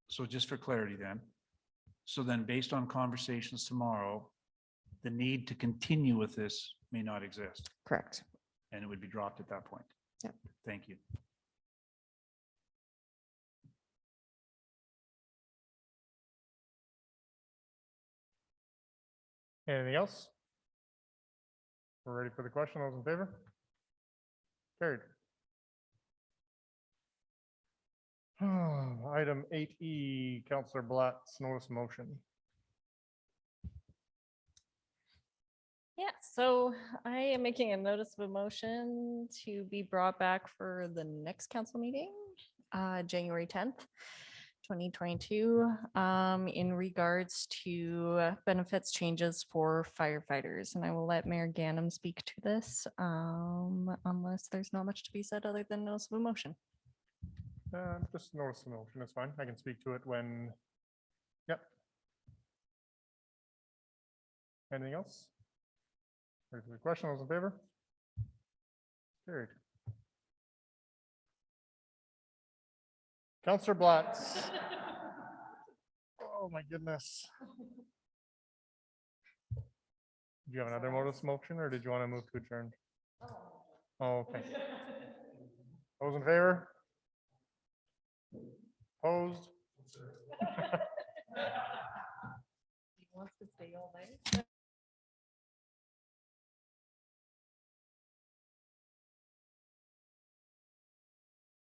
So just for clarity then, so then based on conversations tomorrow, the need to continue with this may not exist. Correct. And it would be dropped at that point. Yeah. Thank you. Anything else? We're ready for the question. Those in favor? Carried. Item 8E, Counselor Blatt's notice of motion. Yeah, so I am making a notice of a motion to be brought back for the next council meeting, January 10th, 2022, in regards to benefits changes for firefighters. And I will let Mayor Ganem speak to this, unless there's not much to be said other than notice of a motion. Just notice of motion, it's fine. I can speak to it when, yep. Anything else? Ready for the question, those in favor? Carried. Counselor Blatz. Oh, my goodness. Do you have another notice motion or did you want to move to adjourn? Oh, okay. Those in favor? Opposed? He wants to stay all night.